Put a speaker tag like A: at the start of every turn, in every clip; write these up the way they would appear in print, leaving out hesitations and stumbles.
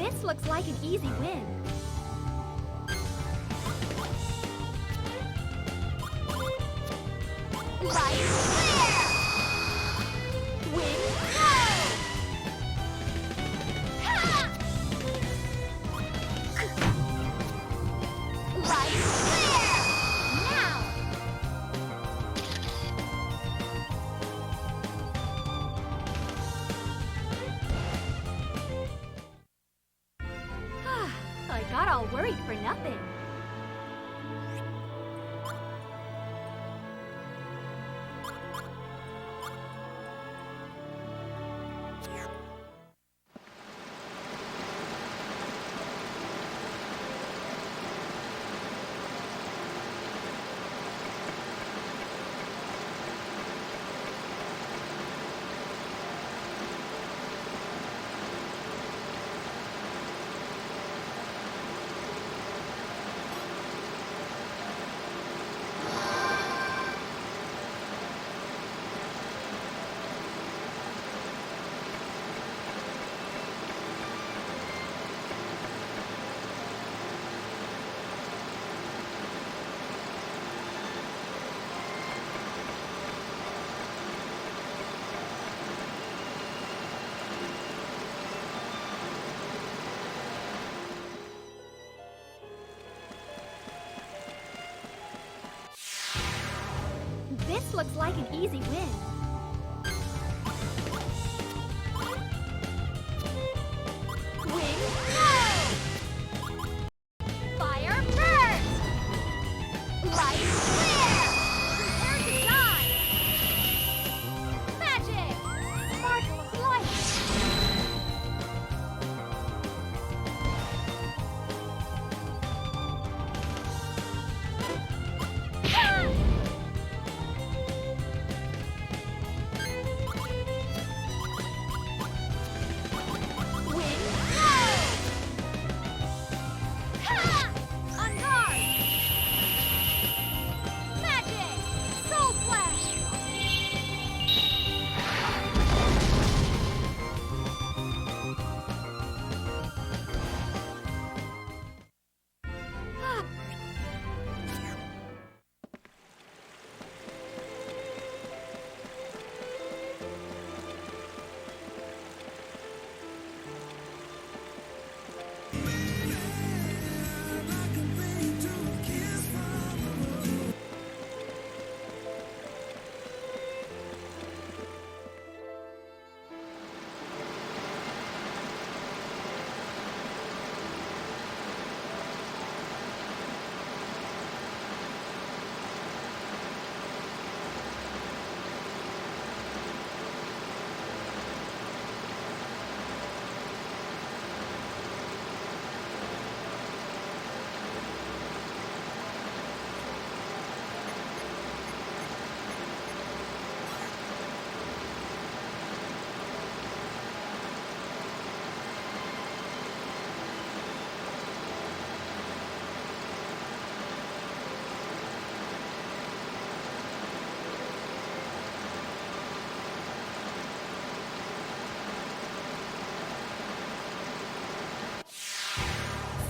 A: This looks like an easy win. Right there! Win! Ha! Right there! Now! I got all worried for nothing. This looks like an easy win. Win, go! Fire first! Light clear! Prepare to die! Magic! Sparkle of light! Ah!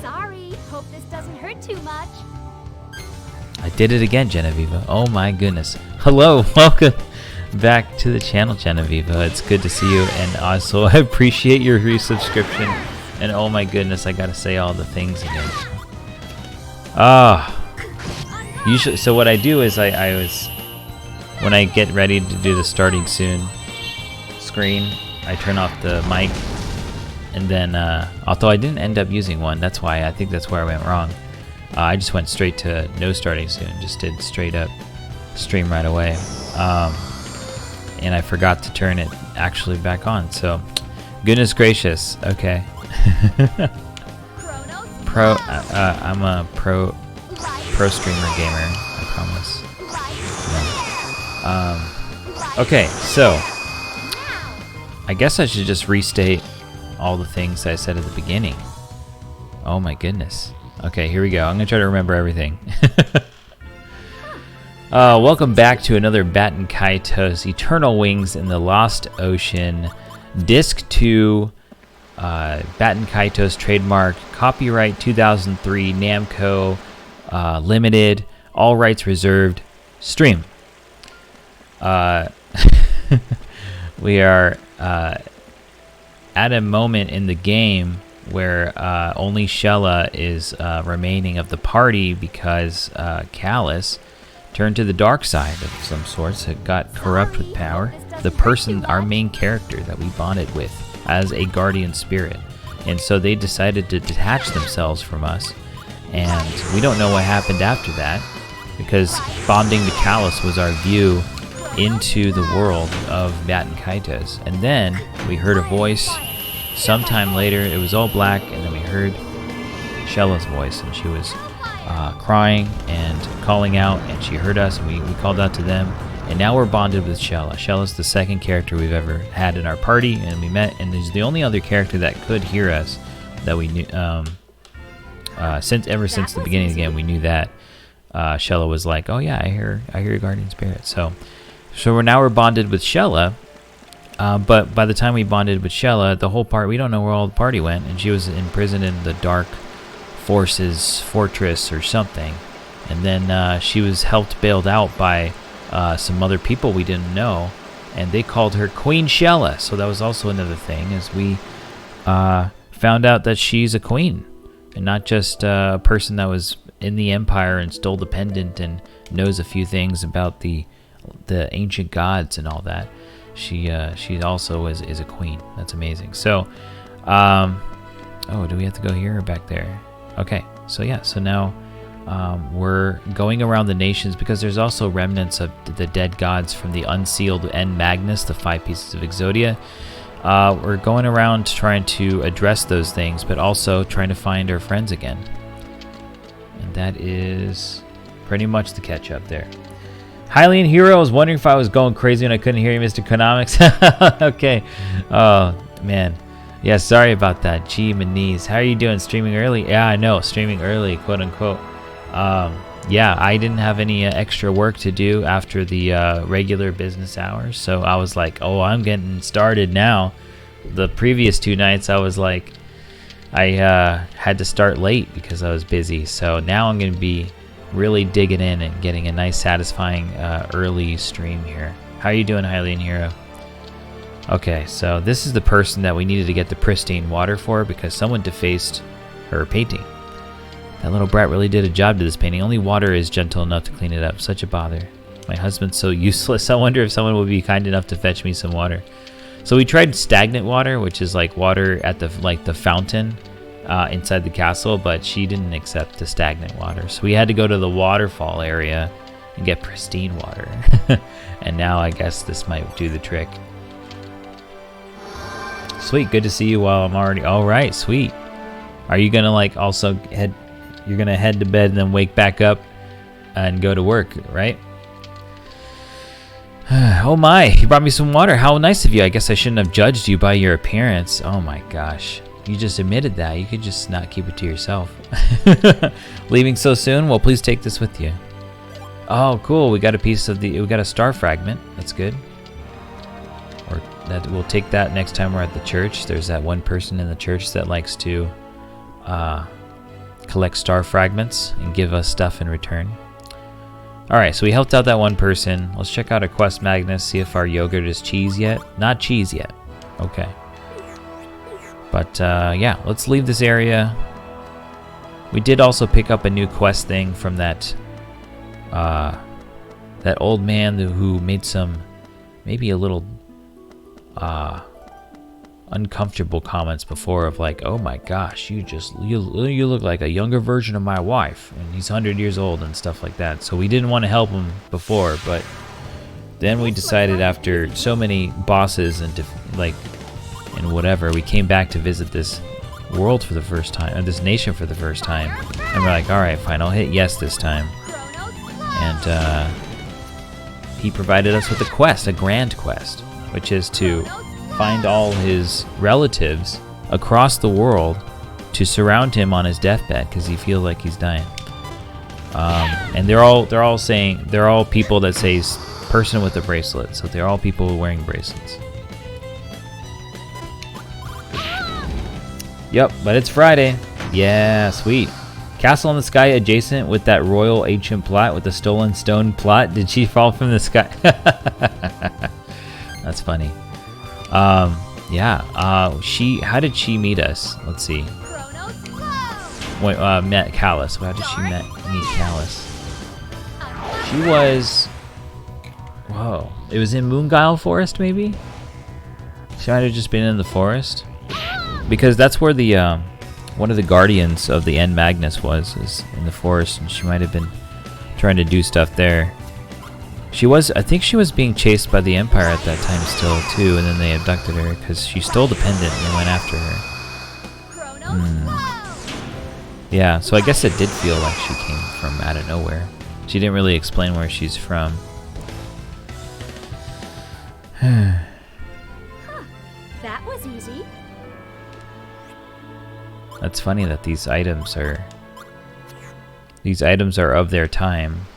A: Sorry, hope this doesn't hurt too much.
B: I did it again, Genevieve. Oh my goodness. Hello, welcome back to the channel, Genevieve. It's good to see you, and also I appreciate your resubscription. And oh my goodness, I gotta say all the things again. Usually, so what I do is when I get ready to do the starting soon screen, I turn off the mic, and then although I didn't end up using one, that's why I think that's where I went wrong. I just went straight to no starting soon, just did straight up stream right away, and I forgot to turn it actually back on. So, goodness gracious. Okay. I'm a pro streamer gamer, I promise. Yeah. Okay, so I guess I should just restate all the things I said at the beginning. Oh my goodness. Okay, here we go. I'm gonna try to remember everything. Welcome back to another Baten Kaitos Eternal Wings in the Lost Ocean Disc 2 Baten Kaitos trademark, copyright 2003, Namco, limited, all rights reserved, stream. We are at a moment in the game where only Xelha is remaining of the party because Callus turned to the dark side of some sorts. It got corrupt with power. The person, our main character that we bonded with as a guardian spirit. And so they decided to detach themselves from us. And we don't know what happened after that, because bonding to Callus was our view into the world of Baten Kaitos. And then we heard a voice sometime later. It was all black, and then we heard Xelha's voice, and she was crying and calling out, and she heard us, and we called out to them. And now we're bonded with Xelha. Xelha's the second character we've ever had in our party, and we met, and he's the only other character that could hear us that we knew. Since the beginning of the game, we knew that Xelha was like, oh yeah, I hear your guardian spirit. So we're bonded with Xelha. But by the time we bonded with Xelha, the whole we don't know where all the party went, and she was imprisoned in the Dark Forces fortress or something. And then she was bailed out by some other people we didn't know, and they called her Queen Xelha. So that was also another thing, as we found out that she's a queen, and not just a person that was in the Empire and still dependent and knows a few things about the ancient gods and all that. She also is a queen. That's amazing. So, oh, do we have to go here or back there? Okay, so yeah, so now we're going around the nations, because there's also remnants of the dead gods from the unsealed N Magnus, the 5 pieces of Exodia. We're going around trying to address those things, but also trying to find our friends again. And that is pretty much the catch up there. Hylian Hero, I was wondering if I was going crazy when I couldn't hear you, Mr. Economics. Okay. Oh, man. Yeah, sorry about that. Gee, my knees. How are you doing? Streaming early? Yeah, I know. Streaming early, quote unquote. Yeah, I didn't have any extra work to do after the regular business hours. So I was like, oh, I'm getting started now. The previous 2 nights, I was like, I had to start late because I was busy. So now I'm going to be really digging in and getting a nice, satisfying early stream here. How are you doing, Hylian Hero? Okay, so this is the person that we needed to get the pristine water for, because someone defaced her painting. That little brat really did a job to this painting. Only water is gentle enough to clean it up. Such a bother. My husband's so useless. I wonder if someone would be kind enough to fetch me some water. So we tried stagnant water, which is like water at the fountain inside the castle, but she didn't accept the stagnant water. So we had to go to the waterfall area and get pristine water. And now I guess this might do the trick. Sweet, good to see you while I'm already... All right, sweet. Are you gonna like also head... You're gonna head to bed and then wake back up and go to work, right? Oh my, you brought me some water. How nice of you. I guess I shouldn't have judged you by your appearance. Oh my gosh. You just admitted that. You could just not keep it to yourself. Leaving so soon? Well, please take this with you. Oh, cool. We got a piece of we got a star fragment. That's good. Or that we'll take that next time we're at the church. There's that one person in the church that likes to collect star fragments and give us stuff in return. Alright, so we helped out that one person. Let's check out our quest Magnus, see if our yogurt is cheese yet. Not cheese yet. Okay. But yeah, let's leave this area. We did also pick up a new quest thing from that old man who made some maybe a little uncomfortable comments before of like, oh my gosh, you look like a younger version of my wife, and he's 100 years old and stuff like that. So we didn't want to help him before, but then we decided after so many bosses and whatever, we came back to visit this world for the first time, or this nation for the first time, and we're like, all right, fine, I'll hit yes this time. And he provided us with a quest, a grand quest, which is to find all his relatives across the world to surround him on his deathbed because he feels like he's dying. And they're all people that say person with a bracelet, so they're all people wearing bracelets. Yep, but it's Friday. Yeah, sweet. Castle in the sky adjacent with that royal ancient plot with the stolen stone plot. Did she fall from the sky? That's funny. Yeah. How did she meet us? Let's see. Wait, met Callus. How did she meet Callus? She was. Whoa. It was in Moonguile Forest, maybe. She might have just been in the forest, because that's where the one of the guardians of the End Magnus is in the forest, and she might have been trying to do stuff there. I think she was being chased by the Empire at that time still too, and then they abducted her because she stole the pendant and they went after her. Yeah, so I guess it did feel like she came from out of nowhere. She didn't really explain where she's from.
A: That was easy.
B: That's funny that these items are of their time,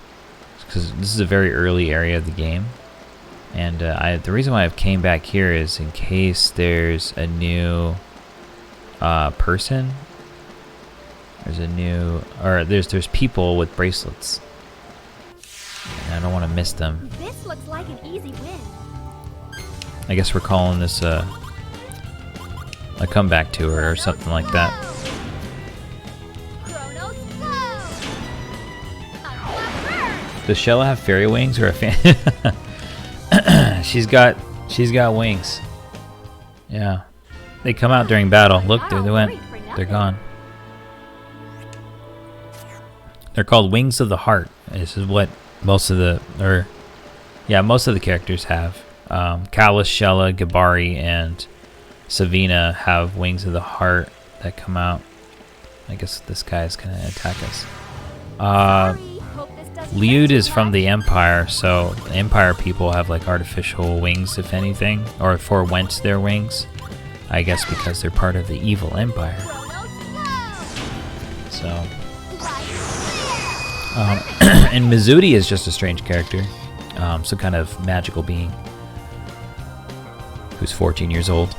B: because this is a very early area of the game, and the reason why I've came back here is in case there's a new person. There's people with bracelets, and I don't want to miss them.
A: This looks like an easy win.
B: I guess we're calling this a comeback tour or something like that. Does Xelha have fairy wings or a fan? She's got wings. Yeah, they come out during battle. Look, there they went. They're gone. They're called Wings of the Heart. This is what most of the characters have. Callus, Xelha, Gabari, and Savina have Wings of the Heart that come out. I guess this guy is gonna attack us. Liud is from the Empire, so the Empire people have like artificial wings, if anything, or forewent their wings. I guess because they're part of the evil Empire. So, and Mizudi is just a strange character, some kind of magical being who's 14 years old.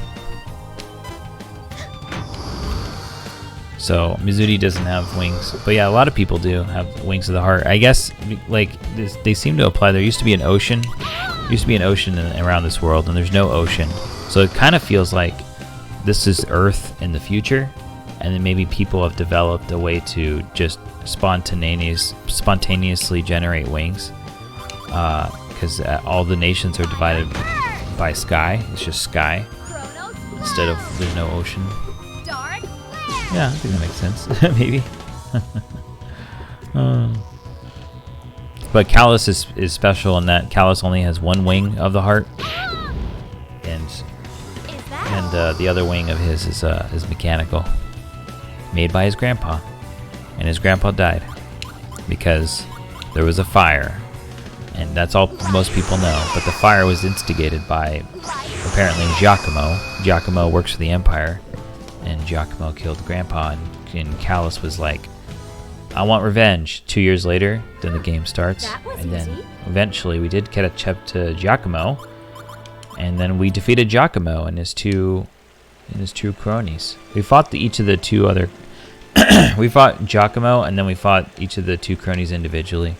B: So Mizudi doesn't have wings, but yeah, a lot of people do have Wings of the Heart. I guess like they seem to apply. There used to be an ocean, around this world, and there's no ocean, so it kind of feels like this is Earth in the future, and then maybe people have developed a way to just spontaneously generate wings, because all the nations are divided by sky. It's just sky instead of there's no ocean. Yeah, I think that makes sense. Maybe. But Callus is special in that Callus only has one wing of the heart, and the other wing of his is mechanical, made by his grandpa, and his grandpa died because there was a fire, and that's all most people know. But the fire was instigated by apparently Giacomo. Giacomo works for the Empire. And Giacomo killed Grandpa, and Callus was like, I want revenge. 2 years later, then the game starts, and then eventually we did catch up to Giacomo, and then we defeated Giacomo and his two cronies. We fought each of the two other. We fought Giacomo, and then we fought each of the two cronies individually.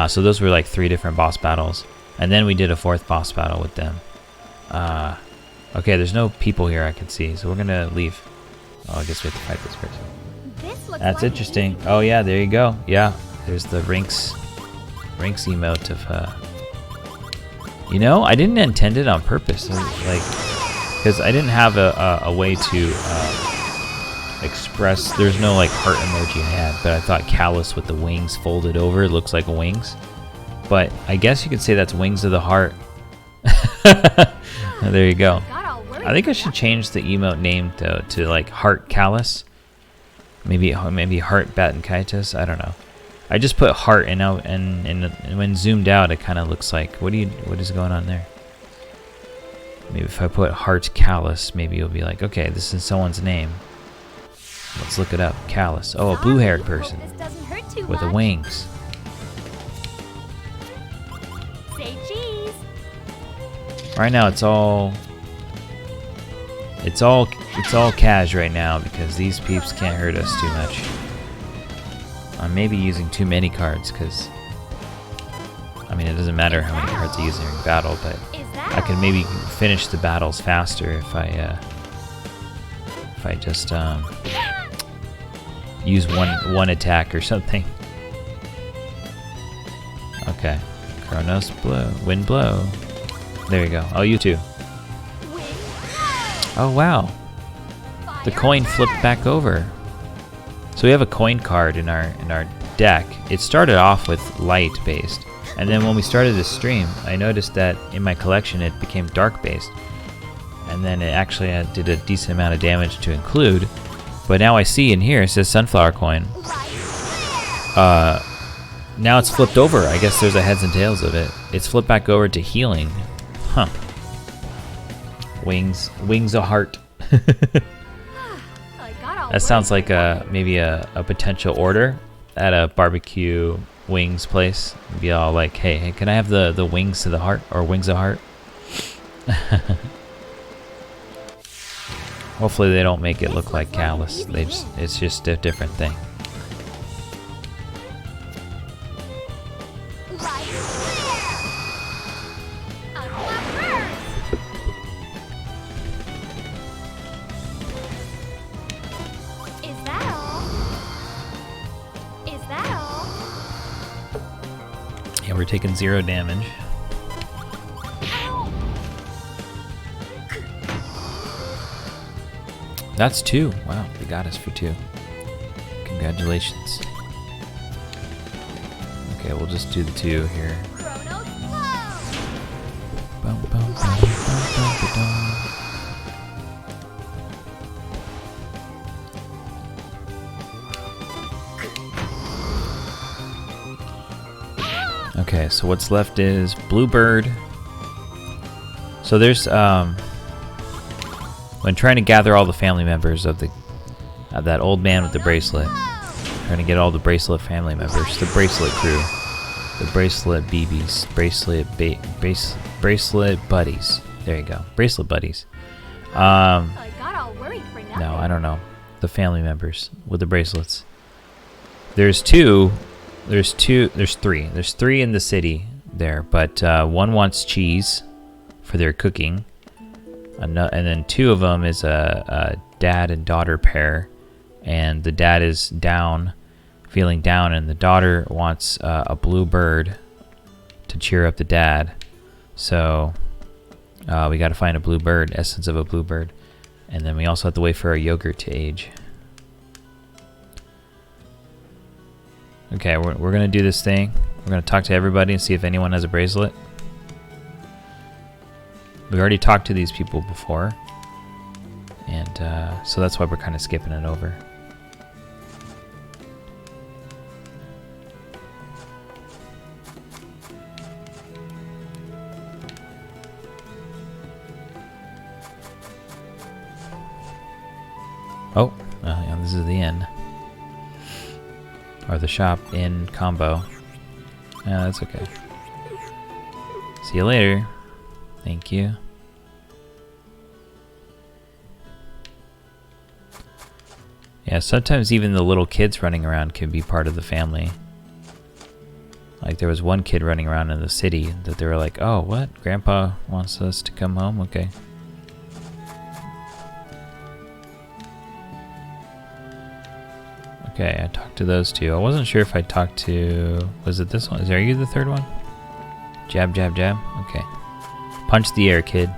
B: So those were like 3 different boss battles, and then we did a 4th boss battle with them. Okay, there's no people here I can see, so we're gonna leave. Oh, I guess we have to fight this person. That's interesting. Oh yeah, there you go. Yeah, there's the Rinks emote of. You know, I didn't intend it on purpose, because I didn't have a way to express. There's no like heart emoji I had, but I thought Callus with the wings folded over looks like wings. But I guess you could say that's Wings of the Heart. There you go. I think I should change the emote name to like Heart Callus. Maybe Heart Baten Kaitos. I don't know. I just put heart and when zoomed out, it kind of looks like what is going on there? Maybe if I put Heart Callus, maybe you'll be like, okay, this is someone's name. Let's look it up. Callus. Oh, a blue-haired person with the wings.
A: Say cheese.
B: Right now, it's all It's all cash right now because these peeps can't hurt us too much. I'm maybe using too many cards because I mean it doesn't matter how many cards I use during battle, but I can maybe finish the battles faster if I just use one attack or something. Okay, Kronos blow, wind blow. There you go. Oh, you too. Oh wow, the coin flipped back over. So we have a coin card in our deck. It started off with light based, and then when we started this stream, I noticed that in my collection it became dark based, and then it actually did a decent amount of damage to include. But now I see in here it says sunflower coin. Now it's flipped over. I guess there's a heads and tails of it. It's flipped back over to healing. Huh. Wings of heart. That sounds like maybe a potential order at a barbecue wings place. Be all like, hey, can I have the wings to the heart or wings of heart? Hopefully they don't make it look like callus. It's just a different thing. Yeah, we're taking 0 damage. That's 2. Wow, they got us for 2. Congratulations. Okay, we'll just do the 2 here. Bum, bum, bum, bum, bum, ba-dum. Okay, so what's left is Bluebird. So there's when trying to gather all the family members of that old man with the bracelet, trying to get all the bracelet family members, the bracelet crew, the bracelet BBs, bracelet buddies. There you go, bracelet buddies.
A: I got all worried for nothing.
B: No, I don't know. The family members with the bracelets. There's 3. There's 3 in the city there, but one wants cheese for their cooking, and then 2 of them is a dad and daughter pair, and the dad is down, feeling down, and the daughter wants a blue bird to cheer up the dad. So we got to find a blue bird, essence of a blue bird, and then we also have to wait for our yogurt to age. Okay, we're gonna do this thing. We're gonna talk to everybody and see if anyone has a bracelet. We already talked to these people before, and so that's why we're kind of skipping it over. Oh, yeah, this is the inn. Or the shop in combo. Yeah, that's okay. See you later. Thank you. Yeah, sometimes even the little kids running around can be part of the family. Like there was one kid running around in the city that they were like, oh, what? Grandpa wants us to come home? Okay. Okay, I talked to those 2. I wasn't sure if I talked to... Was it this one? Are you the 3rd one? Jab, jab, jab? Okay. Punch the air, kid.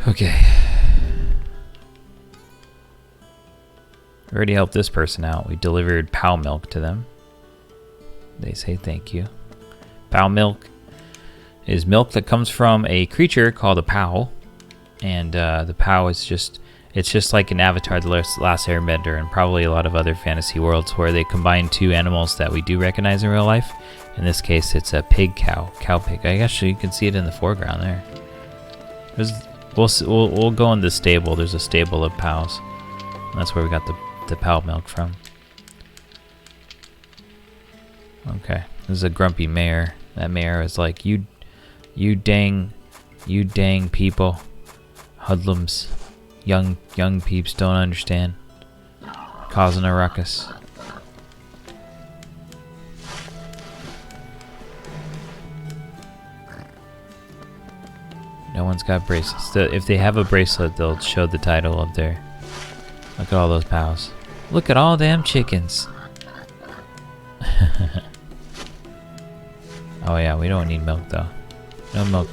B: Okay. We already helped this person out. We delivered Pow Milk to them. They say thank you. Pow Milk is milk that comes from a creature called a Pow. And the Pow is just... It's just like an Avatar The Last Airbender and probably a lot of other fantasy worlds where they combine 2 animals that we do recognize in real life. In this case, it's a pig cow pig. I guess you can see it in the foreground there. We'll go in the stable. There's a stable of Pows. And that's where we got the Pow milk from. Okay, this is a grumpy mayor. That mayor is like, you dang people. Hoodlums. Young peeps don't understand. Causing a ruckus. No one's got bracelets. If they have a bracelet, they'll show the title up there. Look at all those pals. Look at all them chickens. Oh yeah, we don't need milk though. No milk.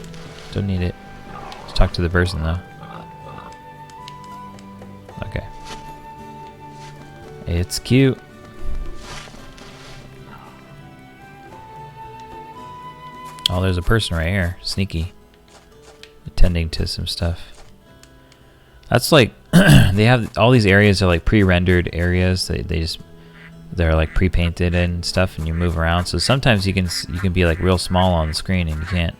B: Don't need it. Let's talk to the person though. Okay. It's cute. Oh, there's a person right here. Sneaky. Attending to some stuff. That's like they have all these areas are like pre-rendered areas. They're like pre-painted and stuff, and you move around. So sometimes you can be like real small on the screen and you can't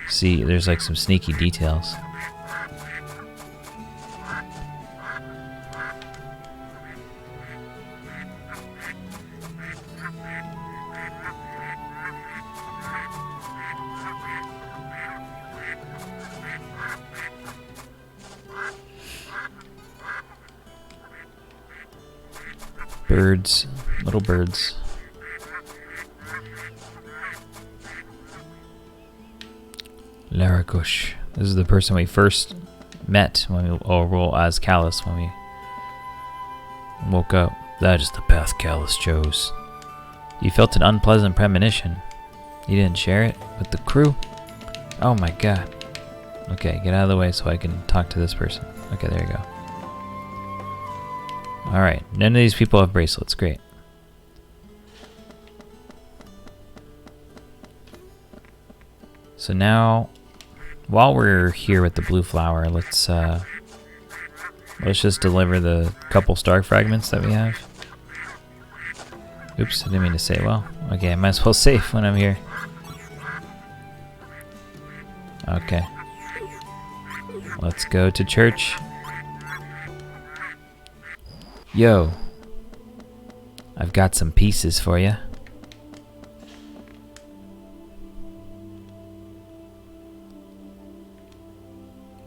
B: see. There's like some sneaky details. Birds, little birds. Larakush. This is the person we first met when we as Callus when we woke up. That is the path Callus chose. You felt an unpleasant premonition. You didn't share it with the crew? Oh my god. Okay, get out of the way so I can talk to this person. Okay, there you go. Alright, none of these people have bracelets. Great. So now, while we're here with the blue flower, let's just deliver the couple star fragments that we have. Oops, I didn't mean to say. Well, okay, I might as well save when I'm here. Okay. Let's go to church. Yo, I've got some pieces for you.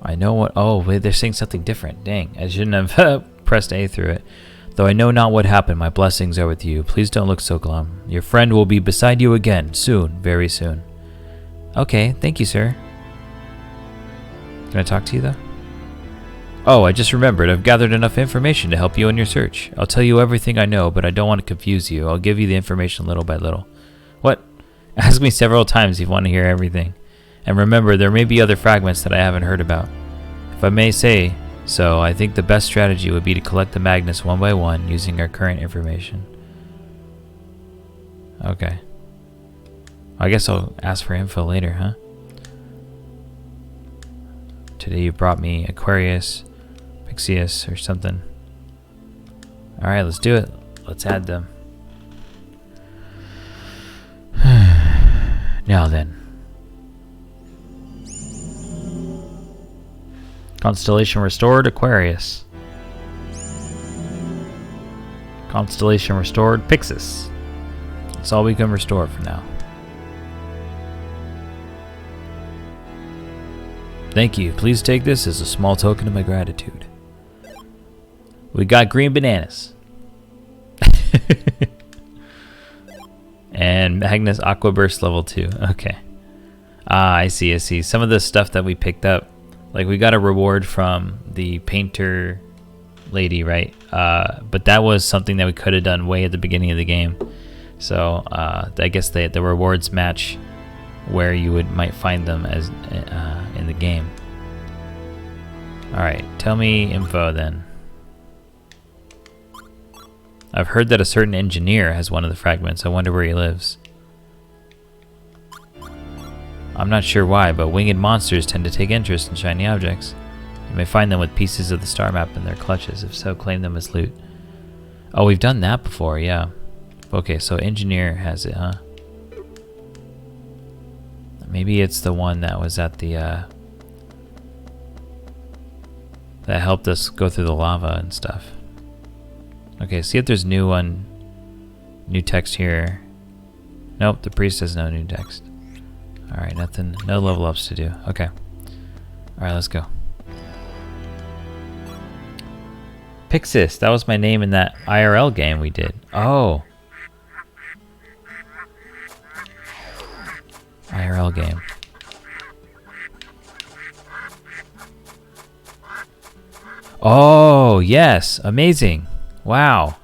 B: I know what. Oh, wait, they're saying something different. Dang, I shouldn't have pressed A through it. Though I know not what happened, my blessings are with you. Please don't look so glum. Your friend will be beside you again, soon, very soon. Okay, thank you, sir. Can I talk to you, though? Oh, I just remembered. I've gathered enough information to help you in your search. I'll tell you everything I know, but I don't want to confuse you. I'll give you the information little by little. What? Ask me several times if you want to hear everything. And remember, there may be other fragments that I haven't heard about. If I may say so, I think the best strategy would be to collect the magnets one by one using our current information. Okay. I guess I'll ask for info later, huh? Today you brought me Aquarius, Pixius, or something. Alright, let's do it. Let's add them. Now then. Constellation restored, Aquarius. Constellation restored, Pixis. That's all we can restore for now. Thank you. Please take this as a small token of my gratitude. We got green bananas. And Magnus Aquaburst level 2. Okay. Ah, I see. Some of the stuff that we picked up, like we got a reward from the painter lady, right? But that was something that we could have done way at the beginning of the game. So I guess the rewards match where you might find them as in the game. Alright, tell me info then. I've heard that a certain engineer has one of the fragments. I wonder where he lives. I'm not sure why, but winged monsters tend to take interest in shiny objects. You may find them with pieces of the star map in their clutches. If so, claim them as loot. Oh, we've done that before, yeah. Okay, so engineer has it, huh? Maybe it's the one that was at the, that helped us go through the lava and stuff. Okay, see if there's new text here. Nope, the priest has no new text. Alright, nothing, no level ups to do. Okay. Alright, let's go. Pixis. That was my name in that IRL game we did. Oh. IRL game. Oh, yes. Amazing. Wow.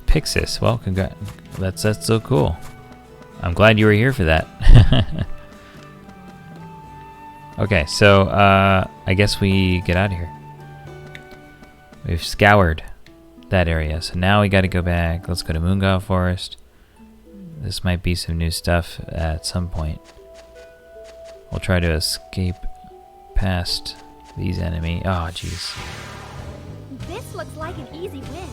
B: Pixis. Well, congrats. That's so cool. I'm glad you were here for that. Okay, so I guess we get out of here. We've scoured that area, so now we got to go back. Let's go to Moongao Forest. This might be some new stuff at some point. We'll try to escape past these enemy. Oh, jeez.
A: This looks like an easy win.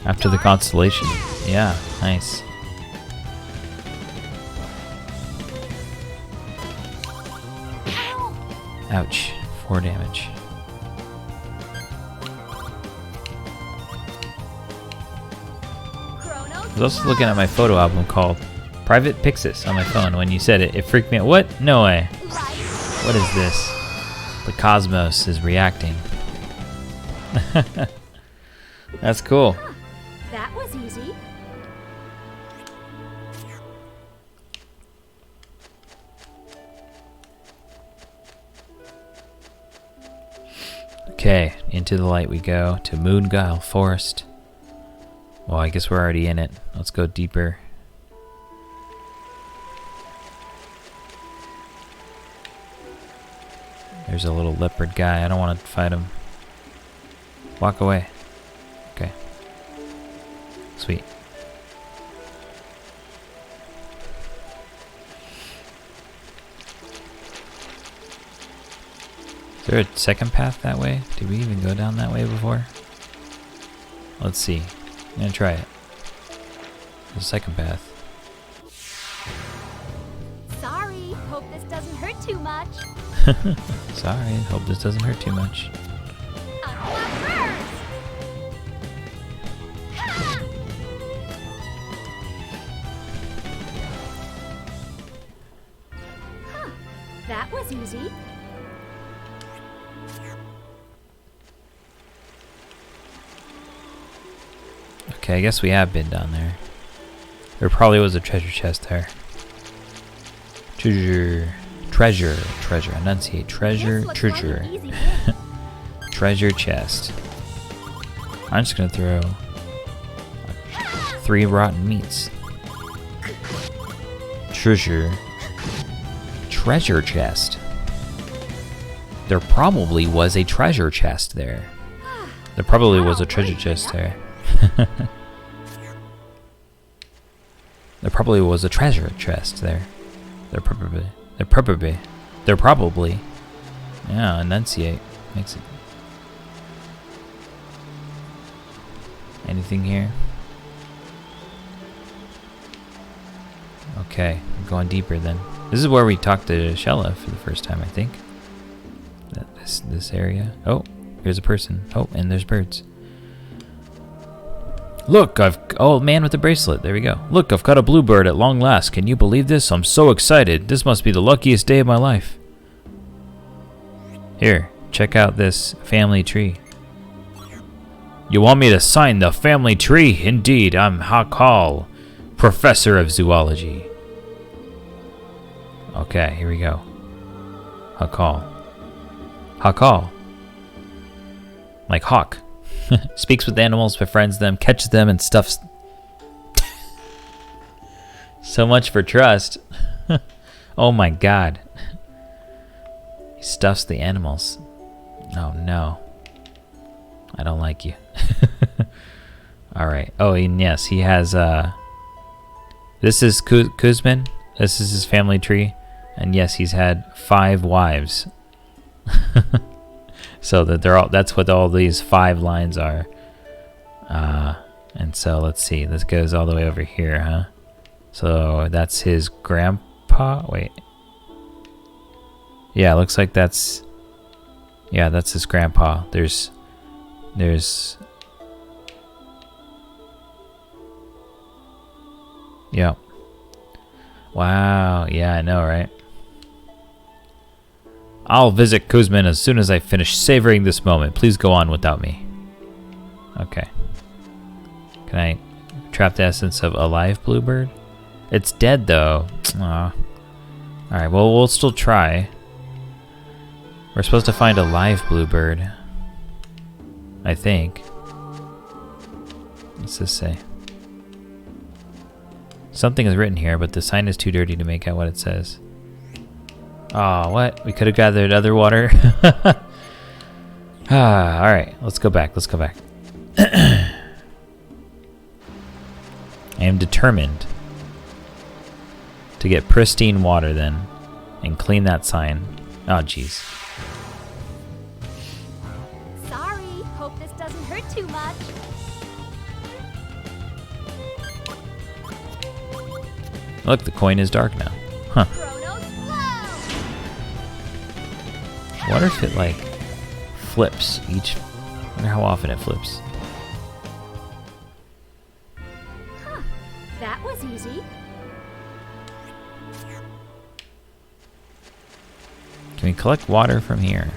B: After the constellation. Yeah, nice. Ouch. 4 damage. I was also looking at my photo album called Private Pixis on my phone. When you said it, it freaked me out. What? No way. What is this? The cosmos is reacting. That's cool.
A: That was easy.
B: Okay, into the light we go to Moongao Forest. Well, I guess we're already in it. Let's go deeper. There's a little leopard guy. I don't want to fight him. Walk away. Okay. Sweet. Is there a second path that way? Did we even go down that way before? Let's see. I'm gonna try it. There's a second path.
A: Sorry, hope this doesn't hurt too much.
B: Sorry, hope this doesn't hurt too much.
A: That was easy.
B: Okay, I guess we have been down there. There probably was a treasure chest there. Treasure, enunciate, treasure. Treasure chest. I'm just gonna throw 3 rotten meats. Treasure chest. There probably was a treasure chest there. There probably was a treasure chest there. There probably was a treasure chest there. There probably. Yeah, enunciate. Makes it. Anything here? Okay, I'm going deeper then. This is where we talked to Xelha for the first time, I think. This area. Oh, here's a person. Oh, and there's birds. Look, oh, man with the bracelet. There we go. Look, I've got a bluebird at long last. Can you believe this? I'm so excited. This must be the luckiest day of my life. Here, check out this family tree. You want me to sign the family tree? Indeed, I'm Hakal, professor of zoology. Okay, here we go. Hakal. Like hawk. Speaks with animals, befriends them, catches them, and stuffs. So much for trust. Oh my god. He stuffs the animals. Oh no. I don't like you. Alright. Oh, and yes, he has, this is Kuzmin. This is his family tree. And yes, he's had 5 wives. So that that's what all these 5 lines are. And so let's see. This goes all the way over here, huh? So that's his grandpa. Wait. Yeah, it looks like that's. Yeah, that's his grandpa. There's. Yeah. Wow. Yeah, I know, right? I'll visit Kuzmin as soon as I finish savoring this moment. Please go on without me. Okay. Can I trap the essence of a live bluebird? It's dead, though. Aw. Alright, well, we'll still try. We're supposed to find a live bluebird. I think. What's this say? Something is written here, but the sign is too dirty to make out what it says. Oh, what? We could have gathered other water. Alright, let's go back. Let's go back. I am determined to get pristine water then and clean that sign. Oh, jeez.
A: Sorry. Hope this doesn't hurt too much.
B: Look, the coin is dark now. Huh.
A: Chronos flow.
B: I wonder if it, like, flips each... I wonder how often it flips.
A: Huh. That was easy.
B: Can we collect water from here?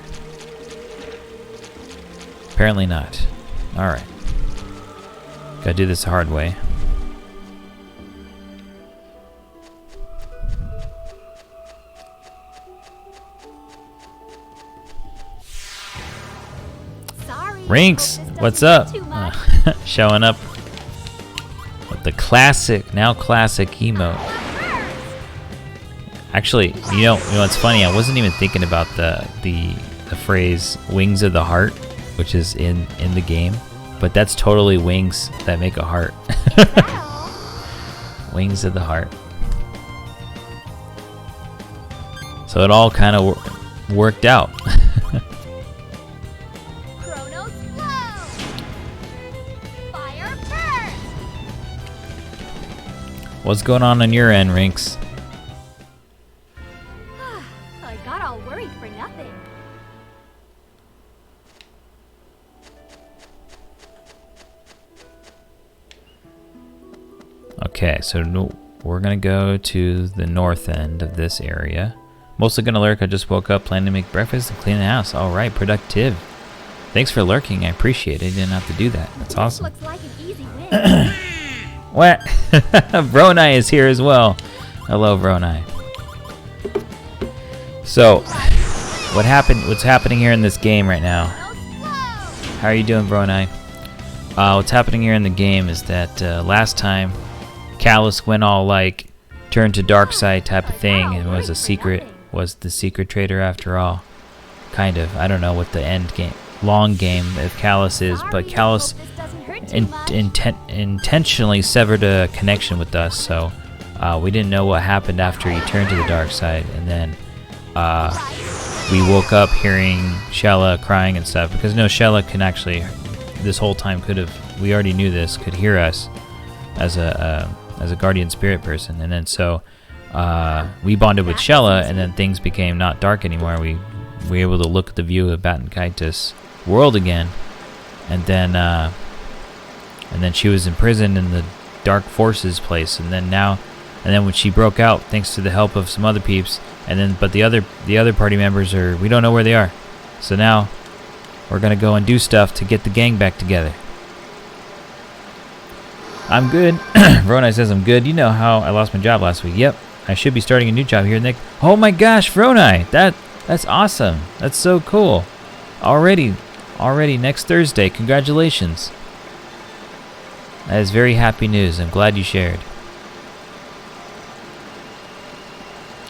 B: Apparently not. Alright. Gotta do this the hard way.
A: Sorry.
B: Rinks,
A: Hope this
B: what's
A: doesn't
B: up?
A: hurt too much.
B: Showing up with the classic, now classic emote. Actually, you know what's funny? I wasn't even thinking about the phrase "wings of the heart," which is in the game, but that's totally wings that make a heart. Wings of the heart. So it all kind of worked out.
A: Chronos flow. Fire burst.
B: What's going on your end, Rinks?
A: I got all worried for nothing.
B: Okay, so we're gonna go to the north end of this area. Mostly gonna lurk. I just woke up, planning to make breakfast and clean the house. All right, productive. Thanks for lurking. I appreciate it. You didn't have to do that. That's awesome.
A: Looks like an easy win.
B: What? Vroni is here as well. Hello, Vroni. So, what's happening here in this game right now? How are you doing, Vroni? What's happening here in the game is that last time, Callus went all like turn to dark side type of thing and was the secret traitor after all. Kind of. I don't know what the end game, long game of Callus is, but Callus intentionally severed a connection with us, so we didn't know what happened after he turned to the dark side, and then we woke up hearing Xelha crying and stuff, because no, Xelha can actually, this whole time we already knew this, could hear us as a guardian spirit person, and then so we bonded with Xelha, and then things became not dark anymore. We were able to look at the view of Baten Kaitos world again, and then she was imprisoned in the dark forces place, and then when she broke out, thanks to the help of some other peeps, but the other party members we don't know where they are, so now we're gonna go and do stuff to get the gang back together. I'm good. Vroni says I'm good. You know how I lost my job last week. Yep, I should be starting a new job here next. Oh my gosh, Vroni, that's awesome. That's so cool. Already next Thursday. Congratulations. That is very happy news. I'm glad you shared.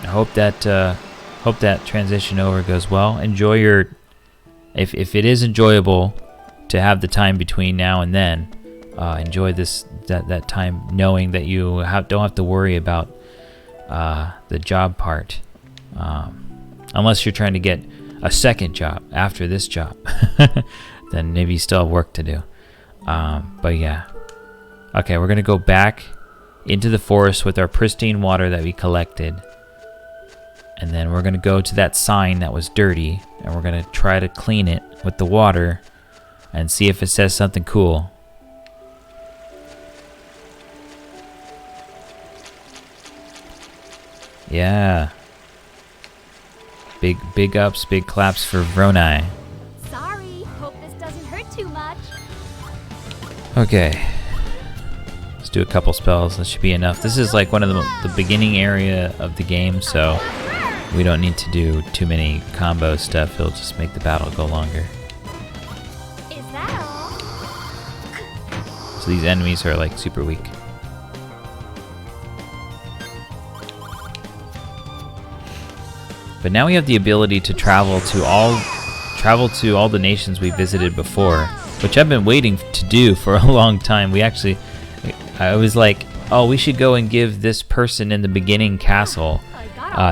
B: I hope that transition over goes well. Enjoy your, if it is enjoyable to have the time between now and then, enjoy that time knowing that you don't have to worry about the job part, unless you're trying to get a second job after this job. Then maybe you still have work to do. But yeah. Okay, we're gonna go back into the forest with our pristine water that we collected, and then we're gonna go to that sign that was dirty, and we're gonna try to clean it with the water and see if it says something cool. Yeah. Big ups, big claps for Vroni.
A: Sorry, hope this doesn't hurt too much.
B: Okay. Let's do a couple spells. That should be enough. This is like one of the beginning area of the game, so we don't need to do too many combo stuff. It'll just make the battle go longer.
A: Is that all?
B: So these enemies are like super weak. But now we have the ability to travel to all the nations we visited before, which I've been waiting to do for a long time. I was like, oh, we should go and give this person in the beginning castle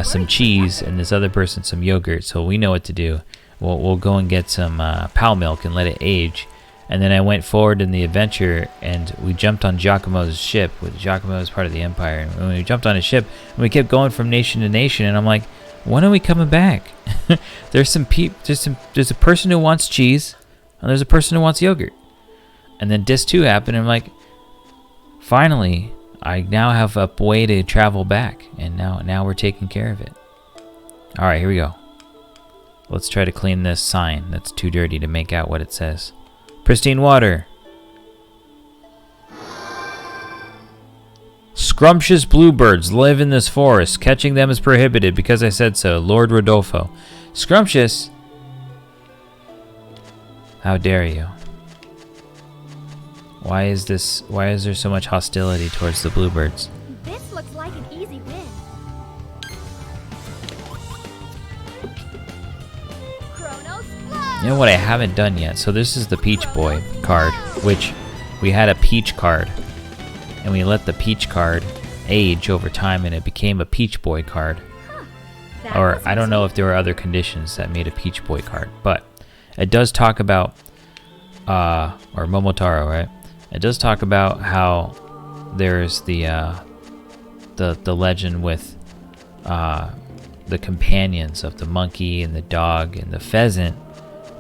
B: some cheese and this other person some yogurt, so we know what to do. We'll go and get some pal milk and let it age. And then I went forward in the adventure and we jumped on Giacomo's ship. Giacomo is part of the Empire, and when we jumped on his ship, and we kept going from nation to nation, and I'm like, when are we coming back? There's a person who wants cheese, and there's a person who wants yogurt. And then Disc 2 happened, and I'm like, finally, I now have a way to travel back, and now we're taking care of it. All right, here we go. Let's try to clean this sign that's too dirty to make out what it says. Pristine water. Scrumptious bluebirds live in this forest. Catching them is prohibited because I said so. Lord Rodolfo. Scrumptious? How dare you? Why is there so much hostility towards the bluebirds?
A: This looks like an easy win. Chronos flow!
B: You know what I haven't done yet? So this is the Peach Boy card, which we had a Peach card, and we let the Peach card age over time, and it became a Peach Boy card. Or I don't know if there were other conditions that made a Peach Boy card, but it does talk about, or Momotaro, right? It does talk about how there's the legend with the companions of the monkey and the dog and the pheasant,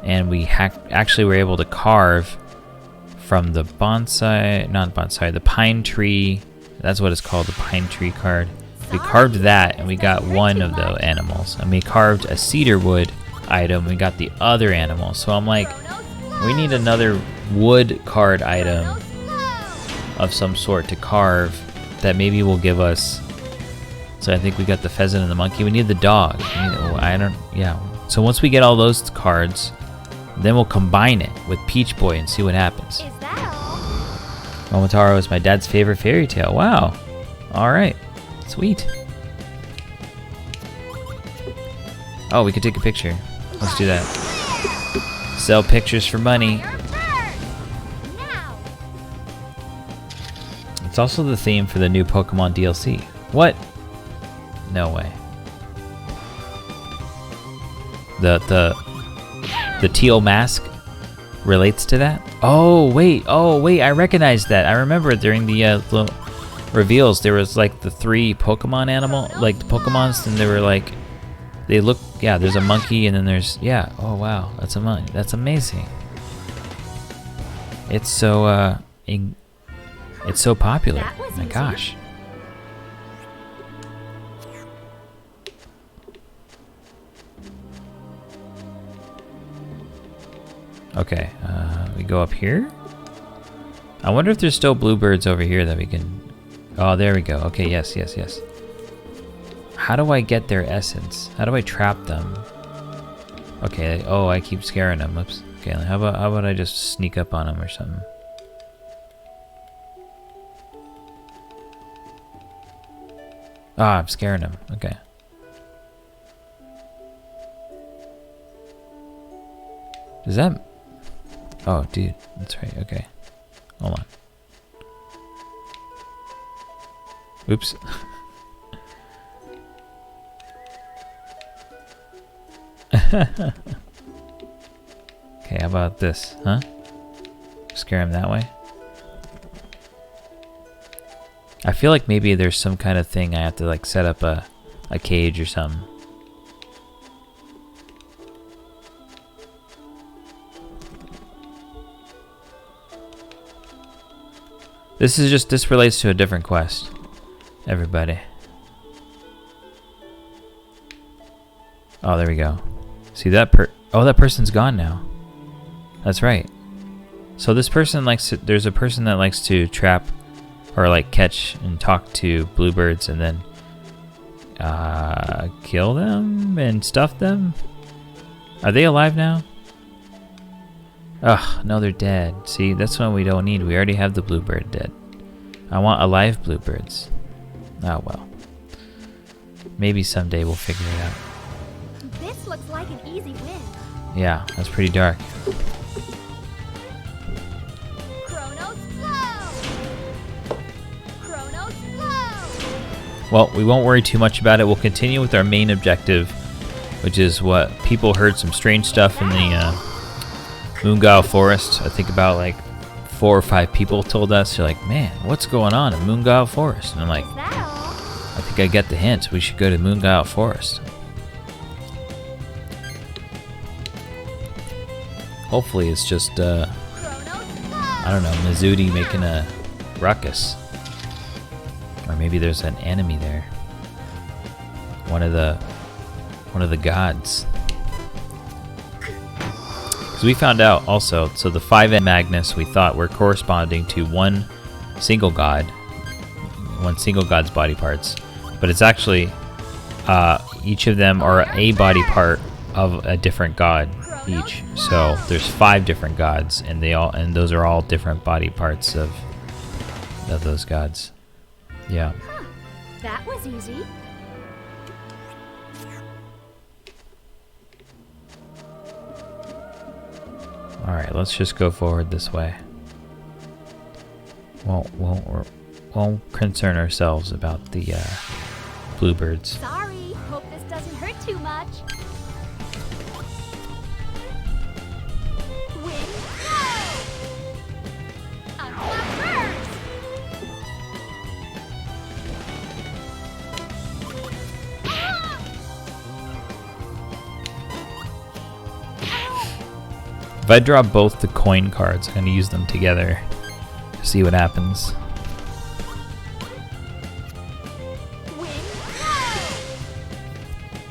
B: and we actually were able to carve from the the pine tree. That's what it's called, the pine tree card. We carved that, and we got one of the animals, and we carved a cedar wood item. We got the other animal. So I'm like, we need another wood card item of some sort to carve that maybe will give us. So I think we got the pheasant and the monkey. We need the dog. So once we get all those cards, then we'll combine it with Peach Boy and see what happens.
A: Is that all?
B: Momotaro is my dad's favorite fairy tale. Wow. All right. Sweet. Oh, we could take a picture. Let's do that. Sell pictures for money.
A: Now.
B: It's also the theme for the new Pokemon DLC. What? No way. The teal mask relates to that? Oh wait, I recognize that. I remember during the reveals there was like the 3 Pokemon animal, like the Pokemons, and they were like, they look, yeah, there's a monkey, and then there's, yeah, oh wow, that's a monkey. That's amazing. It's so it's so popular. My gosh. Okay, we go up here. I wonder if there's still bluebirds over here that we can. Oh, there we go. Okay, yes. How do I get their essence? How do I trap them? Okay. Oh, I keep scaring them. Oops. Okay. How about I just sneak up on them or something? Ah, I'm scaring them. Okay. Is that? Oh, dude. That's right. Okay. Hold on. Oops. Okay, how about this, huh? Scare him that way? I feel like maybe there's some kind of thing I have to like set up a cage or something. This relates to a different quest, everybody. Oh, there we go. See that oh, that person's gone now. That's right. So this person likes to, there's a person that likes to trap or like catch and talk to bluebirds and then kill them and stuff them. Are they alive now? Ugh, no, they're dead. See, that's what we don't need. We already have the bluebird dead. I want alive bluebirds. Oh well. Maybe someday we'll figure it out.
A: This looks like an easy win.
B: Yeah, that's pretty dark.
A: Chronos flow! Chronos flow!
B: Well, we won't worry too much about it. We'll continue with our main objective, which is what people heard some strange stuff in the Moongao Forest. I think about like 4 or 5 people told us. They're like, man, what's going on in Moongao Forest? And I'm like,
A: Is that all?
B: I think I get the hint. We should go to Moongao Forest. Hopefully it's just,
A: Chronos flow!
B: I don't know, Mizudi making a ruckus. Or maybe there's an enemy there. One of the gods. Because we found out also, so the 5N Magnus we thought were corresponding to one single god's body parts. But it's actually, each of them are a body part of a different god each. So there's 5 different gods, and those are all different body parts of those gods. Yeah.
A: Huh, that was easy.
B: Alright, let's just go forward this way. Won't concern ourselves about the bluebirds.
A: Sorry, hope this doesn't hurt too much. Wind flow! Unlock first!
B: If I draw both the coin cards, I'm going to use them together to see what happens.
A: Wind flow!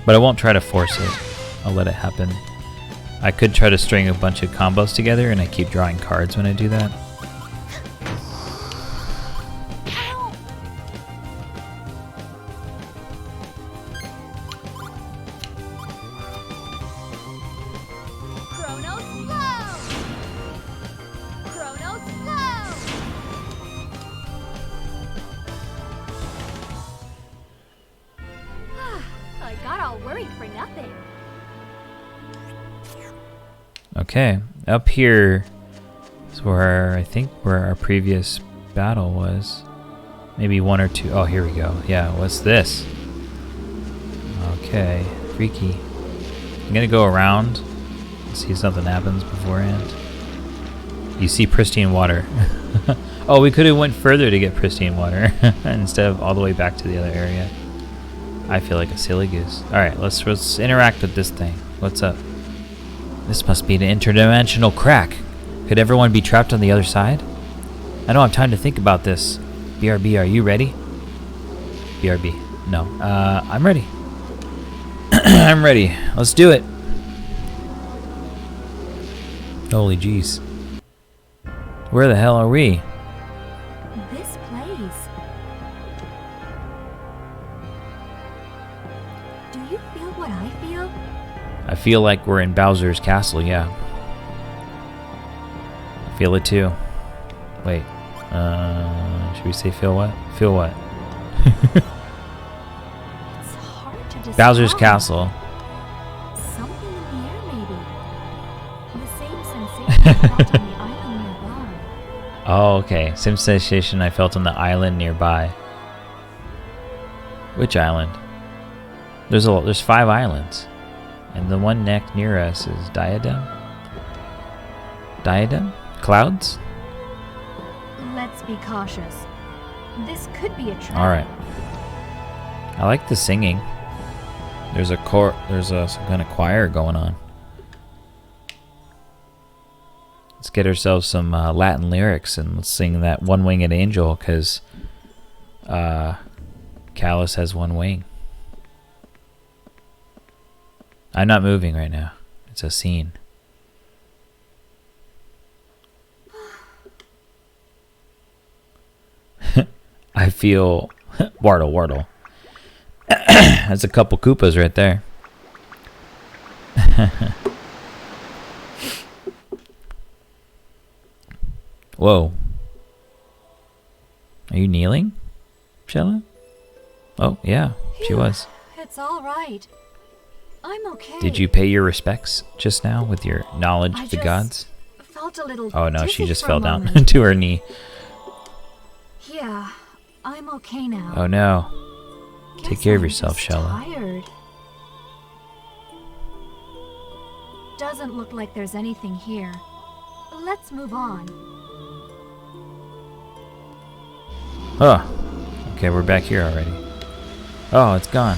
B: But I won't try to force it. I'll let it happen. I could try to string a bunch of combos together, and I keep drawing cards when I do that.
A: Chronos flow! Chronos flow! I got all worried for nothing.
B: Okay, up here is where I think where our previous battle was. Maybe 1 or 2. Oh, here we go. Yeah, what's this? Okay, freaky. I'm gonna go around and see if something happens beforehand. You see pristine water. Oh, we could have went further to get pristine water instead of all the way back to the other area. I feel like a silly goose. Alright, let's interact with this thing. What's up? This must be an interdimensional crack. Could everyone be trapped on the other side? I don't have time to think about this. BRB, are you ready? BRB, no. I'm ready. I'm ready. Let's do it. Holy jeez. Where the hell are we?
A: This place. Do you feel what I feel?
B: I feel like we're in Bowser's castle, yeah. I feel it too. Wait. Should we say feel what? Feel what?
A: It's hard to describe.
B: Bowser's castle.
A: Something in the air, maybe. The same sensation I felt on the island nearby.
B: Oh, okay. Same sensation I felt on the island nearby. Which island? There's 5 islands. And the one near us is Diadem? Diadem? Clouds?
A: Let's be cautious. This could be a trap.
B: Alright. I like the singing. There's some kind of choir going on. Let's get ourselves some Latin lyrics and let's sing that One-Winged Angel, because Callus has 1 wing. I'm not moving right now. It's a scene. I feel Wardle. That's a couple Koopas right there. Whoa. Are you kneeling, Xelha? Oh, yeah, she was.
A: It's all right. I'm okay.
B: Did you pay your respects just now with your knowledge of the gods?
A: Felt a little
B: Oh no, she
A: dizzy
B: just
A: for
B: fell
A: a
B: down
A: moment.
B: to her knee.
A: Yeah, I'm okay now.
B: Oh no.
A: Guess
B: Take care of
A: I'm
B: yourself,
A: just
B: Xelha.
A: Tired. Doesn't look like there's anything here. Let's move on.
B: Oh. Okay, we're back here already. Oh, it's gone.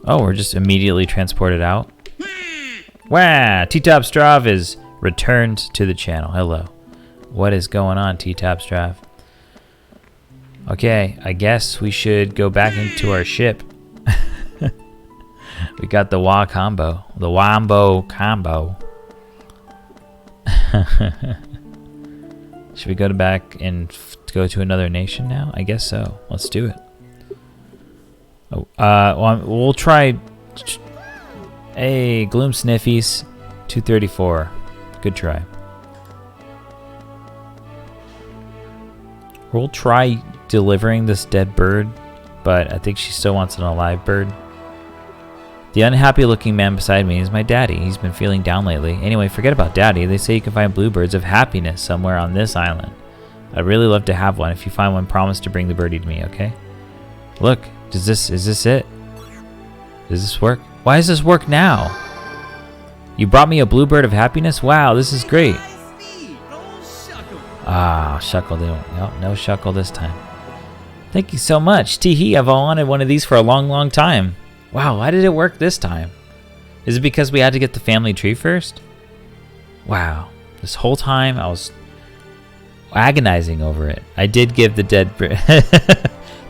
B: Oh, we're just immediately transported out. Wow, T-Top Strav is returned to the channel. Hello. What is going on, T-Top Strav? Okay, I guess we should go back into our ship. We got the combo. The Wombo combo. Should we go back and go to another nation now? I guess so. Let's do it. Oh, well, we'll try. Hey, Gloom Sniffies, 234. Good try. We'll try delivering this dead bird, but I think she still wants an alive bird. The unhappy looking man beside me is my daddy. He's been feeling down lately. Anyway, forget about daddy. They say you can find bluebirds of happiness somewhere on this island. I'd really love to have one. If you find one, promise to bring the birdie to me, okay? Look, is this it? Does this work? Why does this work now? You brought me a bluebird of happiness? Wow, this is great. Ah, Shuckle. No Shuckle this time. Thank you so much. Tee-hee, I've wanted one of these for a long time. Wow, why did it work this time? Is it because we had to get the family tree first? Wow, this whole time I was agonizing over it. I did give the dead bird.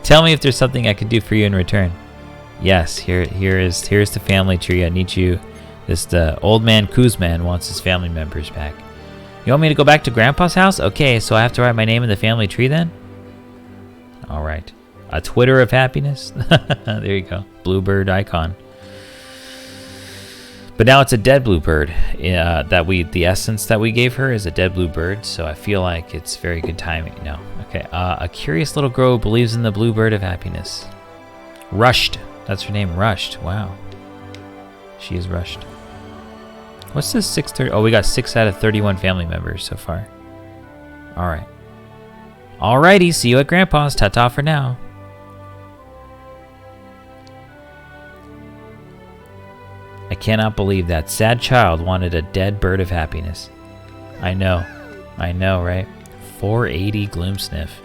B: Tell me if there's something I can do for you in return. Yes, here's the family tree. I need you. The old man Kuzman wants his family members back. You want me to go back to Grandpa's house? Okay, so I have to write my name in the family tree then? All right. A Twitter of happiness. There you go. Bluebird icon. But now it's a dead bluebird. The essence that we gave her is a dead bluebird, so I feel like it's very good timing. No. Okay. A curious little girl believes in the bluebird of happiness. Rushed. That's her name, Rushed. Wow. She is rushed. What's this 630? Oh, we got 6 out of 31 family members so far. All right. Alrighty, see you at Grandpa's. Ta-ta for now. I cannot believe that sad child wanted a dead bird of happiness. I know, right? 480 Gloom Sniff.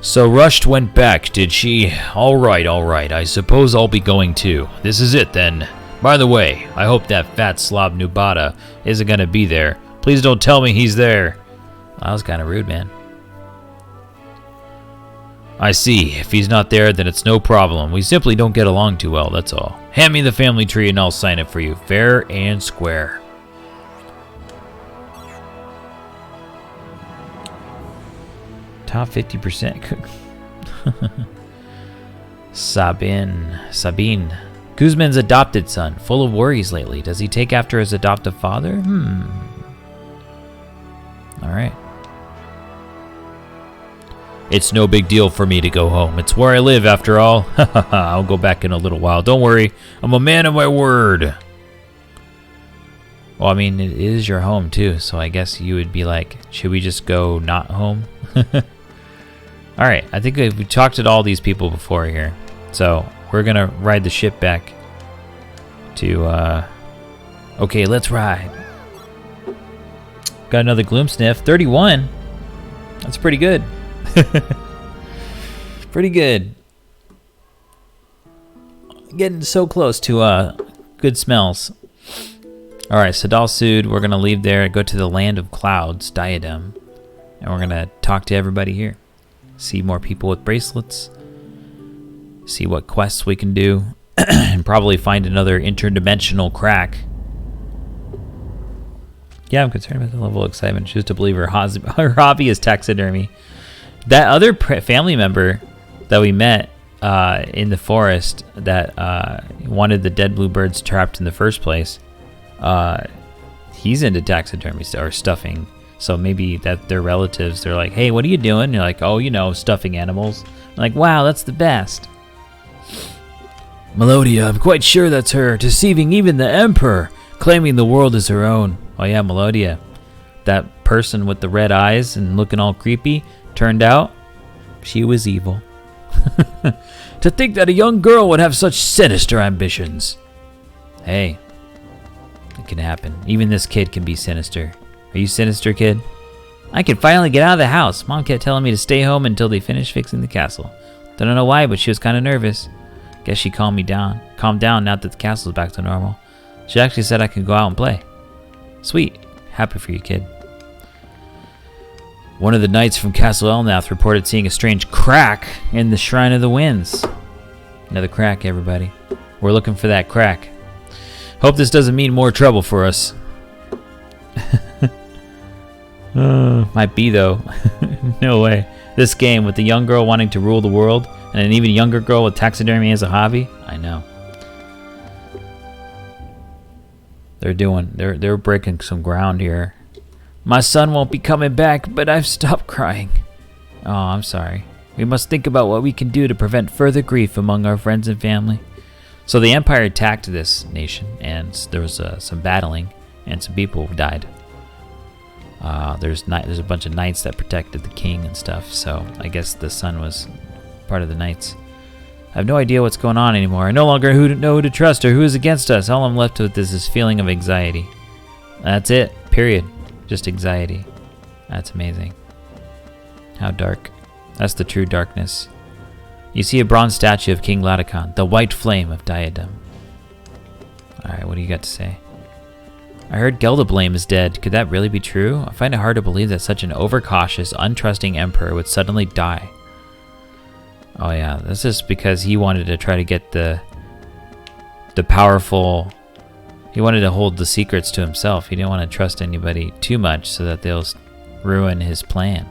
B: So Rushed went back, did she? Alright, I suppose I'll be going too. This is it then. By the way, I hope that fat slob Nubata isn't gonna be there. Please don't tell me he's there. That was kinda rude, man. I see. If he's not there, then it's no problem. We simply don't get along too well, that's all. Hand me the family tree and I'll sign it for you. Fair and square. Top 50%. Sabine. Guzman's adopted son. Full of worries lately. Does he take after his adoptive father? Alright. It's no big deal for me to go home. It's where I live, after all. I'll go back in a little while. Don't worry. I'm a man of my word. Well, I mean, it is your home, too. So I guess you would be like, should we just go not home? Alright, I think we talked to all these people before here. So we're going to ride the ship back to... Okay, let's ride. Got another Gloom Sniff. 31. That's pretty good. Pretty good. Getting so close to good smells. Alright, Sadal Sud, we're going to leave there and go to the Land of Clouds, Diadem. And we're going to talk to everybody here. see more people with bracelets, see what quests we can do, and probably find another interdimensional crack. Yeah, I'm concerned about the level of excitement. Choose to believe her hobby is taxidermy. That other family member that we met in the forest that wanted the dead bluebirds trapped in the first place, he's into taxidermy or stuffing. So maybe that their relatives, they're like, hey, what are you doing? And you're like, oh, you know, stuffing animals. I'm like, wow, that's the best. Melodia, I'm quite sure that's her, deceiving even the Emperor, claiming the world is her own. Oh yeah, Melodia. That person with the red eyes and looking all creepy, turned out she was evil. To think that a young girl would have such sinister ambitions. Hey, it can happen. Even this kid can be sinister. Are you sinister, kid? I could finally get out of the house. Mom kept telling me to stay home until they finished fixing the castle. Don't know why, but she was kind of nervous. Guess she calmed down now that the castle's back to normal. She actually said I could go out and play. Sweet. Happy for you, kid. One of the knights from Castle Elnath reported seeing a strange crack in the Shrine of the Winds. Another crack, everybody. We're looking for that crack. Hope this doesn't mean more trouble for us. Might be, though. No way. This game with the young girl wanting to rule the world and an even younger girl with taxidermy as a hobby. I know. They're breaking some ground here. My son won't be coming back, but I've stopped crying. Oh, I'm sorry. We must think about what we can do to prevent further grief among our friends and family. So the Empire attacked this nation, and there was some battling, and some people died. There's a bunch of knights that protected the king and stuff, so I guess the son was part of the knights. I have no idea what's going on anymore. I no longer know who to trust or who is against us. All I'm left with is this feeling of anxiety. That's it, period. Just anxiety. That's amazing. How dark. That's the true darkness. You see a bronze statue of King Laticon, the white flame of Diadem. Alright, what do you got to say? I heard Geldablame is dead. Could that really be true? I find it hard to believe that such an overcautious, untrusting emperor would suddenly die. Oh yeah, this is because he wanted to try to get the powerful... He wanted to hold the secrets to himself. He didn't want to trust anybody too much so that they'll ruin his plan.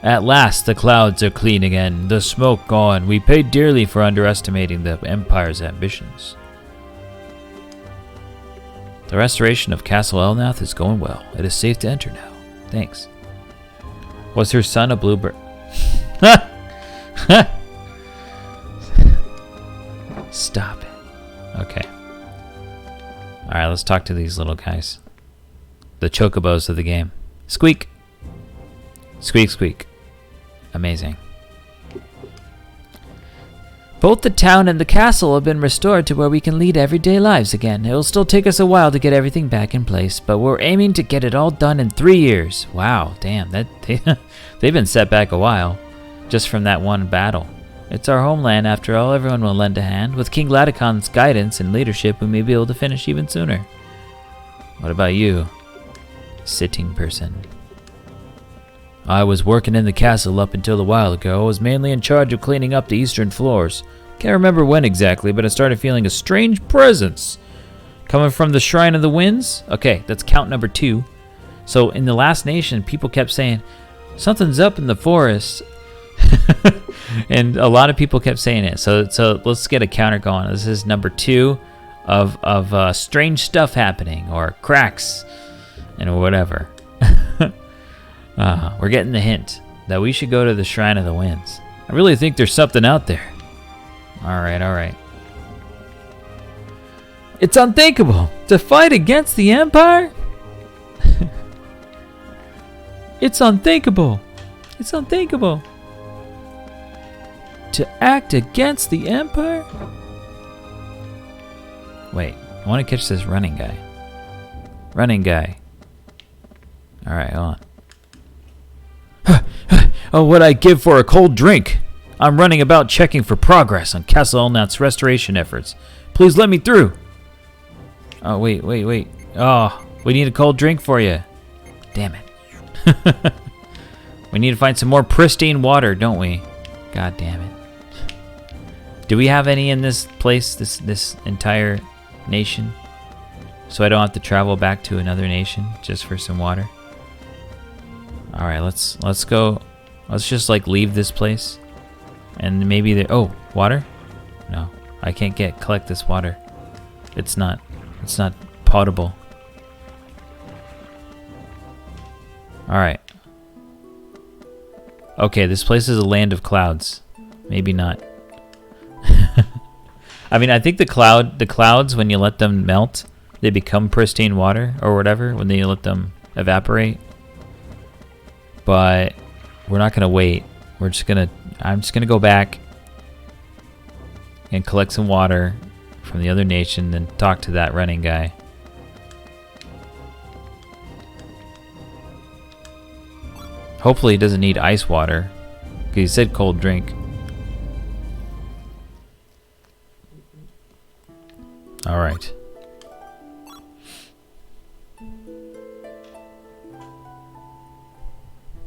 B: At last, the clouds are clean again, the smoke gone. We paid dearly for underestimating the Empire's ambitions. The restoration of Castle Elnath is going well. It is safe to enter now. Thanks. Was her son a bluebird? Stop it. Okay. Alright, let's talk to these little guys. The chocobos of the game. Squeak! Squeak, squeak. Amazing. Both the town and the castle have been restored to where we can lead everyday lives again. It will still take us a while to get everything back in place, but we're aiming to get it all done in 3 years. Wow, damn, they've been set back a while, just from that one battle. It's our homeland after all, everyone will lend a hand. With King Laticon's guidance and leadership, we may be able to finish even sooner. What about you, sitting person? I was working in the castle up until a while ago. I was mainly in charge of cleaning up the eastern floors. Can't remember when exactly, but I started feeling a strange presence. Coming from the Shrine of the Winds? Okay, that's count number 2. So in the last nation, people kept saying, something's up in the forest. And a lot of people kept saying it. So let's get a counter going. This is number 2 of strange stuff happening, or cracks, and whatever. We're getting the hint that we should go to the Shrine of the Winds. I really think there's something out there. Alright. It's unthinkable to fight against the Empire? It's unthinkable. It's unthinkable. To act against the Empire? Wait, I want to catch this running guy. Running guy. Alright, hold on. Oh, what I'd give for a cold drink. I'm running about checking for progress on Castle Elnath's restoration efforts. Please let me through. Oh, wait. Oh, we need a cold drink for you. Damn it. We need to find some more pristine water, don't we? God damn it. Do we have any in this place, this entire nation? So I don't have to travel back to another nation just for some water? Alright, let's go. Let's just like leave this place. And maybe there, oh, water? No, I can't collect this water. It's not potable. Alright. Okay, this place is a land of clouds. Maybe not. I mean, I think the clouds, when you let them melt, they become pristine water or whatever when you let them evaporate. But we're not gonna wait. I'm just gonna go back and collect some water from the other nation, then talk to that running guy. Hopefully he doesn't need ice water, because he said cold drink. Alright.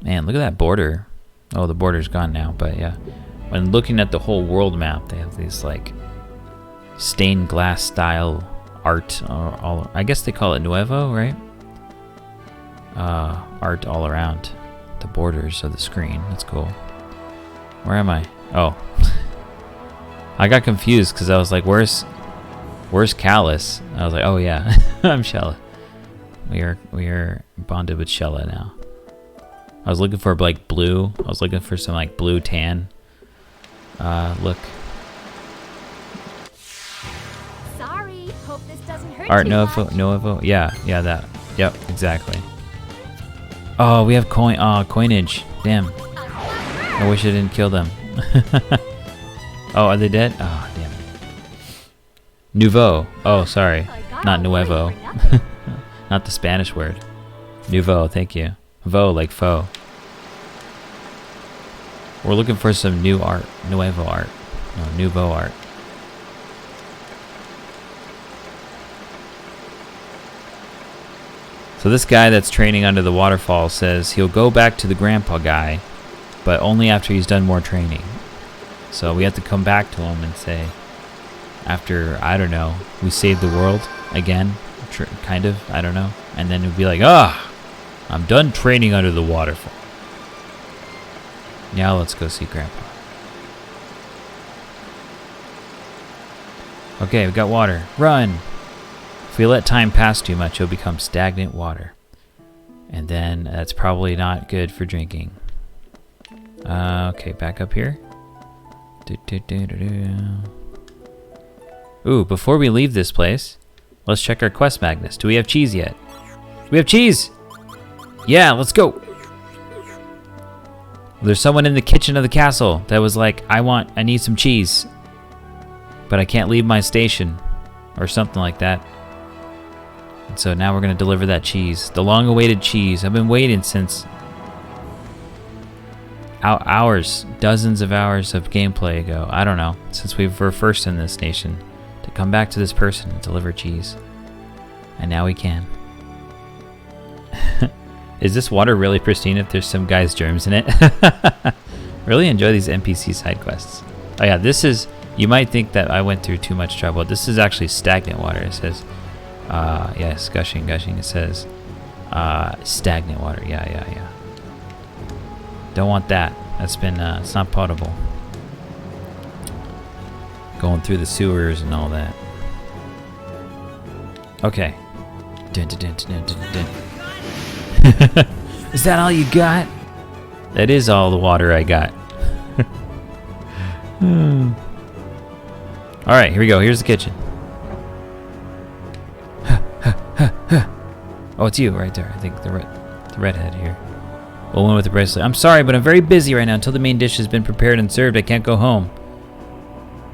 B: Man, look at that border. Oh, the border's gone now, but yeah. When looking at the whole world map, they have these like stained glass style art. I guess they call it Nuevo, right? Art all around the borders of the screen. That's cool. Where am I? Oh. I got confused because I was like, where's Callus? I was like, oh yeah, I'm Xelha. We are bonded with Xelha now. I was looking for like blue. I was looking for some like blue tan. Look.
A: Sorry, hope this doesn't hurt
B: Art
A: too
B: Novo,
A: much.
B: Novo. Yeah, that. Yep, exactly. Oh, we have coinage. Damn. I wish I didn't kill them. Oh, are they dead? Oh, damn it. Nouveau. Oh, sorry. Not Nuevo. Not the Spanish word. Nouveau, thank you. Vo, like foe. We're looking for some new art. Nuevo art. No, nouveau art. So this guy that's training under the waterfall says he'll go back to the grandpa guy, but only after he's done more training. So we have to come back to him and say, after, I don't know, we saved the world again, kind of, I don't know. And then he'll be like, I'm done training under the waterfall. Now let's go see Grandpa. Okay, we got water. Run! If we let time pass too much, it'll become stagnant water. And then that's probably not good for drinking. Okay, back up here. Ooh, before we leave this place, let's check our quest magnets. Do we have cheese yet? We have cheese! Yeah, let's go! There's someone in the kitchen of the castle that was like, I need some cheese. But I can't leave my station. Or something like that. And so now we're gonna deliver that cheese. The long-awaited cheese. I've been waiting since hours, dozens of hours of gameplay ago. I don't know, since we were first in this nation, to come back to this person and deliver cheese. And now we can. Is this water really pristine if there's some guy's germs in it? Really enjoy these NPC side quests. Oh yeah, this is, you might think that I went through too much trouble. This is actually stagnant water. It says, yes, gushing. It says, stagnant water. Yeah. Don't want that. That's been, it's not potable. Going through the sewers and all that. Okay. Dun. Is that all you got? That is all the water I got. Alright, here we go. Here's the kitchen. Oh, it's you right there. I think the redhead here. The one with the bracelet. I'm sorry, but I'm very busy right now. Until the main dish has been prepared and served, I can't go home.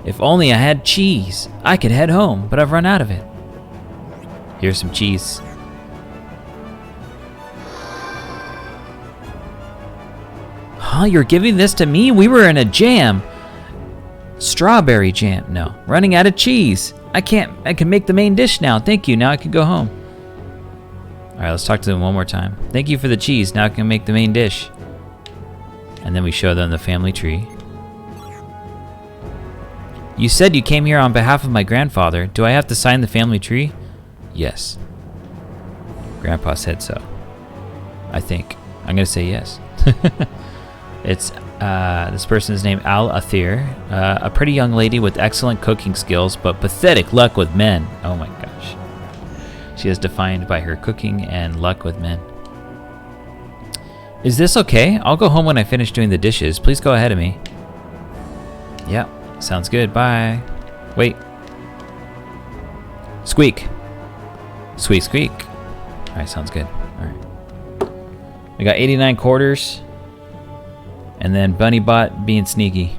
B: If only I had cheese. I could head home, but I've run out of it. Here's some cheese. Huh? You're giving this to me? We were in a jam. Strawberry jam. No. Running out of cheese. I can make the main dish now. Thank you. Now I can go home. Alright, let's talk to them one more time. Thank you for the cheese. Now I can make the main dish. And then we show them the family tree. You said you came here on behalf of my grandfather. Do I have to sign the family tree? Yes. Grandpa said so. I think. I'm going to say yes. It's this person is named Al Athir, a pretty young lady with excellent cooking skills, but pathetic luck with men. Oh my gosh. She is defined by her cooking and luck with men. Is this okay? I'll go home when I finish doing the dishes. Please go ahead of me. Yep. Sounds good. Bye. Wait. Squeak. Squeak, squeak. All right, sounds good. All right. We got 89 quarters. And then Bunny Bot being sneaky.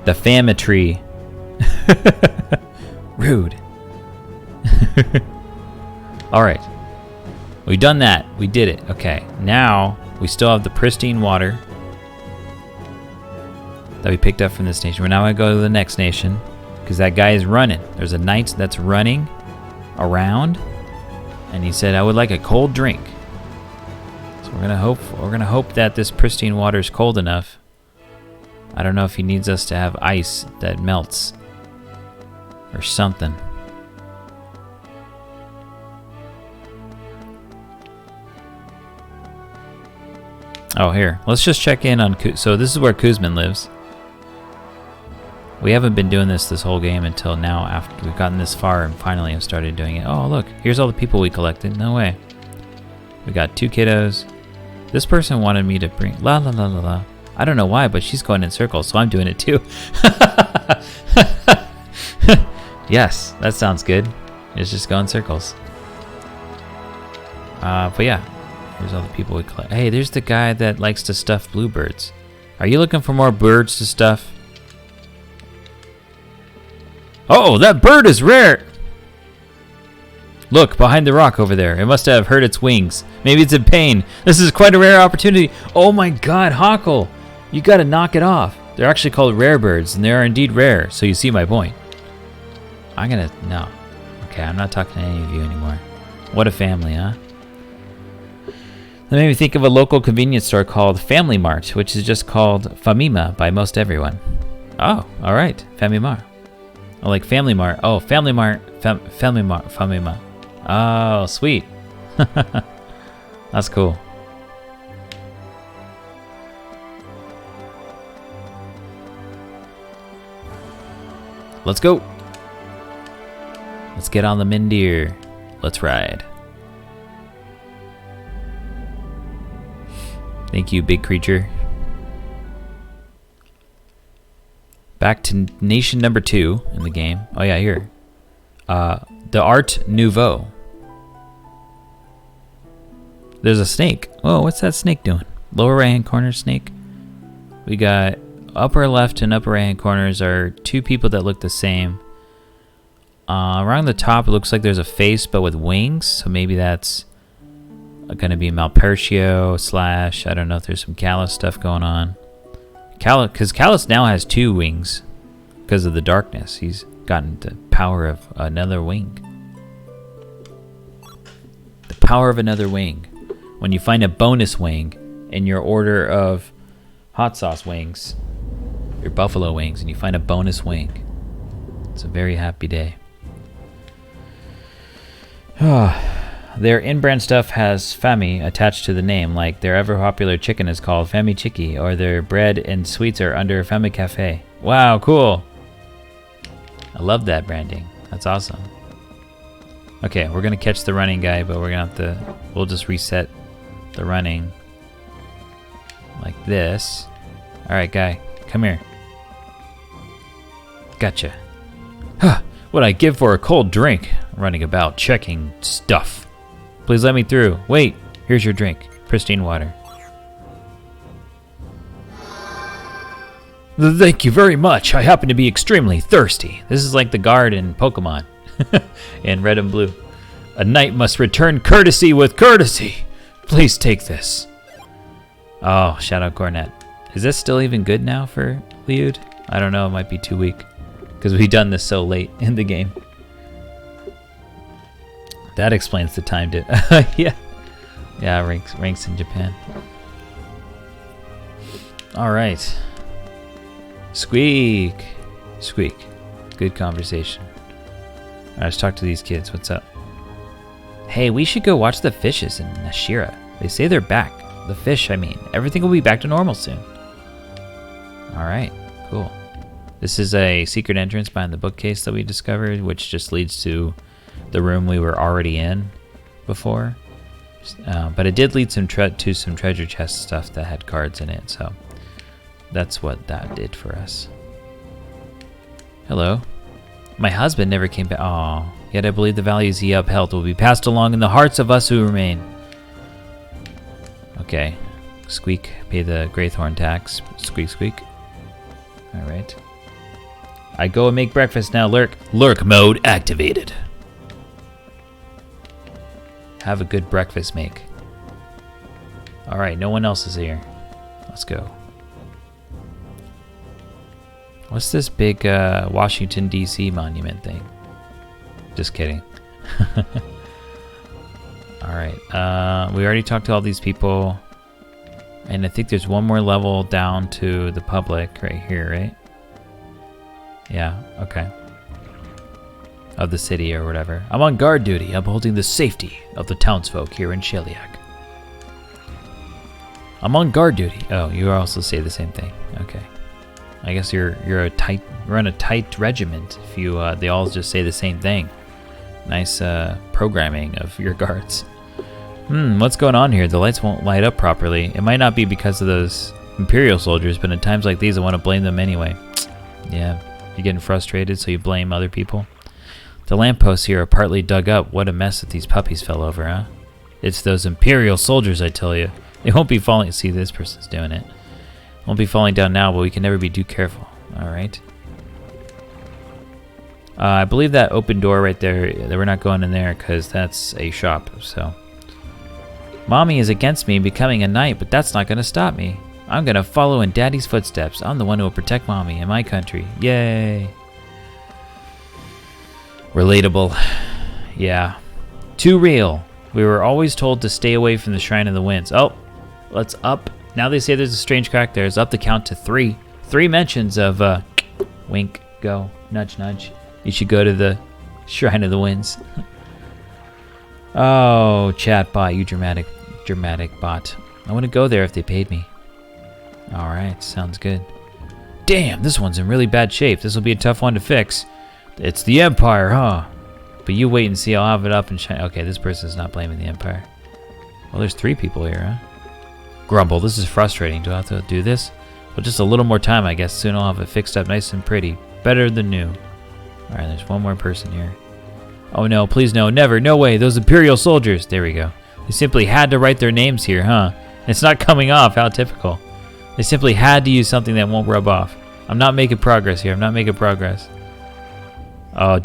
B: The family tree. Rude. All right. We've done that. We did it. Okay. Now we still have the pristine water that we picked up from this nation. We're now going to go to the next nation because that guy is running. There's a knight that's running around, and he said, "I would like a cold drink." So we're gonna hope that this pristine water is cold enough. I don't know if he needs us to have ice that melts or something. Oh, here. Let's just check in on so this is where Kuzmin lives. We haven't been doing this whole game until now after we've gotten this far and finally have started doing it. Oh, look. Here's all the people we collected. No way. We got 2 kiddos. This person wanted me to bring... La la la la la. I don't know why, but she's going in circles, so I'm doing it too. Yes, that sounds good. It's just go in circles. But yeah. Here's all the people we collect. Hey, there's the guy that likes to stuff bluebirds. Are you looking for more birds to stuff? Oh, that bird is rare! Look, behind the rock over there. It must have hurt its wings. Maybe it's in pain. This is quite a rare opportunity. Oh my god, Hockle! You gotta knock it off. They're actually called rare birds, and they are indeed rare, so you see my point. No. Okay, I'm not talking to any of you anymore. What a family, huh? That made me think of a local convenience store called Family Mart, which is just called Famima by most everyone. Oh, alright. Famimar. Oh, like Family Mart. Oh, Family Mart. Family Mart. Famima. Oh, sweet. That's cool. Let's go. Let's get on the Mindir. Let's ride. Thank you, big creature. Back to nation number 2 in the game. Oh yeah, here. The Art Nouveau. There's a snake. Whoa, what's that snake doing? Lower right hand corner snake. We got upper left and upper right hand corners are 2 people that look the same. Around the top it looks like there's a face but with wings, so maybe that's gonna be Malpertio / I don't know if there's some Callus stuff going on. Because Callus now has 2 wings because of the darkness. He's gotten the power of another wing. The power of another wing. When you find a bonus wing in your order of hot sauce wings, your buffalo wings, and you find a bonus wing, it's a very happy day. Their in-brand stuff has Fami attached to the name, like their ever-popular chicken is called Fami Chiki, or their bread and sweets are under Fami Cafe. Wow, cool! I love that branding. That's awesome. Okay, we're gonna catch the running guy, but we're gonna have to... We'll just reset the running. Like this. Alright, guy. Come here. Gotcha. Huh, what'd I give for a cold drink? Running about, checking stuff. Please let me through. Wait, here's your drink. Pristine water. Thank you very much. I happen to be extremely thirsty. This is like the guard in Pokemon. In red and blue. A knight must return courtesy with courtesy. Please take this. Oh, Shadow Cornet. Is this still even good now for Liud? I don't know. It might be too weak. Because we've done this so late in the game. That explains the time. Yeah. Yeah, ranks in Japan. All right. Squeak. Squeak. Good conversation. All right, let's talk to these kids. What's up? Hey, we should go watch the fishes in Nashira. They say they're back. The fish, I mean. Everything will be back to normal soon. All right, cool. This is a secret entrance behind the bookcase that we discovered, which just leads to the room we were already in before. But it did lead to some treasure chest stuff that had cards in it, so that's what that did for us. Hello. My husband never came back. Aw, yet I believe the values he upheld will be passed along in the hearts of us who remain. Okay. Squeak, pay the Greythorn tax. Squeak, squeak. Alright. I go and make breakfast now, Lurk. Lurk mode activated. Have a good breakfast, make. Alright, no one else is here. Let's go. What's this big Washington, D.C. monument thing? Just kidding. Alright, we already talked to all these people. And I think there's one more level down to the public right here, right? Yeah, okay. Of the city or whatever. I'm on guard duty, upholding the safety of the townsfolk here in Xelha. I'm on guard duty. Oh, you also say the same thing. Okay. I guess you're on a tight regiment if you they all just say the same thing. Nice programming of your guards. What's going on here? The lights won't light up properly. It might not be because of those Imperial soldiers, but in times like these I want to blame them anyway. Yeah, you're getting frustrated, so you blame other people. The lampposts here are partly dug up. What a mess that these puppies fell over, huh? It's those Imperial soldiers, I tell you. They won't be falling. See, this person's doing it. Won't be falling down now, but we can never be too careful. All right. I believe that open door right there, that we're not going in there because that's a shop, so. Mommy is against me becoming a knight, but that's not going to stop me. I'm going to follow in Daddy's footsteps. I'm the one who will protect Mommy and my country. Yay. Relatable. Yeah. Too real. We were always told to stay away from the Shrine of the Winds. Oh, let's up. Now they say there's a strange crack there. It's up the count to 3. 3 mentions of wink, go, nudge, nudge. You should go to the Shrine of the Winds. Oh, chat bot, you dramatic bot. I want to go there if they paid me. Alright, sounds good. Damn, this one's in really bad shape. This will be a tough one to fix. It's the Empire, huh? But you wait and see, I'll have it up and shine. Okay, this person's not blaming the Empire. Well, there's 3 people here, huh? Grumble, this is frustrating. Do I have to do this? Well, just a little more time, I guess. Soon I'll have it fixed up nice and pretty. Better than new. Alright, there's one more person here. Oh no, please no, never, no way, those Imperial soldiers. There we go. They simply had to write their names here, huh? It's not coming off, how typical. They simply had to use something that won't rub off. I'm not making progress here, I'm not making progress. Oh,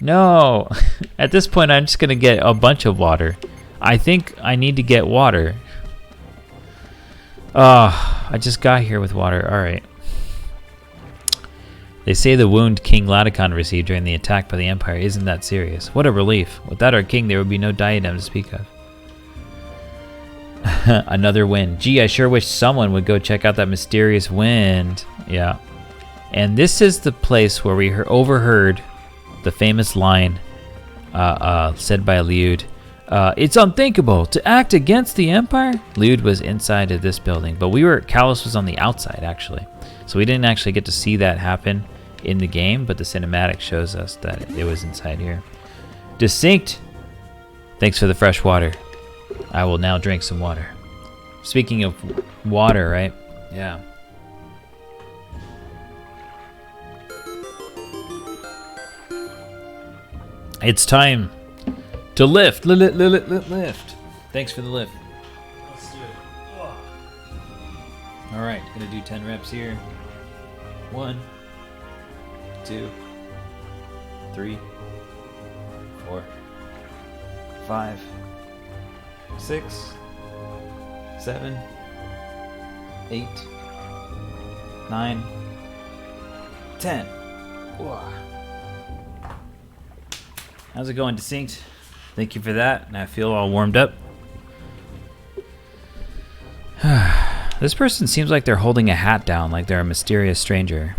B: no. At this point, I'm just gonna get a bunch of water. I think I need to get water. Oh, I just got here with water, alright. They say the wound King Laticon received during the attack by the Empire isn't that serious. What a relief. Without our king, there would be no diadem to speak of. Another wind. Gee, I sure wish someone would go check out that mysterious wind. Yeah. And this is the place where we overheard the famous line said by Liud. It's unthinkable to act against the Empire. Liud was inside of this building, but Kalos was on the outside, actually. So we didn't actually get to see that happen in the game, but the cinematic shows us that it was inside here. Distinct. Thanks for the fresh water. I will now drink some water. Speaking of water, right? Yeah. It's time to lift. Lift. Thanks for the lift. Let's do it. All right, gonna do 10 reps here. 1, 2, 3, 4, 5, 6, 7, 8, 9, 10. Whoa. How's it going, Distinct? Thank you for that, and I feel all warmed up. This person seems like they're holding a hat down, like they're a mysterious stranger.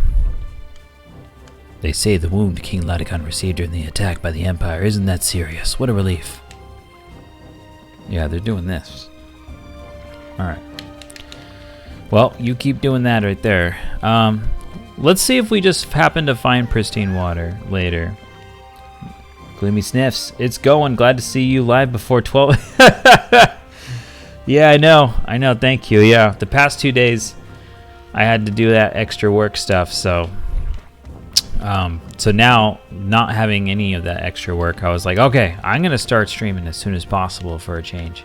B: They say the wound King Latikon received during the attack by the Empire isn't that serious. What a relief. Yeah, they're doing this. Alright. Well, you keep doing that right there. Let's see if we just happen to find pristine water later. Gloomy Sniffs. It's going. Glad to see you live before 12. Yeah, I know. Thank you. Yeah, the past 2 days I had to do that extra work stuff, so now, not having any of that extra work, I was like, okay, I'm going to start streaming as soon as possible for a change.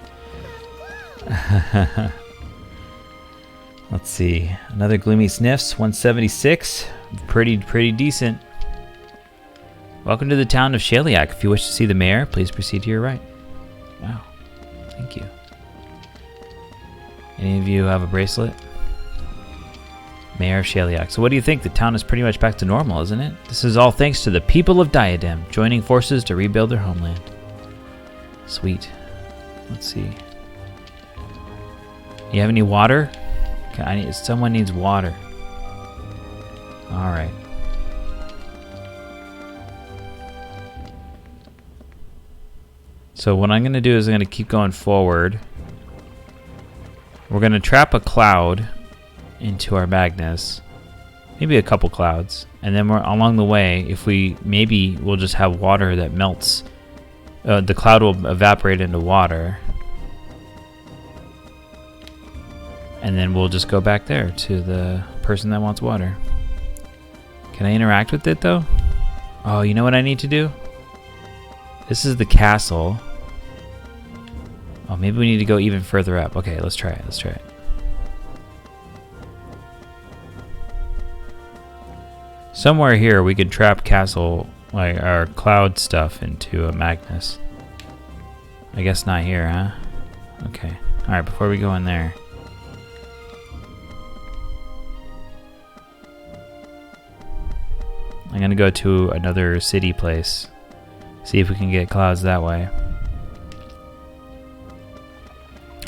B: Let's see. Another Gloomy Sniffs, 176. Pretty decent. Welcome to the town of Xelha. If you wish to see the mayor, please proceed to your right. Wow. Thank you. Any of you have a bracelet? Mayor of Xelha. So what do you think? The town is pretty much back to normal, isn't it? This is all thanks to the people of Diadem, joining forces to rebuild their homeland. Sweet. Let's see. You have any water? Okay, someone needs water. Alright. So what I'm going to do is I'm going to keep going forward. We're going to trap a cloud into our Magnus, maybe a couple clouds, and then we're along the way, if we'll just have water that melts, the cloud will evaporate into water, and then we'll just go back there to the person that wants water. Can I interact with it though? Oh, you know what I need to do? This is the castle. Oh, maybe we need to go even further up. Okay, let's try it. Somewhere here we could trap castle, like our cloud stuff, into a Magnus. I guess not here, huh? Okay. Alright, before we go in there. I'm gonna go to another city place. See if we can get clouds that way.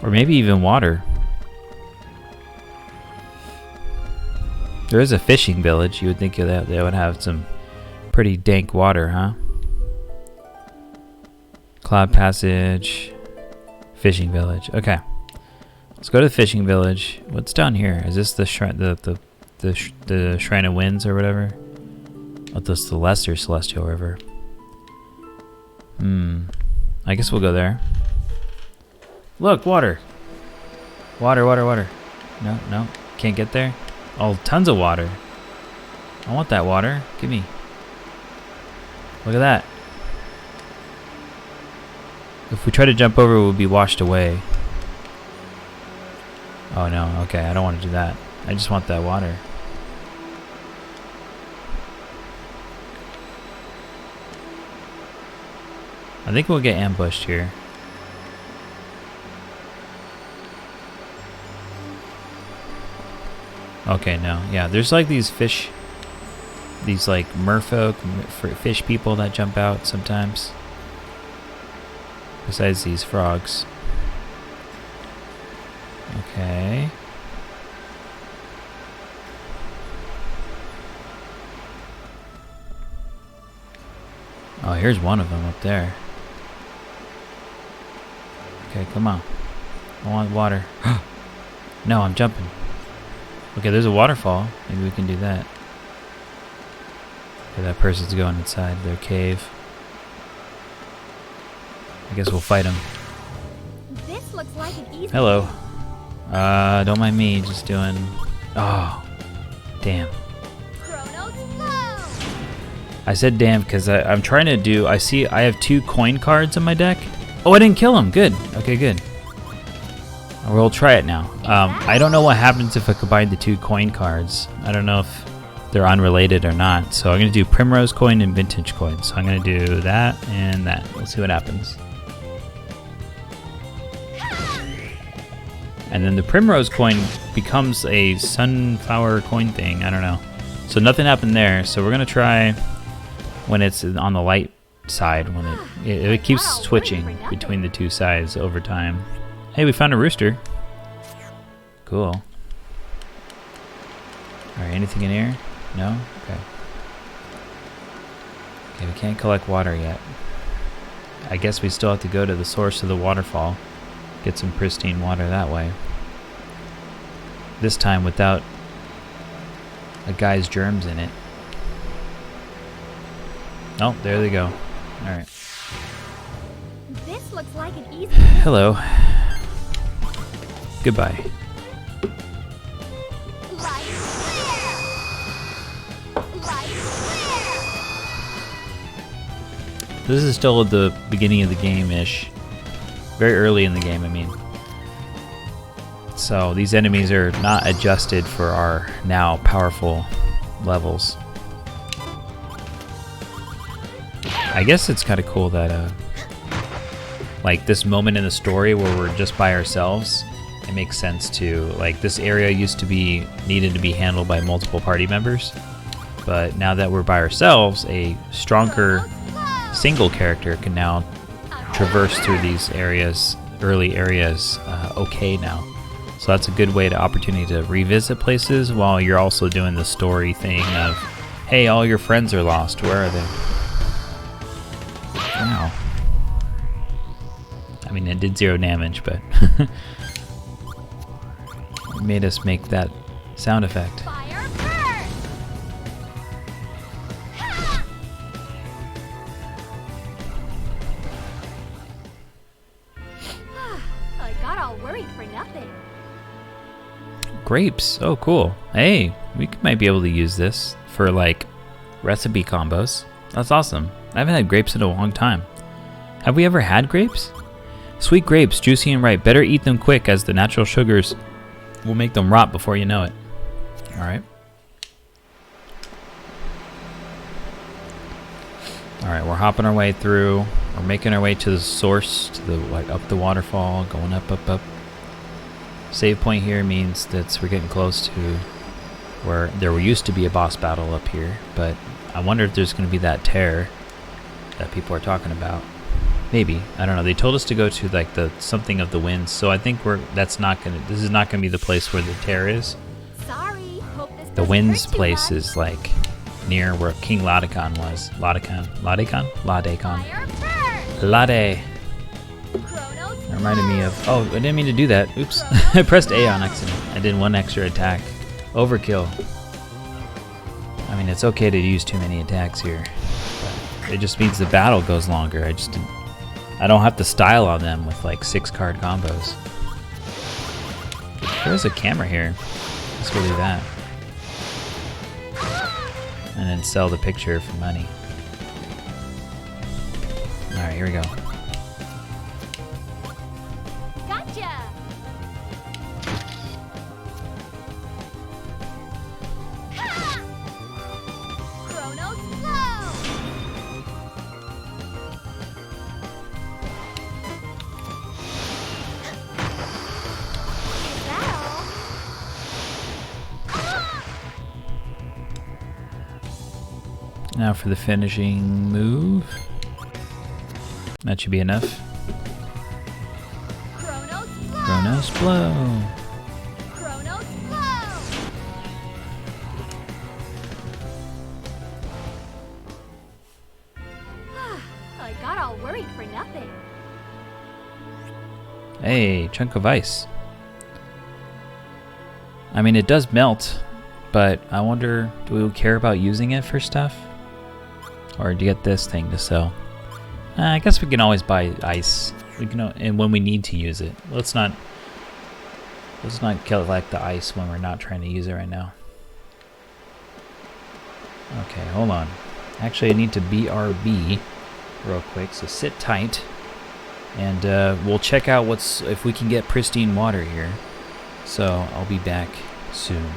B: Or maybe even water. There is a fishing village. You would think that they would have some pretty dank water, huh? Cloud Passage, fishing village. Okay, let's go to the fishing village. What's down here? Is this the shrine, the Shrine of Winds or whatever? Oh, this the Lesser Celestial River. I guess we'll go there. Look, water. Water. No, can't get there. Oh, tons of water. I want that water. Give me. Look at that. If we try to jump over, we'll be washed away. Oh no, okay, I don't want to do that. I just want that water. I think we'll get ambushed here. Okay, no. Yeah, there's like these fish, these like merfolk, fish people that jump out sometimes. Besides these frogs. Okay. Oh, here's one of them up there. Okay, come on. I want water. No, I'm jumping. Okay, there's a waterfall. Maybe we can do that. Okay, that person's going inside their cave. I guess we'll fight him.
A: This looks like an easy.
B: Hello. Don't mind me, just doing... Oh, damn.
A: Chronos flow.
B: I said damn because I'm trying to do... I have 2 coin cards in my deck. Oh, I didn't kill him. Good. Okay, good. We'll try it now. I don't know what happens if I combine the 2 coin cards. I don't know if they're unrelated or not. So I'm going to do Primrose Coin and Vintage Coin. So I'm going to do that and that. We'll see what happens. And then the Primrose Coin becomes a Sunflower Coin thing. I don't know. So nothing happened there. So we're going to try when it's on the light side. When it keeps switching between the 2 sides over time. Hey, we found a rooster. Cool. Alright, anything in here? No? Okay. Okay, we can't collect water yet. I guess we still have to go to the source of the waterfall. Get some pristine water that way. This time without a guy's germs in it. Oh, there they go. Alright.
A: This looks like an easy.
B: Hello. Goodbye.
A: Right there. Right there.
B: This is still at the beginning of the game-ish. Very early in the game, I mean. So these enemies are not adjusted for our now powerful levels. I guess it's kind of cool that like this moment in the story where we're just by ourselves, it makes sense to, like, this area used to be needed to be handled by multiple party members, but now that we're by ourselves, a stronger single character can now traverse through these areas, early areas, okay now. So that's a good way to opportunity to revisit places while you're also doing the story thing of, hey, all your friends are lost, where are they? Wow. I mean, it did 0 damage, but it made us make that sound effect.
A: Fire burn. I got all worried for nothing.
B: Grapes. Oh, cool. Hey, we might be able to use this for, like, recipe combos. That's awesome. I haven't had grapes in a long time. Have we ever had grapes? Sweet grapes, juicy and ripe. Better eat them quick, as the natural sugars will make them rot before you know it. Alright. Alright, we're hopping our way through. We're making our way to the source, to the, like, up the waterfall, going up, up, up. Save point here means that we're getting close to where there used to be a boss battle up here, but I wonder if there's going to be that tear that people are talking about. Maybe, I don't know. They told us to go to, like, the something of the winds, so I think this is not gonna be the place where the tear is.
A: Sorry. Hope this
B: The
A: doesn't
B: winds
A: hurt too
B: place
A: much.
B: is, like, near where King Ladekon was. Ladekon.
A: Fire burn.
B: Lade.
A: Chronos
B: That reminded me of, oh, I didn't mean to do that. Oops. I pressed A on accident. I did one extra attack. Overkill. I mean, it's okay to use too many attacks here. But it just means the battle goes longer. I don't have to style on them with, like, 6-card combos. There's a camera here. Let's go do that. And then sell the picture for money. Alright, here we go.
A: Gotcha. Chronos flow. Is that all?
B: Now for the finishing move. That should be enough.
A: Chronos flow.
B: Chronos blow.
A: Chronos flow. I got all worried for nothing.
B: Hey, chunk of ice. I mean, it does melt, but I wonder, do we care about using it for stuff? Or do you get this thing to sell? I guess we can always buy ice. We can, and when we need to use it. Let's not collect the ice when we're not trying to use it right now. Okay, hold on. Actually, I need to BRB real quick, so sit tight. And we'll check out if we can get pristine water here. So I'll be back soon.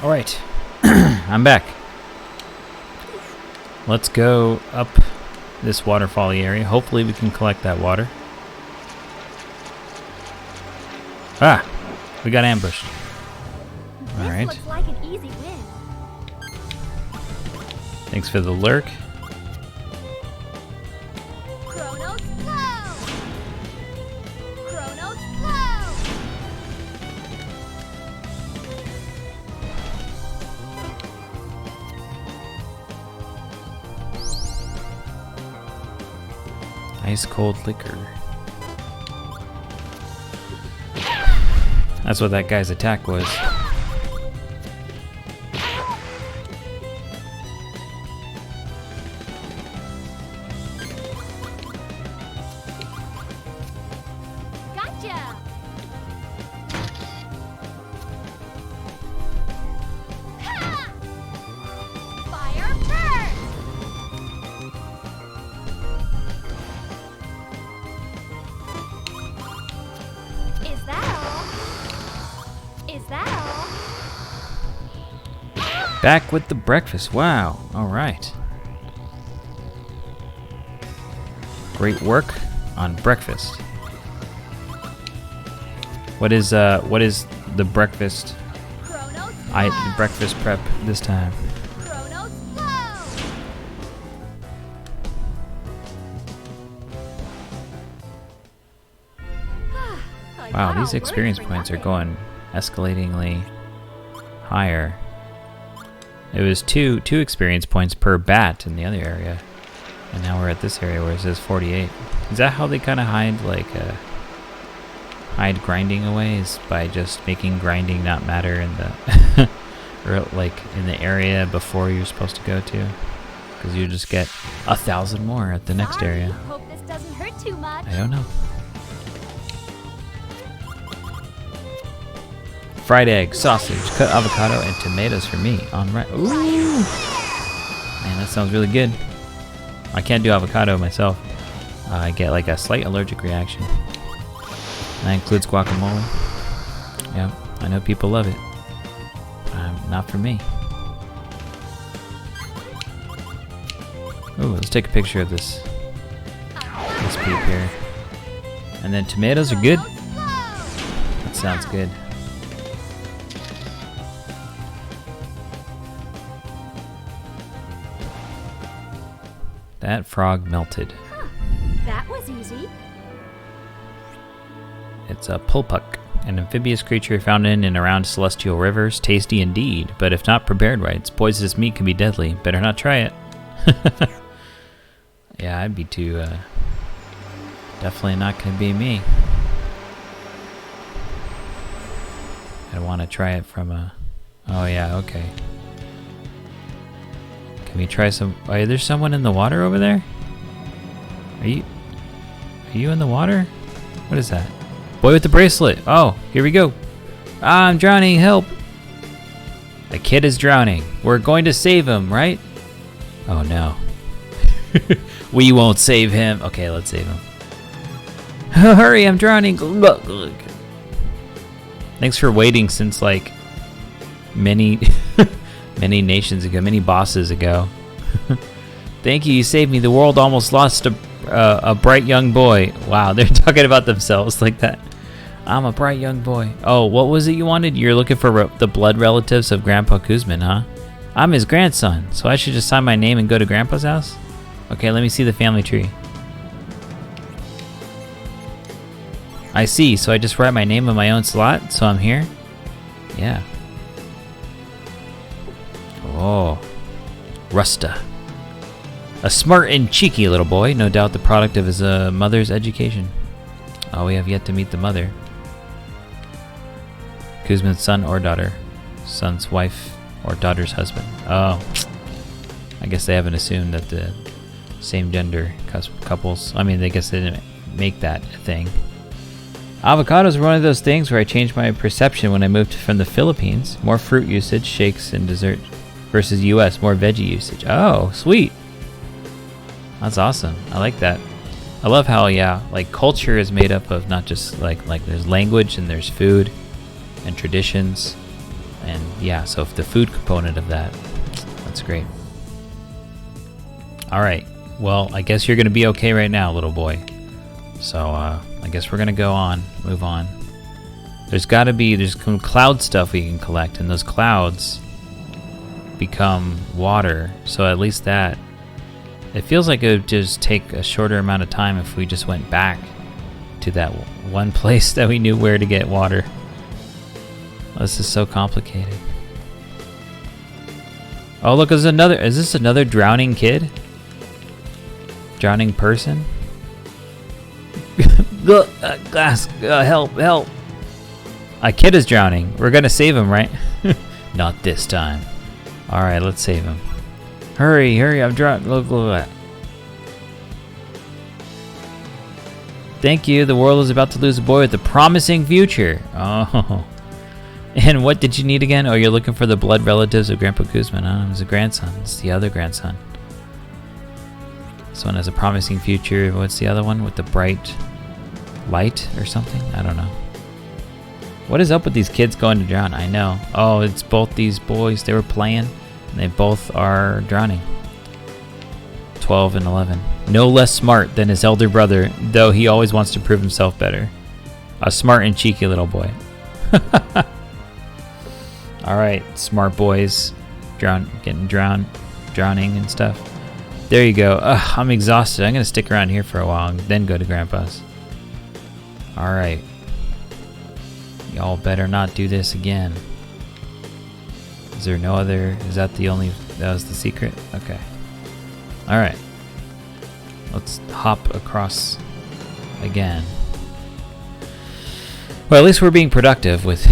B: All right, I'm back. Let's go up this waterfall-y area. Hopefully we can collect that water. Ah, we got ambushed. All right.
A: This looks like an easy win.
B: Thanks for the lurk.
A: Chronos flow. Chronos flow.
B: Ice cold liquor. That's what that guy's attack was.
A: Gotcha. Ha! Fire burst. Is that all? Is that all?
B: Back with the breakfast. Wow. All right. Great work on breakfast. What is the breakfast?
A: Chronos
B: The breakfast prep this time.
A: Chronos flow. I
B: Wow,
A: got
B: these
A: all
B: experience
A: worried for
B: points are
A: nothing.
B: going escalatingly higher. It was two experience points per bat in the other area, and now we're at this area where it says 48. Is that how they kind of hide grinding away? Is by just making grinding not matter in the or like in the area before you're supposed to go to, because you just get 1,000 more at the next
A: Sorry,
B: area.
A: Hope this doesn't hurt too much.
B: I don't know. Fried egg, sausage, cut avocado, and tomatoes for me. On right. Ooh, man, that sounds really good. I can't do avocado myself. I get like a slight allergic reaction. That includes guacamole. Yeah, I know people love it. Not for me. Ooh, let's take a picture of this peep here. And then tomatoes are good. That sounds good. That frog melted.
A: That was easy.
B: It's a pulpuck, an amphibious creature found in and around celestial rivers. Tasty indeed, but if not prepared right, its poisonous meat can be deadly. Better not try it. Yeah, I'd be too, definitely not gonna be me. I'd want to try it from a... Oh yeah, okay. Can we try some... Oh, there's someone in the water over there? Are you in the water? What is that? Boy with the bracelet. Oh, here we go. Ah, I'm drowning, help. The kid is drowning. We're going to save him, right? Oh no. We won't save him. Okay, let's save him. Hurry, I'm drowning. Thanks for waiting since like many nations ago, many bosses ago. Thank you, you saved me. The world almost lost a bright young boy. Wow, they're talking about themselves like that. I'm a bright young boy. Oh, what was it you wanted? You're looking for the blood relatives of Grandpa Kuzmin, huh? I'm his grandson, so I should just sign my name and go to Grandpa's house? Okay, let me see the family tree. I see, so I just write my name in my own slot, so I'm here? Yeah. Oh. Rusta. A smart and cheeky little boy, no doubt the product of his mother's education. Oh, we have yet to meet the mother. Kuzmin's son or daughter. Son's wife or daughter's husband. Oh. I guess they haven't assumed that the same gender couples... I mean, I guess they didn't make that a thing. Avocados are one of those things where I changed my perception when I moved from the Philippines. More fruit usage, shakes, and dessert versus US. More veggie usage. Oh, sweet. That's awesome. I like that. I love how, yeah, like culture is made up of not just like there's language and there's food and traditions. And yeah, so if the food component of that, that's great. All right. Well, I guess you're gonna be okay right now, little boy. So I guess we're gonna move on. There's some cloud stuff we can collect, and those clouds become water. So at least that, it feels like it would just take a shorter amount of time if we just went back to that one place that we knew where to get water. This is so complicated. Oh look, is this another drowning kid? Drowning person? Glass, help, help. A kid is drowning. We're gonna save him, right? Not this time. Alright, let's save him. Hurry, hurry, I'm drowning. Look. Thank you, the world is about to lose a boy with a promising future. Oh. And what did you need again? Oh, you're looking for the blood relatives of Grandpa Guzman. Oh, it was a grandson. It's the other grandson. This one has a promising future. What's the other one with the bright light or something? I don't know. What is up with these kids going to drown? I know. Oh, it's both these boys. They were playing, and they both are drowning. 12 and 11. No less smart than his elder brother, though he always wants to prove himself better. A smart and cheeky little boy. Alright, smart boys. Drowning and stuff. There you go. Ugh, I'm exhausted. I'm going to stick around here for a while and then go to Grandpa's. Alright. Y'all better not do this again. Is there no other... Is that the only... That was the secret? Okay. Alright. Let's hop across again. Well, at least we're being productive with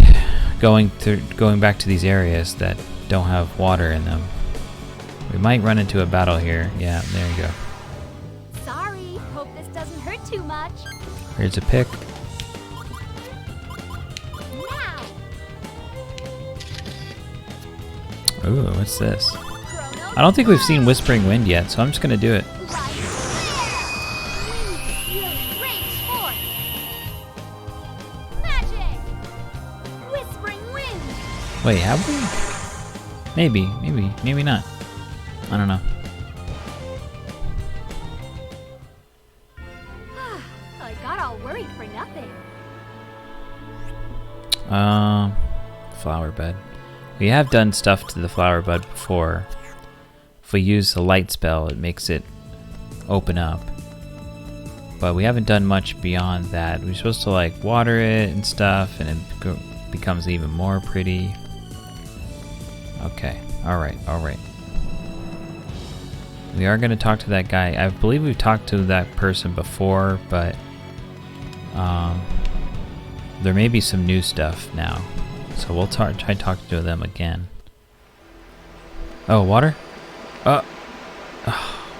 B: going back to these areas that don't have water in them. We might run into a battle here. Yeah, there you go.
A: Sorry, hope this doesn't hurt too much.
B: Here's a pick.
A: Now.
B: Ooh, what's this? I don't think we've seen Whispering Wind yet, so I'm just gonna do it. Wait, have we? Maybe not. I don't know.
A: I got all worried for nothing.
B: Flower bed. We have done stuff to the flower bed before. If we use the light spell, it makes it open up. But we haven't done much beyond that. We're supposed to like water it and stuff, and it becomes even more pretty. Okay, alright. We are going to talk to that guy. I believe we've talked to that person before, but there may be some new stuff now. So we'll try talking to them again. Oh, water? Why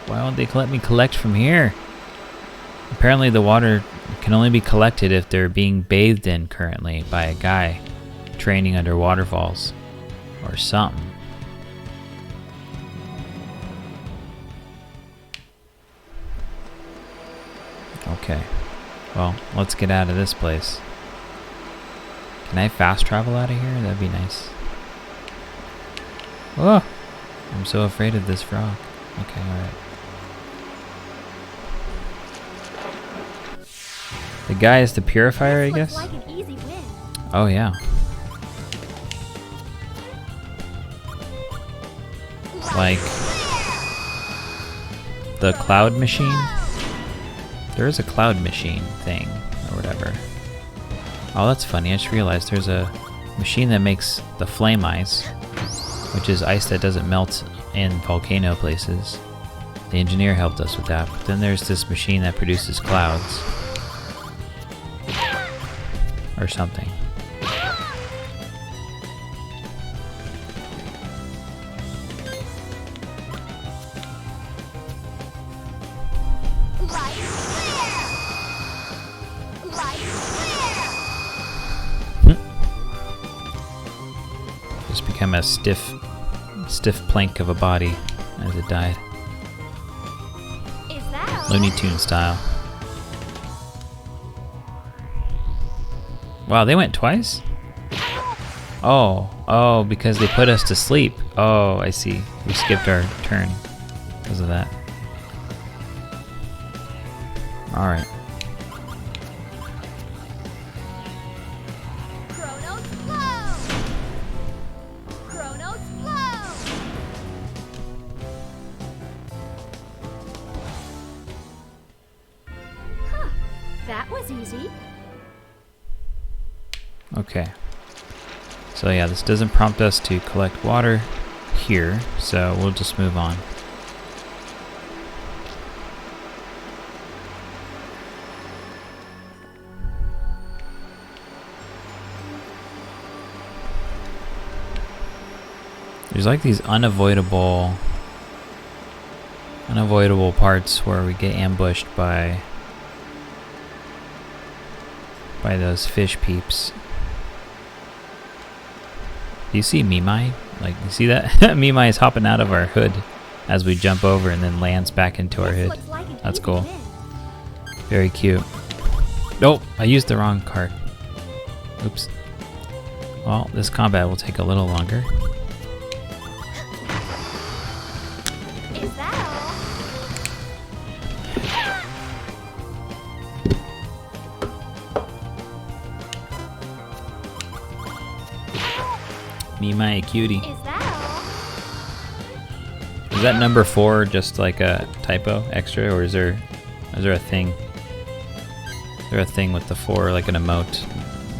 B: won't they let me collect from here? Apparently the water can only be collected if they're being bathed in currently by a guy training under waterfalls. Or something. Okay. Well, let's get out of this place. Can I fast travel out of here? That'd be nice. Oh! I'm so afraid of this frog. Okay, alright. The guy is the purifier, I guess?
A: Like an easy win.
B: Oh, yeah. Like the cloud machine. There is a cloud machine thing or whatever. Oh, that's funny. I just realized there's a machine that makes the flame ice, which is ice that doesn't melt in volcano places. The engineer helped us with that. But then there's this machine that produces clouds or something. Just become a stiff plank of a body as it died.
A: Is that
B: Looney Tunes style. Wow, they went twice? Oh, because they put us to sleep. Oh, I see. We skipped our turn because of that. Alright.
A: Chronos flow! Chronos flow! Huh, that was easy.
B: Okay. So yeah, this doesn't prompt us to collect water here, so we'll just move on. There's like these unavoidable parts where we get ambushed by those fish peeps. Do you see Mimai? Like, you see that? Mimai is hopping out of our hood as we jump over and then lands back into our hood. That's cool. Very cute. Oh, I used the wrong card. Oops. Well, this combat will take a little longer.
A: Is that all?
B: Mimai, cutie.
A: Is that all?
B: Is that number 4 just like a typo extra, or is there a thing? Is there a thing with the 4, like an emote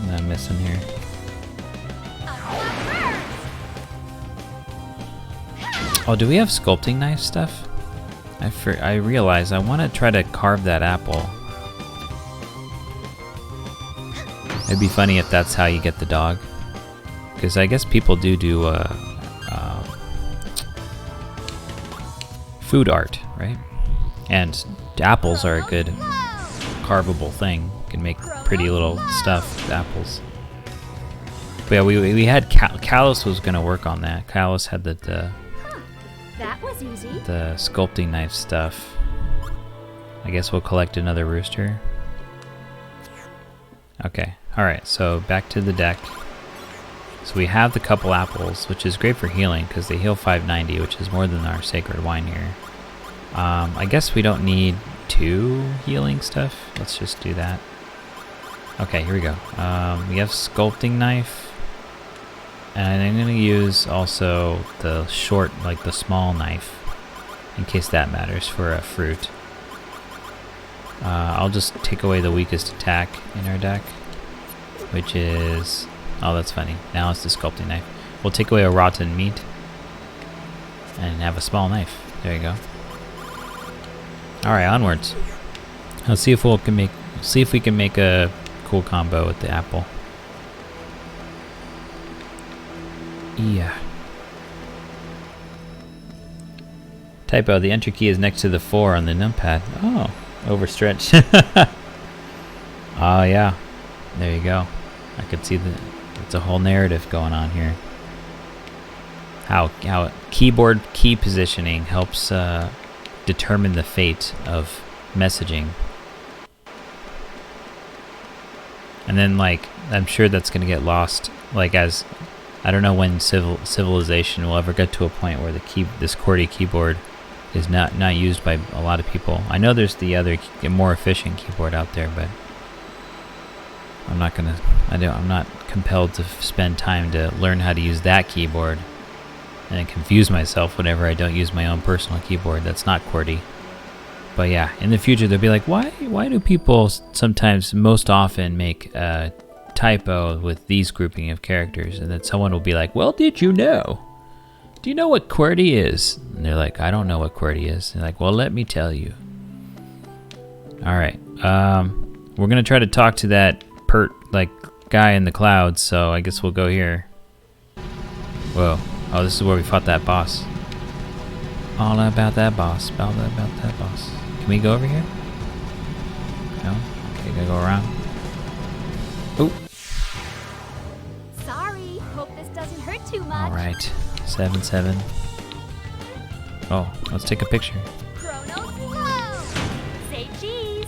B: that I'm missing here? Oh, do we have sculpting knife stuff? I realize I want to try to carve that apple. It'd be funny if that's how you get the dog. Because I guess people do food art, right? And apples are a good carvable thing. You can make pretty little stuff with apples. But yeah, we had Kaitos was gonna work on that. Kaitos had
A: That was easy.
B: the sculpting knife stuff. I guess we'll collect another rooster. Okay, alright, so back to the deck. So we have the couple apples, which is great for healing because they heal 590, which is more than our sacred wine here. I guess we don't need 2 healing stuff. Let's just do that. Okay, here we go. We have sculpting knife. And I'm going to use also the short, like the small knife, in case that matters for a fruit. I'll just take away the weakest attack in our deck, which is... Oh, that's funny. Now it's the sculpting knife. We'll take away a rotten meat and have a small knife. There you go. All right, onwards. Let's see if we can make a cool combo with the apple. Yeah. Typo. The enter key is next to the 4 on the numpad. Oh, overstretched. Oh yeah. There you go. I could see it's a whole narrative going on here. How keyboard key positioning helps determine the fate of messaging. And then, like, I'm sure that's gonna get lost. Like, as I don't know when civilization will ever get to a point where this QWERTY keyboard is not used by a lot of people. I know there's the other more efficient keyboard out there, but I'm not compelled to spend time to learn how to use that keyboard and confuse myself whenever I don't use my own personal keyboard. That's not QWERTY. But yeah, in the future they'll be like, why do people sometimes, most often, make a typo with these grouping of characters? And then someone will be like, well, did you know? Do you know what QWERTY is? And they're like, I don't know what QWERTY is. And they're like, well, let me tell you. All right, we're gonna try to talk to that guy in the clouds, so I guess we'll go here. Whoa. Oh, this is where we fought that boss. All about that boss. All about that boss. Can we go over here? No? Okay, gotta go around. Oh.
A: Sorry. Hope this doesn't hurt too much.
B: Alright. 7-7. Oh, let's take a picture.
A: Chronos flow. Say cheese.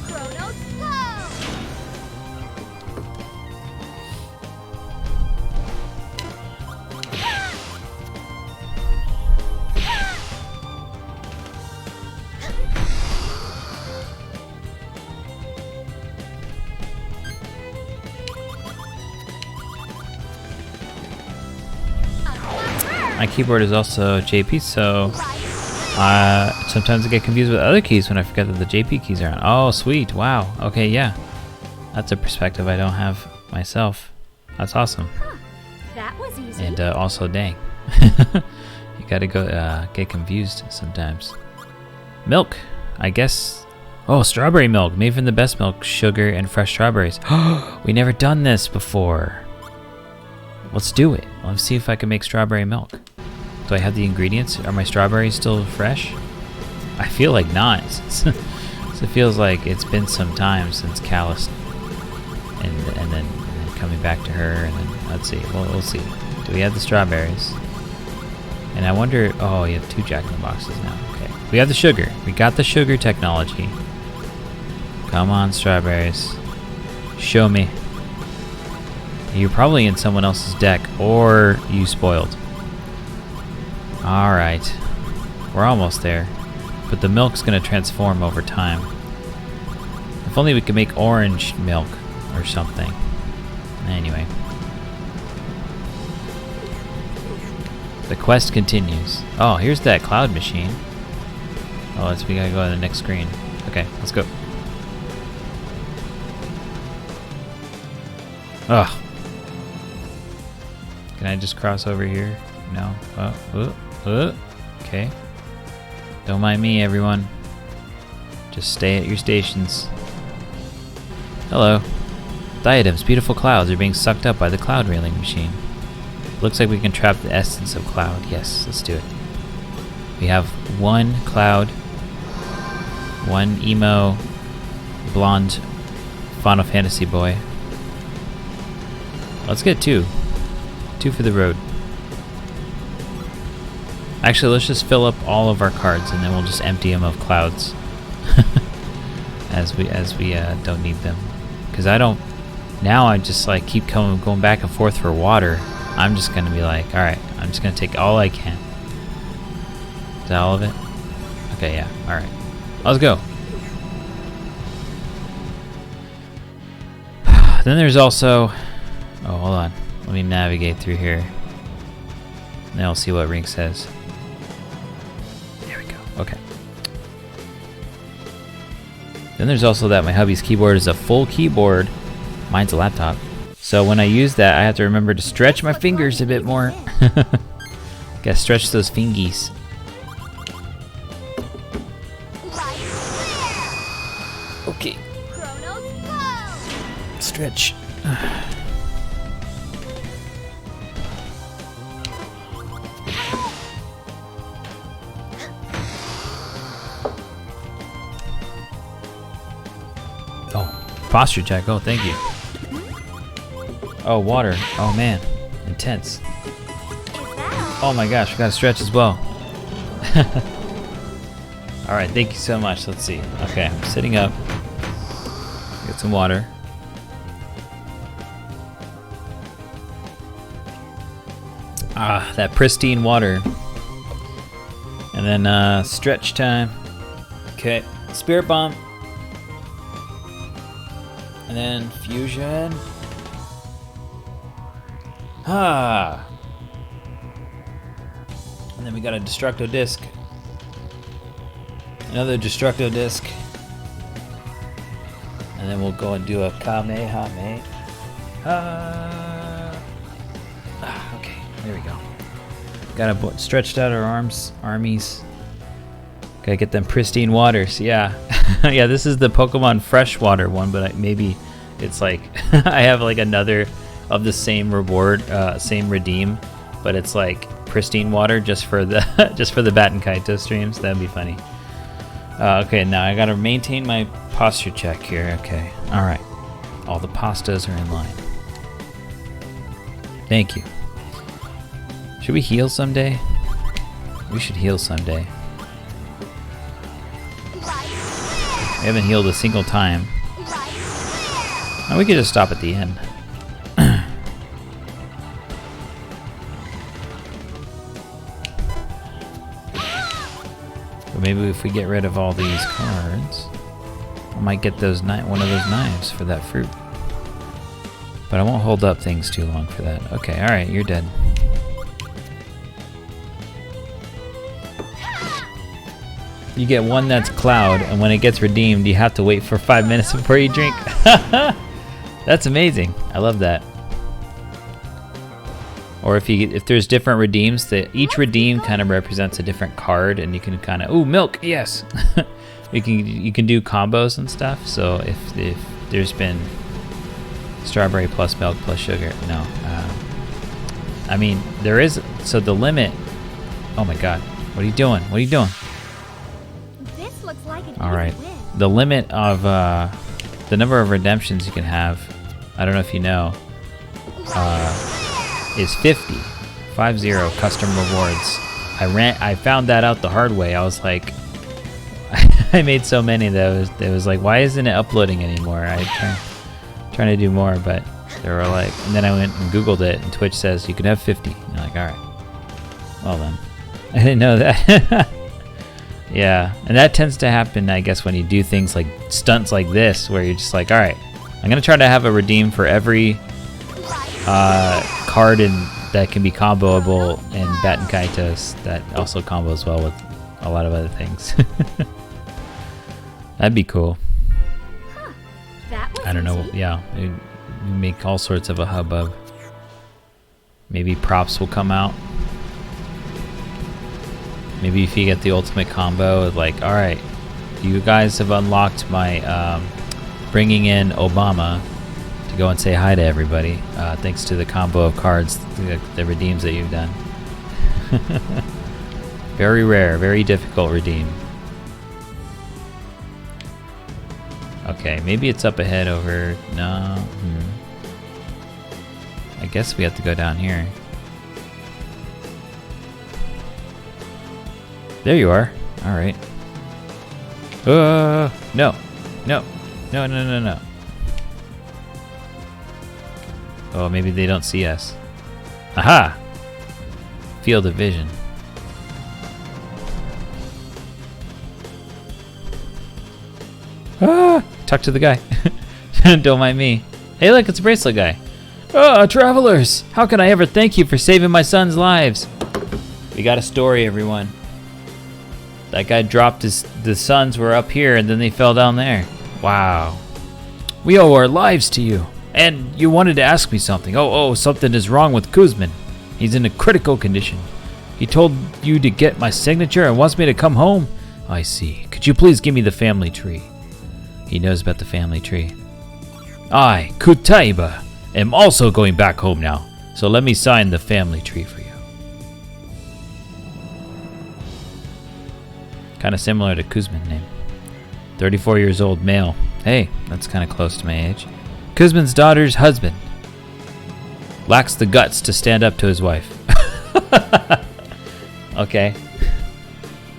A: Chronos flow.
B: my keyboard is also JP, so sometimes I get confused with other keys when I forget that the JP keys are on. Oh, sweet. Wow. Okay, yeah. That's a perspective I don't have myself. That's awesome.
A: That was easy.
B: And also, dang. You gotta go get confused sometimes. Milk, I guess. Oh, strawberry milk, made from the best milk, sugar, and fresh strawberries. We never done this before. Let's do it. Let's see if I can make strawberry milk. Do I have the ingredients? Are my strawberries still fresh? I feel like not. So it feels like it's been some time since Callus and then coming back to her, and then let's see. We'll see. Do we have the strawberries? And I wonder. Oh, you have 2 Jack-in-the-Boxes now. Okay. We have the sugar. We got the sugar technology. Come on, strawberries. Show me. You're probably in someone else's deck, or you spoiled. Alright. We're almost there. But the milk's gonna transform over time. If only we could make orange milk or something. Anyway. The quest continues. Oh, here's that cloud machine. Oh, we gotta go to the next screen. Okay, let's go. Ugh. Can I just cross over here? No. Okay. Don't mind me, everyone. Just stay at your stations. Hello. Diadems, beautiful clouds are being sucked up by the cloud railing machine. Looks like we can trap the essence of cloud. Yes, let's do it. We have 1 cloud, 1 emo, blonde Final Fantasy boy. Let's get 2. 2 for the road. Actually, let's just fill up all of our cards, and then we'll just empty them of clouds as we don't need them. Because I don't. Now I just like keep going back and forth for water. I'm just gonna be like, all right, I'm just gonna take all I can. Is that all of it? Okay, yeah. All right, let's go. Then there's also. Oh, hold on. Let me navigate through here. Then I'll see what Rink says. There we go. Okay. Then there's also that my hubby's keyboard is a full keyboard. Mine's a laptop. So when I use that, I have to remember to stretch my fingers a bit more. Gotta stretch those fingies. Okay. Stretch. Posture check. Oh, thank you. Oh, water. Oh, man. Intense. Oh, my gosh. We got to stretch as well. All right. Thank you so much. Let's see. Okay. I'm sitting up. Get some water. Ah, that pristine water. And then stretch time. Okay. Spirit bomb. And then fusion. Ah. And then we got a destructo disc. Another destructo disc. And then we'll go and do a Kamehameha. Okay, there we go. Gotta stretched out our armies. Gotta get them pristine waters, yeah. Yeah, this is the Pokemon freshwater one, but maybe it's like I have like another of the same reward, same redeem, but it's like pristine water just for the Baten Kaitos streams. That'd be funny. Okay, now I gotta maintain my posture check here. Okay, all right. All the pastas are in line. Thank you. Should we heal someday? We should heal someday. We haven't healed a single time. Now we could just stop at the end. But maybe if we get rid of all these cards, I might get those one of those knives for that fruit. But I won't hold up things too long for that. Okay, alright, you're dead. you get one that's Cloud, and when it gets redeemed, you have to wait for 5 minutes before you drink. That's amazing. I love that. Or if there's different redeems, that each redeem kind of represents a different card, and you can kind of milk, yes. you can do combos and stuff. So if there's been strawberry plus milk plus sugar, no. I mean there is. So the limit. Oh my God, what are you doing? What are you doing?
A: This looks like an
B: All right.
A: easy win.
B: The limit of the number of redemptions you can have, I don't know if you know, is 50. 50 custom rewards. I found that out the hard way. I was like, I made so many that it was like, why isn't it uploading anymore? Trying to do more, but they were like, and then I went and Googled it, and Twitch says you can have 50. And I'm like, all right. Well then, I didn't know that. Yeah, and that tends to happen, I guess, when you do things like stunts like this, where you're just like, all right, I'm gonna try to have a redeem for every card that can be comboable in Baten Kaitos that also combos well with a lot of other things. That'd be cool.
A: Huh. That was
B: I don't know.
A: easy.
B: Yeah, you make all sorts of a hubbub. Maybe props will come out. Maybe if you get the ultimate combo, like, all right, you guys have unlocked my bringing in Obama to go and say hi to everybody, thanks to the combo of cards, the redeems that you've done. Very rare, very difficult redeem. Okay, maybe it's up ahead over, no. I guess we have to go down here. There you are. All right. No. No. No, no, no, no. Oh, maybe they don't see us. Aha! Field of vision. Ah! Talk to the guy. Don't mind me. Hey, look, it's a bracelet guy. Ah, travelers! How can I ever thank you for saving my son's lives? We got a story, everyone. That guy dropped the sons were up here and then they fell down there. Wow. We owe our lives to you. And you wanted to ask me something. Oh, something is wrong with Kuzmin. He's in a critical condition. He told you to get my signature and wants me to come home? I see. Could you please give me the family tree? He knows about the family tree. I, Kutaiba, am also going back home now. So let me sign the family tree for you. Kind of similar to Kuzmin's name. 34 years old, male. Hey, that's kind of close to my age. Kuzmin's daughter's husband. Lacks the guts to stand up to his wife. Okay.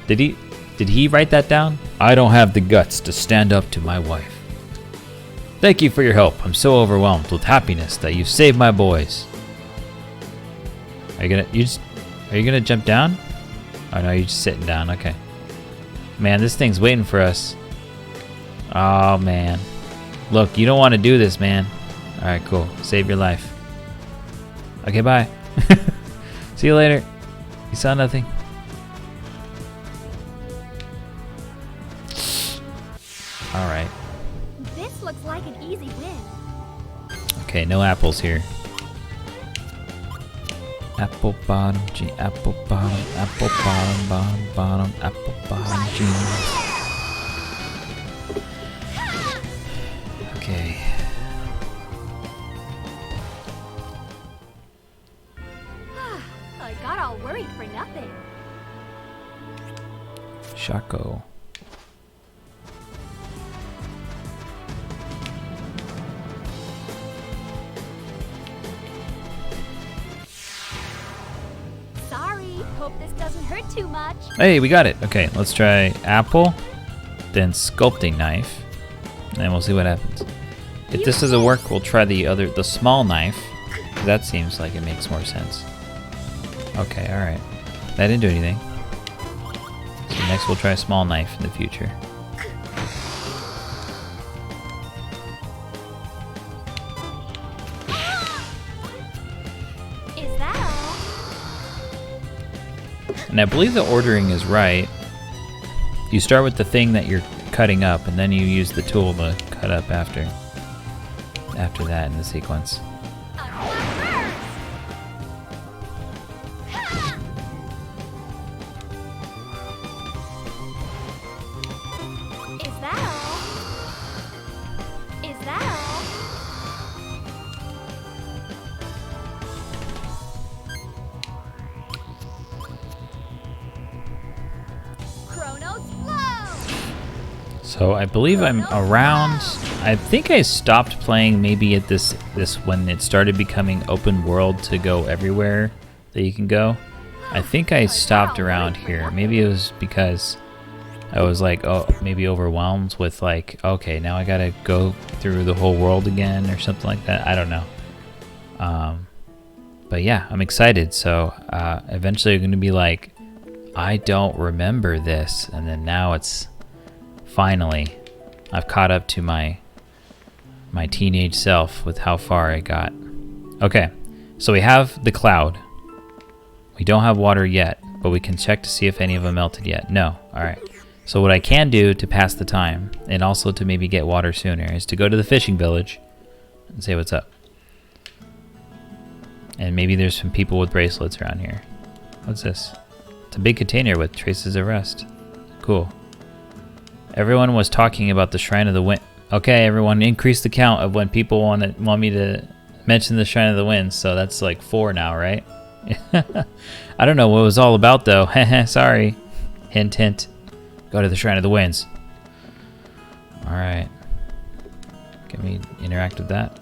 B: Did he write that down? I don't have the guts to stand up to my wife. Thank you for your help. I'm so overwhelmed with happiness that you've saved my boys. Are you gonna jump down? Oh no, you're just sitting down. Okay. Man, this thing's waiting for us. Oh, man. Look, you don't want to do this, man. All right, cool. Save your life. Okay, bye. See you later. You saw nothing. All right.
A: This looks like an easy win.
B: Okay, no apples here. Apple bottom, apple bottom, apple bottom, bottom, apple bottom, jeans. Okay.
A: I got all worried for nothing.
B: Shaco.
A: Sorry, hope this doesn't hurt too much.
B: Hey, we got it. Okay, let's try apple, then sculpting knife, and we'll see what happens. If this doesn't work, we'll try the small knife. That seems like it makes more sense. Okay, all right. That didn't do anything. So next we'll try a small knife in the future.
A: Is that all?
B: And I believe the ordering is right. You start with the thing that you're cutting up, and then you use the tool to cut up after that in the sequence.
A: Is that all? Is that all? Chronos flow!
B: So I believe I'm around. I think I stopped playing maybe at this when it started becoming open world to go everywhere that you can go. I think I stopped around here. Maybe it was because I was like, oh, maybe overwhelmed with like, okay, now I gotta go through the whole world again or something like that. I don't know. But yeah, I'm excited. So eventually I'm gonna be like, I don't remember this, and then now it's finally I've caught up to my teenage self with how far I got. Okay, so we have the cloud. We don't have water yet, but we can check to see if any of them melted yet. No. All right. So what I can do to pass the time, and also to maybe get water sooner, is to go to the fishing village and say what's up. And maybe there's some people with bracelets around here. What's this? It's a big container with traces of rust. Cool. Everyone was talking about the Shrine of the Wind. Okay, everyone, increase the count of when people want me to mention the Shrine of the Winds. So that's like 4 now, right? I don't know what it was all about though. Sorry. Hint, hint. Go to the Shrine of the Winds. All right. Can we interact with that?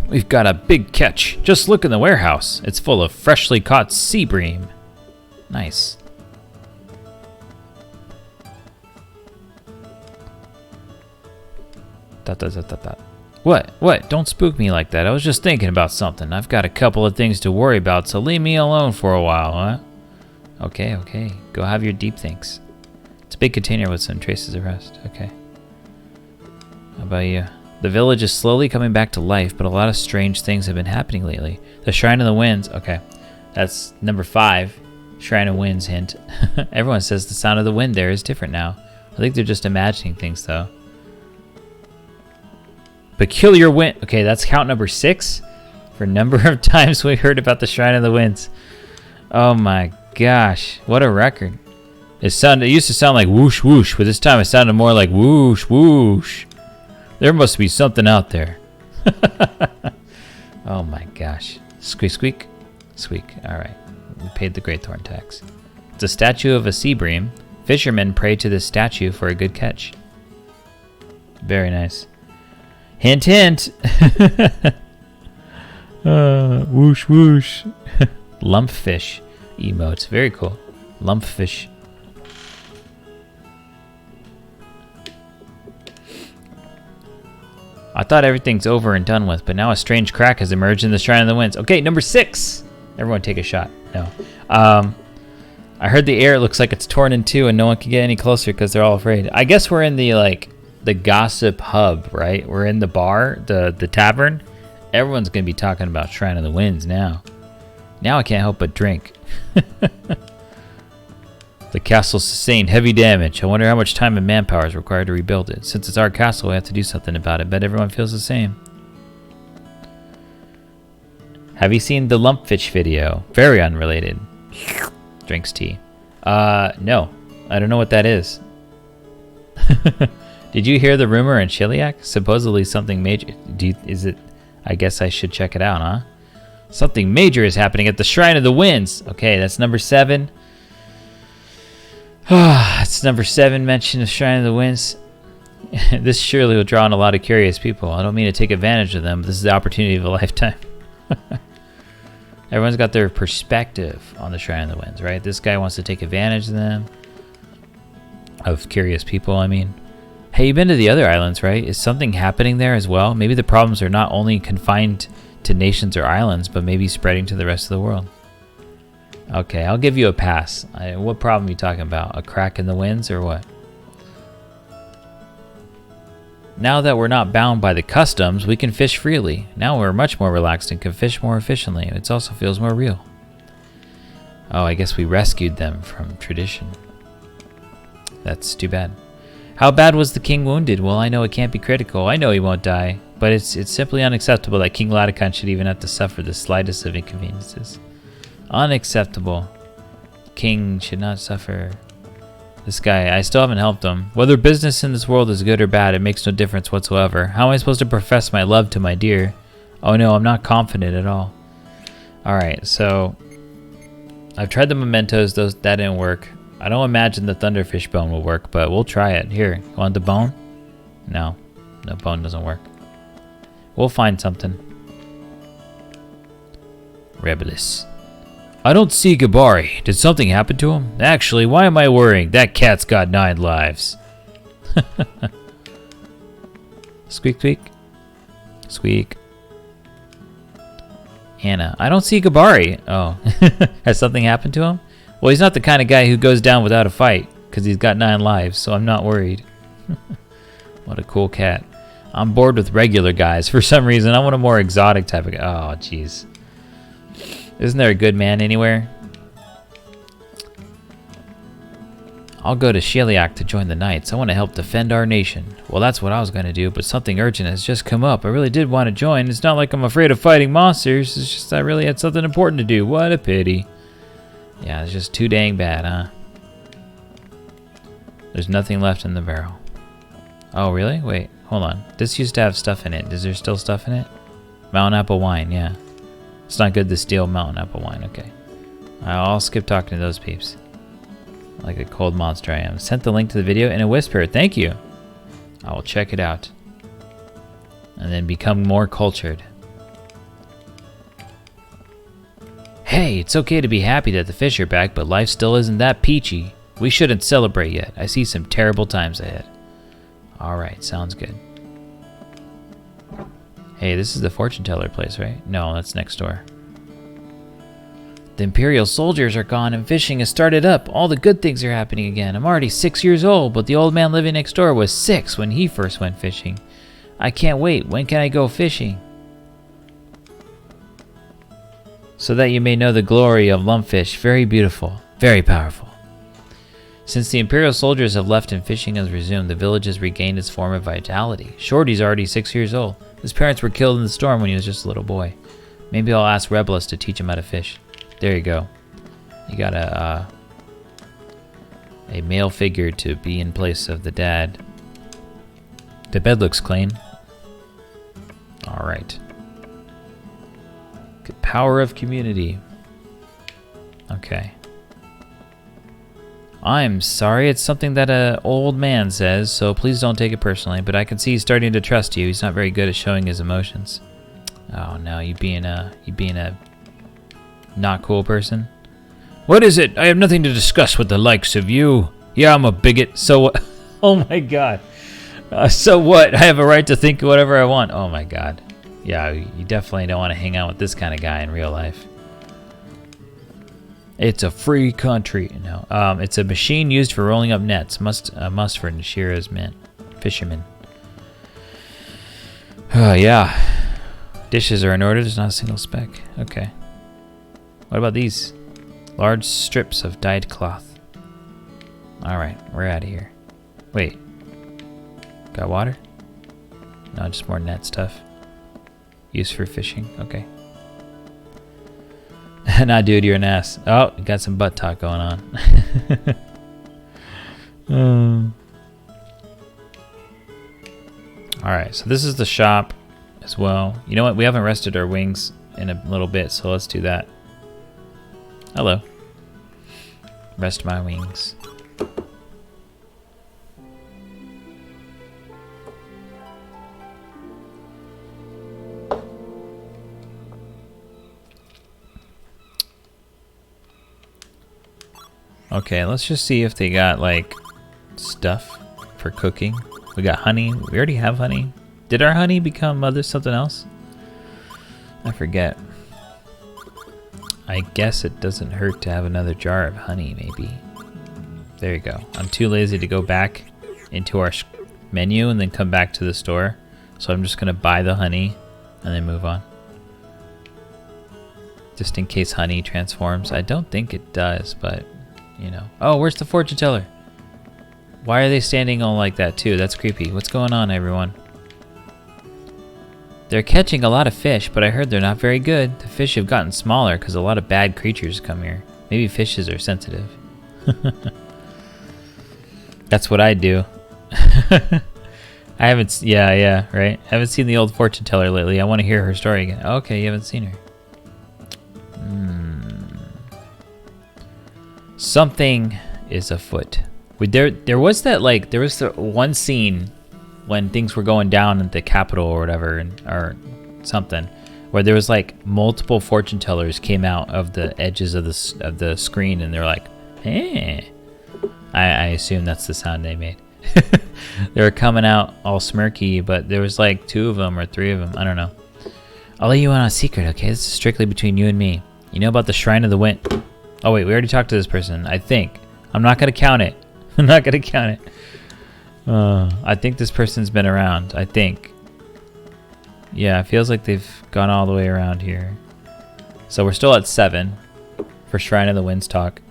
B: We've got a big catch. Just look in the warehouse. It's full of freshly caught sea bream. Nice. What? Don't spook me like that. I was just thinking about something. I've got a couple of things to worry about, so leave me alone for a while, huh? Okay. Go have your deep thinks. It's a big container with some traces of rust. Okay. How about you? The village is slowly coming back to life, but a lot of strange things have been happening lately. The Shrine of the Winds. Okay. That's number 5. Shrine of Winds hint. Everyone says the sound of the wind there is different now. I think they're just imagining things, though. Peculiar wind. Okay, that's count number 6 for number of times we heard about the Shrine of the Winds. Oh my gosh, what a record! It used to sound like whoosh whoosh, but this time it sounded more like whoosh whoosh. There must be something out there. Oh my gosh! Squeak squeak, squeak. All right, we paid the great thorn tax. It's a statue of a sea bream. Fishermen pray to this statue for a good catch. Very nice. Hint, hint. Whoosh, whoosh. Lumpfish emotes. Very cool. Lumpfish. I thought everything's over and done with, but now a strange crack has emerged in the Shrine of the Winds. Okay, number 6. Everyone take a shot. No. I heard the air looks like it's torn in two and no one can get any closer because they're all afraid. I guess we're in the gossip hub, right? We're in the bar, the tavern. Everyone's gonna be talking about Shrine of the Winds now. Now I can't help but drink. The castle sustained heavy damage. I wonder how much time and manpower is required to rebuild it. Since it's our castle, we have to do something about it. Bet everyone feels the same. Have you seen the lumpfish video? Very unrelated. Drinks tea. No. I don't know what that is. Did you hear the rumor in Xelha? Supposedly something major. Is it? I guess I should check it out, huh? Something major is happening at the Shrine of the Winds. Okay, that's number 7. It's number 7 mention of Shrine of the Winds. This surely will draw in a lot of curious people. I don't mean to take advantage of them, but this is the opportunity of a lifetime. Everyone's got their perspective on the Shrine of the Winds, right? This guy wants to take advantage of them. Of curious people, I mean. Hey, you've been to the other islands, right? Is something happening there as well? Maybe the problems are not only confined to nations or islands, but maybe spreading to the rest of the world. Okay, I'll give you a pass. What problem are you talking about? A crack in the winds or what? Now that we're not bound by the customs, we can fish freely. Now we're much more relaxed and can fish more efficiently. It also feels more real. Oh, I guess we rescued them from tradition. That's too bad. How bad was the king wounded? Well, I know it can't be critical. I know he won't die. But it's simply unacceptable that King Laticon should even have to suffer the slightest of inconveniences. Unacceptable. King should not suffer. This guy, I still haven't helped him. Whether business in this world is good or bad, it makes no difference whatsoever. How am I supposed to profess my love to my dear? Oh no, I'm not confident at all. Alright, so I've tried the mementos, that didn't work. I don't imagine the thunderfish bone will work, but we'll try it. Here, you want the bone? No, the bone doesn't work. We'll find something. Rebellis. I don't see Gabari. Did something happen to him? Actually, why am I worrying? That cat's got 9 lives. Squeak, squeak. Squeak. Anna. I don't see Gabari. Oh. Has something happened to him? Well, he's not the kind of guy who goes down without a fight, because he's got 9 lives, so I'm not worried. What a cool cat. I'm bored with regular guys. For some reason, I want a more exotic type of guy. Oh, jeez. Isn't there a good man anywhere? I'll go to Xelha to join the Knights. I want to help defend our nation. Well, that's what I was going to do, but something urgent has just come up. I really did want to join. It's not like I'm afraid of fighting monsters. It's just I really had something important to do. What a pity. Yeah, it's just too dang bad, huh? There's nothing left in the barrel. Oh, really? Wait, hold on. This used to have stuff in it. Is there still stuff in it? Mountain apple wine, yeah. It's not good to steal mountain apple wine, okay. I'll skip talking to those peeps. Like a cold monster I am. Sent the link to the video in a whisper. Thank you. I will check it out. And then become more cultured. Hey, it's okay to be happy that the fish are back, but life still isn't that peachy. We shouldn't celebrate yet. I see some terrible times ahead. Alright, sounds good. Hey, this is the fortune teller place, right? No, that's next door. The Imperial soldiers are gone and fishing has started up. All the good things are happening again. I'm already 6 years old, but the old man living next door was 6 when he first went fishing. I can't wait. When can I go fishing? So that you may know the glory of lumpfish. Very beautiful. Very powerful. Since the Imperial soldiers have left and fishing has resumed, the village has regained its form of vitality. Shorty's already 6 years old. His parents were killed in the storm when he was just a little boy. Maybe I'll ask Rebellis to teach him how to fish. There you go. You got a male figure to be in place of the dad. The bed looks clean. Alright. Good power of community. Okay. I'm sorry, it's something that an old man says, so please don't take it personally, but I can see he's starting to trust you. He's not very good at showing his emotions. Oh no, you being a not cool person? What is it? I have nothing to discuss with the likes of you. Yeah, I'm a bigot, so what? Oh my god. So what? I have a right to think whatever I want. Oh my god. Yeah, you definitely don't want to hang out with this kind of guy in real life. It's a free country. No, it's a machine used for rolling up nets. Must for Nishira's men, fishermen. Yeah. Dishes are in order. There's not a single speck. Okay. What about these? Large strips of dyed cloth. Alright, we're out of here. Wait. Got water? No, just more net stuff. Used for fishing. Okay. Nah, dude, you're an ass. Oh, you got some butt talk going on. Alright, so this is the shop as well. You know what? We haven't rested our wings in a little bit, so let's do that. Hello. Rest my wings. Okay, let's just see if they got, like, stuff for cooking. We got honey. We already have honey. Did our honey become something else? I forget. I guess it doesn't hurt to have another jar of honey, maybe. There you go. I'm too lazy to go back into our menu and then come back to the store. So I'm just going to buy the honey and then move on. Just in case honey transforms. I don't think it does, but, you know. Oh, where's the fortune teller? Why are they standing all like that, too? That's creepy. What's going on, everyone? They're catching a lot of fish, but I heard they're not very good. The fish have gotten smaller because a lot of bad creatures come here. Maybe fishes are sensitive. That's what I do. I haven't... Yeah, right? I haven't seen the old fortune teller lately. I want to hear her story again. Okay, you haven't seen her. Something is afoot. There was that, like, there was the one scene when things were going down at the Capitol or whatever, or something, where there was like multiple fortune tellers came out of the edges of the screen, and they're like, "Hey," I assume that's the sound they made. They were coming out all smirky, but there was like 2 of them or 3 of them. I don't know. I'll let you in on a secret, okay? This is strictly between you and me. You know about the Shrine of the Wind? Oh wait, we already talked to this person. I think. I'm not gonna count it. I'm not gonna count it. I think this person's been around. I think. Yeah, it feels like they've gone all the way around here. So we're still at 7 for Shrine of the Winds talk.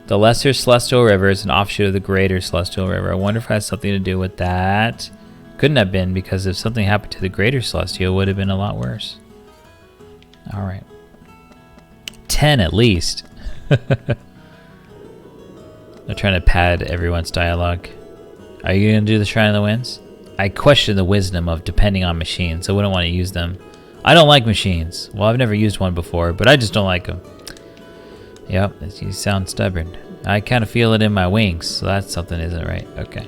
B: The Lesser Celestial River is an offshoot of the Greater Celestial River. I wonder if it has something to do with that. Couldn't have been, because if something happened to the Greater Celestial, it would have been a lot worse. Alright. 10 at least. They're trying to pad everyone's dialogue. Are you going to do the Shrine of the Winds? I question the wisdom of depending on machines. I wouldn't want to use them. I don't like machines. Well, I've never used one before, but I just don't like them. Yep, you sound stubborn. I kind of feel it in my wings, so that's something isn't right. Okay.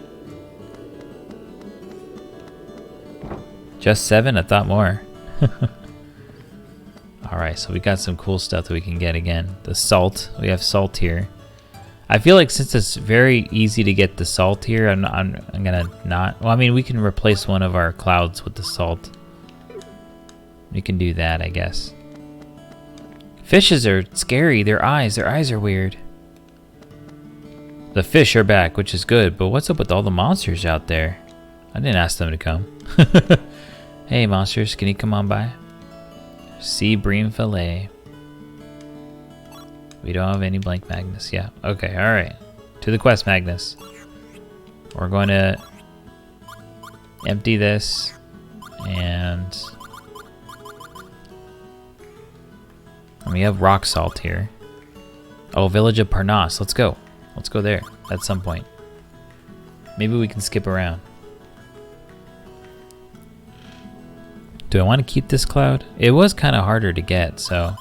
B: Just 7? I thought more. Alright, so we got some cool stuff that we can get again. The salt. We have salt here. I feel like since it's very easy to get the salt here, I'm gonna not... Well, I mean, we can replace one of our clouds with the salt. We can do that, I guess. Fishes are scary. Their eyes are weird. The fish are back, which is good, but what's up with all the monsters out there? I didn't ask them to come. Hey, monsters, can you come on by? Sea bream fillet. We don't have any blank Magnus. Yeah. Okay. All right. To the quest, Magnus. We're going to empty this and we have rock salt here. Oh, Village of Parnas. Let's go. Let's go there at some point. Maybe we can skip around. Do I want to keep this cloud? It was kind of harder to get, so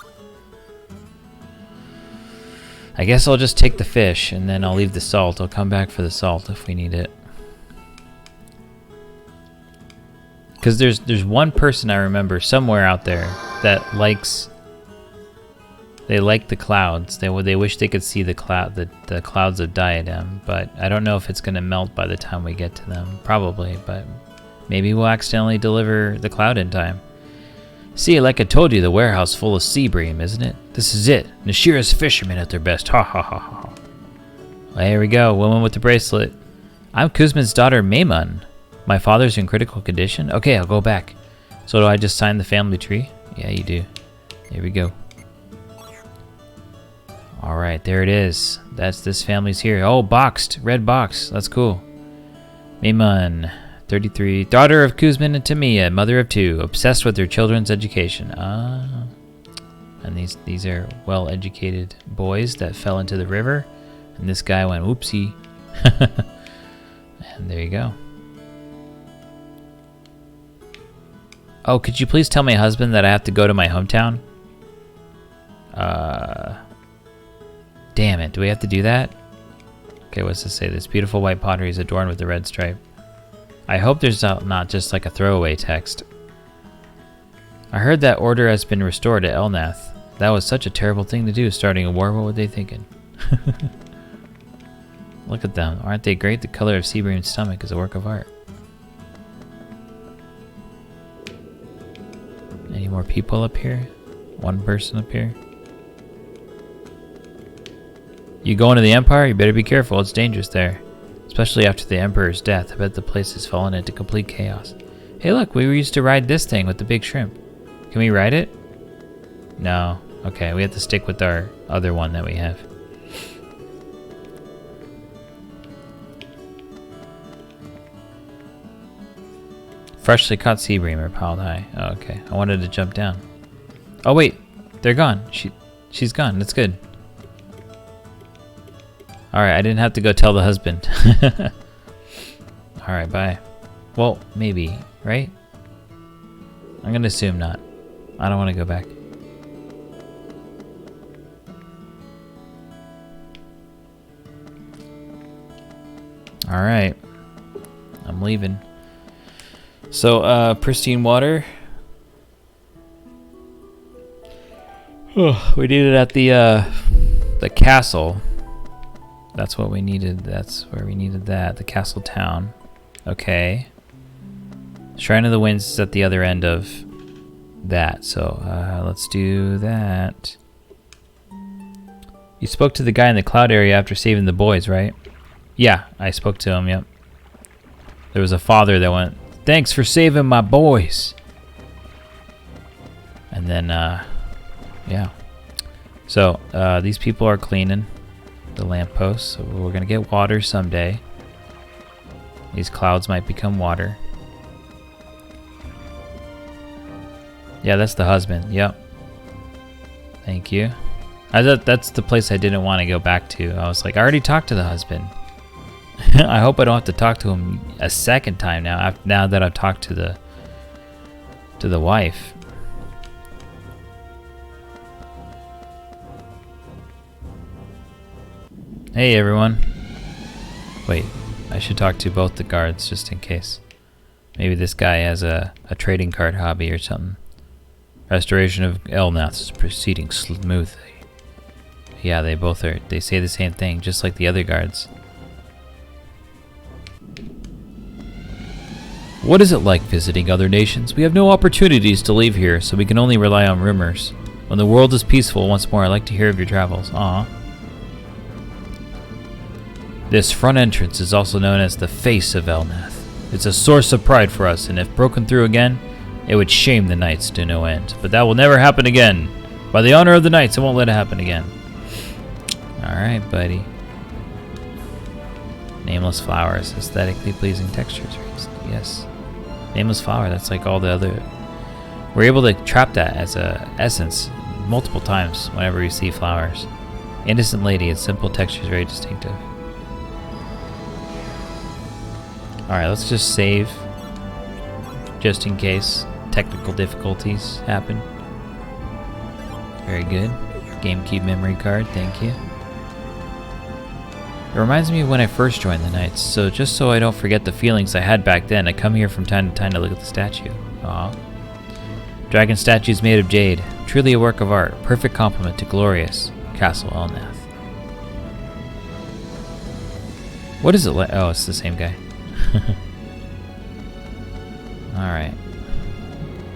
B: I guess I'll just take the fish and then I'll leave the salt. I'll come back for the salt if we need it. Because there's one person I remember somewhere out there that likes... They like the clouds. They wish they could see the clouds of Diadem, but I don't know if it's going to melt by the time we get to them. Probably, but maybe we'll accidentally deliver the cloud in time. See, like I told you, the warehouse full of sea bream, isn't it? This is it. Nashira's fishermen at their best. Ha ha ha ha. Well, here we go. Woman with the bracelet. I'm Kuzmin's daughter, Maymun. My father's in critical condition. Okay, I'll go back. So do I just sign the family tree? Yeah, you do. Here we go. Alright, there it is. This family's here. Oh, boxed. Red box. That's cool. Maymun, 33. Daughter of Kuzmin and Tamiya, mother of 2. Obsessed with their children's education. Ah. And these are well-educated boys that fell into the river. And this guy went, whoopsie. And there you go. Oh, could you please tell my husband that I have to go to my hometown? Damn it, do we have to do that? Okay, what's this say? This beautiful white pottery is adorned with a red stripe. I hope there's not just like a throwaway text. I heard that order has been restored at Elnath. That was such a terrible thing to do, starting a war. What were they thinking? Look at them. Aren't they great? The color of Seabream's stomach is a work of art. Any more people up here? One person up here? You going to the Empire? You better be careful. It's dangerous there. especially after the Emperor's death. I bet the place has fallen into complete chaos. Hey look, we used to ride this thing with the big shrimp. Can we ride it? No. Okay, we have to stick with our other one that we have. Freshly caught sea bream are piled high. Oh, okay. I wanted to jump down. Oh wait, they're gone. She's gone. That's good. Alright, I didn't have to go tell the husband. Alright, bye. Well, maybe, right? I'm gonna assume not. I don't want to go back. Alright. I'm leaving. So, pristine water. Oh, we needed at the castle. That's what we needed. That's where we needed that. The castle town. Okay. Shrine of the Winds is at the other end of that. So, let's do that. You spoke to the guy in the cloud area after saving the boys, right? Yeah, I spoke to him, yep. There was a father that went, "Thanks for saving my boys." And then, yeah. So, these people are cleaning the lampposts, so we're gonna get water someday. These clouds might become water. Yeah, that's the husband, yep. Thank you. That's the place I didn't want to go back to. I was like, I already talked to the husband. I hope I don't have to talk to him a second time now that I've talked to the wife. Hey everyone. Wait, I should talk to both the guards just in case. Maybe this guy has a trading card hobby or something. Restoration of Elnath is proceeding smoothly. Yeah, they both are. They say the same thing, just like the other guards. What is it like visiting other nations? We have no opportunities to leave here, so we can only rely on rumors. When the world is peaceful once more, I'd like to hear of your travels. Aww. This front entrance is also known as the Face of Elnath. It's a source of pride for us, and if broken through again, it would shame the knights to no end. But that will never happen again. By the honor of the knights, I won't let it happen again. Alright, buddy. Nameless flowers, aesthetically pleasing textures. Yes. Nameless flower, that's like all the other... We're able to trap that as a essence multiple times whenever we see flowers. Innocent lady, its simple texture is very distinctive. Alright, let's just save. Just in case technical difficulties happen. Very good. GameCube memory card, thank you. It reminds me of when I first joined the Knights, so just so I don't forget the feelings I had back then, I come here from time to time to look at the statue. Aww. Dragon statues made of jade. Truly a work of art. Perfect complement to glorious Castle Elnath. What is it like? Oh, it's the same guy. Alright.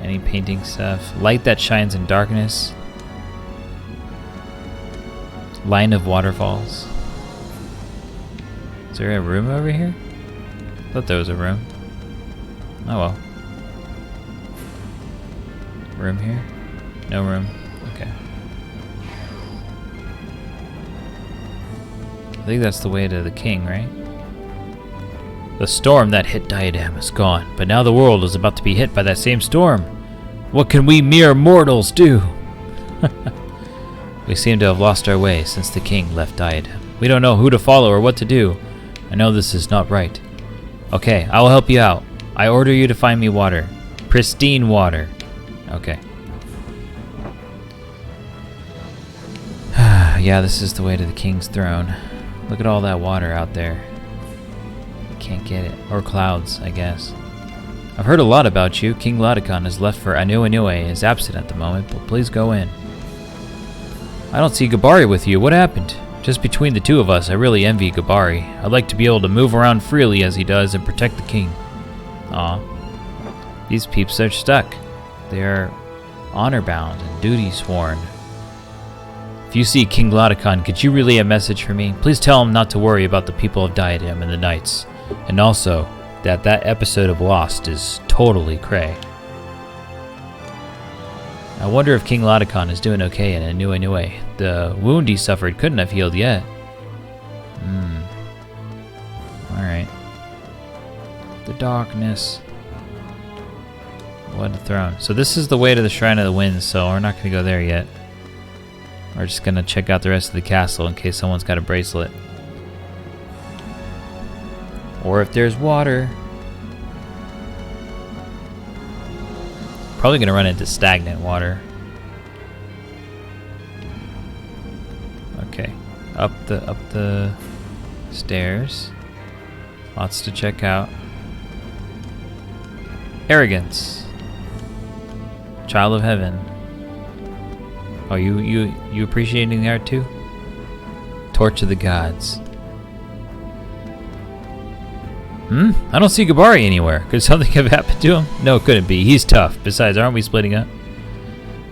B: Any painting stuff? Light that shines in darkness. Line of waterfalls. Is there a room over here? I thought there was a room. Oh well. Room here? No room. Okay. I think that's the way to the king, right? The storm that hit Diadem is gone, but now the world is about to be hit by that same storm. What can we mere mortals do? We seem to have lost our way since the king left Diadem. We don't know who to follow or what to do. I know this is not right. Okay, I will help you out. I order you to find me water. Pristine water. Okay. Yeah, this is the way to the king's throne. Look at all that water out there. Can't get it. Or clouds, I guess. I've heard a lot about you. King Laodicon has left for Anu Anue, is absent at the moment, but please go in. I don't see Gabari with you. What happened? Just between the two of us, I really envy Gabari. I'd like to be able to move around freely as he does and protect the king. Aw. These peeps are stuck. They are honor-bound and duty-sworn. If you see King Glotticon, could you relay a message for me? Please tell him not to worry about the people of Diadem and the Knights. And also, that episode of Lost is totally cray. I wonder if King Glotticon is doing okay in Anue. The wound he suffered couldn't have healed yet. Alright. The darkness. What a throne. So this is the way to the Shrine of the Winds, so we're not going to go there yet. We're just going to check out the rest of the castle in case someone's got a bracelet. Or if there's water. Probably going to run into stagnant water. Okay. Up the stairs. Lots to check out. Arrogance. Child of Heaven. Oh, you appreciating the art too? Torch of the Gods. I don't see Gabari anywhere. Could something have happened to him? No, it couldn't be. He's tough. Besides, aren't we splitting up?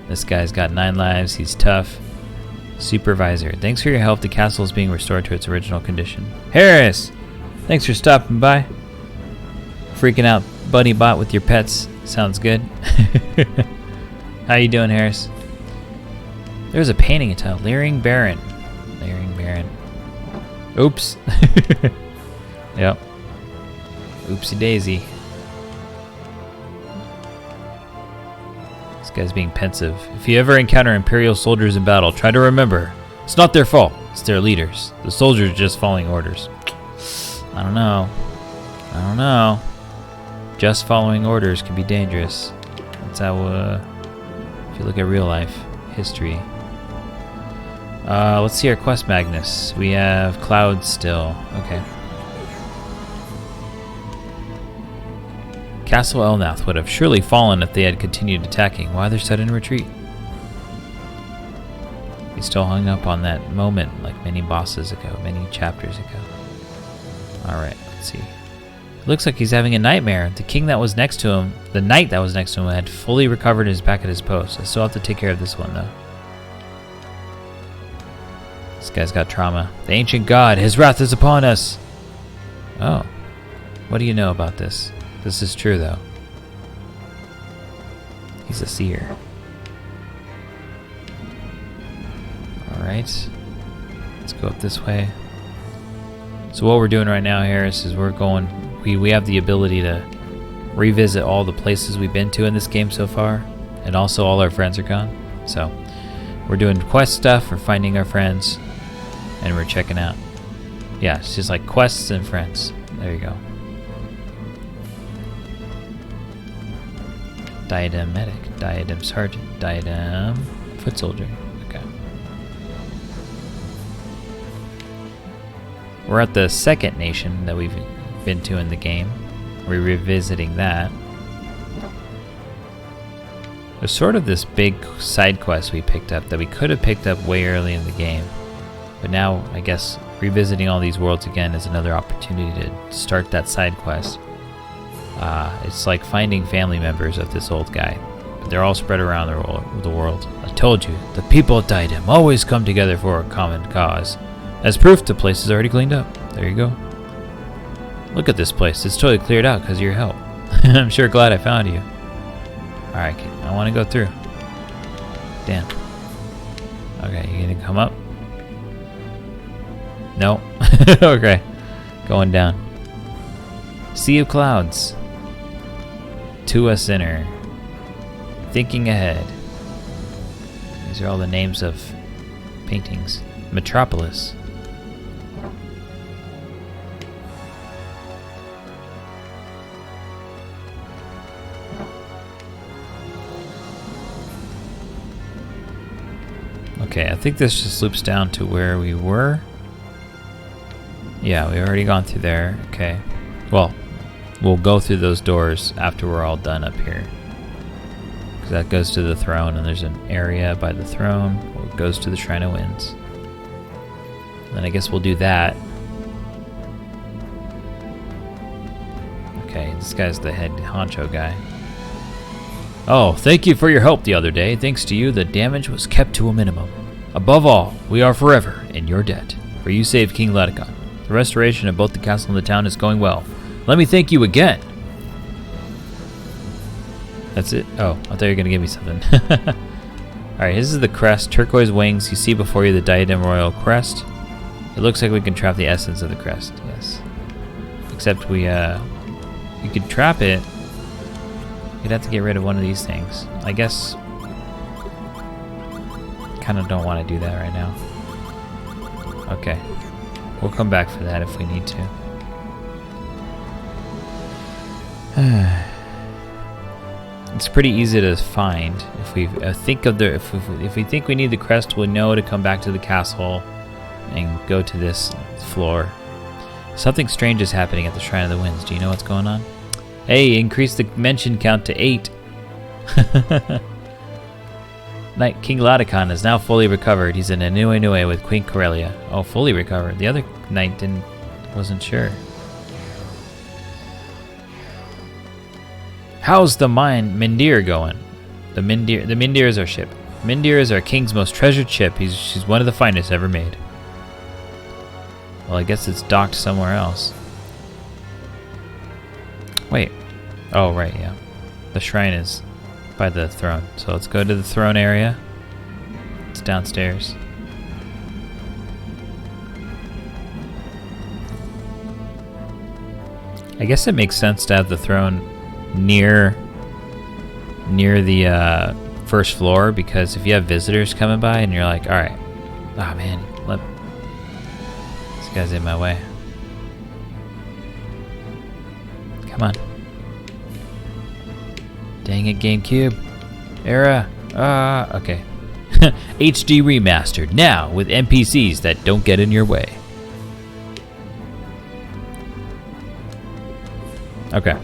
B: This guy's got 9 lives. He's tough. Supervisor. Thanks for your help. The castle is being restored to its original condition. Harris! Thanks for stopping by. Freaking out Buddy Bot with your pets. Sounds good. How you doing, Harris? There's a painting entitled Leering Baron. Leering Baron. Oops. Yep. Oopsie daisy. This guy's being pensive. If you ever encounter Imperial soldiers in battle, try to remember, it's not their fault, it's their leaders. The soldiers are just following orders. I don't know. Just following orders can be dangerous. That's how, if you look at real life history. Let's see our quest, Magnus. We have clouds still. Okay. Castle Elnath would have surely fallen if they had continued attacking. Why their sudden retreat? He still hung up on that moment like many bosses ago, many chapters ago. Alright, let's see. It looks like he's having a nightmare. The king that was next to him, the knight that was next to him, had fully recovered and is back at his post. I still have to take care of this one, though. This guy's got trauma. The ancient god, his wrath is upon us! Oh. What do you know about this? This is true, though. He's a seer. Alright. Let's go up this way. So what we're doing right now, Harris, is we're going... We have the ability to revisit all the places we've been to in this game so far. And also all our friends are gone. So we're doing quest stuff, we're finding our friends, and we're checking out. Yeah, it's just like quests and friends. There you go. Diadem Medic, Diadem Sergeant, Diadem Foot Soldier. Okay. We're at the second nation that we've been to in the game. We're revisiting that. There's sort of this big side quest we picked up that we could have picked up way early in the game. But now, I guess, revisiting all these worlds again is another opportunity to start that side quest. It's like finding family members of this old guy. But they're all spread around the world. I told you, the people of Diadem always come together for a common cause. As proof, the place is already cleaned up. There you go. Look at this place. It's totally cleared out because of your help. I'm sure glad I found you. Alright, I want to go through. Damn. Okay, you gonna come up? No. Okay. Going down. Sea of Clouds. To a Sinner. Thinking Ahead. These are all the names of paintings. Metropolis. Okay, I think this just loops down to where we were. Yeah, we've already gone through there. Okay. Well, we'll go through those doors after we're all done up here. Because that goes to the throne, and there's an area by the throne where it goes to the Shrine of Winds. Then I guess we'll do that. Okay, this guy's the head honcho guy. Oh, thank you for your help the other day. Thanks to you, the damage was kept to a minimum. Above all, we are forever in your debt, for you saved King Laticon. The restoration of both the castle and the town is going well. Let me thank you again. That's it? Oh, I thought you were going to give me something. Alright, this is the crest. Turquoise wings. You see before you the diadem royal crest. It looks like we can trap the essence of the crest. Yes. Except we could trap it. You'd have to get rid of one of these things. I guess... kind of don't want to do that right now. Okay. We'll come back for that if we need to. It's pretty easy to find. If we think of the, if we think we need the crest, we'll know to come back to the castle and go to this floor. Something strange is happening at the Shrine of the Winds. Do you know what's going on? Hey, increase the mention count to 8. Knight King Laticon is now fully recovered. He's in Anue with Queen Corellia. Oh, fully recovered. The other knight wasn't sure. How's the Mindir going? The Mindir is our ship. Mindir is our king's most treasured ship. She's one of the finest ever made. Well, I guess it's docked somewhere else. Wait. Oh, right, yeah. The shrine is by the throne. So let's go to the throne area. It's downstairs. I guess it makes sense to have the throne near the first floor, because if you have visitors coming by and you're like, all right, oh man, this guy's in my way. Come on. Dang it, GameCube. Era. Okay. HD remastered now with NPCs that don't get in your way. Okay.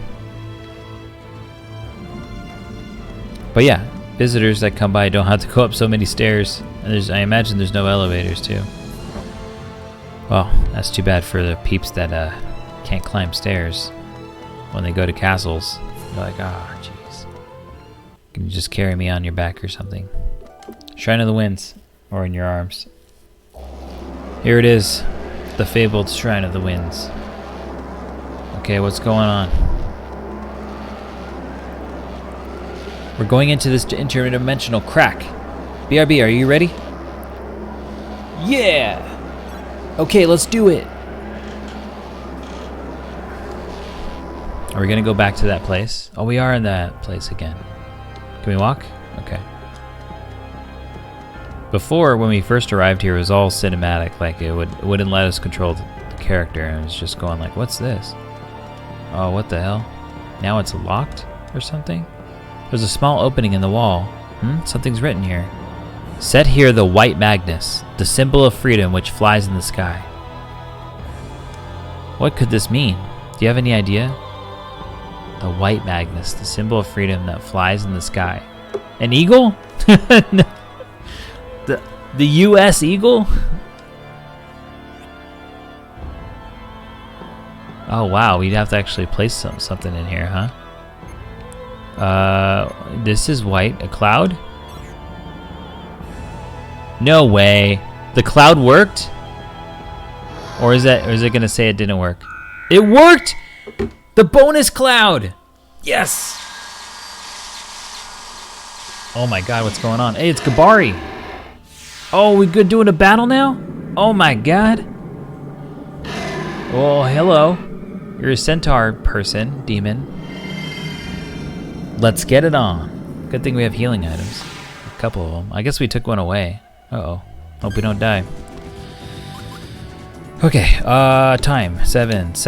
B: But yeah, visitors that come by don't have to go up so many stairs. And I imagine there's no elevators too. Well, that's too bad for the peeps that can't climb stairs when they go to castles. They're like, ah, jeez. Can you just carry me on your back or something? Shrine of the Winds, or in your arms. Here it is, the fabled Shrine of the Winds. Okay, what's going on? We're going into this interdimensional crack. BRB, are you ready? Yeah! Okay, let's do it! Are we gonna go back to that place? Oh, we are in that place again. Can we walk? Okay. Before, when we first arrived here, it was all cinematic. Like, it wouldn't let us control the character, and it was just going like, what's this? Oh, what the hell? Now it's locked or something? There's a small opening in the wall. Something's written here. Set here the White Magnus, the symbol of freedom which flies in the sky. What could this mean? Do you have any idea? The White Magnus, the symbol of freedom that flies in the sky. An eagle? The U.S. eagle? Oh wow, we'd have to actually place something in here, huh? This is white. A cloud? No way. The cloud worked? Or is it gonna say it didn't work? It worked! The bonus cloud! Yes! Oh my god, what's going on? Hey, it's Gabari! Oh, we good doing a battle now? Oh my god. Well, hello. You're a centaur person, demon. Let's get it on. Good thing we have healing items. A couple of them. I guess we took one away. Uh-oh. Hope we don't die. Okay, time. 7. 6.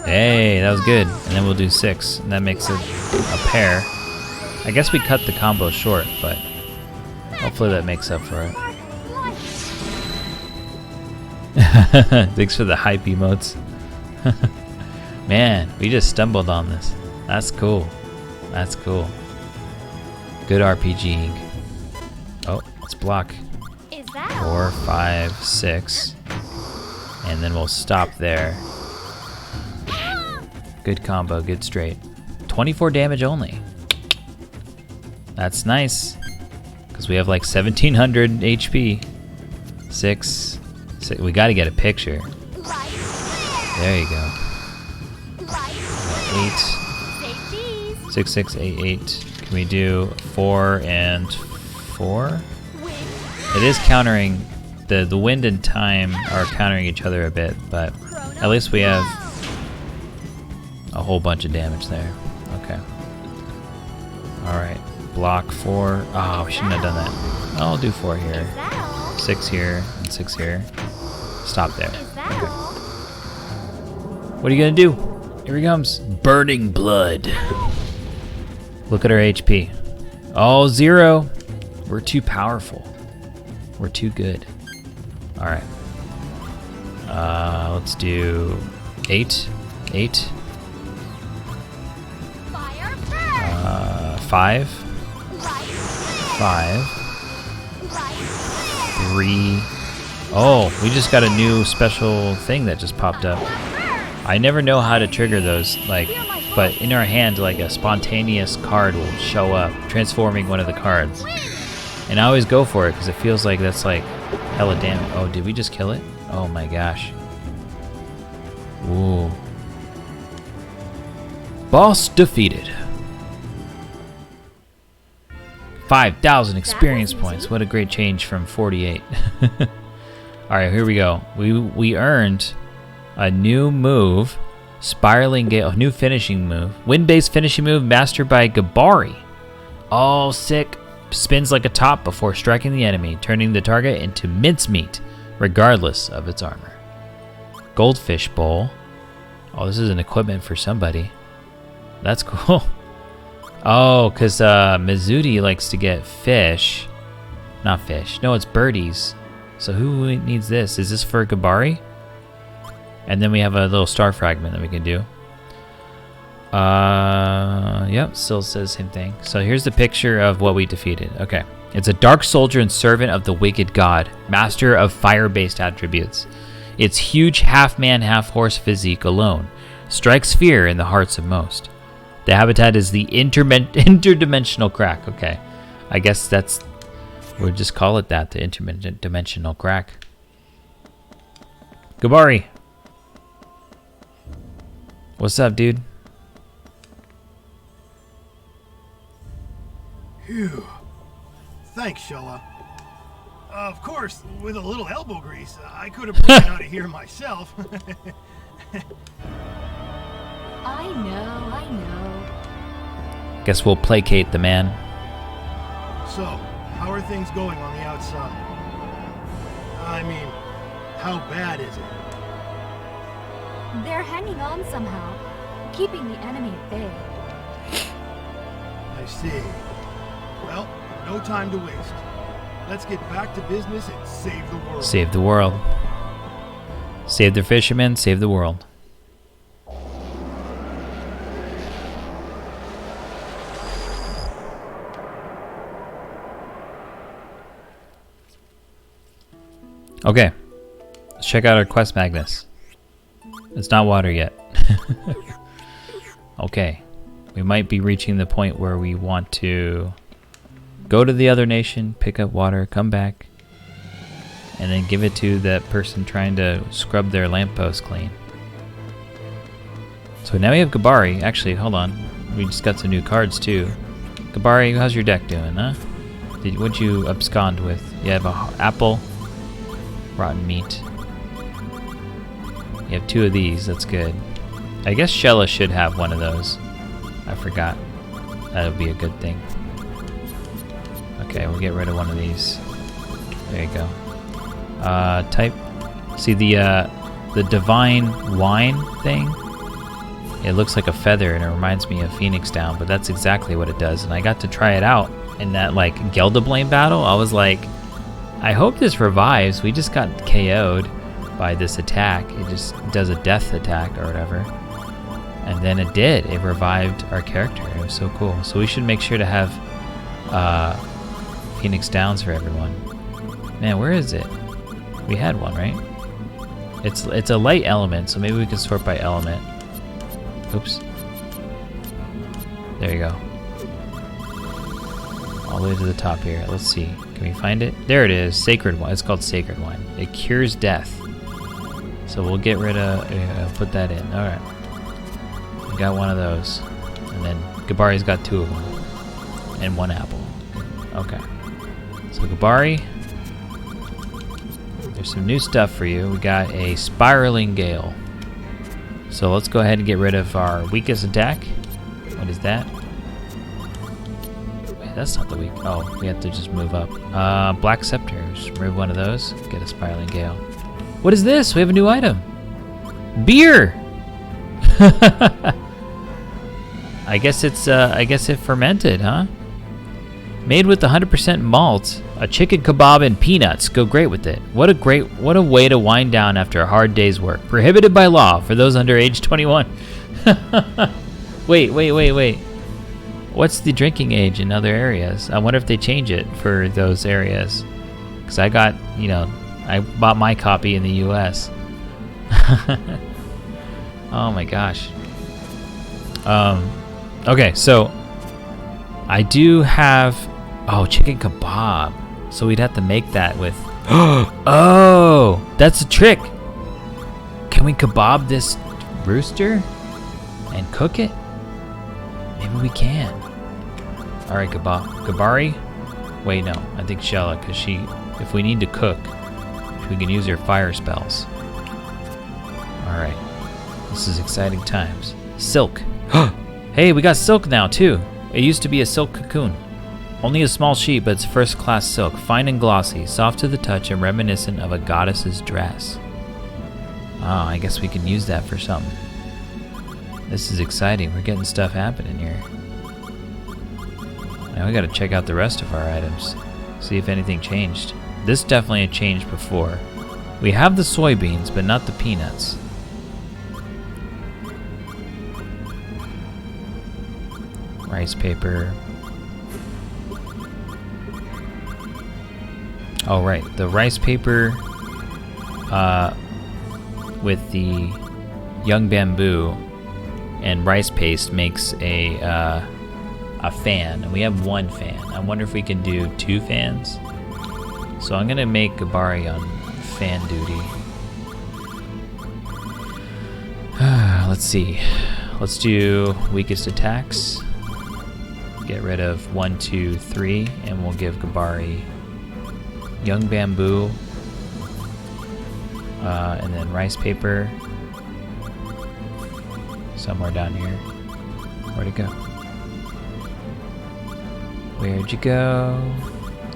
B: Hey, that was good. And then we'll do 6. And that makes it a pair. I guess we cut the combo short, but hopefully that makes up for it. Thanks for the hype emotes. Man, we just stumbled on this. That's cool. That's cool. Good RPGing. Oh, let's block. 4, 5, 6. And then we'll stop there. Good combo, good straight. 24 damage only. That's nice. Because we have like 1700 HP. Six. We got to get a picture. There you go. 8. 6, 6, 8, 8. Can we do 4 and 4? It is countering. The wind and time are countering each other a bit, but at least we have a whole bunch of damage there. Okay. Alright. Block 4. Oh, we shouldn't have done that. I'll do 4 here. 6 here, and 6 here. Stop there. Okay. What are you gonna do? Here he comes. Burning blood. Look at our HP. Oh, 0. We're too powerful. We're too good. Alright. Let's do 8. 8. 5. 5. 3. Oh, we just got a new special thing that just popped up. I never know how to trigger those, like, but in our hand, like a spontaneous card will show up, transforming one of the cards. And I always go for it because it feels like that's like hella damage. Oh, did we just kill it? Oh my gosh. Ooh. Boss defeated. 5,000 experience points. What a great change from 48. Alright, here we go. We earned a new move. Spiraling Gale. A new finishing move. Wind-based finishing move mastered by Gabari. Oh, sick. Spins like a top before striking the enemy, turning the target into mincemeat, regardless of its armor. Goldfish Bowl. Oh, this is an equipment for somebody. That's cool. Oh, because Mizuti likes to get fish. Not fish. No, it's birdies. So who needs this? Is this for Gabari? And then we have a little star fragment that we can do. Yep, still says same thing. So here's the picture of what we defeated. Okay. It's a dark soldier and servant of the wicked god, master of fire-based attributes. Its huge half-man, half-horse physique alone strikes fear in the hearts of most. The habitat is the interdimensional crack. Okay. I guess that's... we'll just call it that, the interdimensional crack. Gabari. What's up, dude?
C: Phew. Thanks, Xelha. Of course, with a little elbow grease, I could have broken out of here myself.
A: I know.
B: Guess we'll placate the man.
C: So, how are things going on the outside? I mean, how bad is it?
A: They're hanging on somehow, keeping the enemy at bay.
C: I see. Well, no time to waste. Let's get back to business and save the world.
B: Save the world. Save the fishermen, save the world. Okay, let's check out our quest Magnus. It's not water yet. Okay, we might be reaching the point where we want to go to the other nation, pick up water, come back, and then give it to that person trying to scrub their lamppost clean. So now we have Gabari. Actually, hold on. We just got some new cards too. Gabari, how's your deck doing, huh? What'd you abscond with? You have an apple, rotten meat. You have 2 of these, that's good. I guess Xelha should have one of those. I forgot. That would be a good thing. Okay, we'll get rid of one of these. There you go. Type. See the divine wine thing? It looks like a feather and it reminds me of Phoenix Down, but that's exactly what it does. And I got to try it out in that like Geldablame battle. I was like, I hope this revives. We just got KO'd by this attack. It just does a death attack or whatever. And then it did. It revived our character. It was so cool. So we should make sure to have Phoenix Downs for everyone. Man, where is it? We had one, right? It's a light element, so maybe we can sort by element. Oops. There you go. all the way to the top here. Let's see. Can we find it? There it is. Sacred wine. It's called sacred wine. It cures death. So we'll get rid of, put that in. All right. We got one of those. And then Gabari's got 2 of them. And 1 apple. Okay. So Gabari, there's some new stuff for you. We got a spiraling gale. So let's go ahead and get rid of our weakest attack. What is that? Wait, that's not the weak. Oh, we have to just move up. Black scepter. Just remove one of those. Get a spiraling gale. What is this? We have a new item. Beer. I guess it's. I guess it fermented, huh? Made with 100% malt, a chicken kebab and peanuts go great with it. What a way to wind down after a hard day's work. Prohibited by law for those under age 21. Wait. What's the drinking age in other areas? I wonder if they change it for those areas. Because I got, I bought my copy in the US. Oh my gosh. Okay, so I do have, chicken kebab. So we'd have to make that with, oh, that's a trick. Can we kebab this rooster and cook it? Maybe we can. All right, Gabari. Wait, no, I think Xelha, because if we need to cook, we can use her fire spells. All right, this is exciting times. Silk. Hey, we got silk now too. It used to be a silk cocoon. Only a small sheet, but it's first-class silk, fine and glossy, soft to the touch and reminiscent of a goddess's dress. Oh, I guess we can use that for something. This is exciting. We're getting stuff happening here. Now we gotta check out the rest of our items. See if anything changed. This definitely had changed before. We have the soybeans, but not the peanuts. Rice paper. Oh, right. The rice paper with the young bamboo and rice paste makes a fan, and we have 1 fan. I wonder if we can do 2 fans. So I'm gonna make Gabari on fan duty. Let's see. Let's do weakest attacks. Get rid of 1, 2, 3, and we'll give Gabari young bamboo, and then rice paper somewhere down here. Where'd it go? Where'd you go?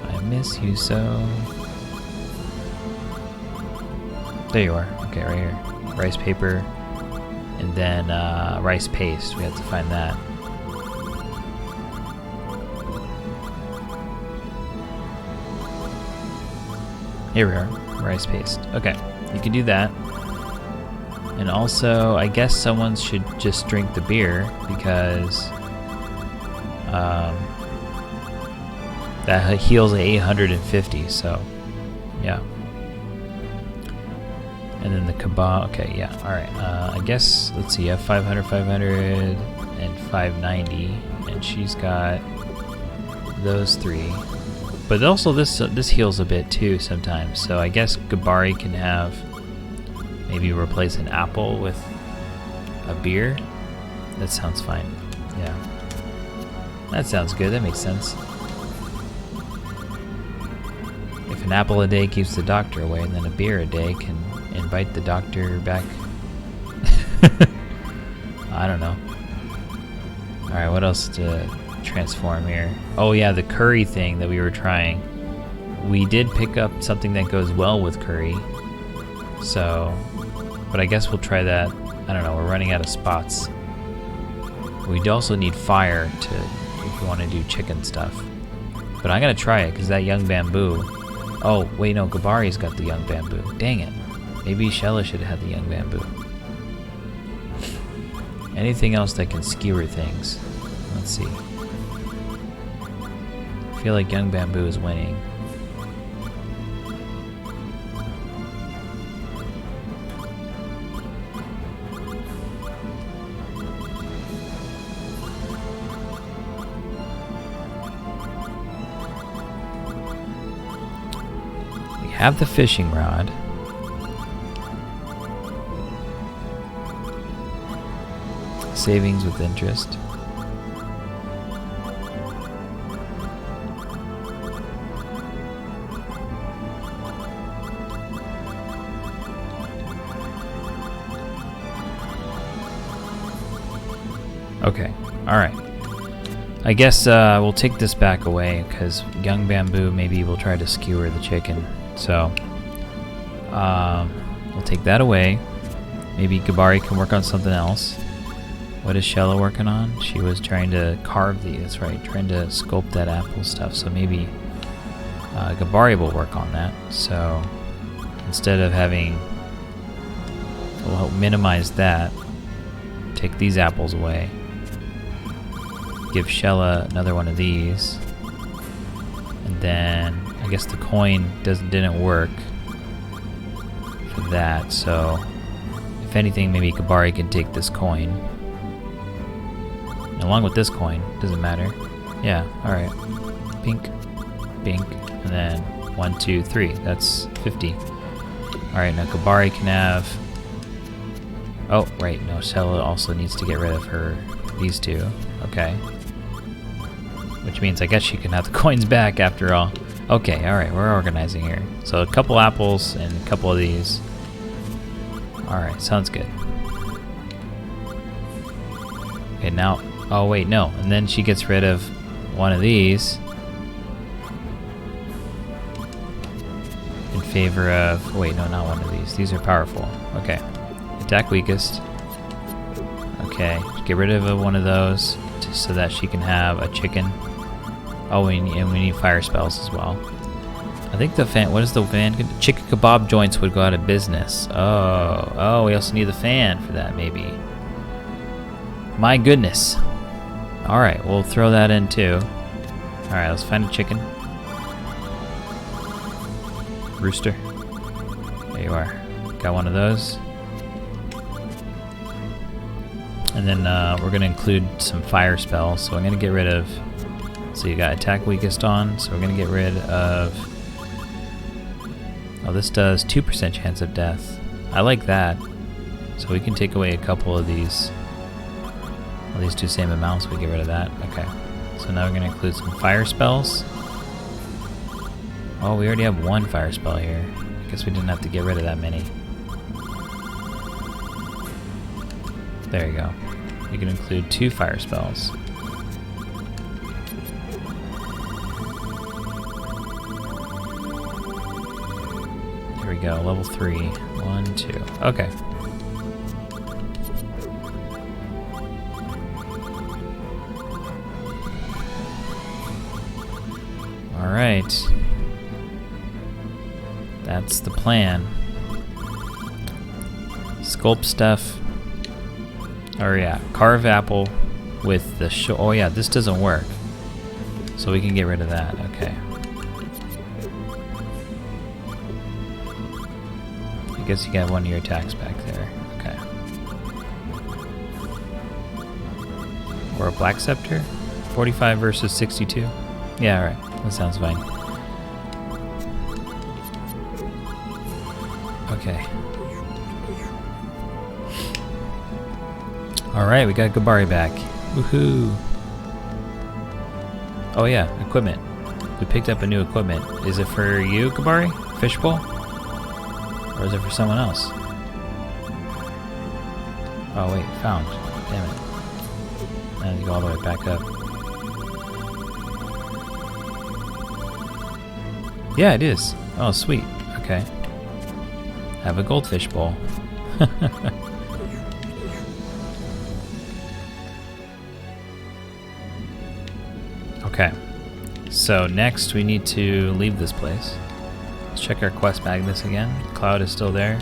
B: I miss you so. There you are. Okay, right here. Rice paper, and then rice paste. We have to find that. Here we are, rice paste. Okay, you can do that. And also, I guess someone should just drink the beer because that heals at 850, so yeah. And then the kebab, okay, yeah, all right. I guess, let's see, you have 500, 500, and 590, and she's got those 3. But also this heals a bit too sometimes. So I guess Gabari can have maybe replace an apple with a beer. That sounds fine. Yeah. That sounds good. That makes sense. If an apple a day keeps the doctor away, and then a beer a day can invite the doctor back. I don't know. Alright, what else to transform here? Oh yeah, the curry thing that we were trying. We did pick up something that goes well with curry. So, but I guess we'll try that. I don't know, we're running out of spots. We'd also need fire if we want to do chicken stuff. But I'm gonna try it because that young bamboo. Oh wait, no, Gabari's got the young bamboo. Dang it. Maybe Xelha should have had the young bamboo. Anything else that can skewer things? Let's see. I feel like young bamboo is winning. have the fishing rod. Savings with interest. Okay, alright. I guess we'll take this back away because young bamboo maybe will try to skewer the chicken. So we'll take that away. Maybe Gabari can work on something else. What is Xelha working on? She was trying to carve these, that's right, trying to sculpt that apple stuff. So maybe Gabari will work on that. So instead of having, we'll help minimize that. Take these apples away. Give Xelha another one of these. And then I guess the coin didn't work for that. So if anything, maybe Gabari can take this coin. Along with this coin, doesn't matter. Yeah, alright. Pink, pink, and then 1, 2, 3. That's 50. Alright, now Gabari can have. Oh, right, no, Xelha also needs to get rid of these two. Okay. Which means I guess she can have the coins back after all. Okay, alright, we're organizing here. So a couple apples and a couple of these. Alright, sounds good. Okay, now. Oh, wait, no. And then she gets rid of one of these in favor of. Oh, wait, no, not one of these. These are powerful. Okay. Attack weakest. Okay. Get rid of one of those so that she can have a chicken. Oh, and we need fire spells as well. I think the fan. What is the fan? Chicken kebab joints would go out of business. Oh, we also need the fan for that, maybe. My goodness. Alright, we'll throw that in too. Alright, let's find a chicken. Rooster. There you are. Got one of those. And then we're going to include some fire spells. So I'm going to get rid of. So you got attack weakest on. So we're going to get rid of. Oh, this does 2% chance of death. I like that. So we can take away a couple of these. Well, these two same amounts. We get rid of that. Okay. So now we're going to include some fire spells. Oh, we already have one fire spell here. I guess we didn't have to get rid of that many. There you go. You can include 2 fire spells. Here we go, level 3. 1, 2. Okay. Alright. That's the plan. Sculpt stuff. Oh yeah, carve apple with the oh yeah, this doesn't work. So we can get rid of that, okay. I guess you got one of your attacks back there, okay. Or a black scepter? 45 versus 62? Yeah, alright, that sounds fine. Okay. Alright, we got Gabari back. Woohoo! Oh yeah, equipment. We picked up a new equipment. Is it for you, Gabari? Fishbowl? Or is it for someone else? Oh wait, found. Damn it. I have to go all the way back up. Yeah, it is. Oh, sweet. Okay. Have a goldfish bowl. Okay, so next we need to leave this place. Let's check our quest magnets again. Cloud is still there.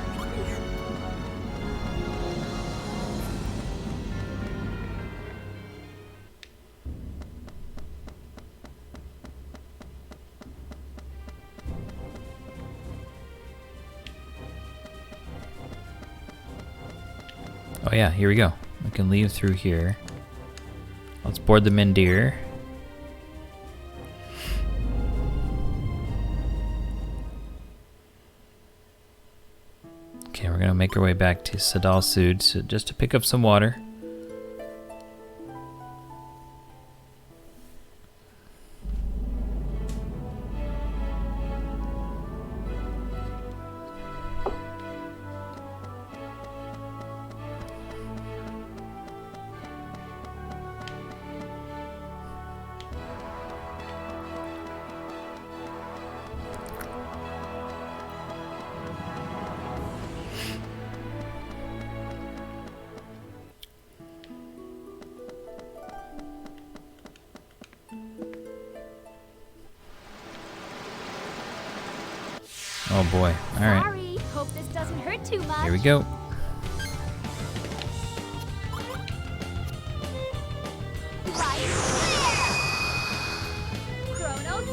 B: Oh yeah, here we go. We can leave through here. Let's board the Mendir. gonna make our way back to Sadal Sud just to pick up some water. Oh boy. Alright.
A: Sorry. Hope this doesn't hurt too much.
B: Here we go.
A: Right there. Chronos,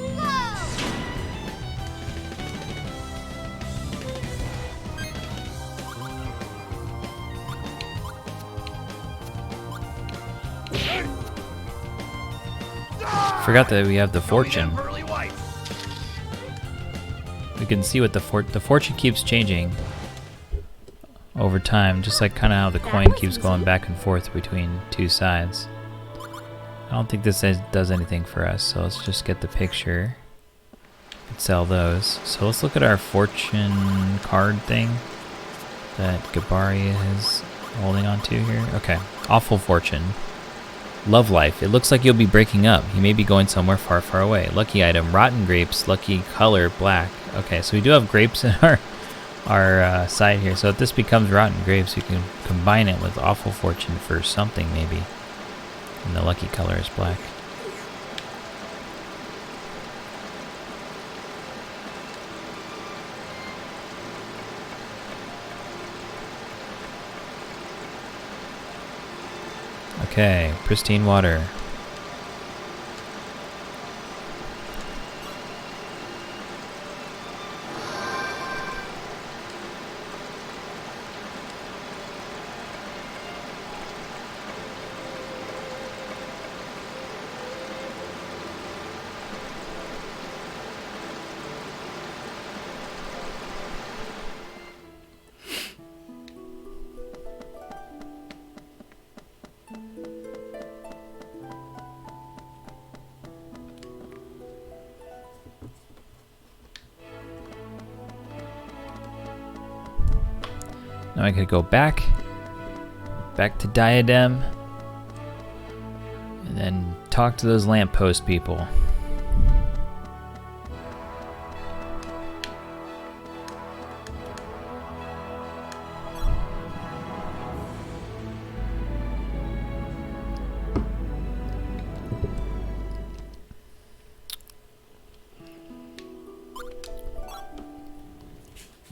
A: go!
B: Forgot that we have the fortune.
C: Pearly white.
B: We can see what the fortune keeps changing over time, just like kind of how the coin keeps going back and forth between two sides. I don't think this does anything for us, so let's just get the picture and sell those. So let's look at our fortune card thing that Gabari is holding on to here. Okay, awful fortune. Love life. It looks like you'll be breaking up. You may be going somewhere far, far away. Lucky item, rotten grapes. Lucky color, black. Okay, so we do have grapes in our side here. So if this becomes rotten grapes, we can combine it with awful fortune for something maybe. And the lucky color is black. Okay, pristine water. Now I could go back to Diadem, and then talk to those lamppost people.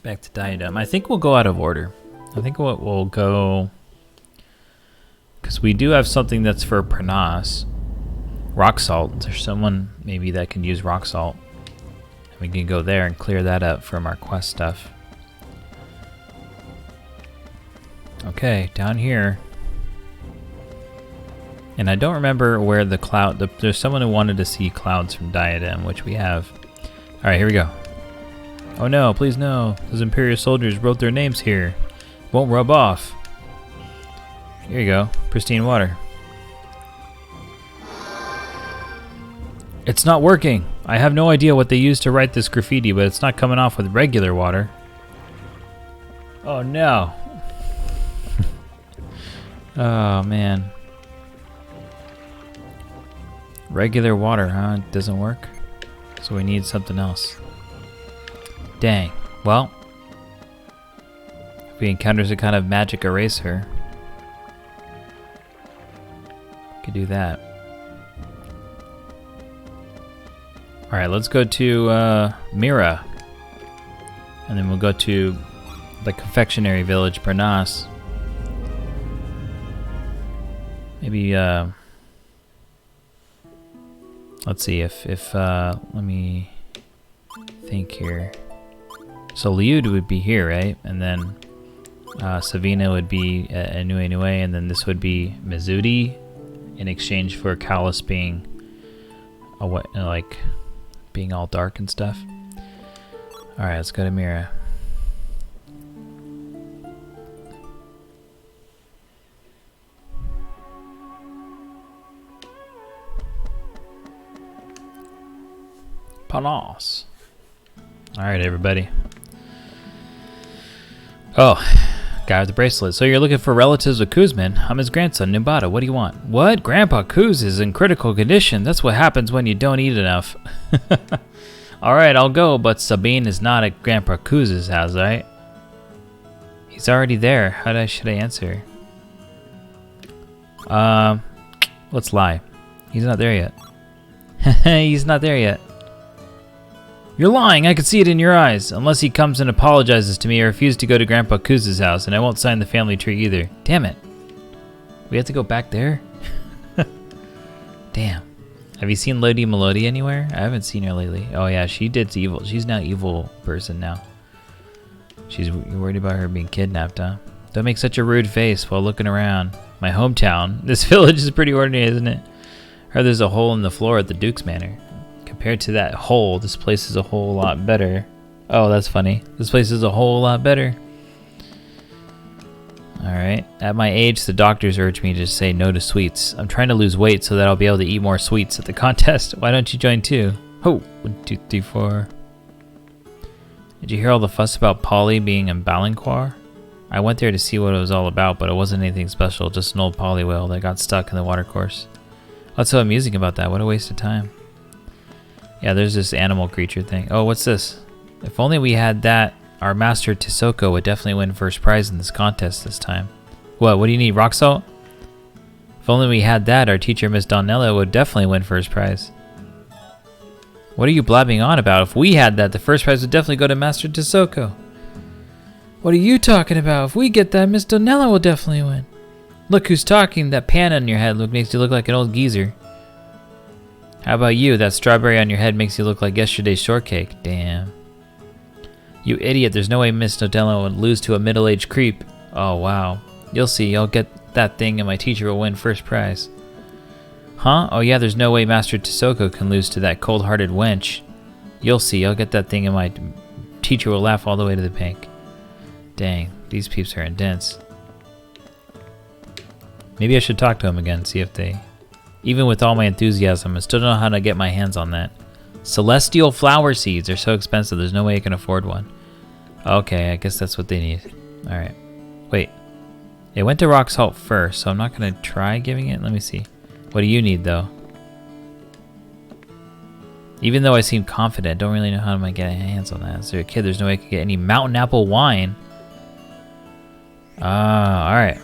B: Back to Diadem. I think we'll go out of order. I think we'll go, because we do have something that's for Pernas. Rock salt. There's someone maybe that can use rock salt. And we can go there and clear that up from our quest stuff. Okay, down here. And I don't remember where the cloud, there's someone who wanted to see clouds from Diadem, which we have. Alright, here we go. Oh no, please no. Those Imperial soldiers wrote their names here. Won't rub off. Here you go. Pristine water. It's not working. I have no idea what they used to write this graffiti, but it's not coming off with regular water. Oh no. Oh man. Regular water, huh? It doesn't work. So we need something else. Dang. Well, if we encounter some kind of magic eraser, we could do that. Alright, let's go to Mira. And then we'll go to the confectionery village, Pernas. Maybe, let's see if let me think here. So Liud would be here, right? And then Savina would be Anue Nue, and then this would be Mizudi in exchange for Callus being like being all dark and stuff. Alright, let's go to Mira. Panos. Alright, everybody. Oh, guy with the bracelet. So you're looking for relatives of Kuzman. I'm his grandson, Nimbata. What do you want? What? Grandpa Kuz is in critical condition. That's what happens when you don't eat enough. Alright, I'll go, but Sabine is not at Grandpa Kuz's house, right? He's already there. Should I answer? Let's lie. He's not there yet. He's not there yet. You're lying. I can see it in your eyes. Unless he comes and apologizes to me, I refuse to go to Grandpa Kuz's house, and I won't sign the family tree either. Damn it. We have to go back there? Damn. Have you seen Lodi Melody anywhere? I haven't seen her lately. Oh yeah, she did evil. She's now evil person now. You're worried about her being kidnapped, huh? Don't make such a rude face while looking around. My hometown. This village is pretty ordinary, isn't it? I heard there's a hole in the floor at the Duke's Manor. Compared to that hole, this place is a whole lot better. Oh, that's funny. This place is a whole lot better. Alright. At my age, the doctors urge me to say no to sweets. I'm trying to lose weight so that I'll be able to eat more sweets at the contest. Why don't you join too? Oh, 1, 2, 3, 4. Did you hear all the fuss about Polly being in Balanquar? I went there to see what it was all about, but it wasn't anything special, just an old Polly whale that got stuck in the watercourse. What's so amusing about that? What a waste of time. Yeah, there's this animal creature thing. Oh, what's this? If only we had that, our master Tisoko would definitely win first prize in this contest this time. What do you need, rock salt? If only we had that, our teacher Miss Donella would definitely win first prize. What are you blabbing on about? If we had that, the first prize would definitely go to Master Tisoko. What are you talking about? If we get that, Miss Donella will definitely win. Look who's talking. That pan on your head makes you look like an old geezer. How about you? That strawberry on your head makes you look like yesterday's shortcake. Damn. You idiot. There's no way Miss Donella would lose to a middle-aged creep. Oh, wow. You'll see. I'll get that thing and my teacher will win first prize. Huh? Oh yeah, there's no way Master Tisoko can lose to that cold-hearted wench. You'll see. I'll get that thing and my teacher will laugh all the way to the bank. Dang. These peeps are intense. Maybe I should talk to them again, see if they... Even with all my enthusiasm, I still don't know how to get my hands on that. Celestial flower seeds are so expensive, there's no way I can afford one. Okay, I guess that's what they need. Alright. Wait. It went to rock salt first, so I'm not going to try giving it. Let me see. What do you need, though? Even though I seem confident, I don't really know how to get my hands on that. As a kid, there's no way I could get any mountain apple wine. Alright.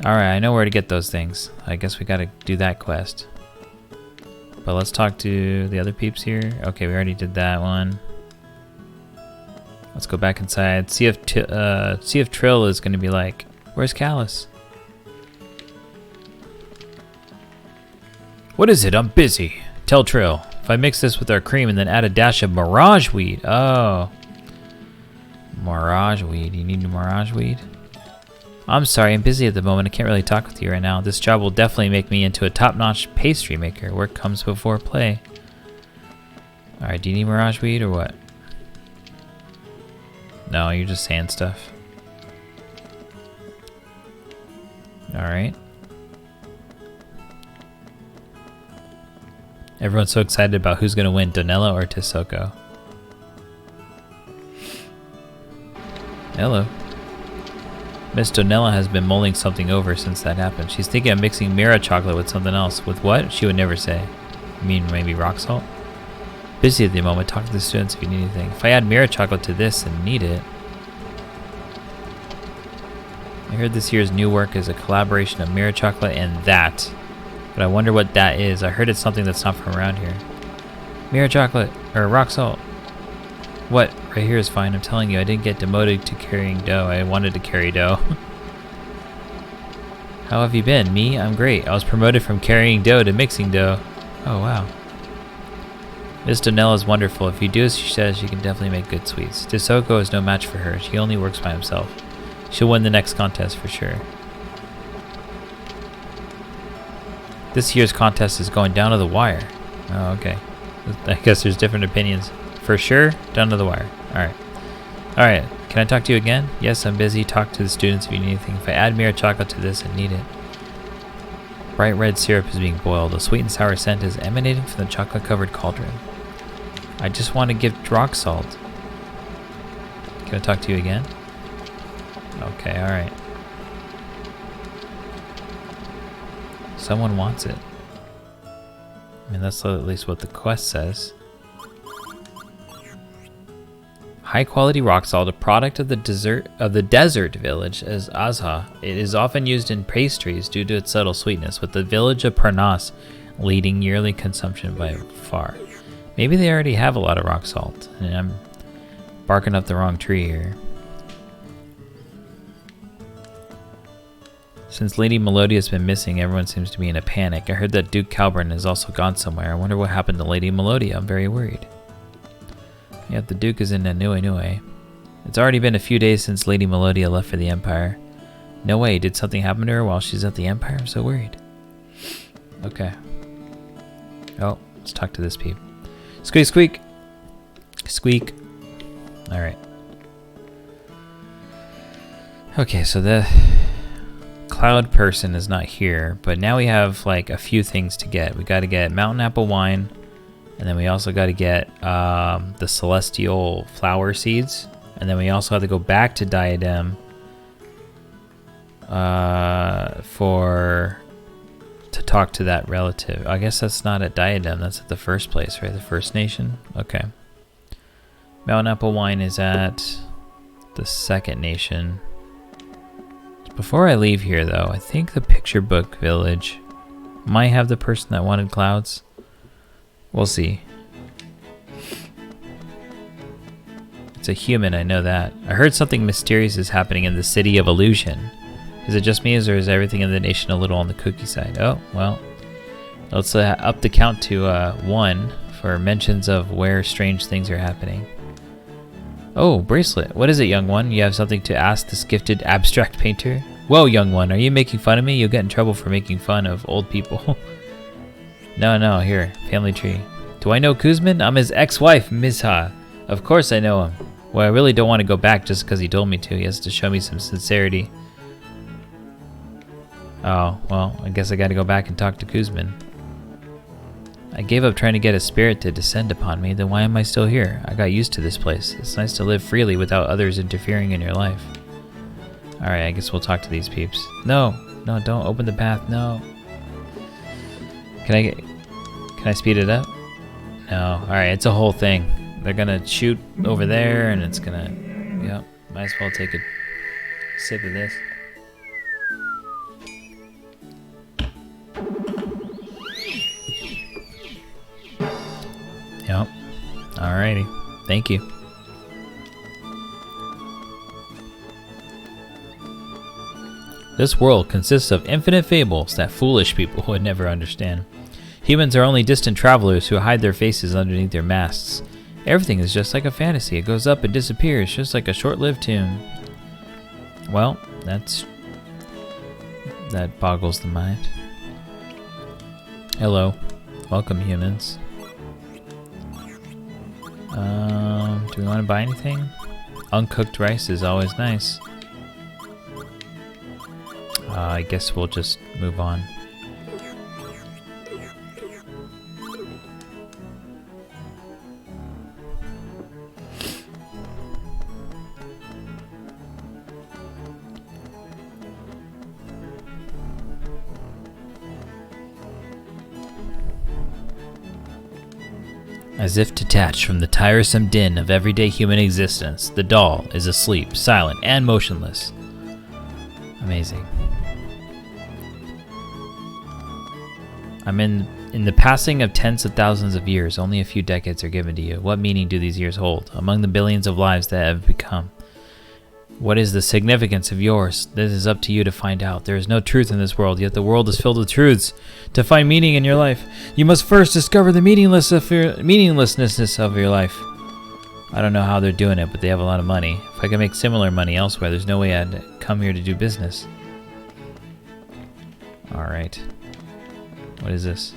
B: Alright, I know where to get those things. I guess we gotta do that quest. But let's talk to the other peeps here. Okay, we already did that one. Let's go back inside. See if Trill is gonna be like, where's Callus? What is it? I'm busy. Tell Trill. If I mix this with our cream and then add a dash of mirage weed. Oh. Mirage weed. You need mirage weed? I'm sorry, I'm busy at the moment. I can't really talk with you right now. This job will definitely make me into a top-notch pastry maker. Work comes before play. Alright, do you need mirage weed or what? No, you're just saying stuff. Alright. Everyone's so excited about who's going to win, Donella or Tisoko. Hello. Miss Donella has been mulling something over since that happened. She's thinking of mixing Mira chocolate with something else. With what? She would never say. You mean maybe rock salt? Busy at the moment. Talk to the students if you need anything. If I add Mira chocolate to this and need it. I heard this year's new work is a collaboration of Mira chocolate and that. But I wonder what that is. I heard it's something that's not from around here. Mira chocolate. Or rock salt. What? Right here is fine. I'm telling you, I didn't get demoted to carrying dough. I wanted to carry dough. How have you been? Me? I'm great. I was promoted from carrying dough to mixing dough. Oh, wow. Miss Donella is wonderful. If you do as she says, you can definitely make good sweets. Tisoko is no match for her. She only works by himself. She'll win the next contest for sure. This year's contest is going down to the wire. Oh, okay. I guess there's different opinions. For sure, down to the wire. Alright. Alright, can I talk to you again? Yes, I'm busy. Talk to the students if you need anything. If I add Mira chocolate to this, I need it. Bright red syrup is being boiled. A sweet and sour scent is emanating from the chocolate-covered cauldron. I just want to give rock salt. Can I talk to you again? Okay, alright. Someone wants it. I mean, that's at least what the quest says. High quality rock salt, a product of the desert village as Azha. It is often used in pastries due to its subtle sweetness, with the village of Parnas leading yearly consumption by far. Maybe they already have a lot of rock salt, and I'm barking up the wrong tree here. Since Lady Melodia's been missing, everyone seems to be in a panic. I heard that Duke Calburn has also gone somewhere. I wonder what happened to Lady Melodia. I'm very worried. Yep, the Duke is in Nue. It's already been a few days since Lady Melodia left for the Empire. No way, did something happen to her while she's at the Empire? I'm so worried. Okay. Oh, let's talk to this peep. Squeak, squeak. Squeak. Alright. Okay, so the cloud person is not here, but now we have like a few things to get. We got to get mountain apple wine, and then we also got to get the celestial flower seeds, and then we also have to go back to Diadem to talk to that relative. I guess that's not at Diadem, that's at the first place, right? The First Nation? Okay. Mountain apple wine is at the Second Nation. Before I leave here, though, I think the picture book village might have the person that wanted clouds. We'll see. It's a human, I know that. I heard something mysterious is happening in the City of Illusion. Is it just me, or is everything in the nation a little on the kooky side? Oh, well. Let's up the count to 1 for mentions of where strange things are happening. Oh, bracelet. What is it, young one? You have something to ask this gifted abstract painter? Whoa, young one, are you making fun of me? You'll get in trouble for making fun of old people. No, here, family tree. Do I know Kuzmin? I'm his ex-wife, Mizha. Of course I know him. Well, I really don't want to go back just because he told me to. He has to show me some sincerity. Oh, well, I guess I gotta go back and talk to Kuzmin. I gave up trying to get a spirit to descend upon me, then why am I still here? I got used to this place. It's nice to live freely without others interfering in your life. Alright, I guess we'll talk to these peeps. No, don't open the path, no. Can I speed it up? No, alright, it's a whole thing. They're gonna shoot over there and it's gonna, yep, might as well take a sip of this. Yep. Alrighty. Thank you. This world consists of infinite fables that foolish people would never understand. Humans are only distant travelers who hide their faces underneath their masks. Everything is just like a fantasy. It goes up and disappears, just like a short-lived tune. Well, that boggles the mind. Hello. Welcome, humans. Do we want to buy anything? Uncooked rice is always nice. I guess we'll just move on. As if detached from the tiresome din of everyday human existence, the doll is asleep, silent, and motionless. Amazing. I'm in the passing of tens of thousands of years, only a few decades are given to you. What meaning do these years hold? Among the billions of lives that have become, what is the significance of yours? This is up to you to find out. There is no truth in this world, yet the world is filled with truths. To find meaning in your life, you must first discover the meaninglessness of your life. I don't know how they're doing it, but they have a lot of money. If I could make similar money elsewhere, there's no way I'd come here to do business. Alright. What is this?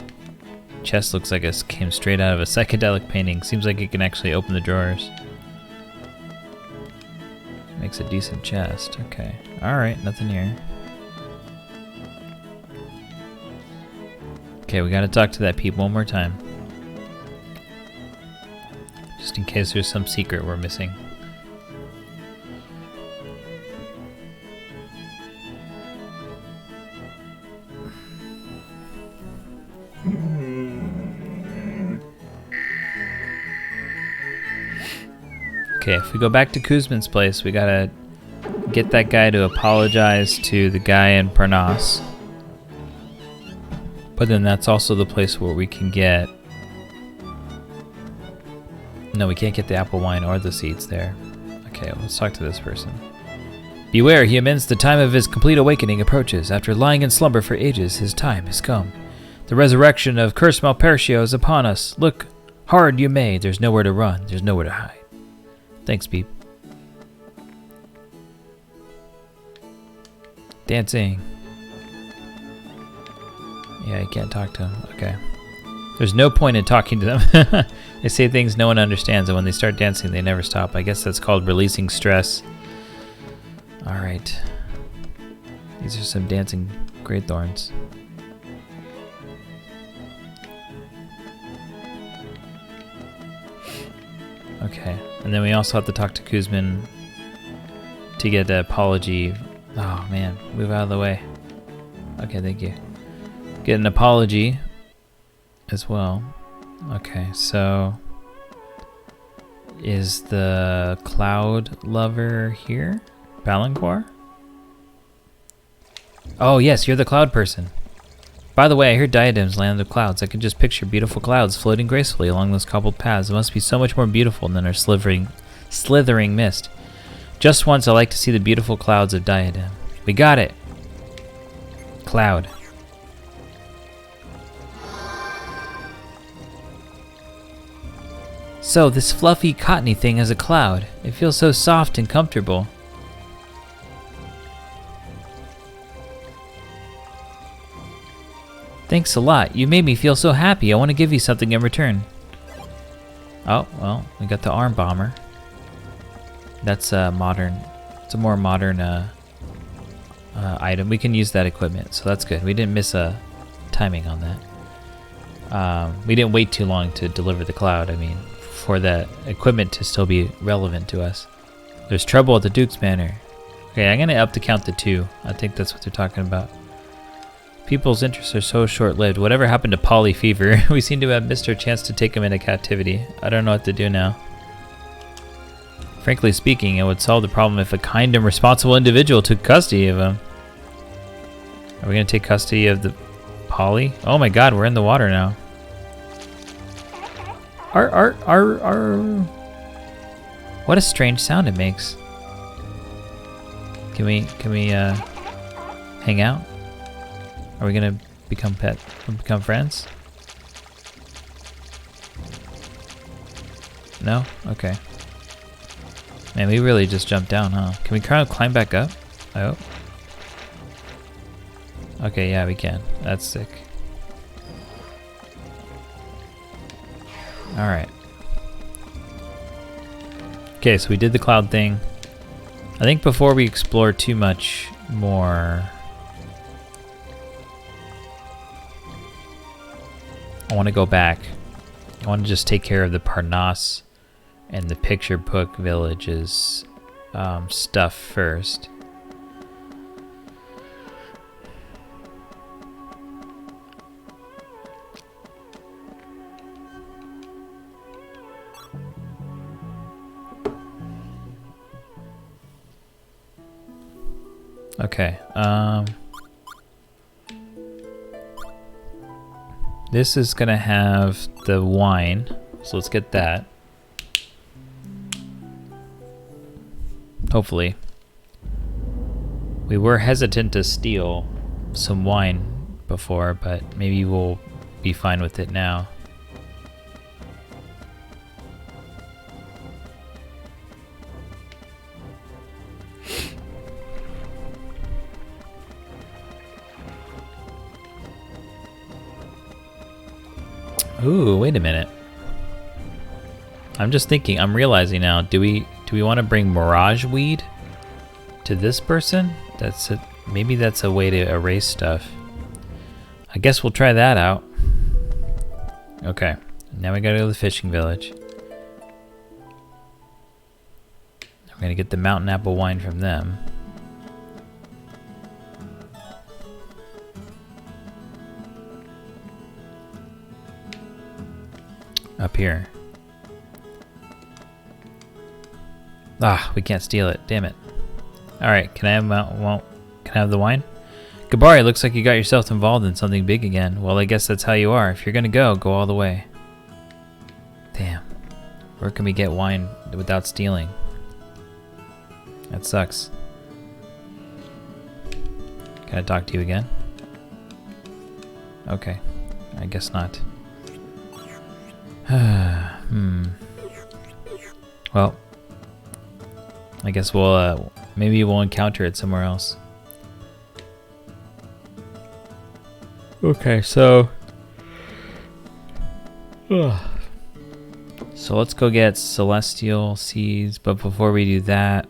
B: Chest looks like it came straight out of a psychedelic painting. Seems like it can actually open the drawers. Makes a decent chest. Okay. Alright, nothing here. Okay, we gotta talk to that peep one more time. in case there's some secret we're missing. Okay, if we go back to Kuzmin's place, we gotta get that guy to apologize to the guy in Parnas. But then that's also the place where we can get... No, we can't get the apple wine or the seeds there. Okay, let's talk to this person. Beware, humans, the time of his complete awakening approaches. After lying in slumber for ages, his time has come. The resurrection of cursed Malpertio is upon us. Look hard you may, there's nowhere to run, there's nowhere to hide. Thanks, Beep. Dancing. Yeah, I can't talk to him. Okay. There's no point in talking to them. They say things no one understands, and when they start dancing, they never stop. I guess that's called releasing stress. Alright. These are some dancing greatthorns. Okay. And then we also have to talk to Kuzmin to get the apology. Oh, man. Move out of the way. Okay, thank you. Get an apology as well. Okay, so is the cloud lover here? Balanquar? Oh yes, you're the cloud person. By the way, I hear Diadem's land of clouds. I can just picture beautiful clouds floating gracefully along those cobbled paths. It must be so much more beautiful than our slithering mist. Just once I like to see the beautiful clouds of Diadem. We got it! Cloud. So, this fluffy, cottony thing is a cloud. It feels so soft and comfortable. Thanks a lot. You made me feel so happy. I want to give you something in return. Oh, well, we got the arm bomber. That's modern. It's a more modern item. We can use that equipment, so that's good. We didn't miss a timing on that. We didn't wait too long to deliver the cloud. I mean, for that equipment to still be relevant to us. There's trouble at the Duke's Manor. Okay, I'm gonna up the count to 2. I think that's what they're talking about. People's interests are so short-lived. Whatever happened to Polly Fever? We seem to have missed our chance to take him into captivity. I don't know what to do now. Frankly speaking, it would solve the problem if a kind and responsible individual took custody of him. Are we gonna take custody of the Polly? Oh my god, we're in the water now. What a strange sound it makes. Can we hang out? Are we gonna become friends? No? Okay. Man, we really just jumped down, huh? Can we kind of climb back up? I hope. Okay, yeah, we can. That's sick. Alright. Okay, so we did the cloud thing. I think before we explore too much more, I want to go back. I want to just take care of the Parnas and the picture book villages stuff first. Okay. This is gonna have the wine, so let's get that. Hopefully. We were hesitant to steal some wine before, but maybe we'll be fine with it now. Ooh, wait a minute. I'm just thinking, I'm realizing now, do we want to bring Mirage Weed to this person? Maybe that's a way to erase stuff. I guess we'll try that out. Okay, now we gotta go to the fishing village. I'm gonna get the mountain apple wine from them. Up here. Ah, we can't steal it. Damn it. Alright, can I have the wine? Gabari, looks like you got yourself involved in something big again. Well, I guess that's how you are. If you're gonna go all the way. Damn. Where can we get wine without stealing? That sucks. Can I talk to you again? Okay. I guess not. Well, I guess we'll, maybe we'll encounter it somewhere else. Okay, so... So let's go get celestial seeds, but before we do that...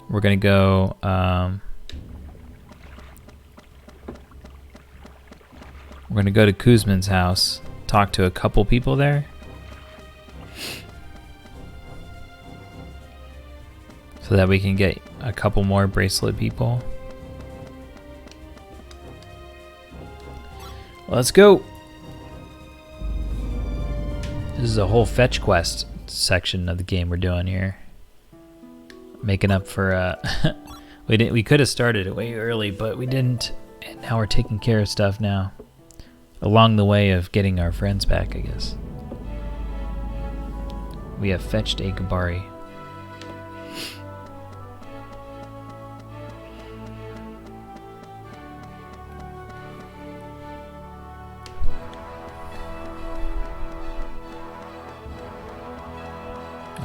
B: We're gonna go, we're gonna go to Kuzman's house, talk to a couple people there. So that we can get a couple more bracelet people. Let's go! This is a whole fetch quest section of the game we're doing here. Making up for, we could have started it way early, but we didn't. And now we're taking care of stuff now. Along the way of getting our friends back, I guess. We have fetched a Gabari.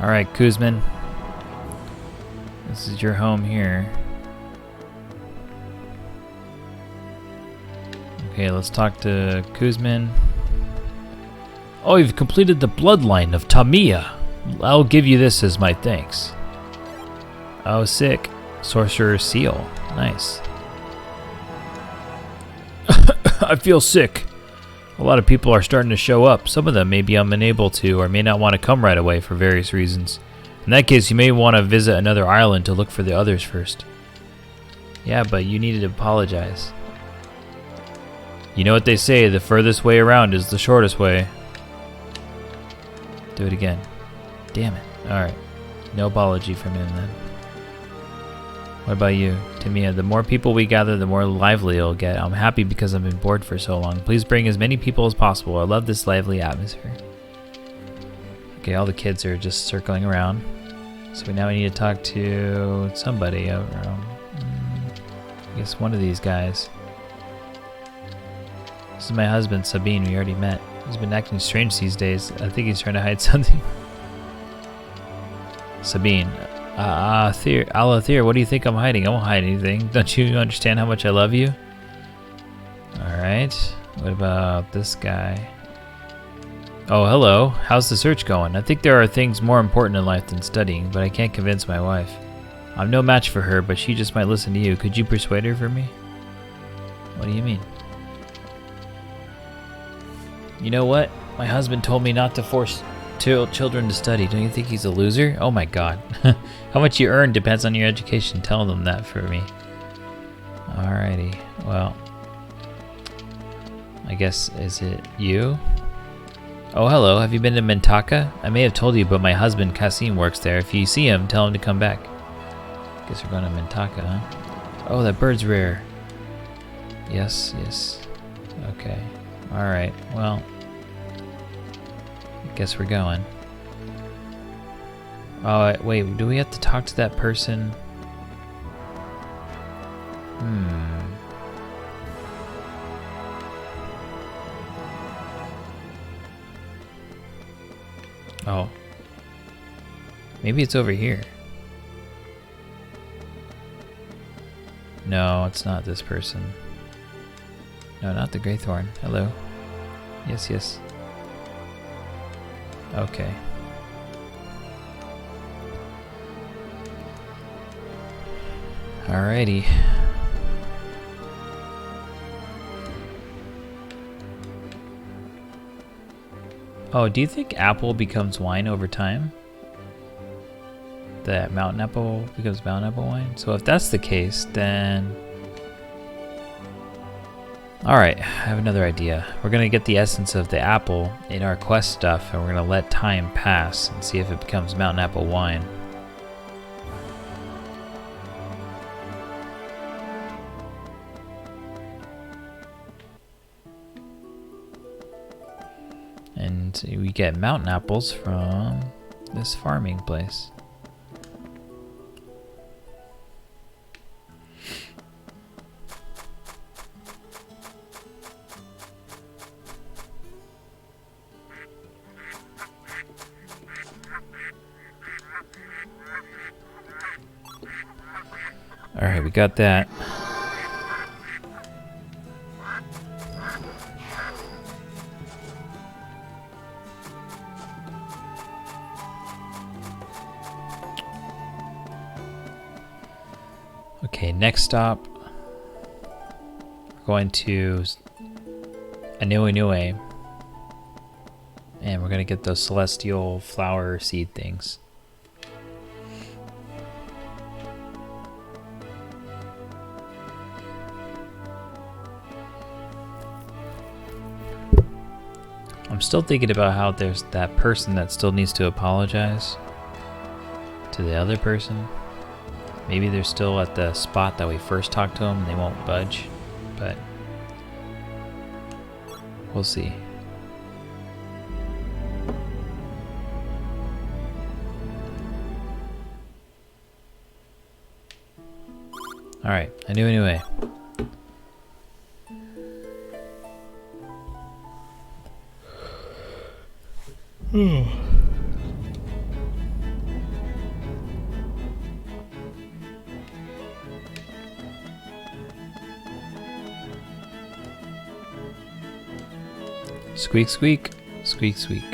B: Alright, Kuzman. This is your home here. Okay, let's talk to Kuzman. Oh, you've completed the bloodline of Tamiya. I'll give you this as my thanks. Oh, sick. Sorcerer's Seal. Nice. I feel sick. A lot of people are starting to show up. Some of them maybe I'm unable to or may not want to come right away for various reasons. In that case, you may want to visit another island to look for the others first. Yeah, but you needed to apologize. You know what they say, the furthest way around is the shortest way. Do it again. Damn it. Alright. No apology from him then. What about you, Tamiya? The more people we gather, the more lively it'll get. I'm happy because I've been bored for so long. Please bring as many people as possible. I love this lively atmosphere. Okay, all the kids are just circling around. So now we need to talk to somebody. I guess one of these guys. This is my husband, Sabine. We already met. He's been acting strange these days. I think he's trying to hide something. Sabine. Alathir, what do you think I'm hiding? I won't hide anything. Don't you understand how much I love you? Alright. What about this guy? Oh, hello. How's the search going? I think there are things more important in life than studying, but I can't convince my wife. I'm no match for her, but she just might listen to you. Could you persuade her for me? What do you mean? You know what? My husband told me not to force children to study. Don't you think he's a loser? Oh my god. How much you earn depends on your education. Tell them that for me. Alrighty. Well, I guess, is it you? Oh, hello. Have you been to Mintaka? I may have told you, but my husband, Kasim, works there. If you see him, tell him to come back. Guess we're going to Mintaka, huh? Oh, that bird's rare. Yes, yes. Okay. Alright, well. I guess we're going. Oh, wait. Do we have to talk to that person? Oh. Maybe it's over here. No, it's not this person. No, not the Greythorn. Hello. Yes, yes. Okay. Alrighty. Oh, do you think apple becomes wine over time? That mountain apple becomes mountain apple wine? So if that's the case, then... Alright, I have another idea. We're gonna get the essence of the apple in our quest stuff, and we're gonna let time pass and see if it becomes mountain apple wine. And we get mountain apples from this farming place. Alright, we got that. Okay, next stop, we're going to Anue, and we're going to get those celestial flower seed things. I'm still thinking about how there's that person that still needs to apologize to the other person. Maybe they're still at the spot that we first talked to them and they won't budge, but we'll see. Alright, anyway. Squeak, squeak, squeak, squeak.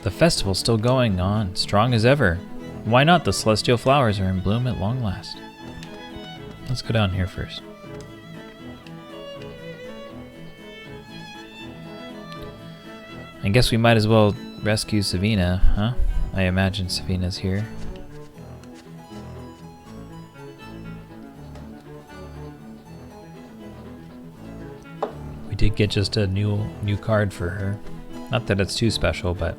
B: The festival's still going on, strong as ever. Why not? The celestial flowers are in bloom at long last. Let's go down here first. I guess we might as well rescue Savina, huh? I imagine Savina's here. We did get just a new card for her. Not that it's too special, but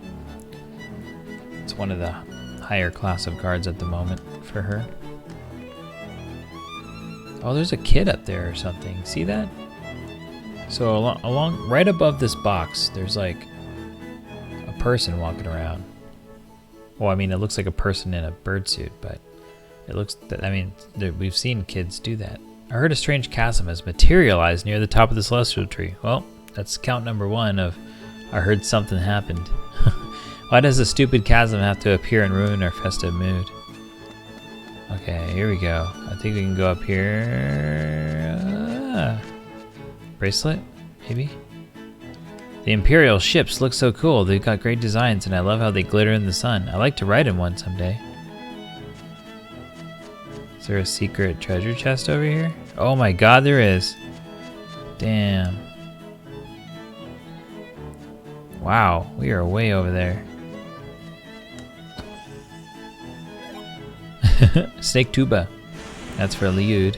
B: it's one of the higher class of cards at the moment for her. Oh, there's a kid up there or something. See that? So along right above this box, there's like a person walking around. Well, I mean, it looks like a person in a bird suit, but it looks that, I mean, we've seen kids do that. I heard a strange chasm has materialized near the top of the celestial tree. Well, that's count number 1 of I heard something happened. Why does a stupid chasm have to appear and ruin our festive mood? Okay, here we go. I think we can go up here. Bracelet, maybe? The Imperial ships look so cool. They've got great designs, and I love how they glitter in the sun. I'd like to ride in one someday. Is there a secret treasure chest over here? Oh my god, there is. Damn. Wow, we are way over there. Snake tuba. That's for Liud.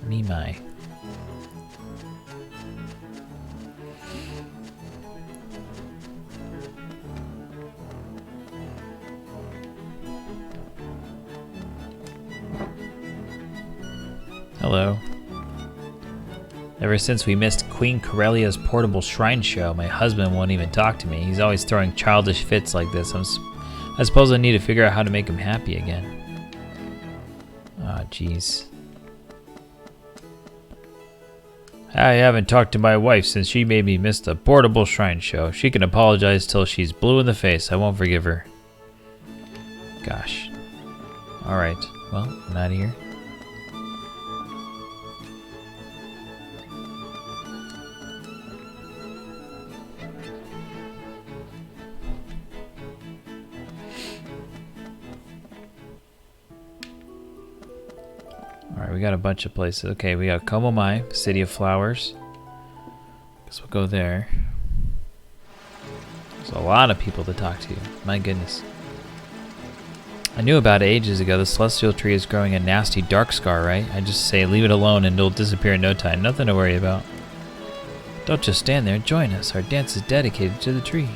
B: Nimai. Hello. Ever since we missed Queen Corellia's portable shrine show, my husband won't even talk to me. He's always throwing childish fits like this. I suppose I need to figure out how to make him happy again. Ah, jeez. I haven't talked to my wife since she made me miss the portable shrine show. She can apologize till she's blue in the face. I won't forgive her. Gosh. Alright, well, I'm out of here. Alright, we got a bunch of places. Okay, we got Komomai, City of Flowers. Guess we'll go there. There's a lot of people to talk to. My goodness. I knew about it ages ago. The celestial tree is growing a nasty dark scar, right? I just say leave it alone and it'll disappear in no time. Nothing to worry about. Don't just stand there. Join us. Our dance is dedicated to the tree.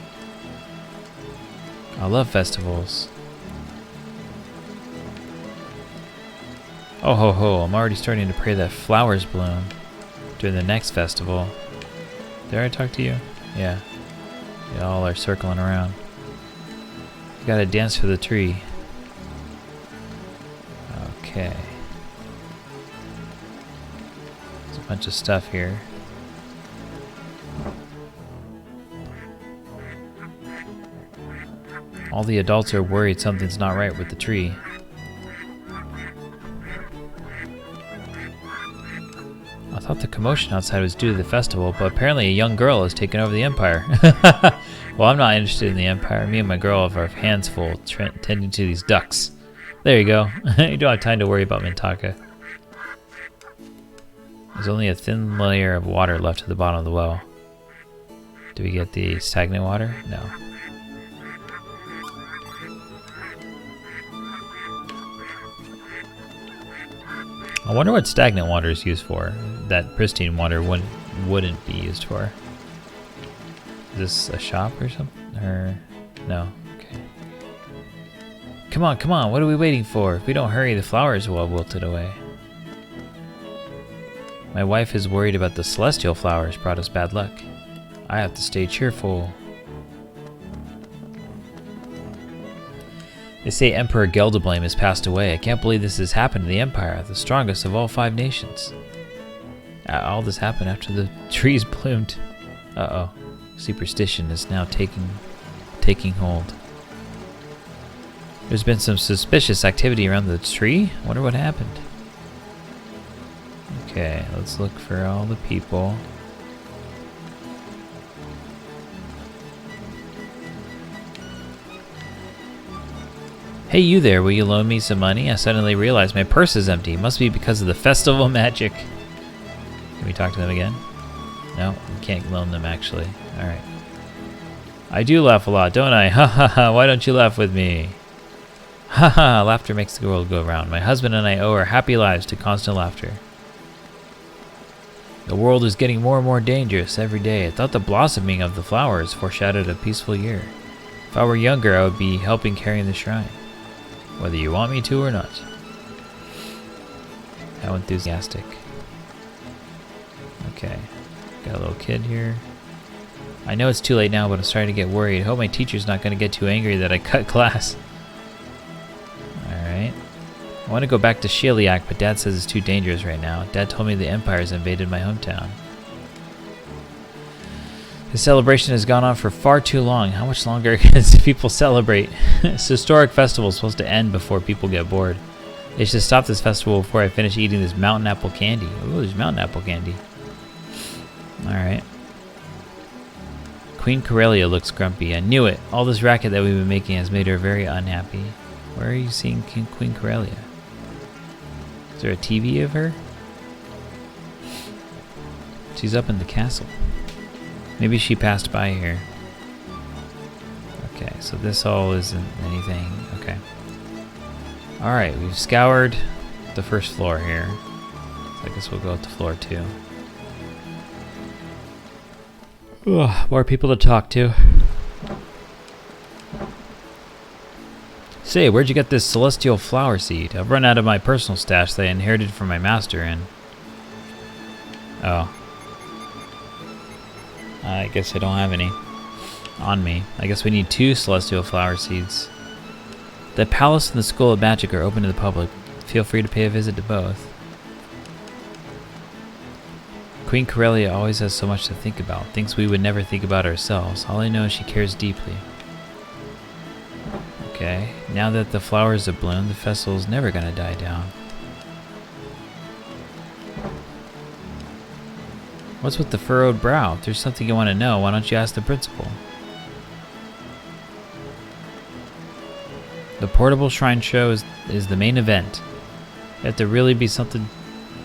B: I love festivals. Oh ho ho, I'm already starting to pray that flowers bloom during the next festival. Did I talk to you? Yeah. Y'all are circling around. You gotta dance for the tree. Okay. There's a bunch of stuff here. All the adults are worried something's not right with the tree. I thought the commotion outside was due to the festival, but apparently a young girl has taken over the empire. Well, I'm not interested in the empire. Me and my girl have our hands full tending to these ducks. There you go. You don't have time to worry about Mintaka. There's only a thin layer of water left at the bottom of the well. Do we get the stagnant water? No. I wonder what stagnant water is used for. That pristine water wouldn't be used for. Is this a shop or something? Or no? Okay. Come on, come on! What are we waiting for? If we don't hurry, the flowers will have wilted away. My wife is worried about the celestial flowers brought us bad luck. I have to stay cheerful. They say Emperor Geldablame has passed away. I can't believe this has happened to the Empire, the strongest of all 5 nations. All this happened after the trees bloomed. Uh-oh. Superstition is now taking hold. There's been some suspicious activity around the tree. I wonder what happened. Okay, let's look for all the people. Hey, you there, will you loan me some money? I suddenly realized my purse is empty. Must be because of the festival magic. Can we talk to them again? No, we can't loan them actually. Alright. I do laugh a lot, don't I? Ha ha ha, why don't you laugh with me? Ha ha, laughter makes the world go round. My husband and I owe our happy lives to constant laughter. The world is getting more and more dangerous every day. I thought the blossoming of the flowers foreshadowed a peaceful year. If I were younger, I would be helping carrying the shrine. Whether you want me to or not. How enthusiastic. Okay. Got a little kid here. I know it's too late now, but I'm starting to get worried. I hope my teacher's not going to get too angry that I cut class. Alright. I want to go back to Xelha, but Dad says it's too dangerous right now. Dad told me the Empire's invaded my hometown. The celebration has gone on for far too long. How much longer can people celebrate? This historic festival is supposed to end before people get bored. They should stop this festival before I finish eating this mountain apple candy. Ooh, there's mountain apple candy. Alright. Queen Corellia looks grumpy. I knew it. All this racket that we've been making has made her very unhappy. Where are you seeing Queen Corellia? Is there a TV of her? She's up in the castle. Maybe she passed by here. Okay, so this all isn't anything. Okay. Alright, we've scoured the first floor here. So I guess we'll go up to floor 2. Ugh, more people to talk to. Say, where'd you get this celestial flower seed? I've run out of my personal stash that I inherited from my master and... Oh. I guess I don't have any on me. I guess we need 2 celestial flower seeds. The palace and the school of magic are open to the public. Feel free to pay a visit to both. Queen Corellia always has so much to think about, things we would never think about ourselves. All I know is she cares deeply. Okay, now that the flowers have bloomed, the festival's never gonna die down. What's with the furrowed brow? If there's something you want to know, why don't you ask the principal? The portable shrine show is the main event. You have to really be something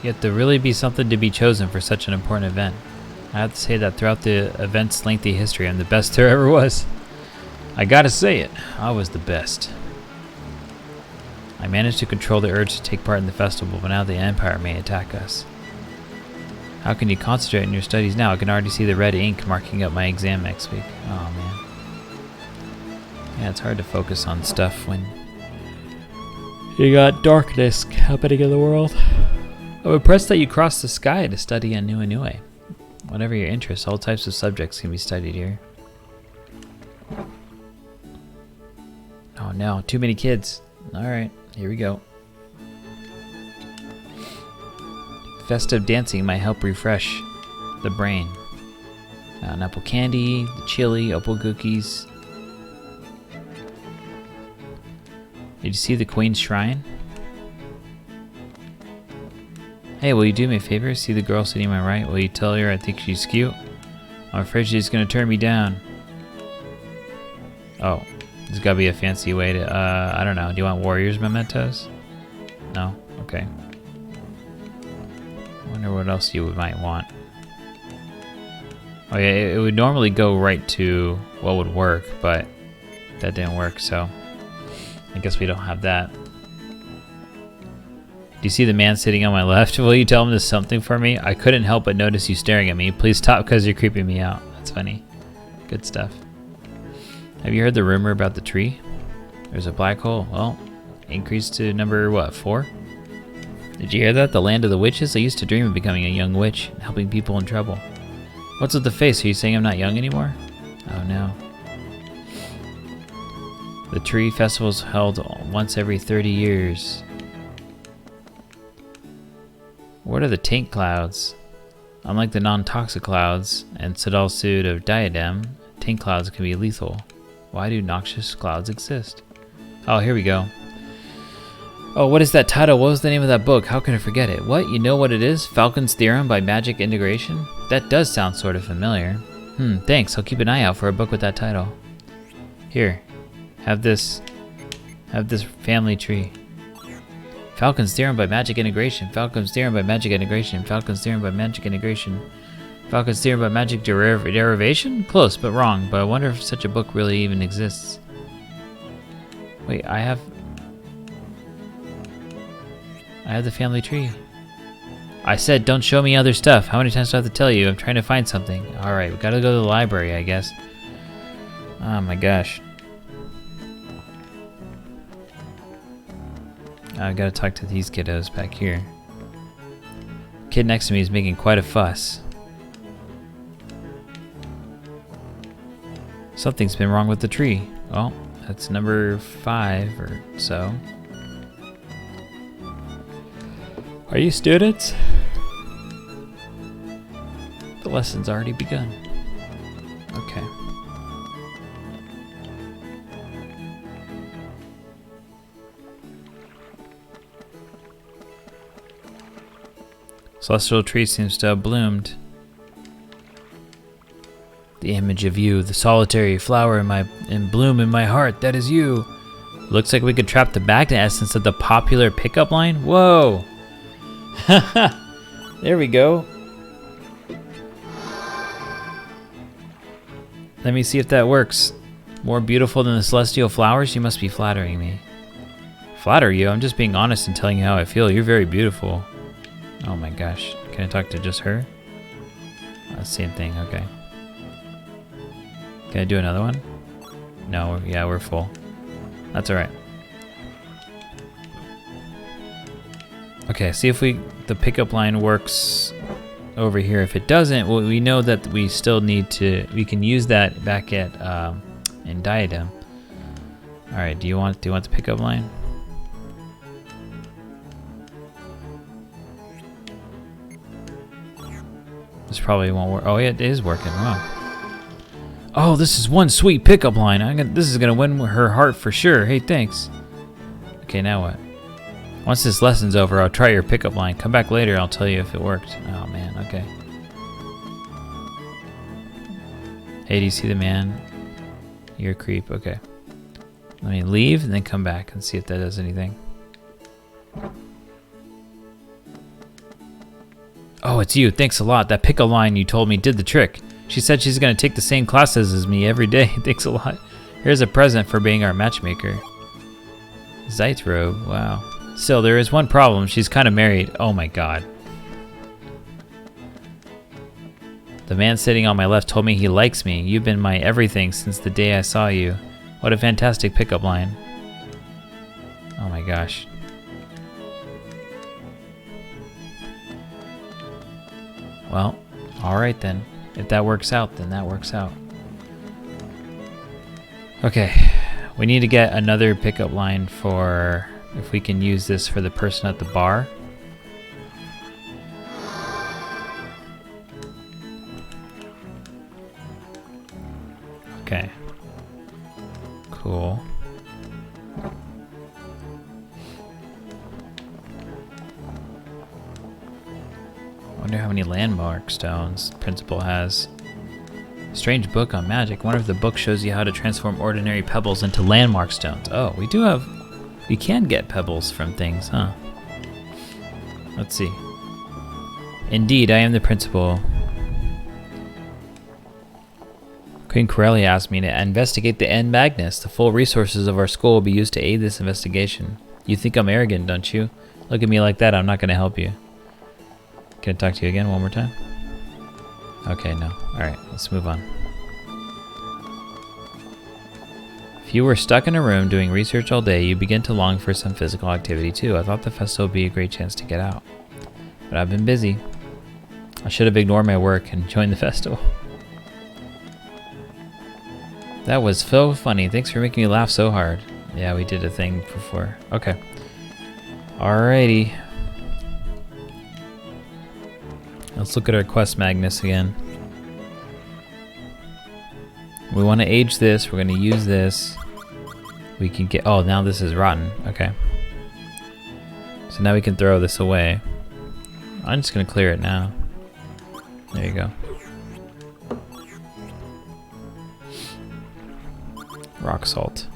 B: You have to really be something to be chosen for such an important event. I have to say that throughout the event's lengthy history, I'm the best there ever was. I gotta say it, I was the best. I managed to control the urge to take part in the festival, but now the Empire may attack us. How can you concentrate on your studies now? I can already see the red ink marking up my exam next week. Oh man. Yeah, it's hard to focus on stuff when you got darkness happening in the world. I'm impressed that you crossed the sky to study on Nui. Whatever your interests, all types of subjects can be studied here. Oh no, too many kids. Alright, here we go. Festive dancing might help refresh the brain. An apple candy, the chili, opal cookies. Did you see the Queen's Shrine? Hey, will you do me a favor? See the girl sitting on my right? Will you tell her I think she's cute? I'm afraid she's gonna turn me down. Oh, there's gotta be a fancy way to, I don't know. Do you want Warriors mementos? No? Okay. Wonder what else you might want. Oh yeah, it would normally go right to what would work, but that didn't work, so I guess we don't have that. Do you see the man sitting on my left? Will you tell him there's something for me? I couldn't help but notice you staring at me. Please stop because you're creeping me out. That's funny. Good stuff. Have you heard the rumor about the tree? There's a black hole. Well, increased to number, what, 4? Did you hear that? The land of the witches? I used to dream of becoming a young witch and helping people in trouble. What's with the face? Are you saying I'm not young anymore? Oh no. The tree festival's held once every 30 years. What are the taint clouds? Unlike the non-toxic clouds and Sidal's suit of diadem, taint clouds can be lethal. Why do noxious clouds exist? Oh, here we go. Oh, what is that title? What was the name of that book? How can I forget it? What? You know what it is? Falcon's Theorem by Magic Integration? That does sound sort of familiar. Thanks. I'll keep an eye out for a book with that title. Here. Have this family tree. Falcon's Theorem by Magic Integration. Falcon's Theorem by Magic Integration. Falcon's Theorem by Magic Integration. Falcon's Theorem by Magic Derivation? Close, but wrong. But I wonder if such a book really even exists. Wait, I have the family tree. I said don't show me other stuff. How many times do I have to tell you? I'm trying to find something. Alright, we gotta go to the library, I guess. Oh my gosh. I gotta talk to these kiddos back here. Kid next to me is making quite a fuss. Something's been wrong with the tree. Well, that's number 5 or so. Are you students? The lesson's already begun. Okay. Celestial tree seems to have bloomed. The image of you, the solitary flower in bloom in my heart, that is you. Looks like we could trap the magnet essence of the popular pickup line. Whoa! There we go. Let me see if that works. More beautiful than the celestial flowers? You must be flattering me. Flatter you? I'm just being honest and telling you how I feel. You're very beautiful. Oh my gosh. Can I talk to just her? Same thing, okay. Can I do another one? No, yeah, we're full. That's alright. Okay, see if the pickup line works over here. If it doesn't, well, we know that we still need to, we can use that back at, in Diadem. Alright, do you want the pickup line? This probably won't work. Oh, yeah, it is working. Wow. Oh, this is one sweet pickup line. This is gonna win her heart for sure. Hey, thanks. Okay, now what? Once this lesson's over, I'll try your pickup line. Come back later, I'll tell you if it worked. Oh man, okay. Hey, do you see the man? You're a creep, okay. Let me leave and then come back and see if that does anything. Oh, it's you. Thanks a lot. That pickle line you told me did the trick. She said she's going to take the same classes as me every day. Thanks a lot. Here's a present for being our matchmaker. Zeit's robe. Wow. Still, there is one problem. She's kind of married. Oh my god. The man sitting on my left told me he likes me. You've been my everything since the day I saw you. What a fantastic pickup line. Oh my gosh. Well, alright then. If that works out, then that works out. Okay. We need to get another pickup line for... if we can use this for the person at the bar. Okay. Cool. I wonder how many landmark stones Principal has. Strange book on magic. One of the books shows you how to transform ordinary pebbles into landmark stones. Oh, we do have... we can get pebbles from things, huh? Let's see. Indeed, I am the principal. Queen Corellia asked me to investigate the N. Magnus. The full resources of our school will be used to aid this investigation. You think I'm arrogant, don't you? Look at me like that, I'm not going to help you. Can I talk to you again one more time? Okay, no. Alright, let's move on. If you were stuck in a room doing research all day, you begin to long for some physical activity too. I thought the festival would be a great chance to get out. But I've been busy. I should have ignored my work and joined the festival. That was so funny. Thanks for making me laugh so hard. Yeah, we did a thing before. Okay. Alrighty. Let's look at our quest Magnus again. We want to age this. We're going to use this. We can get... oh, now this is rotten. Okay. So now we can throw this away. I'm just going to clear it now. There you go. Rock salt.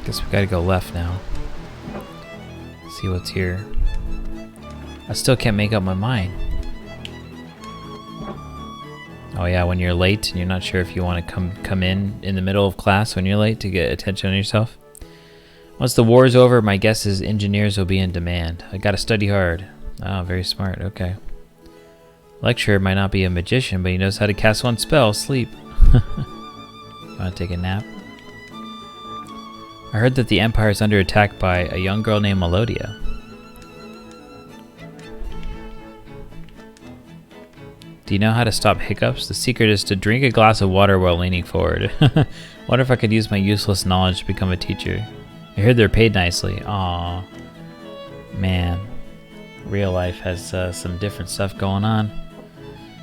B: Guess we gotta go left now. See what's here. I still can't make up my mind. Oh yeah, when you're late and you're not sure if you want to come in the middle of class when you're late to get attention on yourself. Once the war's over, my guess is engineers will be in demand. I gotta study hard. Oh, very smart. Okay. Lecturer might not be a magician, but he knows how to cast one spell. Sleep. Wanna take a nap? I heard that the Empire is under attack by a young girl named Melodia. Do you know how to stop hiccups? The secret is to drink a glass of water while leaning forward. Wonder if I could use my useless knowledge to become a teacher. I heard they're paid nicely. Aww. Man. Real life has some different stuff going on.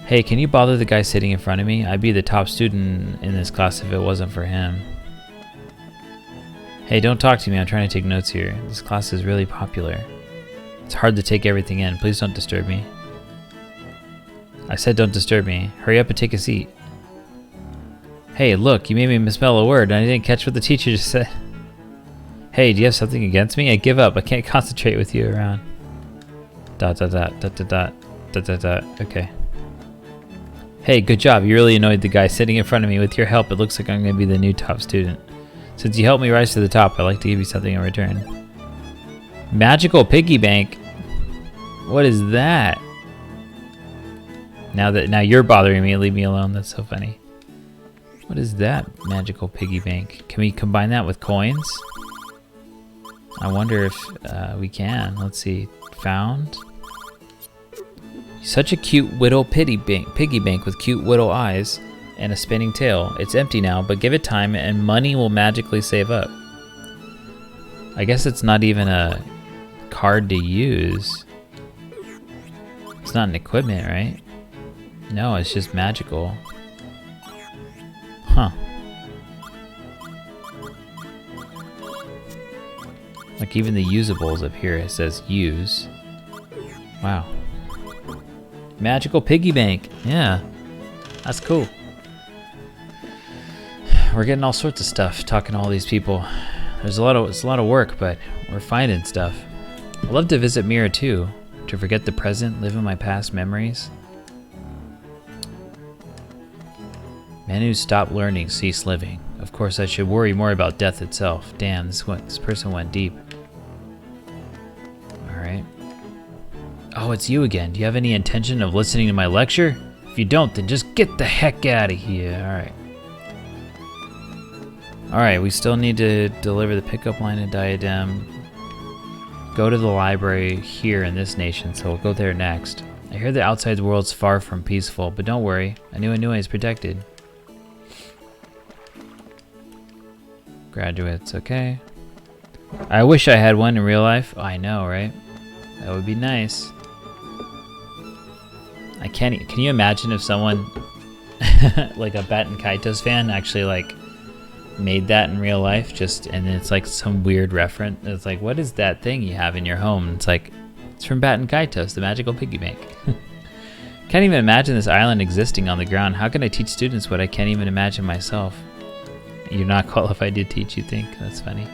B: Hey, can you bother the guy sitting in front of me? I'd be the top student in this class if it wasn't for him. Hey, don't talk to me. I'm trying to take notes here. This class is really popular. It's hard to take everything in. Please don't disturb me. I said don't disturb me. Hurry up and take a seat. Hey, look, you made me misspell a word and I didn't catch what the teacher just said. Hey, do you have something against me? I give up. I can't concentrate with you around. ... Okay. Hey, good job. You really annoyed the guy sitting in front of me. With your help, it looks like I'm going to be the new top student. Since you helped me rise to the top, I'd like to give you something in return. Magical piggy bank? What is that? Now you're bothering me. Leave me alone. That's so funny. What is that magical piggy bank? Can we combine that with coins? I wonder if we can. Let's see. Found. Such a cute little piggy bank with cute little eyes and a spinning tail. It's empty now, but give it time and money will magically save up. I guess it's not even a card to use. It's not an equipment, right? No, it's just magical. Huh. Like even the usables up here, it says use. Wow. Magical piggy bank. Yeah. That's cool. We're getting all sorts of stuff, talking to all these people. It's a lot of work, but we're finding stuff. I'd love to visit Mira too, to forget the present, live in my past memories. Men who stop learning cease living. Of course, I should worry more about death itself. Damn, this person went deep. Alright. Oh, it's you again. Do you have any intention of listening to my lecture? If you don't, then just get the heck out of here. Alright. Alright, we still need to deliver the pickup line and diadem. Go to the library here in this nation, so we'll go there next. I hear the outside world's far from peaceful, but don't worry. Anua is protected. Graduates, okay. I wish I had one in real life. Oh, I know, right? That would be nice. Can you imagine if someone, like a Baten Kaitos fan, actually like made that in real life, and it's like some weird reference. It's like, what is that thing you have in your home? It's like, it's from Baten Kaitos, the magical piggy bank. Can't even imagine this island existing on the ground. How can I teach students what I can't even imagine myself? You're not qualified to teach, you think? That's funny.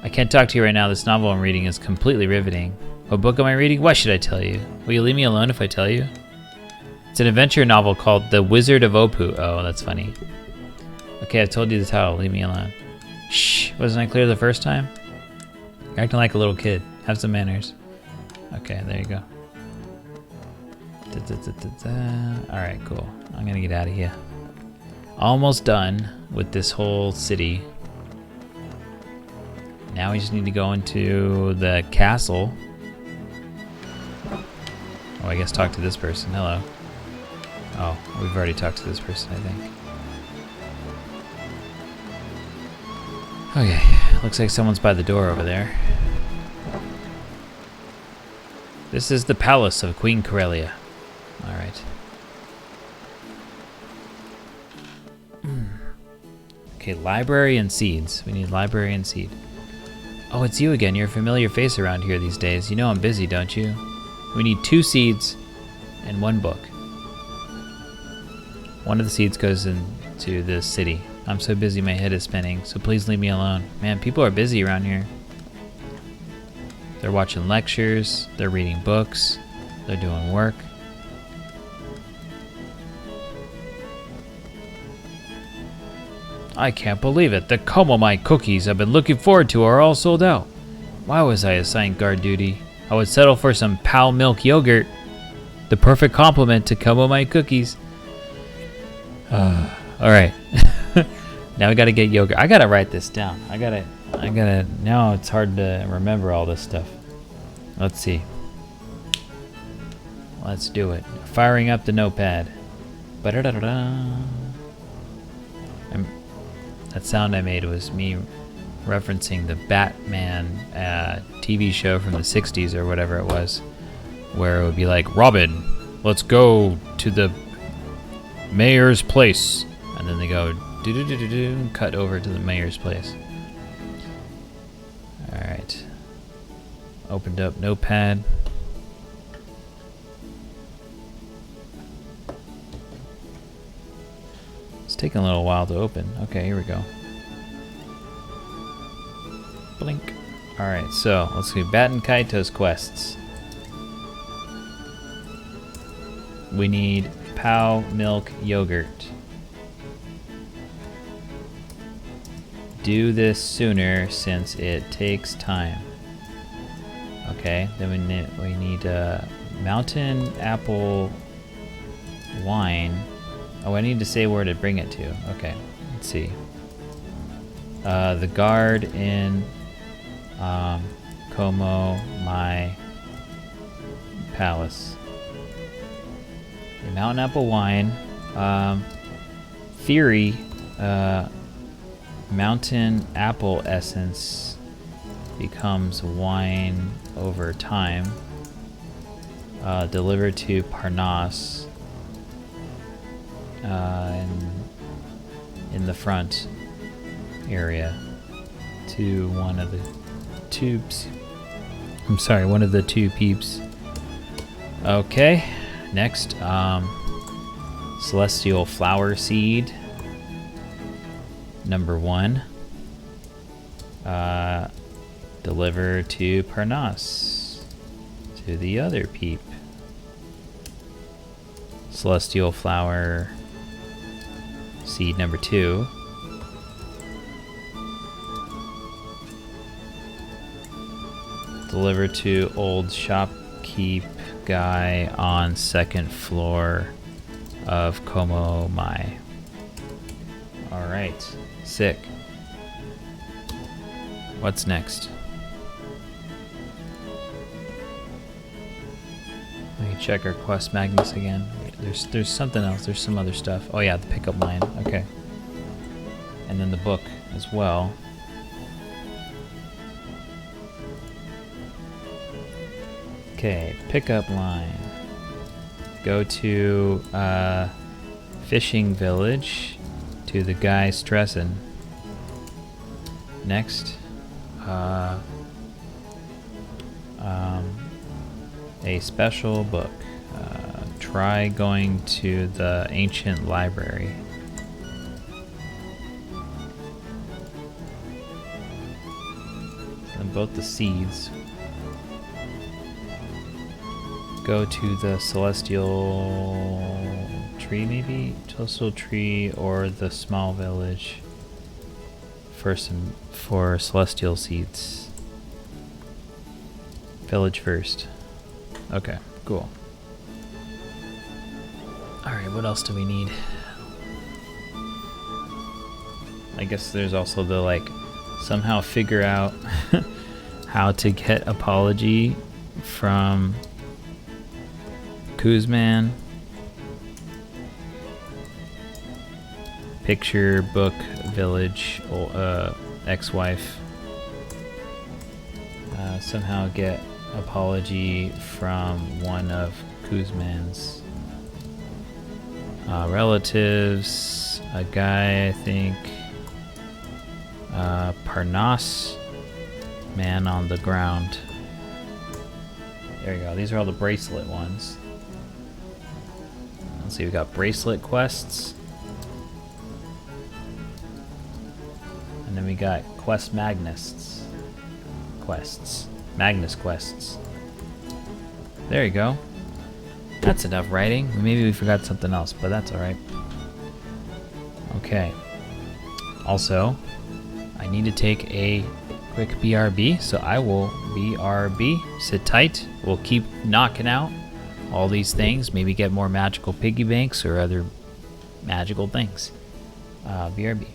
B: I can't talk to you right now. This novel I'm reading is completely riveting. What book am I reading? Why should I tell you? Will you leave me alone if I tell you? It's an adventure novel called The Wizard of Opu. Oh, that's funny. Okay, I've told you the title. Leave me alone. Shh. Wasn't I clear the first time? You're acting like a little kid. Have some manners. Okay, there you go. Alright, cool. I'm gonna get out of here. Almost done with this whole city. Now we just need to go into the castle. Oh, I guess talk to this person. Hello. Oh, we've already talked to this person, I think. Okay, looks like someone's by the door over there. This is the palace of Queen Corellia. Alright. Okay, library and seeds. We need library and seed. Oh, it's you again. You're a familiar face around here these days. You know I'm busy, don't you? We need 2 seeds and 1 book. One of the seeds goes into the city. I'm so busy my head is spinning, so please leave me alone. Man, people are busy around here. They're watching lectures, they're reading books, they're doing work. I can't believe it. The Komomite cookies I've been looking forward to are all sold out. Why was I assigned guard duty? I would settle for some Pal Milk yogurt. The perfect complement to Komomite cookies. Alright. Now we gotta get yogurt. I gotta write this down. I gotta, now it's hard to remember all this stuff. Let's see. Let's do it. Firing up the notepad. Ba-da-da-da-da. That sound I made was me referencing the Batman TV show from the 60s or whatever it was, where it would be like, Robin, let's go to the mayor's place. And then they go, do-do-do-do-do, and cut over to the mayor's place. Alright. Opened up notepad. It's taking a little while to open. Okay, here we go. Blink. Alright, so let's see. Baten Kaitos quests. We need Pal Milk Yogurt. Do this sooner since it takes time. Okay, then we need Mountain Apple Wine. Oh, I need to say where to bring it to. Okay, let's see. The guard in Como, my palace. The Mountain Apple Wine. Theory, Mountain Apple Essence becomes wine over time. Delivered to Parnas. In the front area to one of the tubes. I'm sorry, one of the 2 peeps. Okay, next, Celestial Flower Seed. Number 1. Deliver to Parnas. To the other peep. Celestial flower. Seed number 2. Deliver to old shopkeep guy on 2nd floor of Como Mai. Alright, sick. What's next? Let me check our quest Magnus again. There's something else. There's some other stuff. Oh yeah, the pickup line. Okay. And then the book as well. Okay, pickup line. Go to fishing village to the guy stressing. Next, a special book. Try going to the ancient library. And both the seeds. Go to the celestial tree, maybe? Celestial tree or the small village for celestial seeds. Village first. Okay, cool. Alright, what else do we need? I guess there's also the, like, somehow figure out how to get apology from Kuzman. Picture, book, village, ex-wife. Somehow get apology from one of Kuzman's relatives. A guy, I think. Parnas. Man on the ground. There you go. These are all the bracelet ones. Let's see, we got bracelet quests. And then we got quest Magnus quests. Magnus quests. There you go. That's enough writing. Maybe we forgot something else, but that's alright. Okay. Also, I need to take a quick BRB, so I will BRB. Sit tight. We'll keep knocking out all these things. Maybe get more magical piggy banks or other magical things. BRB.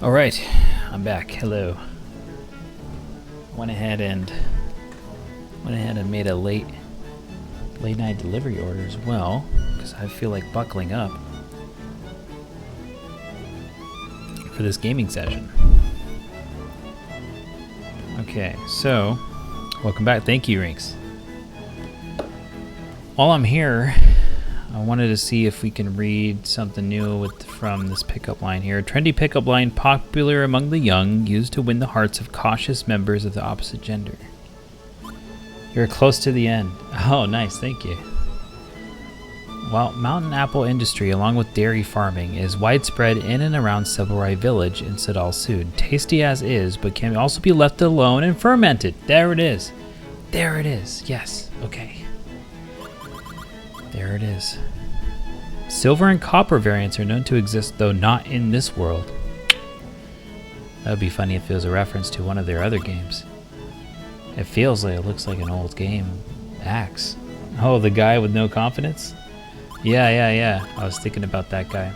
B: Alright, I'm back. Hello. Went ahead and made a late night delivery order as well, because I feel like buckling up for this gaming session. Okay, so welcome back. Thank you, Rinks. While I'm here, I wanted to see if we can read something new from this pickup line here. A trendy pickup line popular among the young, used to win the hearts of cautious members of the opposite gender. You're close to the end. Oh, nice. Thank you. While mountain apple industry, along with dairy farming, is widespread in and around Seburai village in Sadal Sud. Tasty as is, but can also be left alone and fermented. There it is. There it is. Yes. Okay. There it is. Silver and copper variants are known to exist, though not in this world. That would be funny if it was a reference to one of their other games. It feels like it looks like an old game. Axe. Oh, the guy with no confidence? Yeah. I was thinking about that guy.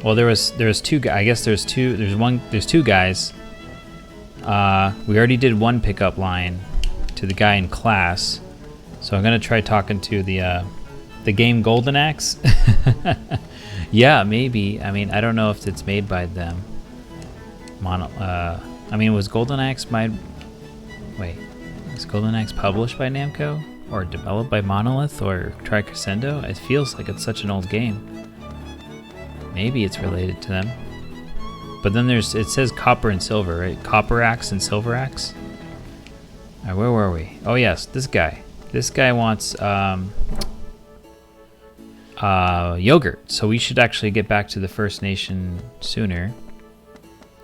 B: Well, there was two guys. I guess there's two guys. We already did one pickup line to the guy in class. So I'm gonna try talking to the game Golden Axe. Yeah, maybe. I mean, I don't know if it's made by them. I mean, was Golden Axe is Golden Axe published by Namco or developed by Monolith or Tricrescendo? It feels like it's such an old game. Maybe it's related to them. But then it says copper and silver, right? Copper Axe and Silver Axe. All right, where were we? Oh yes, this guy. This guy wants yogurt, so we should actually get back to the First Nation sooner.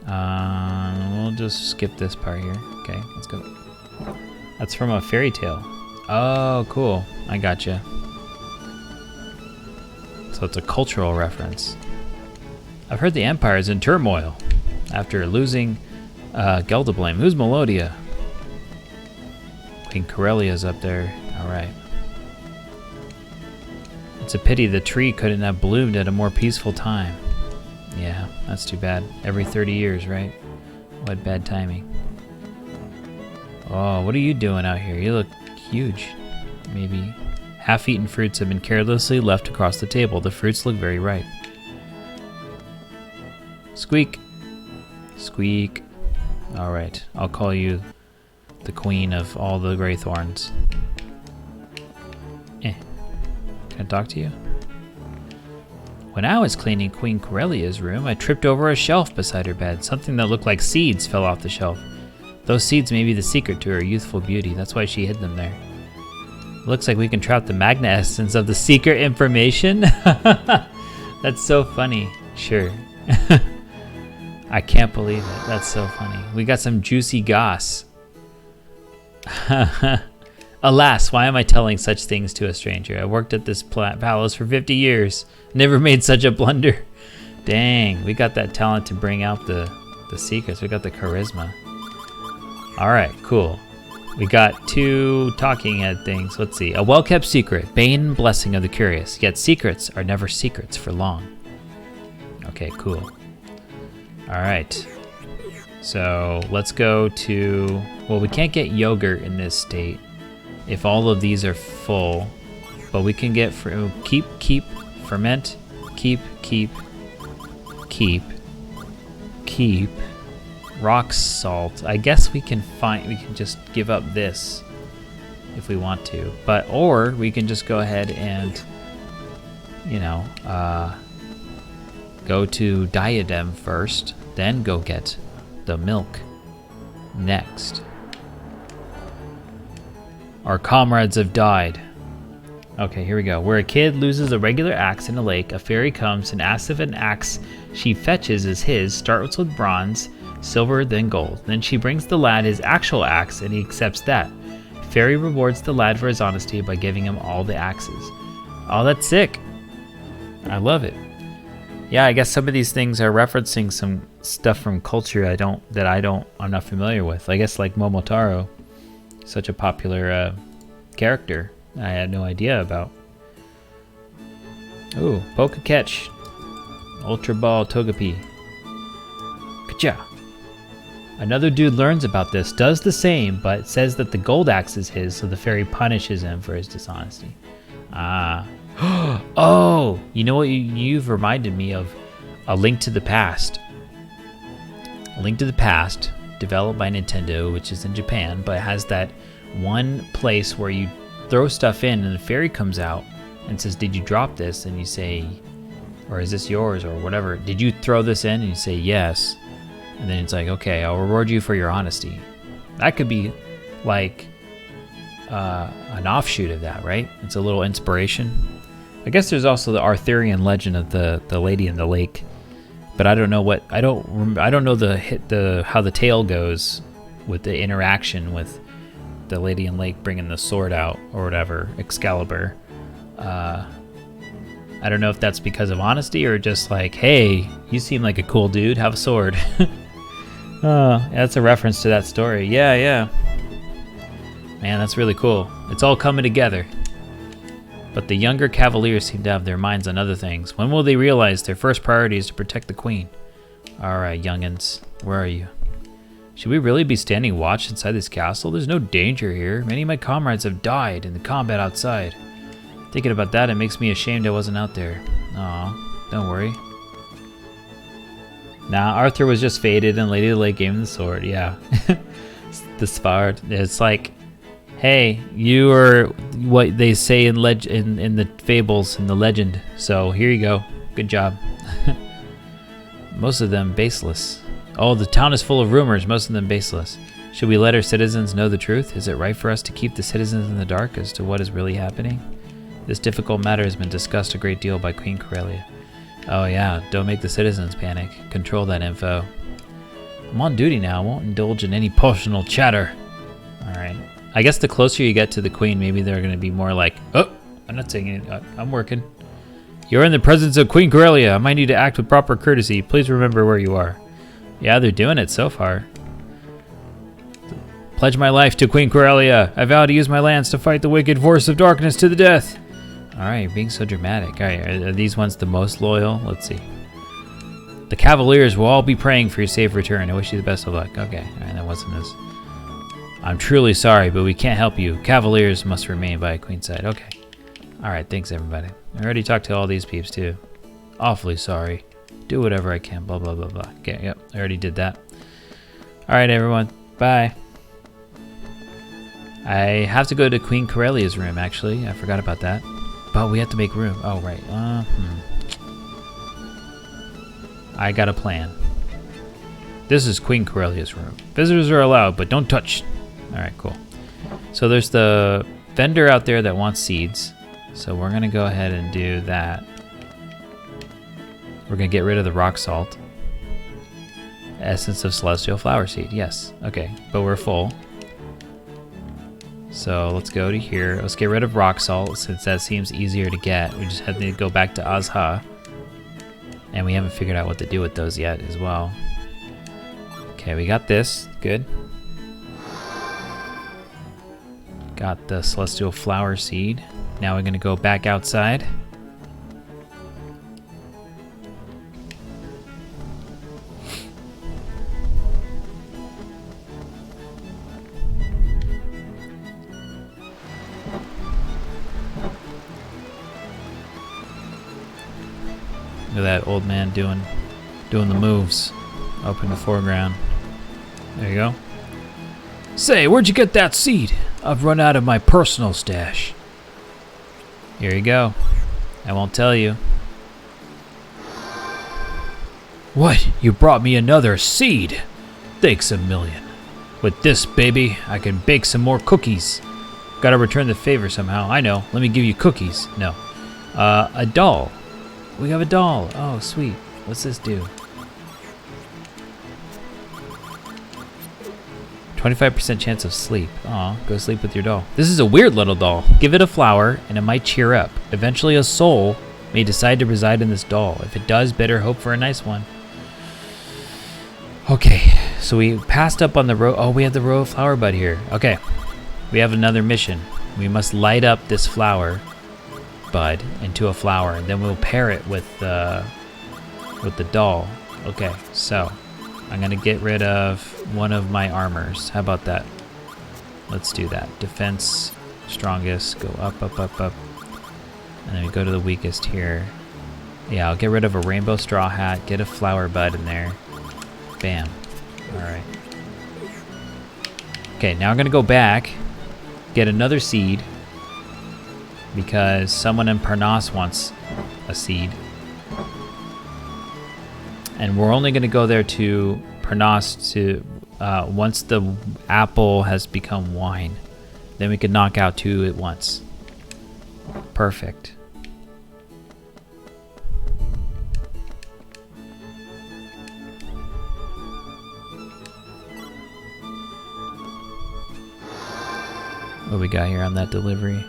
B: We'll just skip this part here. Okay, let's go. That's from a fairy tale. Oh, cool. I gotcha. So it's a cultural reference. I've heard the Empire is in turmoil after losing Geldablame. Who's Melodia? Queen Corellia's up there. Alright. It's a pity the tree couldn't have bloomed at a more peaceful time. Yeah, that's too bad. Every 30 years, right? What bad timing. Oh, what are you doing out here? You look huge. Maybe. Half-eaten fruits have been carelessly left across the table. The fruits look very ripe. Squeak. Squeak. Alright, I'll call you the queen of all the Greythorns. Can I talk to you? When I was cleaning Queen Corellia's room, I tripped over a shelf beside her bed. Something that looked like seeds fell off the shelf. Those seeds may be the secret to her youthful beauty. That's why she hid them there. Looks like we can trap the magna essence of the secret information. That's so funny. Sure. I can't believe it. That's so funny. We got some juicy goss. Alas, why am I telling such things to a stranger? I worked at this palace for 50 years. Never made such a blunder. Dang, we got that talent to bring out the secrets. We got the charisma. Alright, cool. We got two talking head things. Let's see. A well-kept secret. Bane and blessing of the curious. Yet secrets are never secrets for long. Okay, cool. Alright. So let's go to... Well, we can't get yogurt in this state if all of these are full. But we can get... keep, ferment, keep, rock salt. I guess we can just give up this if we want to. Or we can just go ahead and, go to Diadem first, then go get the milk next. Our comrades have died. Okay, here we go. Where a kid loses a regular axe in a lake, a fairy comes and asks if an axe she fetches is his, starts with bronze, silver, then gold. Then she brings the lad his actual axe and he accepts that. Fairy rewards the lad for his honesty by giving him all the axes. Oh, that's sick. I love it. Yeah, I guess some of these things are referencing some stuff from culture I'm not familiar with. I guess like Momotaro, such a popular character I had no idea about. Ooh, Poke Catch. Ultra Ball Togepi. Gotcha! Another dude learns about this, does the same, but says that the gold axe is his, so the fairy punishes him for his dishonesty. Ah. Oh! You know what you've reminded me of? A Link to the Past. A Link to the Past, developed by Nintendo, which is in Japan, but it has that one place where you throw stuff in and the fairy comes out and says, did you drop this? And you say, or is this yours, or whatever. Did you throw this in? And you say, yes. And then it's like, okay, I'll reward you for your honesty. That could be like an offshoot of that, right? It's a little inspiration. I guess there's also the Arthurian legend of the Lady in the Lake, but I don't know what I don't know the how the tale goes with the interaction with the Lady in the Lake bringing the sword out or whatever, Excalibur. I don't know if that's because of honesty or just like, hey, you seem like a cool dude, have a sword. That's a reference to that story. Yeah. Man, that's really cool. It's all coming together. But the younger Cavaliers seem to have their minds on other things. When will they realize their first priority is to protect the Queen? Alright, youngins, where are you? Should we really be standing watch inside this castle? There's no danger here. Many of my comrades have died in the combat outside. Thinking about that, it makes me ashamed I wasn't out there. Aw, don't worry. Nah, Arthur was just faded and Lady of the Lake gave him the sword, yeah. The sword. It's like, hey, you are what they say in the fables and the legend, so here you go. Good job. Most of them baseless. Oh, the town is full of rumors, most of them baseless. Should we let our citizens know the truth? Is it right for us to keep the citizens in the dark as to what is really happening? This difficult matter has been discussed a great deal by Queen Corellia. Oh yeah, don't make the citizens panic. Control that info. I'm on duty now, I won't indulge in any personal chatter. Alright. I guess the closer you get to the Queen, maybe they're going to be more like, oh, I'm not saying it, I'm working. You're in the presence of Queen Corellia. I might need to act with proper courtesy. Please remember where you are. Yeah, they're doing it so far. Pledge my life to Queen Corellia. I vow to use my lands to fight the wicked force of darkness to the death. Alright, you're being so dramatic. Alright, are these ones the most loyal? Let's see. The Cavaliers will all be praying for your safe return. I wish you the best of luck. Okay, alright, that wasn't as... I'm truly sorry, but we can't help you. Cavaliers must remain by Queen's side. Okay. Alright, thanks everybody. I already talked to all these peeps too. Awfully sorry. Do whatever I can, blah, blah, blah, blah. Okay, yep, I already did that. Alright everyone, bye. I have to go to Queen Corellia's room, actually. I forgot about that. But we have to make room. Oh, right. I got a plan. This is Queen Corellia's room. Visitors are allowed, but don't touch. Alright, cool. So there's the vendor out there that wants seeds. So we're going to go ahead and do that. We're going to get rid of the rock salt. Essence of celestial flower seed. Yes. Okay. But we're full. So let's go to here. Let's get rid of rock salt since that seems easier to get. We just have to go back to Azha. And we haven't figured out what to do with those yet as well. Okay, we got this. Good. Got the celestial flower seed. Now we're going to go back outside. Look at that old man doing the moves up in the foreground. There you go. Say, where'd you get that seed? I've run out of my personal stash. Here you go. I won't tell you. What? You brought me another seed? Thanks a million. With this, baby, I can bake some more cookies. Gotta return the favor somehow. I know. Let me give you cookies. No. A doll. We have a doll. Oh, sweet. What's this do? 25% chance of sleep. Aw, go sleep with your doll. This is a weird little doll. Give it a flower, and it might cheer up. Eventually, a soul may decide to reside in this doll. If it does, better hope for a nice one. Okay, so we passed up on the row. Oh, we have the row of flower bud here. Okay, we have another mission. We must light up this flower bud into a flower, and then we'll pair it with the doll. Okay, so I'm gonna get rid of one of my armors. How about that? Let's do that. Defense, strongest, go up, up, up, up. And then we go to the weakest here. Yeah, I'll get rid of a rainbow straw hat, get a flower bud in there. Bam. Alright. Okay, now I'm gonna go back, get another seed, because someone in Parnas wants a seed. And we're only gonna go there to Parnas to once the apple has become wine. Then we can knock out 2 at once. Perfect. What we got here on that delivery?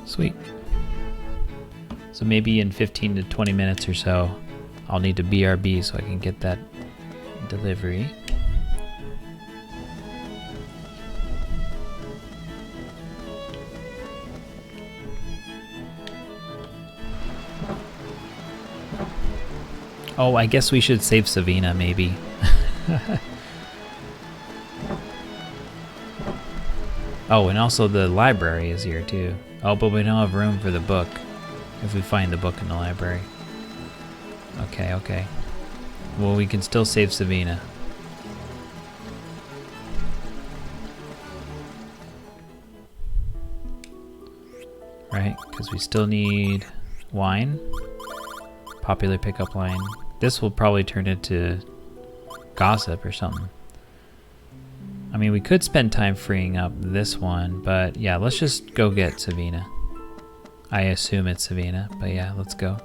B: Sweet. So maybe in 15 to 20 minutes or so, I'll need to BRB so I can get that delivery. Oh, I guess we should save Savina, maybe. Oh, and also the library is here too. Oh, but we don't have room for the book. If we find the book in the library. Okay, okay. Well, we can still save Savina. Right, because we still need wine. Popular pickup line. This will probably turn into gossip or something. I mean, we could spend time freeing up this one, but yeah, let's just go get Savina. I assume it's Savina, but yeah, let's go.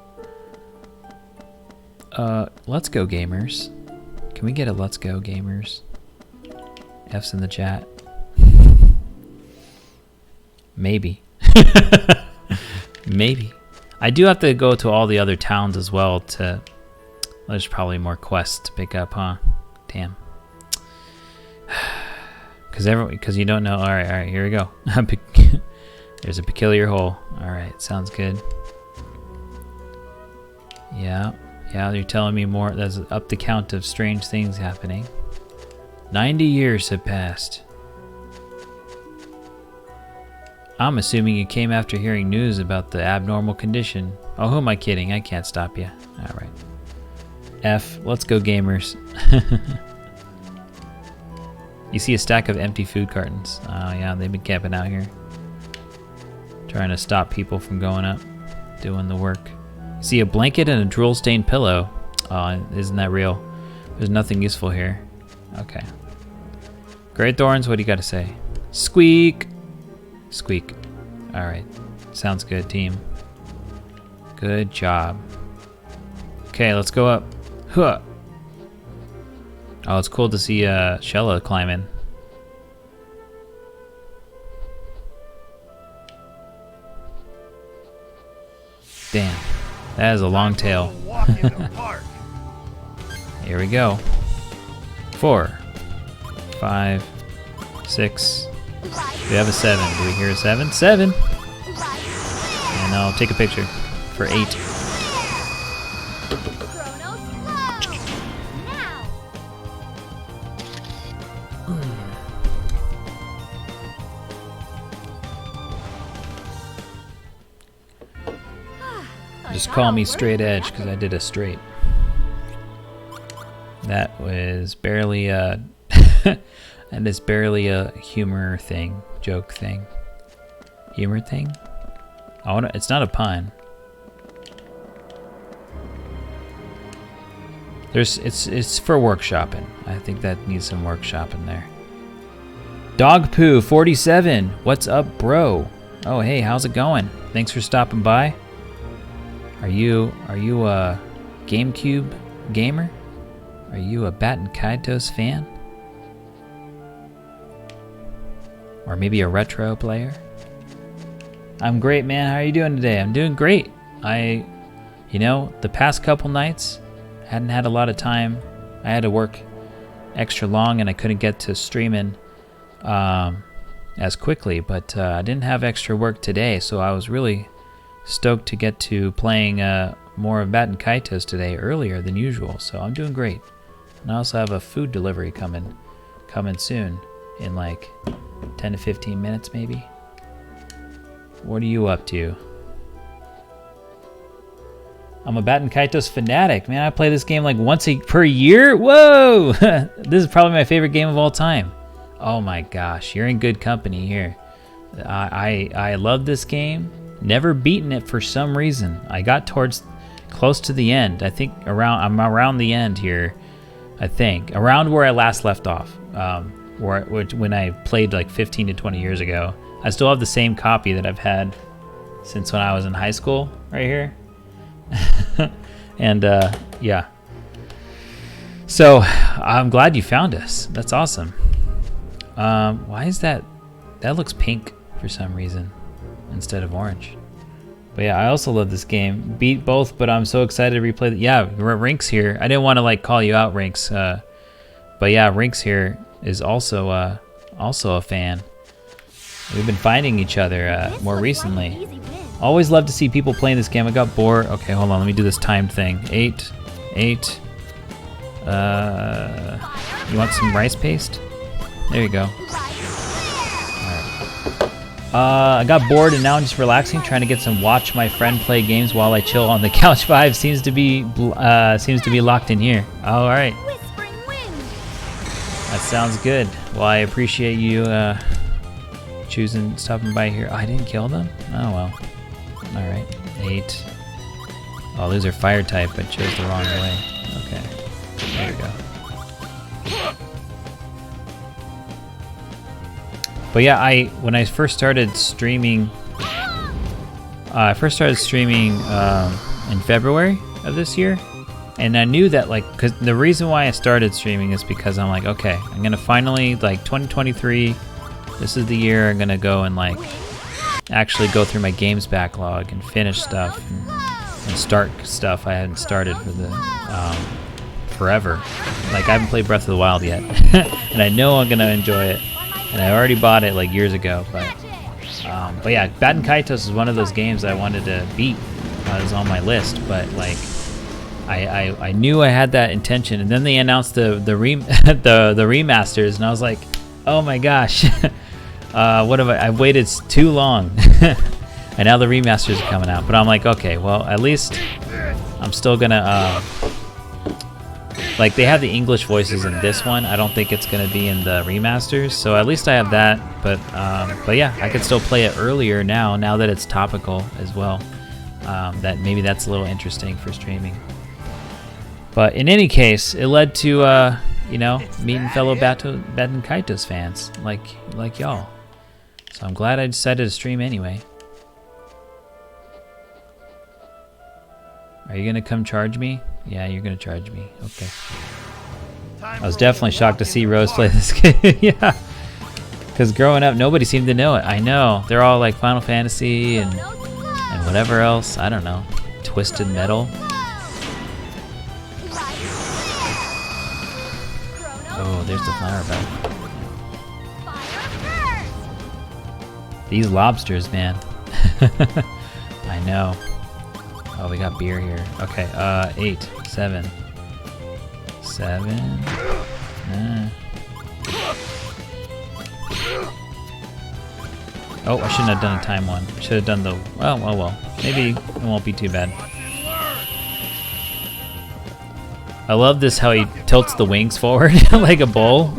B: Let's go, gamers. Can we get a let's go, gamers? F's in the chat. Maybe. Maybe. I do have to go to all the other towns as well to... There's probably more quests to pick up, huh? Damn. Because you don't know. All right, here we go. There's a peculiar hole. All right, sounds good. Yeah, you're telling me more. That's up the count of strange things happening. 90 years have passed. I'm assuming you came after hearing news about the abnormal condition. Oh, who am I kidding? I can't stop you. All right. F, let's go, gamers. You see a stack of empty food cartons. Oh yeah, they've been camping out here. Trying to stop people from going up, doing the work. You see a blanket and a drool-stained pillow. Oh, isn't that real? There's nothing useful here. Okay. Great Thorns, what do you got to say? Squeak! Squeak. Alright. Sounds good, team. Good job. Okay, let's go up. Huh. Oh, it's cool to see Xelha climbing. Damn, that is a long tail. Here we go. 4, 5, 6. We have a 7. Do we hear a 7? 7! And I'll take a picture for 8. Just call me straight edge because I did a straight. That was barely a and it's barely a humor thing, joke thing. Humor thing? It's not a pun. It's for workshopping. I think that needs some workshopping there. Dog Poo 47. What's up, bro? Oh, hey, how's it going? Thanks for stopping by. Are you a GameCube gamer? Are you a Baten Kaitos fan? Or maybe a retro player? I'm great, man. How are you doing today? I'm doing great. The past couple nights, hadn't had a lot of time. I had to work extra long and I couldn't get to streaming as quickly, but I didn't have extra work today, so I was really stoked to get to playing more of Baten Kaitos today earlier than usual, so I'm doing great. And I also have a food delivery coming soon in like 10 to 15 minutes maybe. What are you up to? I'm a Baten Kaitos fanatic. Man, I play this game like once per year. Whoa! This is probably my favorite game of all time. Oh my gosh, you're in good company here. I love this game. Never beaten it for some reason. I got towards close to the end. I think I'm around the end here. I think around where I last left off. When I played like 15 to 20 years ago. I still have the same copy that I've had since when I was in high school, right here. And yeah. So I'm glad you found us. That's awesome. Why is that? That looks pink for some reason instead of orange. But yeah, I also love this game. Beat both, but I'm so excited to replay. Yeah, Rinks here. I didn't want to like call you out, Rinks. But yeah, Rinks here is also a fan. We've been finding each other more recently. Always love to see people playing this game. I got bored. Okay, hold on. Let me do this timed thing. 8. You want some rice paste? There you go. I got bored and now I'm just relaxing, trying to get some watch my friend play games while I chill on the couch. 5 seems to be locked in here. All right. That sounds good. Well, I appreciate you stopping by here. Oh, I didn't kill them? Oh well. All right. 8. Oh, those are fire type, but chose the wrong way. Okay. There we go. But yeah, when I first started streaming, in February of this year, and I knew that cause the reason why I started streaming is because I'm like, okay, I'm gonna finally 2023. This is the year I'm gonna go and actually go through my games backlog and finish stuff and start stuff I hadn't started for the forever. I haven't played Breath of the Wild yet, and I know I'm gonna enjoy it. And I already bought it years ago, but yeah, Baten Kaitos is one of those games I wanted to beat. It was on my list, but I knew I had that intention, and then they announced the remasters, and I was like, oh my gosh, what have I've waited too long, and now the remasters are coming out. But I'm like, okay, well at least I'm still gonna. They have the English voices in this one. I don't think it's gonna be in the remasters, so at least I have that. But yeah, I could still play it earlier now that it's topical as well. That maybe that's a little interesting for streaming. But in any case, it led to meeting fellow Baten Kaitos fans like y'all. So I'm glad I decided to stream anyway. Are you gonna come charge me? Yeah, you're gonna charge me. Okay. I was definitely shocked to see Rose play this game. Yeah. Because growing up, nobody seemed to know it. I know. They're all like Final Fantasy and whatever else. I don't know. Twisted Metal. Oh, there's the flower belt. These lobsters, man. I know. Oh, we got beer here. Okay, 8, 7. Oh, I shouldn't have done a time one. Should have done the. Well. Maybe it won't be too bad. I love this how he tilts the wings forward like a bull.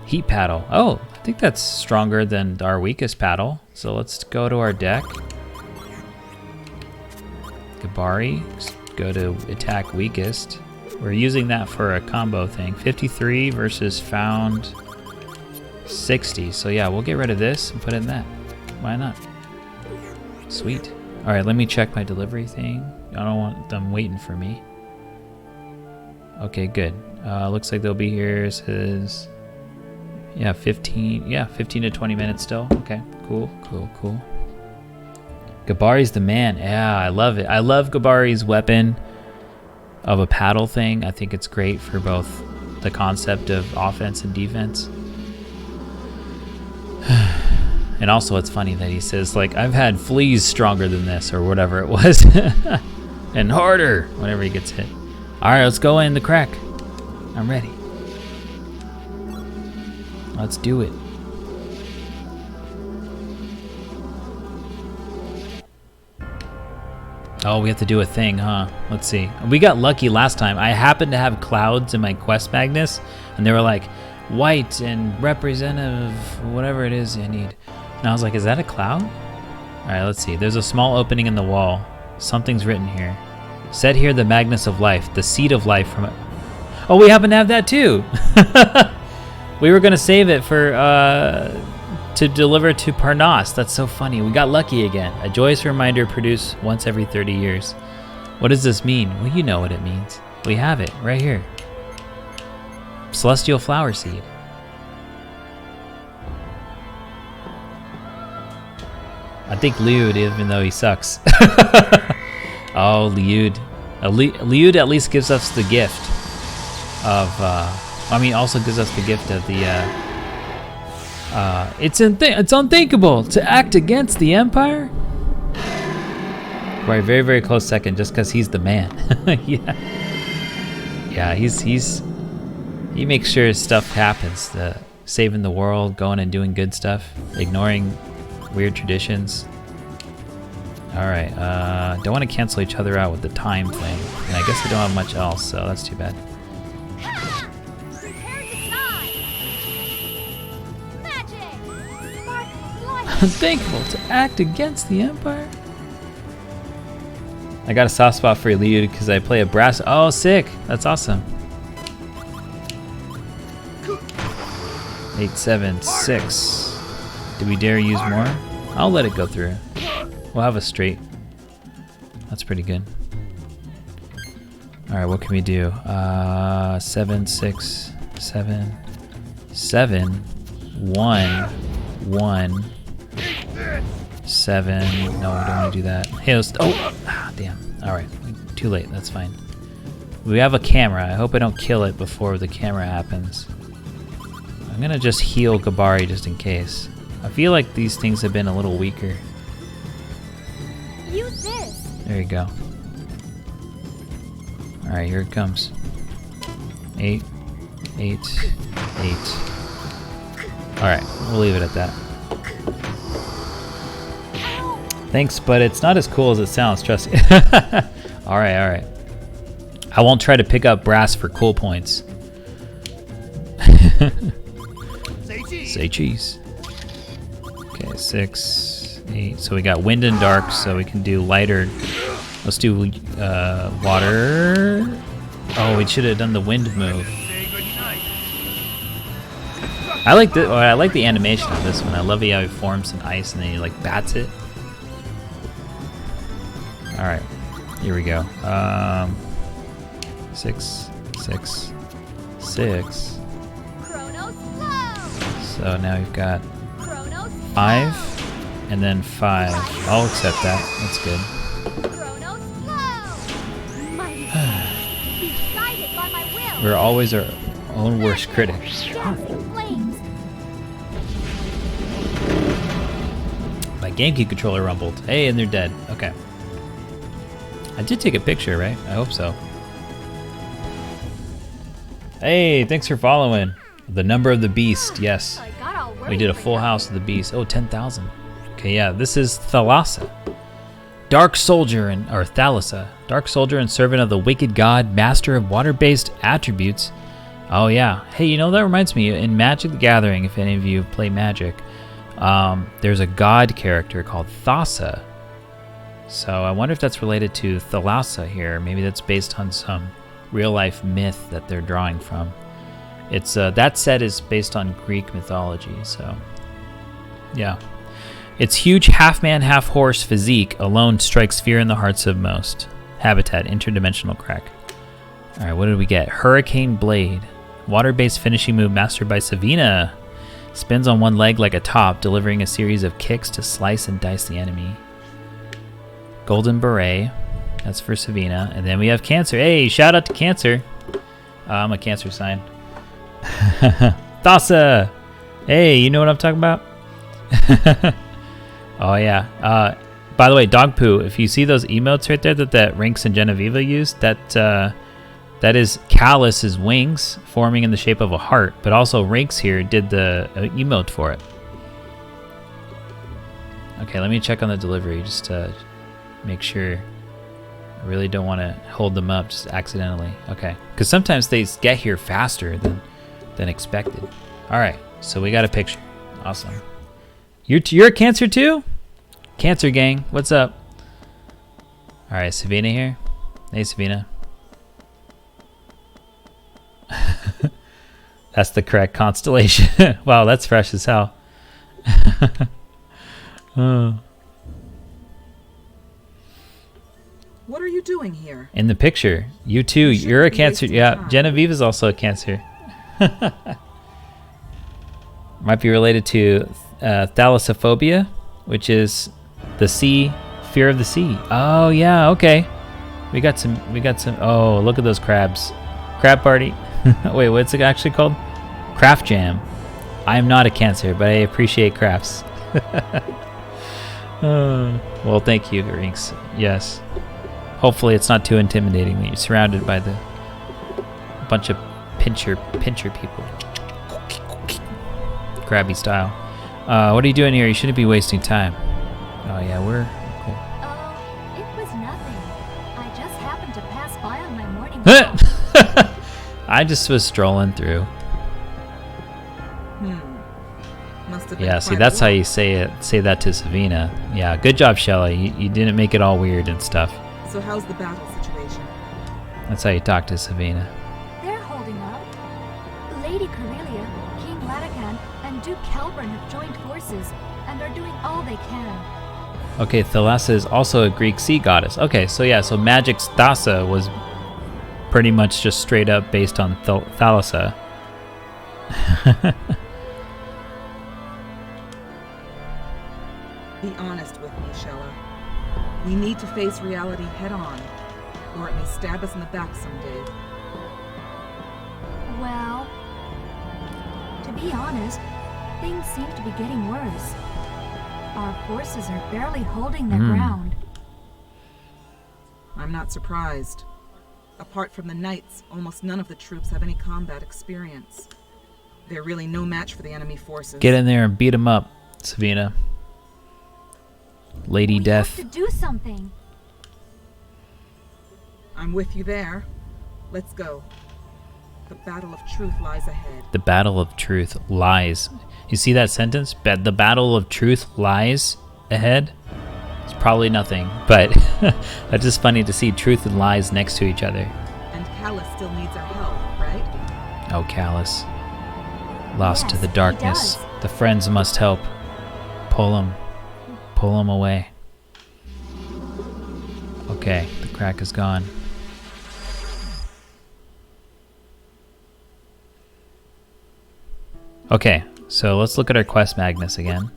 B: Heat paddle. Oh, I think that's stronger than our weakest paddle. So let's go to our deck. Gabari, go to attack weakest. We're using that for a combo thing. 53 versus found 60. So yeah, we'll get rid of this and put it in that. Why not? Sweet. All right, let me check my delivery thing. I don't want them waiting for me. Okay, good. Looks like they'll be here. It says, yeah, 15 to 20 minutes still. Okay, cool. Gabari's the man. Yeah, I love it. I love Gabari's weapon of a paddle thing. I think it's great for both the concept of offense and defense. And also it's funny that he says, like, I've had fleas stronger than this, or whatever it was. And harder, whenever he gets hit. Alright, let's go in the crack. I'm ready. Let's do it. Oh, we have to do a thing, huh? Let's see. We got lucky last time. I happened to have clouds in my quest magnus, and they were like, white and representative, whatever it is I need. And I was like, is that a cloud? All right, let's see. There's a small opening in the wall. Something's written here. Set here the Magnus of Life, the seed of life from it. Oh, we happen to have that too. We were gonna save it for to deliver to Parnas. That's so funny. We got lucky again. A joyous reminder produced once every 30 years. What does this mean? Well, you know what it means. We have it right here. Celestial flower seed. I think Liud, even though he sucks. Oh, Liud. Liud at least gives us the gift of, also gives us the gift of the, it's unthinkable to act against the Empire. Right, very, very close second, just because he's the man. Yeah, he makes sure stuff happens, saving the world, going and doing good stuff, ignoring weird traditions. Alright, don't want to cancel each other out with the time thing. And I guess I don't have much else, so that's too bad. Unthinkable to act against the Empire. I got a soft spot for Liud because I play a brass. Oh, sick! That's awesome. 8, 7, 6. Do we dare use more? I'll let it go through. We'll have a straight. That's pretty good. All right, what can we do? 7, 6, 7, 7, 1, 1. 7. No, we don't want to do that. Hey, let's. Oh, damn. All right, too late. That's fine. We have a camera. I hope I don't kill it before the camera happens. I'm gonna just heal Gabari just in case. I feel like these things have been a little weaker.
A: Use this.
B: There you go. All right, here it comes. 8, 8, 8. All right, we'll leave it at that. Thanks, but it's not as cool as it sounds, trust me. Alright, alright. I won't try to pick up brass for cool points.
C: Say cheese.
B: Say cheese. Okay, 6, 8. So we got wind and dark, so we can do lighter. Let's do water. Oh, we should have done the wind move. I like the animation of this one. I love how he forms some ice and then he like bats it. All right, here we go. 6, 6, 6. So now we've got 5 and then 5. I'll accept that. That's good. We're always our own worst critic. My GameCube controller rumbled. Hey, and they're dead. Okay. I did take a picture, right? I hope so. Hey, thanks for following. The number of the beast, yes. We did a full house of the beast. Oh, 10,000. Okay, yeah, this is Thalassa. Dark Soldier, or Thalassa. Dark Soldier and servant of the wicked god, master of water-based attributes. Oh, yeah. Hey, you know, that reminds me, in Magic the Gathering, if any of you play Magic, there's a god character called Thassa. So I wonder if that's related to Thalassa here. Maybe that's based on some real-life myth that they're drawing from. It's that set is based on Greek mythology, so yeah. Its huge half-man, half-horse physique alone strikes fear in the hearts of most. Habitat, interdimensional crack. All right, what did we get? Hurricane Blade. Water-based finishing move mastered by Savina. Spins on one leg like a top, delivering a series of kicks to slice and dice the enemy. Golden Beret, that's for Savina. And then we have Cancer. Hey, shout out to Cancer. I'm a Cancer sign. Thassa! Hey, you know what I'm talking about? Oh yeah. By the way, dog poo. If you see those emotes right there that Rinks and Genevieve used, that is Callus's wings forming in the shape of a heart. But also Rinks here did the emote for it. Okay, let me check on the delivery just to make sure. I really don't want to hold them up just accidentally. Okay, because sometimes they get here faster than expected. All right, so we got a picture. Awesome. You're a Cancer too? Cancer gang, what's up? All right, Savina here. Hey, Savina. That's the correct constellation. Wow, that's fresh as hell. Oh.
D: What are you doing here?
B: In the picture, you too. You're a Cancer. Yeah, Genevieve is also a Cancer. Might be related to thalassophobia, which is the sea, fear of the sea. Oh yeah, okay. We got some. Oh, look at those crabs. Crab party. Wait, what's it actually called? Craft jam. I am not a Cancer, but I appreciate crafts. Well, thank you, Rinks. Yes. Hopefully it's not too intimidating that you're surrounded by the bunch of pincher people. Crabby style. What are you doing here? You shouldn't be wasting time. Oh yeah, we're cool.
A: Oh, it was nothing. I just happened to pass by on my morning walk.
B: I just was strolling through.
D: Must have been
B: Yeah, see,
D: quite
B: that's
D: a
B: how
D: walk.
B: you say that to Savina. Yeah, good job, Shelly. You didn't make it all weird and stuff.
D: So how's the battle situation?
B: That's how you talk to Savina.
A: They're holding up. Lady Corelia, King Latacan, and Duke Kelburn have joined forces and are doing all they can.
B: Okay, Thalassa is also a Greek sea goddess. Okay, so yeah, so Magic's Thassa was pretty much just straight up based on Thalassa.
D: Be honest with me, Xelha. We need to face reality head on, or it may stab us in the back someday.
A: Well, to be honest, things seem to be getting worse. Our forces are barely holding their ground.
D: I'm not surprised. Apart from the knights, almost none of the troops have any combat experience. They're really no match for the enemy forces.
B: Get in there and beat him up, Savina. Lady
A: We
B: Death.
A: have to do something.
D: I'm with you there. Let's go. The battle of truth lies ahead.
B: The battle of truth lies. You see that sentence? The battle of truth lies ahead? It's probably nothing, but it's just funny to see truth and lies next to each other.
D: And Callus still needs our help, right?
B: Oh, Callus. Lost to
A: Yes,
B: the
A: he
B: darkness.
A: does.
B: The friends must help. Pull him. Pull him away. Okay, the crack is gone. Okay, so let's look at our quest Magnus again.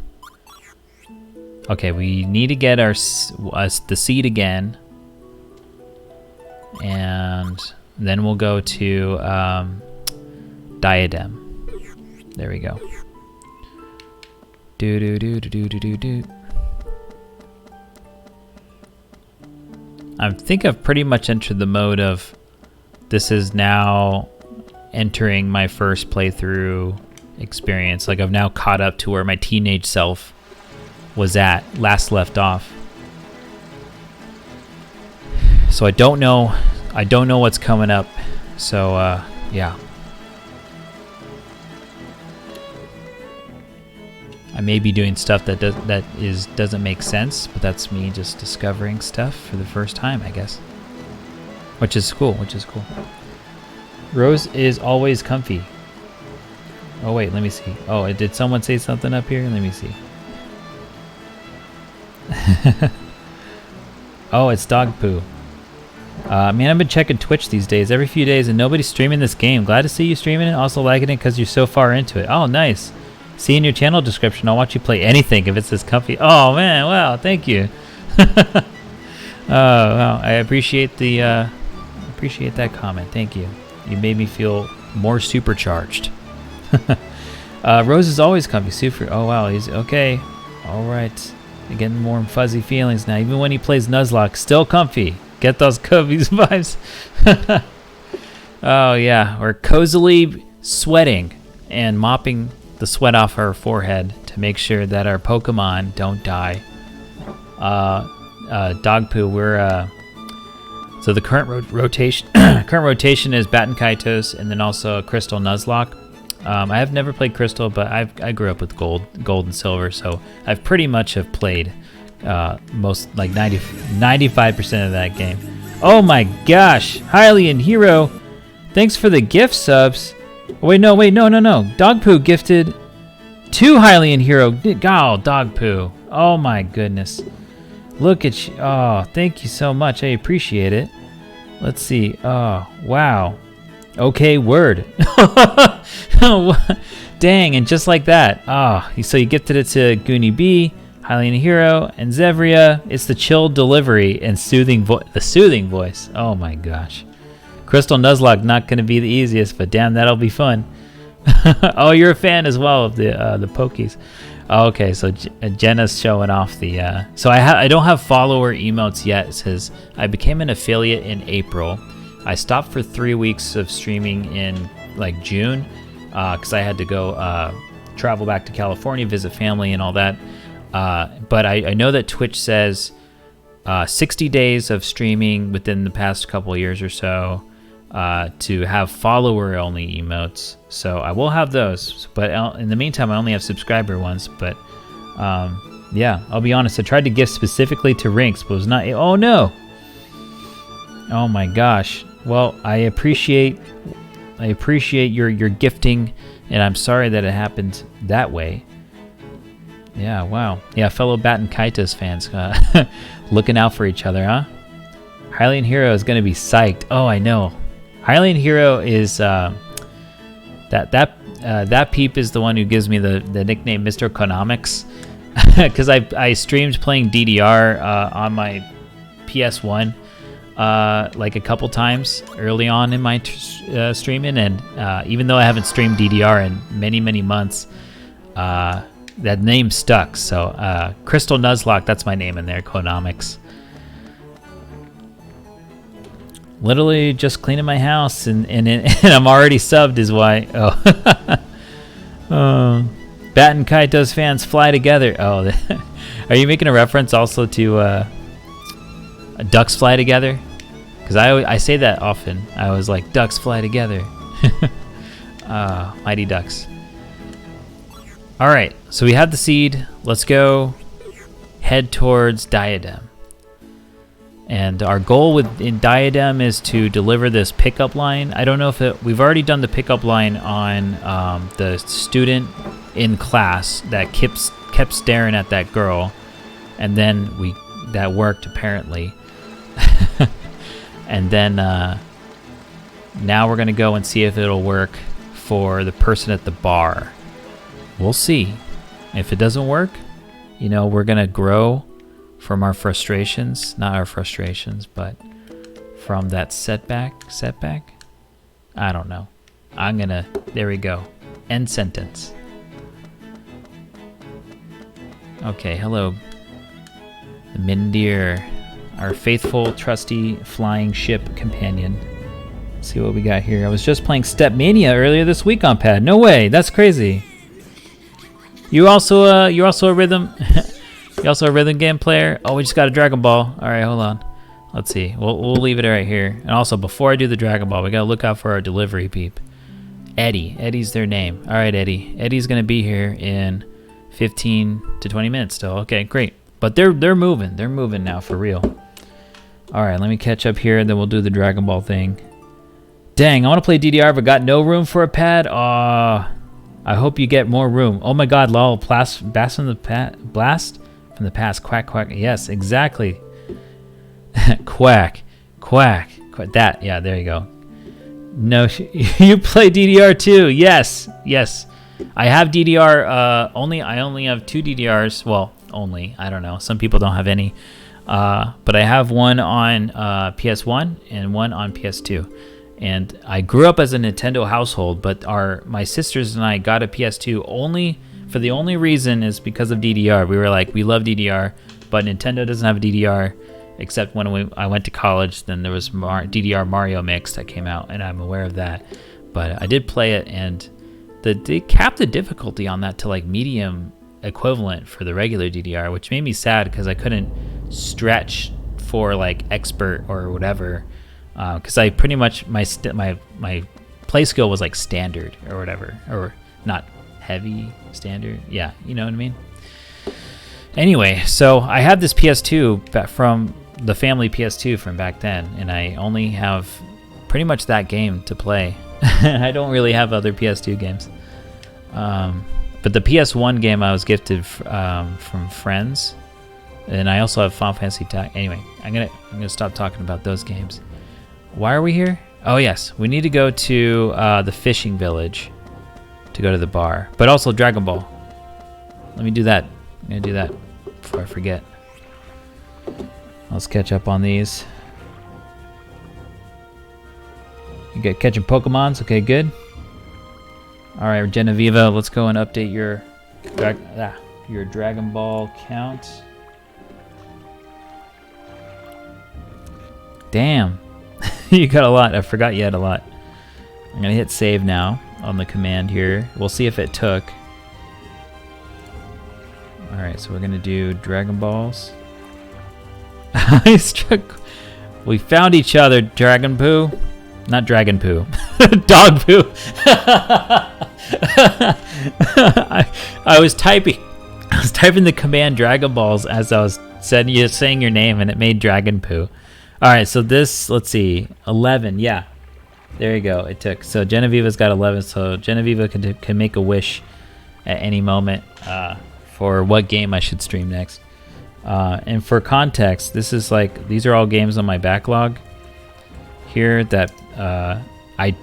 B: Okay, we need to get the seed again. And then we'll go to Diadem. There we go. Do. I think I've pretty much entered the mode of this is now entering my first playthrough experience. Like I've now caught up to where my teenage self was at, last left off. So I don't know what's coming up. So yeah. I may be doing stuff that doesn't make sense, but that's me just discovering stuff for the first time, I guess. Which is cool. Rose is always comfy. Oh wait, let me see. Oh, did someone say something up here? Let me see. Oh, it's dog poo. Man, I've been checking Twitch these days, every few days, and nobody's streaming this game. Glad to see you streaming it. Also liking it because you're so far into it. Oh, nice. See in your channel description, I'll watch you play anything if it's this comfy. Oh man, wow, thank you. Oh, wow, I appreciate that comment. Thank you. You made me feel more supercharged. Rose is always comfy. Super. Oh wow, he's okay. All right, I'm getting more fuzzy feelings now. Even when he plays Nuzlocke, still comfy. Get those comfy vibes. Oh yeah, we're cozily sweating and mopping the sweat off our forehead to make sure that our Pokemon don't die. Dog poo. We're so the current rotation. Current rotation is Baten Kaitos, and then also Crystal Nuzlocke. I have never played Crystal, but I grew up with Gold and Silver, so I've pretty much have played most, like 95% of that game. Oh my gosh, Hylian Hero, thanks for the gift subs. Wait, no. Dog Poo gifted 2 Hylian Hero. Oh, Dog Poo. Oh my goodness. Look at you. Oh, thank you so much. I appreciate it. Let's see. Oh, wow. Okay, word. Dang, and just like that. Oh, so you gifted it to Goonie B, Hylian Hero, and Xelha. It's the chilled delivery and soothing voice. Oh my gosh. Crystal Nuzlocke not going to be the easiest, but damn, that'll be fun. Oh, you're a fan as well of the Pokies. Oh, okay, so Jenna's showing off the. So I don't have follower emotes yet. It says I became an affiliate in April. I stopped for 3 weeks of streaming in like June because I had to go travel back to California, visit family, and all that. But I know that Twitch says 60 days of streaming within the past couple of years or so to have follower-only emotes. So I will have those, but in the meantime, I only have subscriber ones. But yeah, I'll be honest. I tried to gift specifically to Rinks, but it was not. Oh no! Oh my gosh. Well, I appreciate your gifting, and I'm sorry that it happened that way. Yeah, wow. Yeah, fellow Baten Kaitos fans looking out for each other, huh? Hylian Hero is gonna be psyched. Oh, I know. Hylian Hero is that peep is the one who gives me the nickname Mr. Economics because I streamed playing DDR on my PS1 like a couple times early on in my streaming, and even though I haven't streamed DDR in many months, that name stuck. So Crystal Nuzlocke, that's my name in there, Economics. Literally just cleaning my house and I'm already subbed is why. Baten Kaitos fans fly together. Oh, are you making a reference also to ducks fly together? Because I say that often. I was like, ducks fly together. Mighty ducks. All right, so we have the seed. Let's go head towards Diadem. And our goal in Diadem is to deliver this pickup line. I don't know if we've already done the pickup line on the student in class that kept staring at that girl, and then that worked apparently. And then now we're gonna go and see if it'll work for the person at the bar. We'll see. If it doesn't work, we're gonna grow from our frustrations, not our frustrations, but from that setback. I don't know. There we go. End sentence. Okay, hello, the Mindir, our faithful, trusty flying ship companion. Let's see what we got here. I was just playing Step Mania earlier this week on pad. No way, that's crazy. You're also a rhythm. You're also a rhythm game player. Oh, we just got a Dragon Ball. All right, hold on. Let's see. We'll leave it right here. And also, before I do the Dragon Ball, we gotta look out for our delivery peep. Eddie. Eddie's their name. All right, Eddie. Eddie's gonna be here in 15 to 20 minutes still. Okay, great. But they're moving. They're moving now for real. All right, let me catch up here, and then we'll do the Dragon Ball thing. Dang, I want to play DDR, but got no room for a pad. I hope you get more room. Oh my God, lol. Blast from the past. Quack, quack. Yes, exactly. Quack. That. Yeah, there you go. No, you play DDR too. Yes. I have DDR. I only have 2 DDRs. Well, only. I don't know. Some people don't have any. But I have one on PS1 and one on PS2. And I grew up as a Nintendo household, but my sisters and I got a PS2 only for the only reason is because of DDR. We were like, we love DDR, but Nintendo doesn't have a DDR, except when I went to college, then there was DDR Mario Mix that came out, and I'm aware of that. But I did play it, and they capped the difficulty on that to like medium equivalent for the regular DDR, which made me sad because I couldn't stretch for like expert or whatever. Because I pretty much my play skill was like standard or whatever, or not heavy standard. Yeah, you know what I mean. Anyway, so I had this PS2 from the family PS2 from back then, and I only have pretty much that game to play. I don't really have other PS2 games. But the PS1 game I was gifted from friends, and I also have Final Fantasy Tactics. Anyway, I'm gonna stop talking about those games. Why are we here? Oh yes, we need to go to the fishing village to go to the bar, but also Dragon Ball. Let me do that. I'm gonna do that before I forget. Let's catch up on these. You get catching Pokemons. Okay, good. All right, Genevieve, let's go and update your Dragon Ball count. Damn. You got a lot. I forgot you had a lot. I'm gonna hit save now on the command here. We'll see if it took. Alright, so we're gonna do Dragon Balls. We found each other, Dragon Poo. Not Dragon Poo. Dog Poo. I was typing the command Dragon Balls as I was saying your name, and it made Dragon Poo. Alright, so this, let's see, 11, yeah. There you go, it took. So Genevieve's got 11, so Genevieve can make a wish at any moment for what game I should stream next. And for context, these are all games on my backlog here that I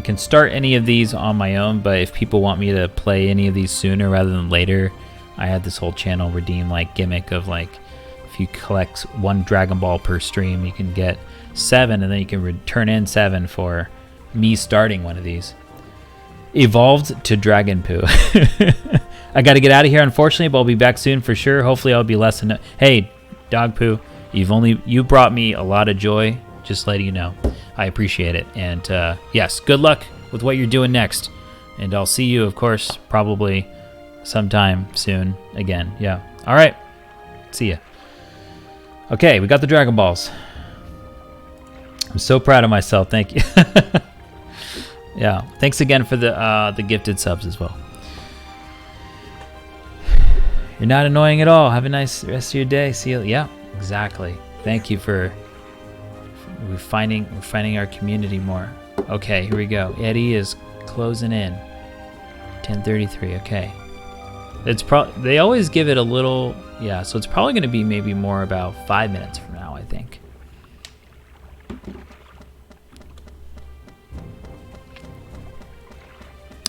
B: can start any of these on my own, but if people want me to play any of these sooner rather than later, I had this whole channel redeem like gimmick of like, if you collect 1 Dragon Ball per stream, you can get 7, and then you can return in 7 for me starting one of these. Evolved to Dragon Poo. I got to get out of here, unfortunately, but I'll be back soon for sure. Hopefully, I'll be less than. Hey, Dog Poo, you brought me a lot of joy. Just letting you know, I appreciate it. And yes, good luck with what you're doing next. And I'll see you, of course, probably sometime soon again. Yeah. All right. See ya. Okay, we got the Dragon Balls. I'm so proud of myself. Thank you. Yeah, thanks again for the gifted subs as well. You're not annoying at all. Have a nice rest of your day. See you. Yeah, exactly. Thank you for finding our community more. Okay, here we go. Eddie is closing in. 10:33. Okay. They always give it a little. Yeah, so it's probably going to be maybe more about 5 minutes from now, I think.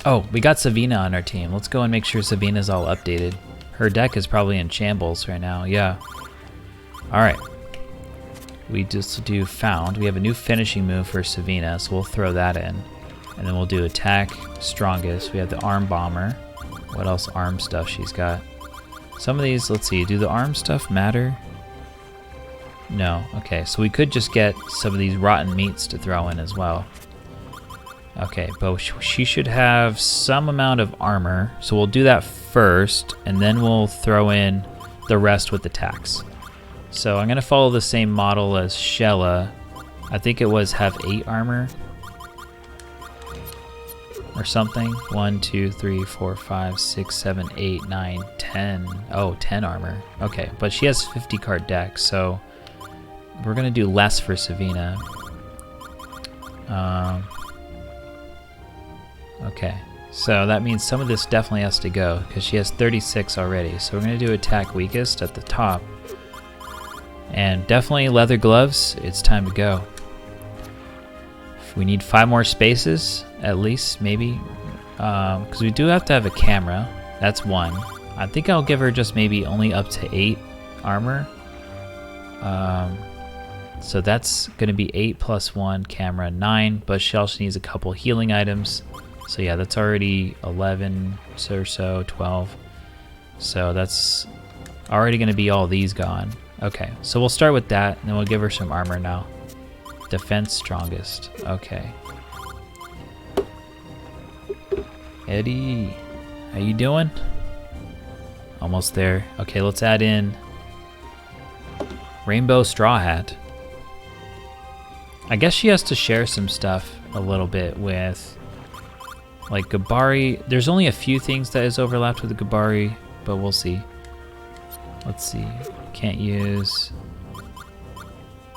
B: Oh, we got Savina on our team. Let's go and make sure Savina's all updated. Her deck is probably in shambles right now. Yeah. All right. We just do found. We have a new finishing move for Savina, so we'll throw that in. And then we'll do attack strongest. We have the arm bomber. What else arm stuff she's got? Some of these, let's see, do the arm stuff matter? No. Okay, so we could just get some of these rotten meats to throw in as well. Okay, but she should have some amount of armor, so we'll do that first, and then we'll throw in the rest with attacks. So I'm going to follow the same model as Xelha. I think it was have 8 armor or something. 1, 2, 3, 4, 5, 6, 7, 8, 9, 10. Oh, 10 armor. Okay, but she has 50 card deck, so we're going to do less for Savina. Okay, so that means some of this definitely has to go because she has 36 already. So we're going to do attack weakest at the top. And definitely leather gloves, it's time to go. We need 5 more spaces, at least, maybe. Because we do have to have a camera. That's 1. I think I'll give her just maybe only up to 8 armor. So that's going to be 8 plus 1, camera 9, but she also needs a couple healing items. So yeah, that's already 11 or so, 12. So that's already going to be all these gone. Okay, so we'll start with that, and then we'll give her some armor now. Defense strongest. Okay. Eddie, how you doing? Almost there. Okay, let's add in Rainbow Straw Hat. I guess she has to share some stuff a little bit with, like, Gabari. There's only a few things that is overlapped with the Gabari, but we'll see. Let's see. Can't use.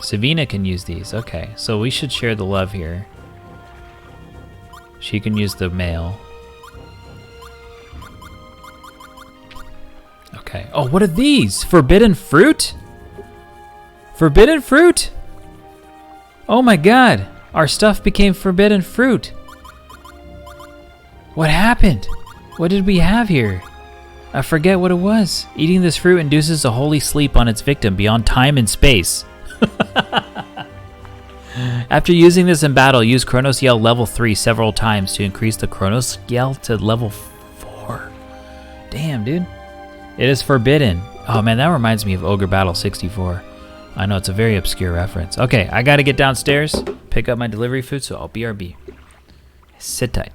B: Savina can use these. Okay, so we should share the love here. She can use the mail. Okay. Oh, what are these? Forbidden fruit? Forbidden fruit? Oh my god. Our stuff became forbidden fruit. What happened? What did we have here? I forget what it was. Eating this fruit induces a holy sleep on its victim beyond time and space. After using this in battle, use Chronos Yell level 3 several times to increase the Chronos Yell to level 4. Damn, dude. It is forbidden. Oh man, that reminds me of Ogre Battle 64. I know, it's a very obscure reference. Okay, I gotta get downstairs, pick up my delivery food, so I'll BRB. Sit tight.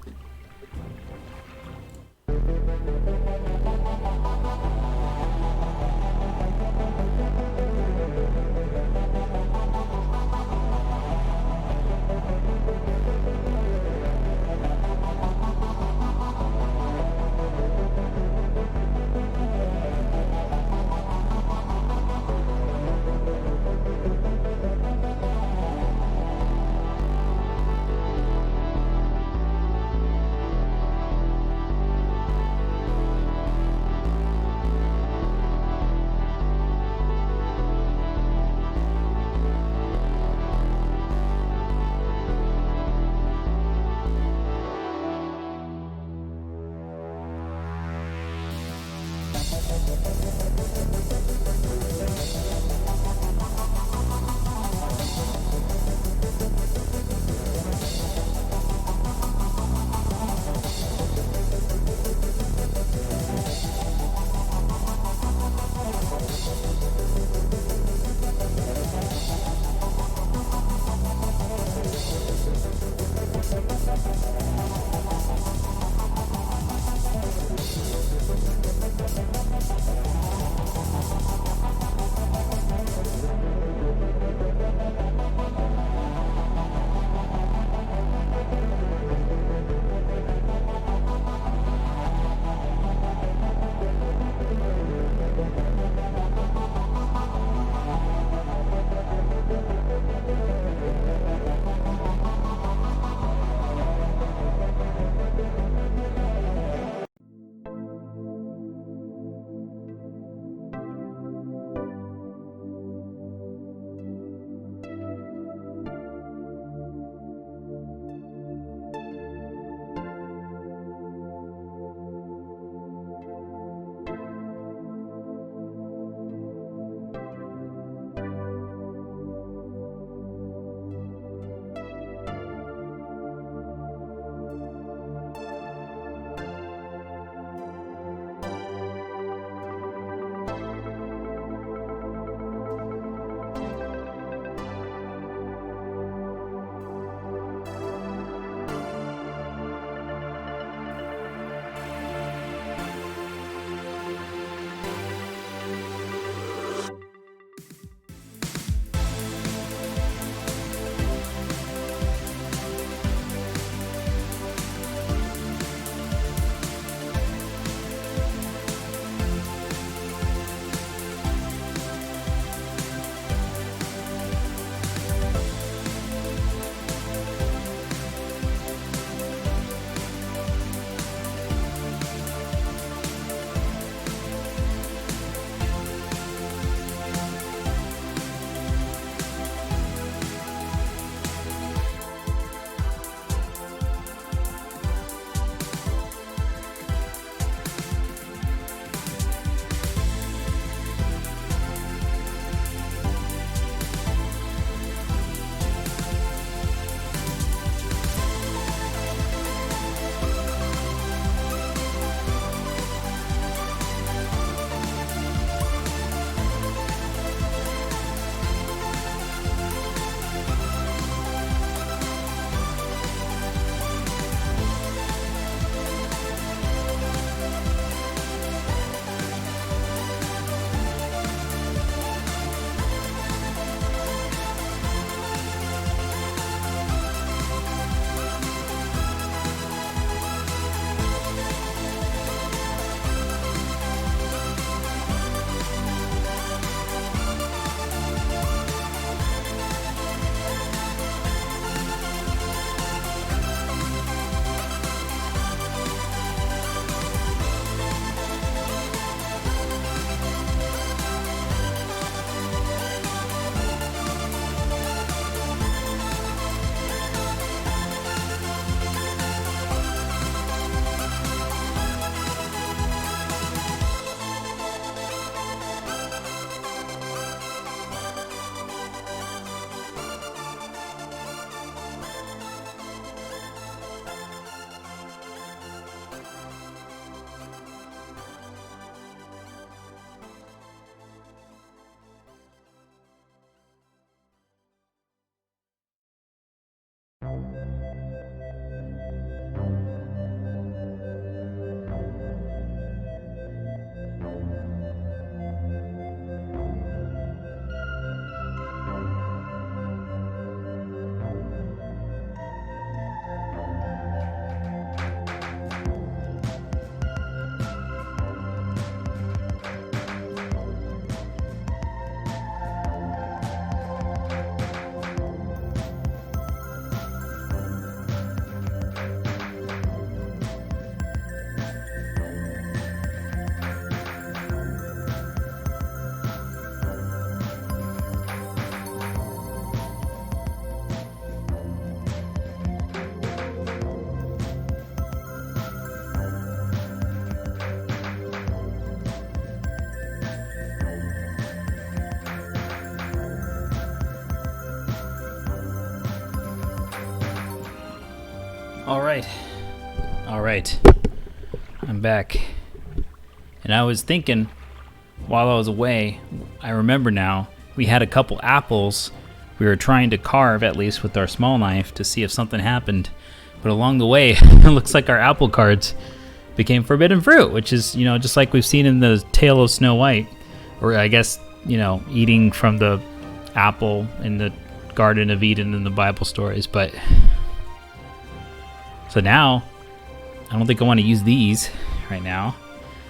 B: Alright. I'm back. And I was thinking, while I was away, I remember now, we had a couple apples we were trying to carve, at least with our small knife, to see if something happened. But along the way, it looks like our apple cards became forbidden fruit, which is, just like we've seen in the Tale of Snow White. Or I guess, eating from the apple in the Garden of Eden in the Bible stories. But so now, I don't think I want to use these right now.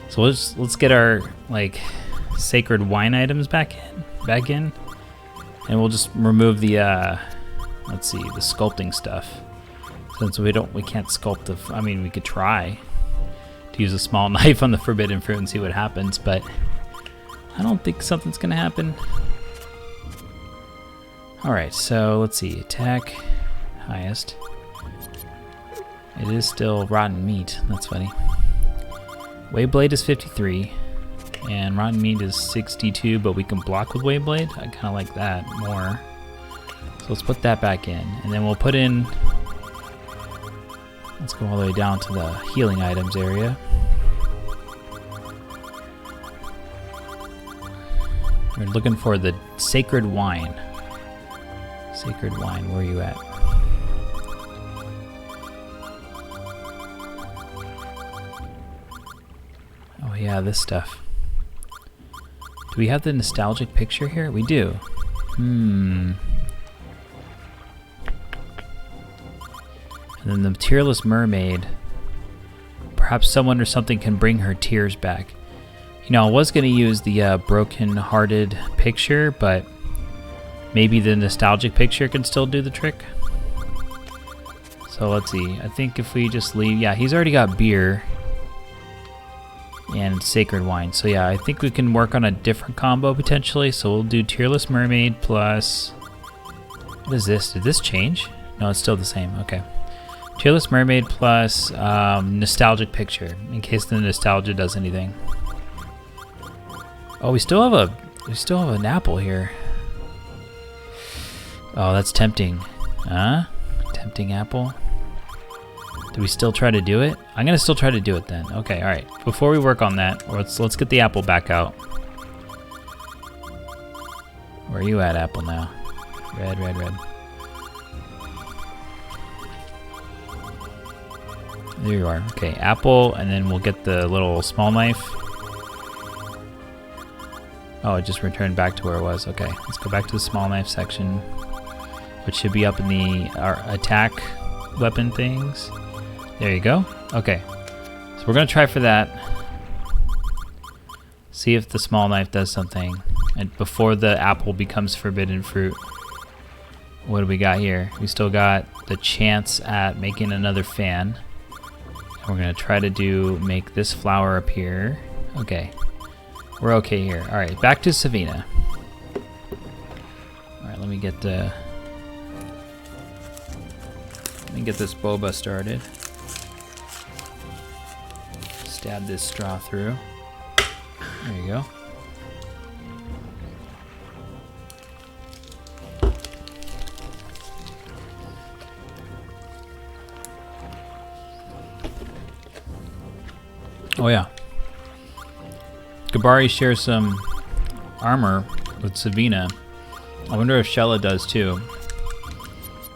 B: So let's get our sacred wine items back in, and we'll just remove the the sculpting stuff, since we can't sculpt we could try to use a small knife on the forbidden fruit and see what happens, but I don't think something's gonna happen. All right, so let's see, attack highest. It is still rotten meat. That's funny. Waveblade is 53, and rotten meat is 62, but we can block with Waveblade. I kind of like that more. So let's put that back in, and then we'll put in. Let's go all the way down to the healing items area. We're looking for the sacred wine. Sacred wine, where are you at? Oh yeah, this stuff. Do we have the nostalgic picture here? We do. And then the tearless mermaid. Perhaps someone or something can bring her tears back. I was going to use the broken-hearted picture, but maybe the nostalgic picture can still do the trick. So let's see. I think if we just leave... Yeah, he's already got beer and sacred wine. So yeah, I think we can work on a different combo potentially. So we'll do tearless mermaid plus... What is this? Did this change? No, it's still the same. Okay. Tearless mermaid plus nostalgic picture, in case the nostalgia does anything. Oh, we still have an apple here. Oh, that's tempting. Huh? Tempting apple. Do we still try to do it? I'm gonna still try to do it then. Okay, all right. Before we work on that, let's get the apple back out. Where are you at, apple now? Red. There you are. Okay, apple, and then we'll get the little small knife. Oh, it just returned back to where it was. Okay, let's go back to the small knife section, which should be up in our attack weapon things. There you go. Okay, so we're gonna try for that. See if the small knife does something. And before the apple becomes forbidden fruit, what do we got here? We still got the chance at making another fan. And we're gonna try to make this flower appear. Okay. We're okay here. All right, back to Savina. All right, let me get this boba started. Stab this straw through. There you go. Oh yeah. Gabari shares some armor with Savina. I wonder if Xelha does too.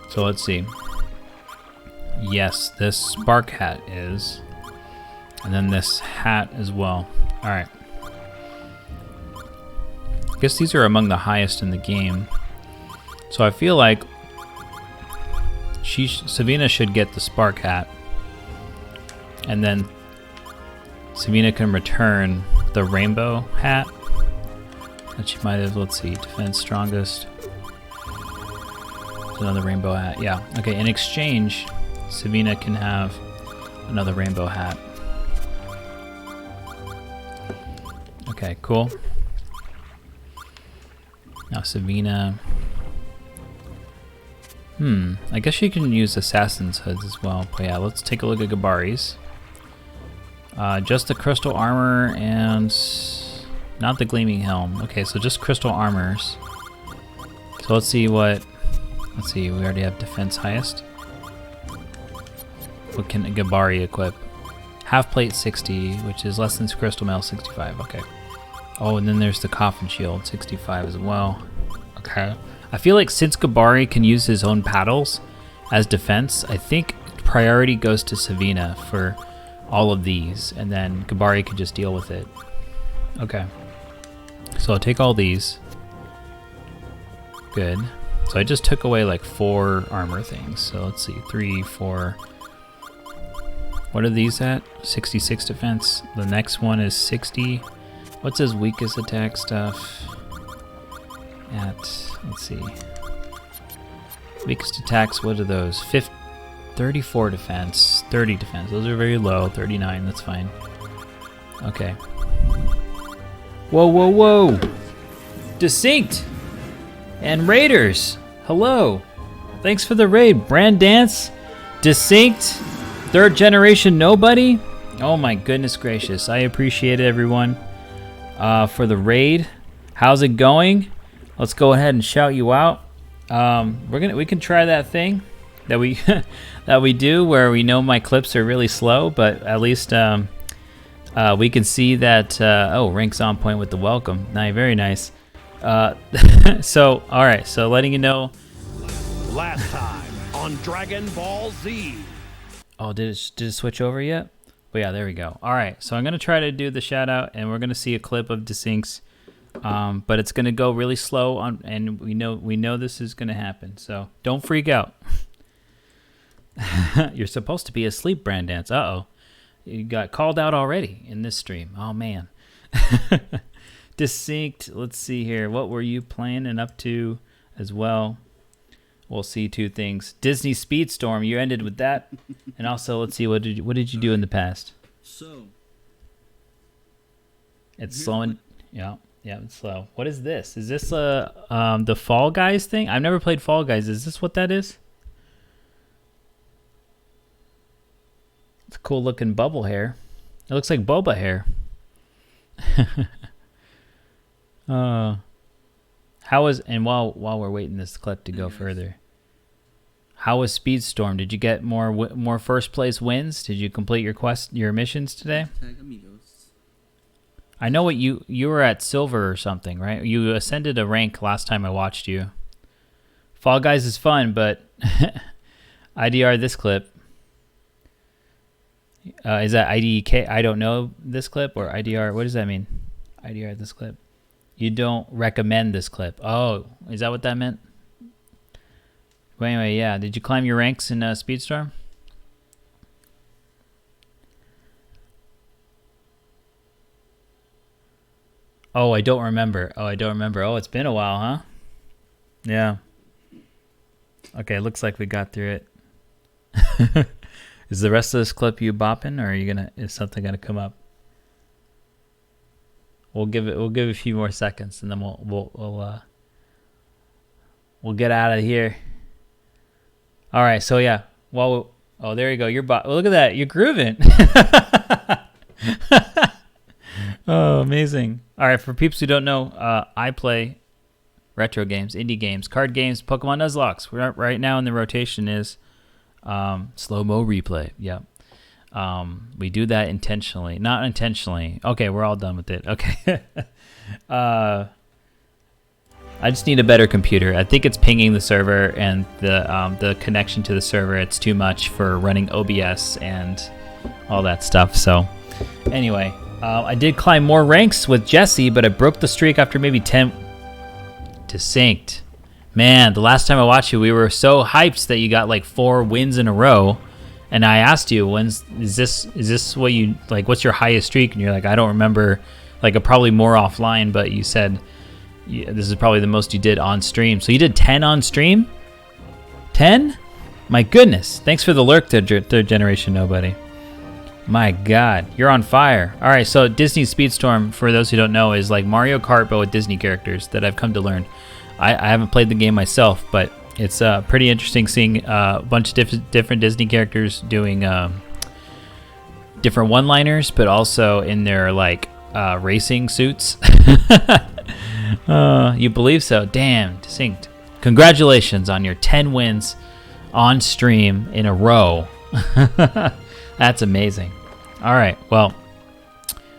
B: So let's see. Yes, this spark hat is. And then this hat as well. Alright. I guess these are among the highest in the game. So I feel like Savina should get the spark hat. And then Savina can return the rainbow hat that she might have. Let's see, defense strongest. There's another rainbow hat. Yeah. Okay. In exchange, Savina can have another rainbow hat. Okay. Cool. Now Savina. I guess she can use assassin's hoods as well. But yeah, let's take a look at Gabari's. Just the crystal armor and not the gleaming helm. Okay, so just crystal armors. So let's see, we already have defense highest. What can Gabari equip? Half plate 60, which is less than crystal mail 65. Okay. Oh, and then there's the coffin shield 65 as well. Okay. I feel like since Gabari can use his own paddles as defense, I think priority goes to Savina for all of these, and then Gabari can just deal with it. Okay. So I'll take all these. Good. So I just took away like 4 armor things. So let's see, 3, 4. What are these at? 66 defense. The next one is 60. What's his weakest attack stuff? Let's see. Weakest attacks, what are those? 34 defense, 30 defense. Those are very low. 39, that's fine. Okay. Whoa, whoa, whoa! Distinct! And Raiders! Hello! Thanks for the raid. Brand Dance, Distinct, 3rd generation nobody. Oh my goodness gracious. I appreciate it, everyone. For the raid. How's it going? Let's go ahead and shout you out. We can try that thing that we that we do where we know my clips are really slow, but at least we can see that. Oh, Rank's on point with the welcome. Nice, very nice. So all right, so letting you know.
E: Last time on Dragon Ball Z.
B: Oh, did it switch over yet? But yeah, there we go. All right, so I'm gonna try to do the shout out, and we're gonna see a clip of Distincts. But it's gonna go really slow and we know this is gonna happen. So don't freak out. You're supposed to be asleep, Brand Dance. Uh-oh. You got called out already in this stream. Oh man. Distinct. Let's see here. What were you planning up to as well? We'll see 2 things. Disney Speedstorm. You ended with that, and also let's see what did you do in the past?
F: So
B: it's slowing. Yeah. Yeah, it's slow. What is this? Is this the Fall Guys thing? I've never played Fall Guys. Is this what that is? It's a cool looking bubble hair. It looks like Boba hair. While we're waiting this clip to go further, how was Speedstorm? Did you get more first place wins? Did you complete your missions today?
F: Tag amigos.
B: I know what you were at silver or something, right? You ascended a rank last time I watched you. Fall Guys is fun, but IDR this clip. Is that IDK? I don't know this clip or IDR. What does that mean? IDR this clip. You don't recommend this clip. Oh, is that what that meant? Well, anyway, yeah. Did you climb your ranks in Speedstorm? Oh, I don't remember. Oh, it's been a while, huh? Yeah. Okay, looks like we got through it. Is the rest of this clip you bopping, or is something gonna come up? We'll give it a few more seconds, and then we'll get out of here. All right, so yeah. Oh, there you go. Look at that. You're grooving. Oh, amazing. All right, for peeps who don't know, I play retro games, indie games, card games, Pokemon Nuzlocke. Right now in the rotation is slow-mo replay. Yeah. We do that intentionally. Not intentionally. Okay, we're all done with it. Okay. I just need a better computer. I think it's pinging the server, and the connection to the server, it's too much for running OBS and all that stuff. So anyway, I did climb more ranks with Jesse, but I broke the streak after maybe 10. Distinct. Man, the last time I watched you, we were so hyped that you got like 4 wins in a row. And I asked you, is this what you, like, what's your highest streak? And you're like, I don't remember, like, probably more offline, but you said this is probably the most you did on stream. So you did 10 on stream? 10? My goodness. Thanks for the lurk, third generation nobody. My God, you're on fire. All right, so Disney Speedstorm, for those who don't know, is like Mario Kart, but with Disney characters that I've come to learn. I haven't played the game myself, but it's pretty interesting seeing a bunch of different Disney characters doing different one-liners, but also in their like racing suits. You believe so? Damn, distinct. Congratulations on your 10 wins on stream in a row. That's amazing. All right, well,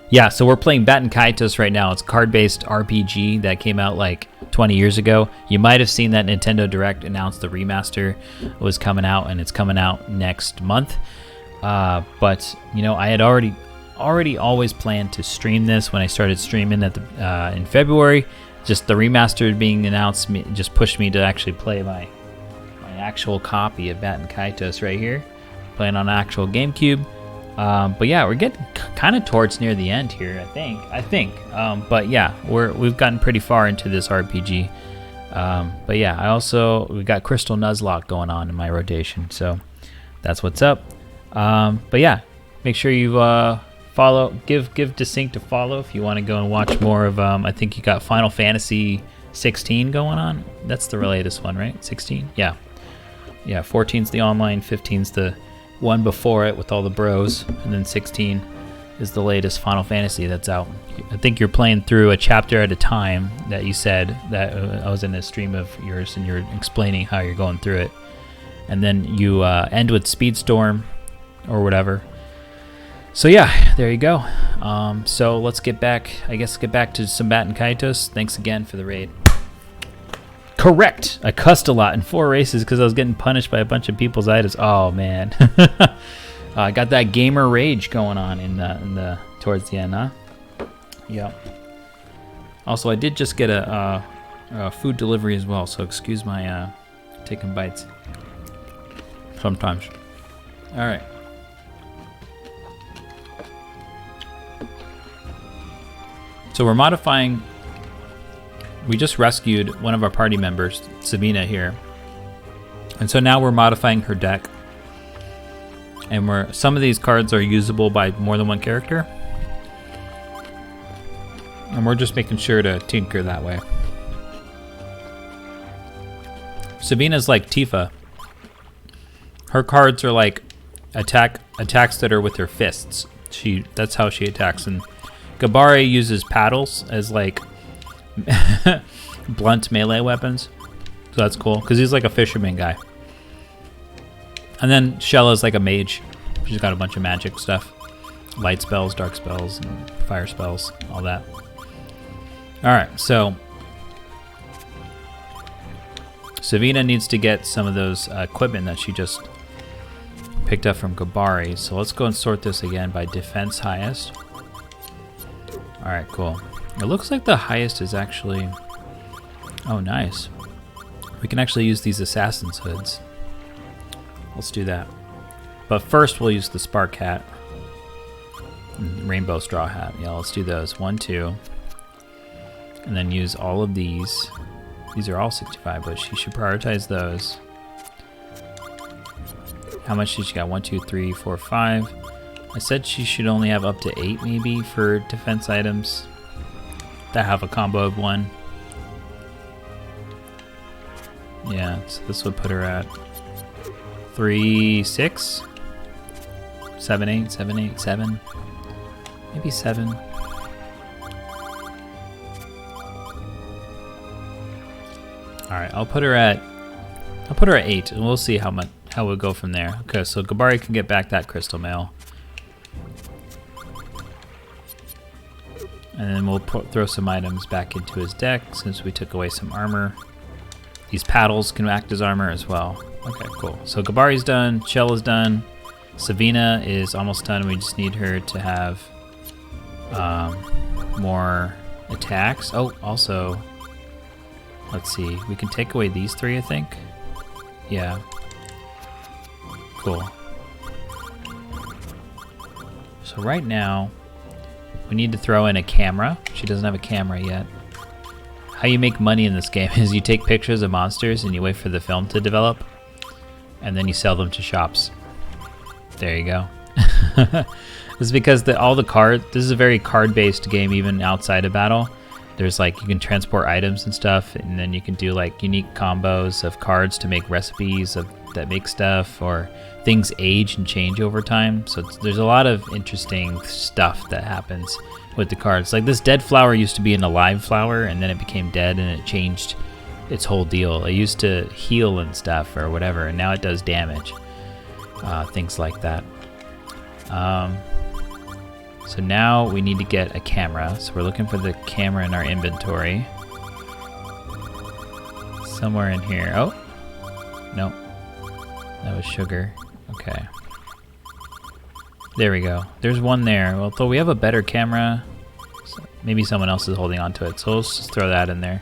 B: yeah, so we're playing Baten Kaitos right now. It's a card-based RPG that came out like 20 years ago. You might have seen that Nintendo Direct announced the remaster was coming out, and it's coming out next month. But, you know, I had already always planned to stream this when I started streaming at the in February. Just the remaster being announced just pushed me to actually play my actual copy of Baten Kaitos right here, playing on an actual GameCube. But yeah, we're getting kind of towards near the end here, I think. But yeah, we've gotten pretty far into this RPG. But yeah, we've got Crystal Nuzlocke going on in my rotation, so that's what's up. But yeah, make sure you follow, give Distinct a follow if you want to go and watch more of. I think you got Final Fantasy 16 going on. That's the latest one, right? 16, yeah. 14's the online, 15's the one before it with all the bros, and then 16 is the latest Final Fantasy that's out. I think you're playing through a chapter at a time that you said that I was in a stream of yours, and you're explaining how you're going through it, and then you end with Speedstorm or whatever. So yeah, there you go. So let's get back to some Baten Kaitos. Thanks again for the raid. Correct. I cussed a lot in 4 races because I was getting punished by a bunch of people's items. Oh man, I got that gamer rage going on in the towards the end, huh? Yeah. Also, I did just get a food delivery as well, so excuse my taking bites sometimes. All right. So we're modifying. We just rescued one of our party members, Sabina here. And so now we're modifying her deck. And some of these cards are usable by more than one character. And we're just making sure to tinker that way. Sabina's like Tifa. Her cards are like attacks that are with her fists. That's how she attacks. And Gabare uses paddles as like blunt melee weapons, so that's cool because he's like a fisherman guy. And then Xelha's like a mage. She's got a bunch of magic stuff, light spells, dark spells, and fire spells, all that. All right, so Sabina needs to get some of those equipment that she just picked up from Gabare. So let's go and sort this again by defense highest. All right, cool. It looks like the highest is actually... Oh, nice. We can actually use these Assassin's Hoods. Let's do that. But first we'll use the Spark Hat. And Rainbow Straw Hat. Yeah, let's do those. 1, 2. And then use all of these. These are all 65, but she should prioritize those. How much did she got? 1, 2, 3, 4, 5. I said she should only have up to 8 maybe for defense items that have a combo of 1. Yeah, so this would put her at 3, 6, 7, 8, 7, 8, 7, maybe 7. All right, I'll put her at 8, and we'll see how we'll go from there. Okay, so Gabare can get back that crystal mail. And then we'll throw some items back into his deck since we took away some armor. These paddles can act as armor as well. Okay, cool. So Gabare's done, Xelha's done, Sabina is almost done. We just need her to have more attacks. Oh, also, let's see. We can take away these 3, I think. Yeah. Cool. So right now, we need to throw in a camera. She doesn't have a camera yet. How you make money in this game is you take pictures of monsters and you wait for the film to develop, and then you sell them to shops. There you go. This is because all the cards, this is a very card-based game even outside of battle. There's like, you can transport items and stuff, and then you can do like unique combos of cards to make recipes that make stuff, or things age and change over time. So there's a lot of interesting stuff that happens with the cards. Like this dead flower used to be an alive flower, and then it became dead and it changed its whole deal. It used to heal and stuff or whatever, and now it does damage. things like that. So now we need to get a camera. So we're looking for the camera in our inventory. Somewhere in here. Oh, no. That was sugar. Okay. There we go. There's one there. Well, though we have a better camera, so maybe someone else is holding on to it. So let's just throw that in there.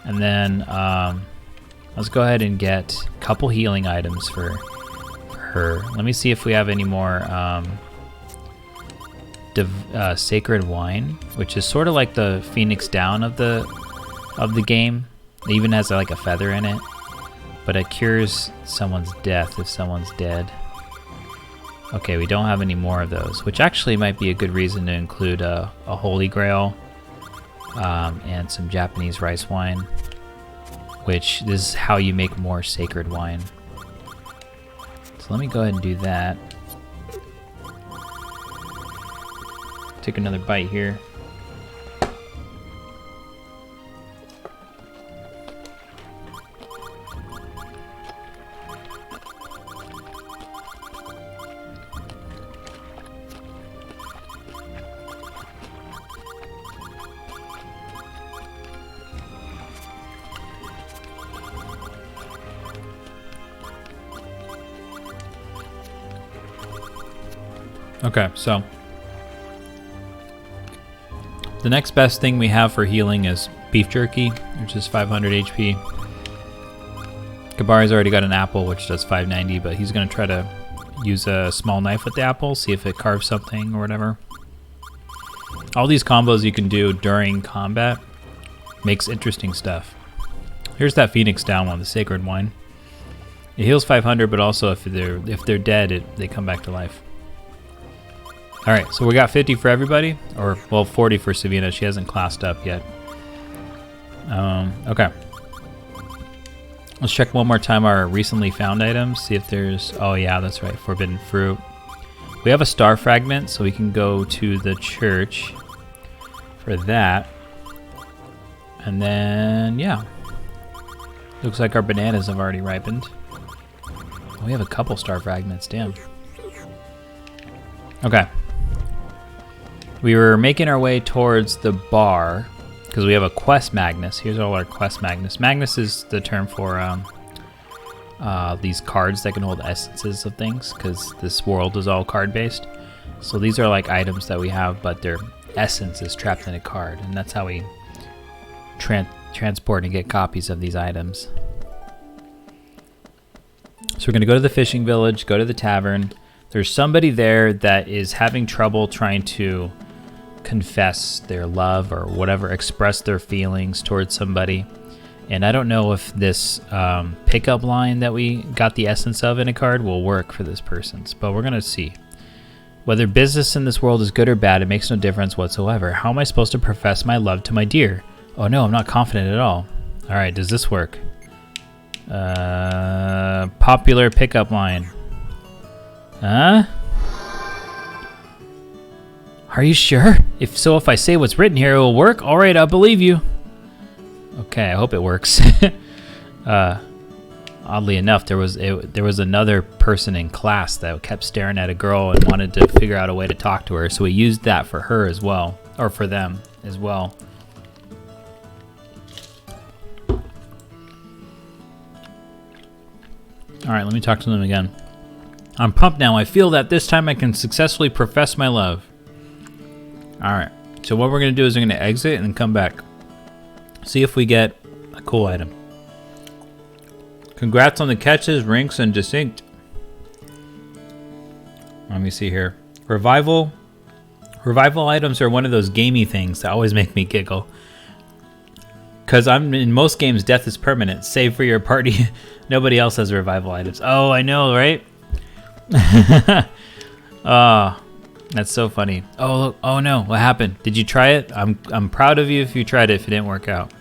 B: And then let's go ahead and get a couple healing items for her. Let me see if we have any more sacred wine, which is sort of like the Phoenix Down of the game. It even has like a feather in it, but it cures someone's death if someone's dead. Okay, we don't have any more of those, which actually might be a good reason to include a Holy Grail and some Japanese rice wine, which this is how you make more sacred wine. So let me go ahead and do that. Take another bite here. Okay, so the next best thing we have for healing is beef jerky, which is 500 HP. Kabari's already got an apple, which does 590, but he's going to try to use a small knife with the apple, see if it carves something or whatever. All these combos you can do during combat makes interesting stuff. Here's that Phoenix Down one, the Sacred Wine. It heals 500, but also if they're dead, they come back to life. All right, so we got 50 for everybody, or well, 40 for Savina. She hasn't classed up yet. Okay. Let's check one more time our recently found items, see if there's, oh yeah, that's right, forbidden fruit. We have a star fragment, so we can go to the church for that. And then, yeah. Looks like our bananas have already ripened. We have a couple star fragments, damn. Okay. We were making our way towards the bar because we have a quest Magnus. Here's all our quest Magnus. Magnus is the term for these cards that can hold essences of things, because this world is all card based. So these are like items that we have, but their essence is trapped in a card, and that's how we transport and get copies of these items. So we're going to go to the fishing village, go to the tavern. There's somebody there that is having trouble trying to confess their love or whatever, express their feelings towards somebody. And I don't know if this pickup line that we got the essence of in a card will work for this person's, but we're going to see. Whether business in this world is good or bad, it makes no difference whatsoever. How am I supposed to profess my love to my dear? Oh no, I'm not confident at all. All right, does this work? Popular pickup line. Huh? Are you sure? If I say what's written here, it will work? All right, I'll believe you. Okay, I hope it works. Oddly enough, there was another person in class that kept staring at a girl and wanted to figure out a way to talk to her, so we used that for her as well, or for them as well. All right, let me talk to them again. I'm pumped now. I feel that this time I can successfully profess my love. All right, so what we're gonna do is we're gonna exit and come back. See if we get a cool item. Congrats on the catches, rinks, and distinct. Let me see here. Revival items are one of those gamey things that always make me giggle. Because in most games, death is permanent, save for your party. Nobody else has revival items. Oh, I know, right? Oh, that's so funny. Oh, look. Oh no, what happened? Did you try it? I'm proud of you if you tried it, if it didn't work out.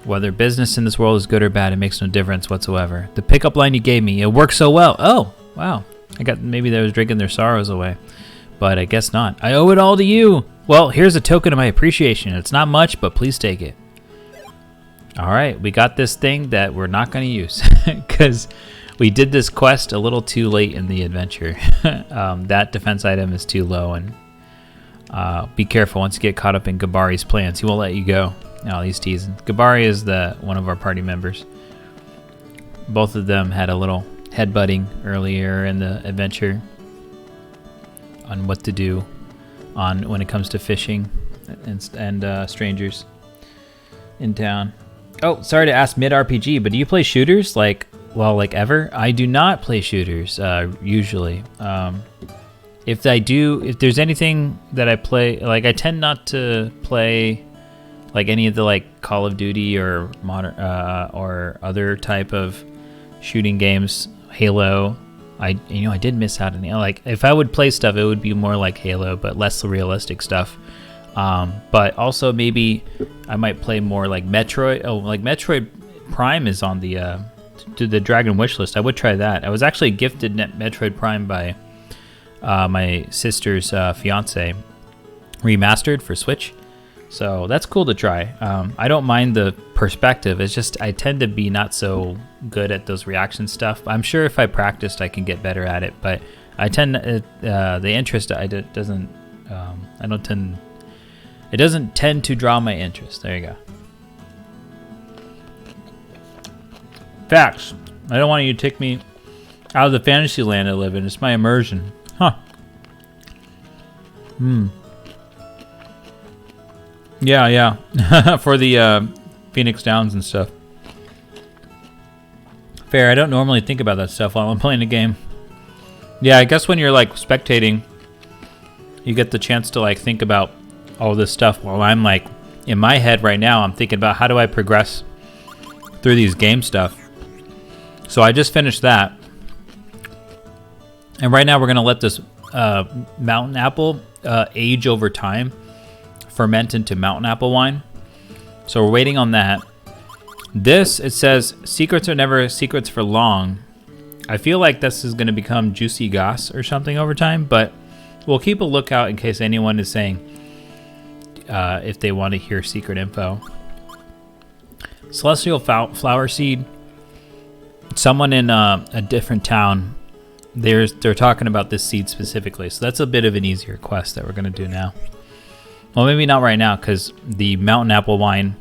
B: Whether business in this world is good or bad, it makes no difference whatsoever. The pickup line you gave me, it worked so well. Oh, wow. Maybe they was drinking their sorrows away, but I guess not. I owe it all to you. Well, here's a token of my appreciation. It's not much, but please take it. All right, we got this thing that we're not going to use because we did this quest a little too late in the adventure. That defense item is too low, and be careful once you get caught up in Gabari's plans. He won't let you go. No, he's teasing. Gabari is one of our party members. Both of them had a little headbutting earlier in the adventure on what to do when it comes to fishing and strangers in town. Oh, sorry to ask mid RPG, but do you play shooters like ever? I do not play shooters usually. If there's anything that I play, like I tend not to play like any of the like Call of Duty or modern or other type of shooting games. Halo, I did miss out on like if I would play stuff, it would be more like Halo, but less realistic stuff. But also maybe I might play more like Metroid. Oh, like Metroid Prime is on the Dragon wish list. I would try that. I was actually gifted Metroid Prime by my sister's fiance, remastered for Switch. So that's cool to try. I don't mind the perspective. It's just I tend to be not so good at those reaction stuff. I'm sure if I practiced, I can get better at it. But I tend the interest it doesn't tend to draw my interest. There you go. Facts. I don't want you to take me out of the fantasy land I live in. It's my immersion. Huh. Yeah. For the Phoenix Downs and stuff. Fair. I don't normally think about that stuff while I'm playing a game. Yeah, I guess when you're like spectating, you get the chance to like think about all this stuff while I'm like in my head right now. I'm thinking about how do I progress through these game stuff. So I just finished that, and right now we're gonna let this mountain apple age over time, ferment into mountain apple wine. So we're waiting on that. This, it says, secrets are never secrets for long. I feel like this is going to become juicy goss or something over time, but we'll keep a lookout in case anyone is saying if they want to hear secret info. Celestial flower seed. Someone in a different town, they're talking about this seed specifically, so that's a bit of an easier quest that we're going to do now. Well, maybe not right now, because the mountain apple wine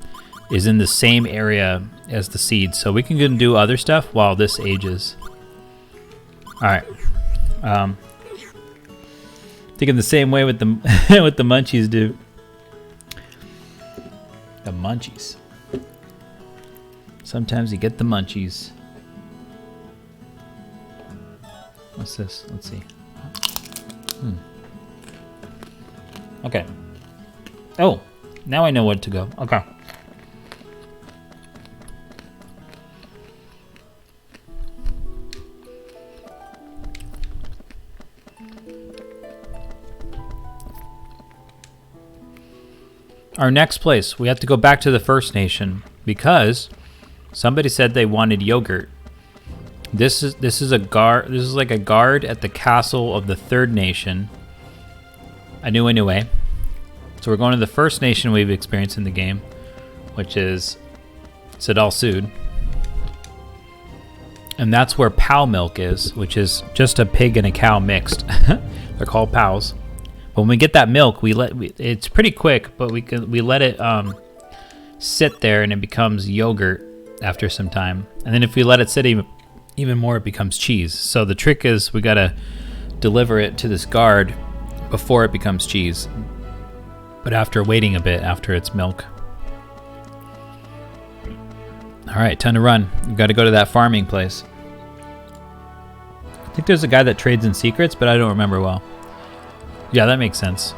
B: is in the same area as the seeds, so we can go and do other stuff while this ages. All right. Thinking the same way with the what the munchies do. The munchies. Sometimes you get the munchies. What's this? Let's see. Okay. Oh, now I know where to go. Okay. Our next place, we have to go back to the First Nation because somebody said they wanted yogurt. This is a guard. This is like a guard at the castle of the Third Nation. Anyway. So we're going to the First Nation we've experienced in the game, which is Sadal Sud. And that's where Pow milk is, which is just a pig and a cow mixed. They're called Pows. But when we get that milk, it's pretty quick, but we let it sit there and it becomes yogurt after some time. And then if we let it sit even more, it becomes cheese. So the trick is we gotta deliver it to this guard before it becomes cheese. But after waiting a bit, after it's milk. All right, time to run. We've got to go to that farming place. I think there's a guy that trades in secrets, but I don't remember well. Yeah, that makes sense.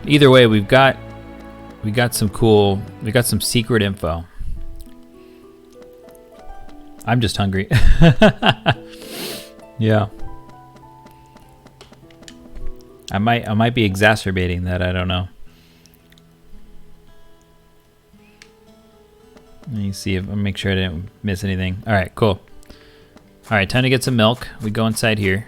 B: Either way, we got some secret info. I'm just hungry. Yeah. I might be exacerbating that, I don't know. Let me see if I make sure I didn't miss anything. All right, cool. All right, time to get some milk. We go inside here.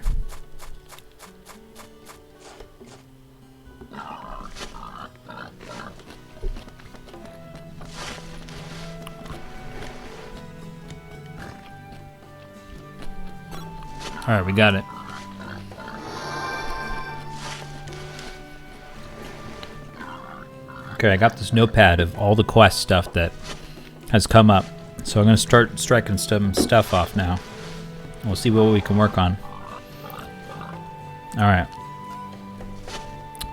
B: Alright, we got it. Okay, I got this notepad of all the quest stuff that has come up. So I'm going to start striking some stuff off now. We'll see what we can work on. Alright.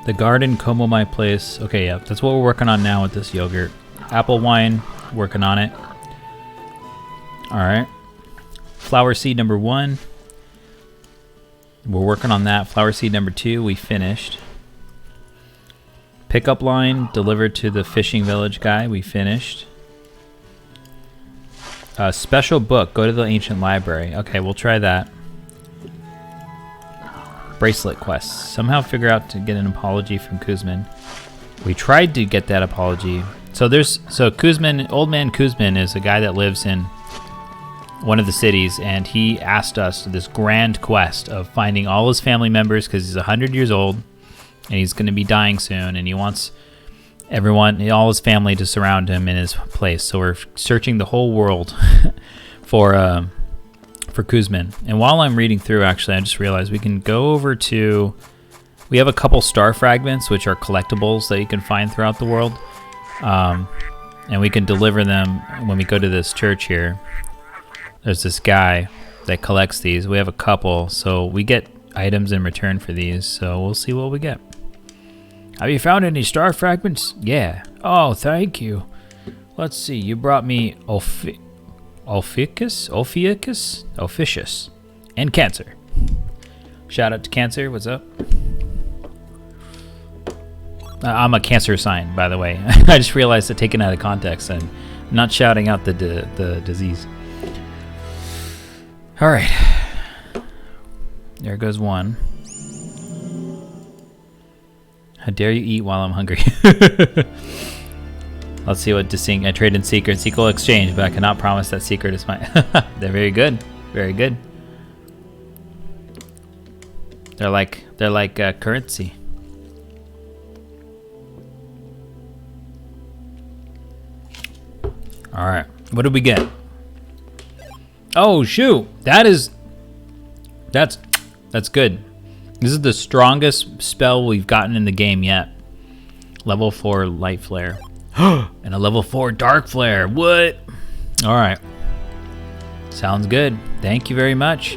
B: The garden, Como my place. Okay, yeah, that's what we're working on now with this yogurt. Apple wine, working on it. Alright. Flower seed number 1. We're working on that. Flower seed number 2, we finished. Pickup line delivered to the fishing village guy, we finished. Special book, go to the ancient library. Okay, we'll try that. Bracelet quests. Somehow figure out to get an apology from Kuzmin. We tried to get that apology. So Kuzmin, old man Kuzmin is a guy that lives in one of the cities, and he asked us this grand quest of finding all his family members because he's 100 years old and he's going to be dying soon, and he wants everyone, all his family, to surround him in his place. So we're searching the whole world for Kuzmin. And while I'm reading through, actually, I just realized we can go over to... We have a couple star fragments, which are collectibles that you can find throughout the world. And we can deliver them when we go to this church here. There's this guy that collects these. We have a couple, so we get items in return for these. So we'll see what we get. Have you found any star fragments? Yeah. Oh, thank you. Let's see. You brought me Ophiuchus, and Cancer. Shout out to Cancer. What's up? I'm a Cancer sign, by the way. I just realized that taken out of context, and not shouting out the disease. All right. There goes one. How dare you eat while I'm hungry? Let's see what I trade in secret. Sequel exchange, but I cannot promise that secret is mine. They're very good. Very good. They're like currency. All right. What did we get? Oh shoot! That's good. This is the strongest spell we've gotten in the game yet. Level 4 light flare. And a level 4 dark flare. What? All right. Sounds good. Thank you very much.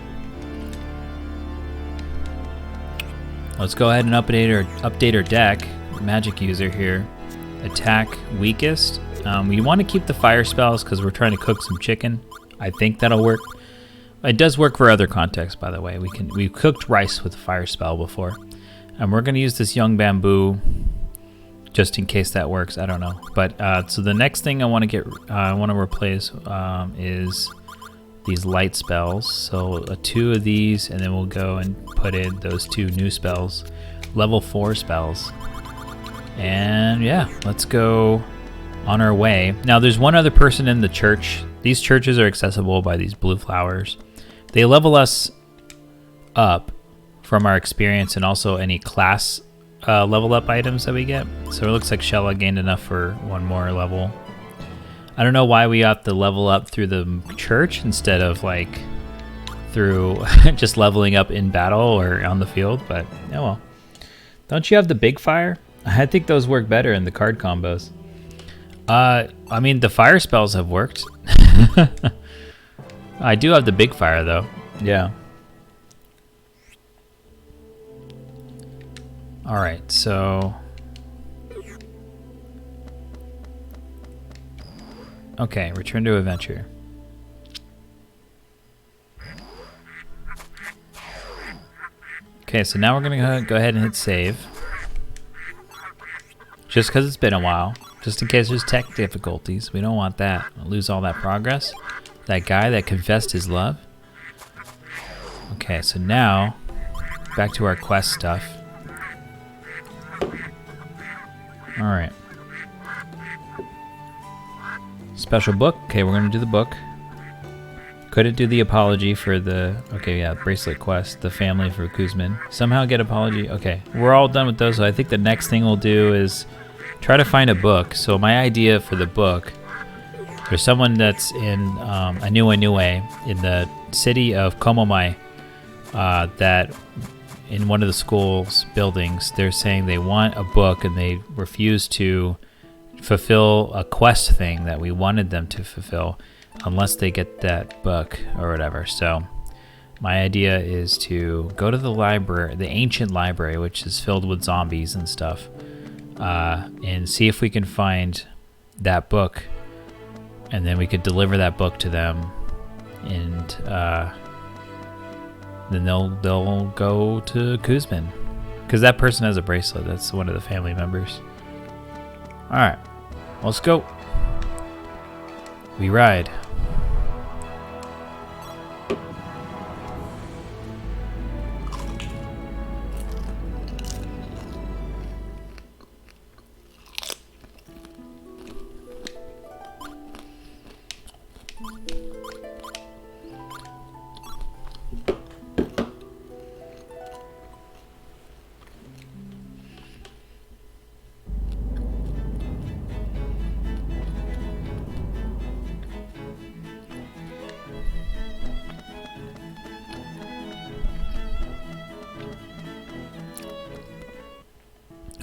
B: Let's go ahead and update our deck. Magic user here. Attack weakest. We want to keep the fire spells because we're trying to cook some chicken. I think that'll work. It does work for other contexts, by the way. We've cooked rice with a fire spell before. And we're going to use this young bamboo just in case that works. I don't know. But so the next thing I want to replace is these light spells. So 2 of these, and then we'll go and put in those 2 new spells, level 4 spells. And yeah, let's go on our way. Now there's one other person in the church. These churches are accessible by these blue flowers. They level us up from our experience and also any class level up items that we get. So it looks like Xelha gained enough for 1 more level. I don't know why we have to level up through the church instead of like through just leveling up in battle or on the field, but yeah, well. Don't you have the big fire? I think those work better in the card combos. I mean, the fire spells have worked. I do have the big fire though. Yeah. All right, so okay, return to adventure. Okay, so now we're gonna go ahead and hit save. Just because it's been a while. Just in case there's tech difficulties. We don't want that. I'll lose all that progress. That guy that confessed his love. Okay, so now back to our quest stuff. Alright. Special book. Okay, we're going to do the book. Couldn't do the apology for the... Okay, yeah, bracelet quest. The family for Kuzmin. Somehow get apology. Okay, we're all done with those. So I think the next thing we'll do is try to find a book. So my idea for the book... There's someone that's in Anue in the city of Komomai. that in one of the school's buildings, they're saying they want a book and they refuse to fulfill a quest thing that we wanted them to fulfill unless they get that book or whatever. So my idea is to go to the library, the ancient library, which is filled with zombies and stuff, and see if we can find that book, and then we could deliver that book to them, and then they'll go to Kuzmin, because that person has a bracelet. That's one of the family members. All right, let's go. We ride.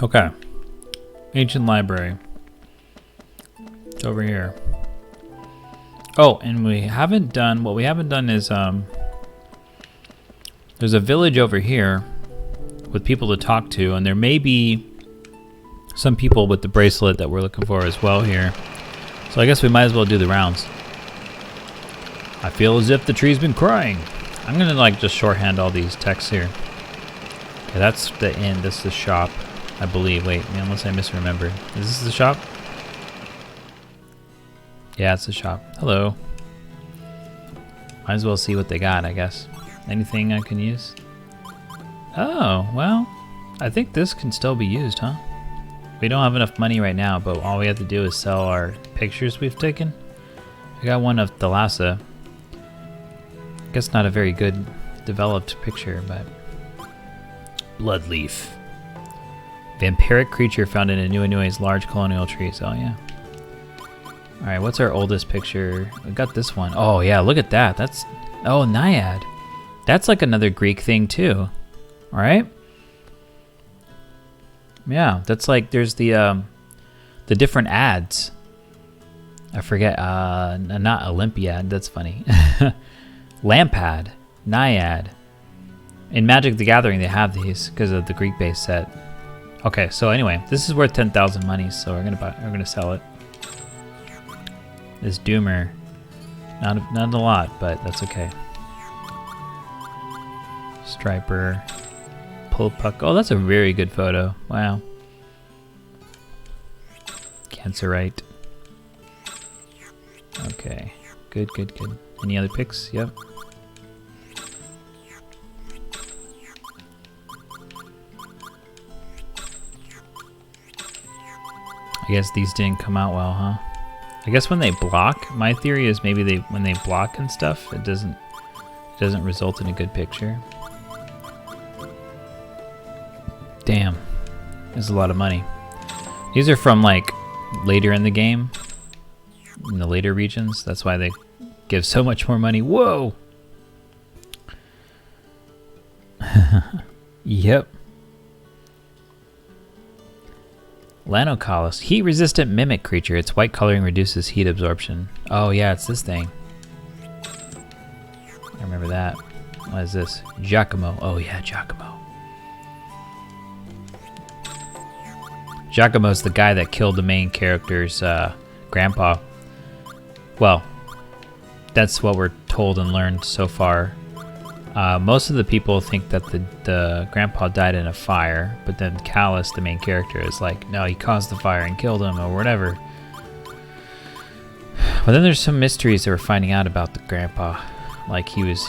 B: Okay. Ancient library. It's over here. Oh, and what we haven't done is there's a village over here with people to talk to, and there may be some people with the bracelet that we're looking for as well here. So I guess we might as well do the rounds. I feel as if the tree's been crying. I'm gonna like just shorthand all these texts here. Okay, that's the inn, this is the shop. I believe. Wait, unless I misremembered. Is this the shop? Yeah, it's the shop. Hello. Might as well see what they got, I guess. Anything I can use? Oh, well, I think this can still be used, huh? We don't have enough money right now, but all we have to do is sell our pictures we've taken. I got one of Thalassa. I guess not a very good developed picture, but... Bloodleaf. Vampiric creature found in Inuinui's large colonial trees. Oh, yeah. Alright, what's our oldest picture? We got this one. Oh, yeah, look at that. That's... Oh, Naiad. That's like another Greek thing, too. Alright? Yeah, that's like... There's the different ads. I forget. Not Olympiad. That's funny. Lampad. Naiad. In Magic the Gathering, they have these because of the Greek-based set. Okay, so anyway, this is worth 10,000 money, so we're gonna sell it. This Doomer, not a lot, but that's okay. Striper, Pullpuck. Oh, that's a very good photo. Wow. Cancerite. Okay, good. Any other picks? Yep. I guess these didn't come out well, huh? I guess when they block, my theory is maybe when they block and stuff, it doesn't result in a good picture. Damn, this is a lot of money. These are from like later in the game, in the later regions. That's why they give so much more money. Whoa. Yep. Lanocalis, heat-resistant mimic creature. Its white coloring reduces heat absorption. Oh yeah, it's this thing. I remember that. What is this? Giacomo. Oh yeah, Giacomo. Giacomo's the guy that killed the main character's grandpa. Well, that's what we're told and learned so far. Most of the people think that the grandpa died in a fire, but then Callus, the main character, is like, no, he caused the fire and killed him or whatever. But then there's some mysteries that we're finding out about the grandpa. Like he was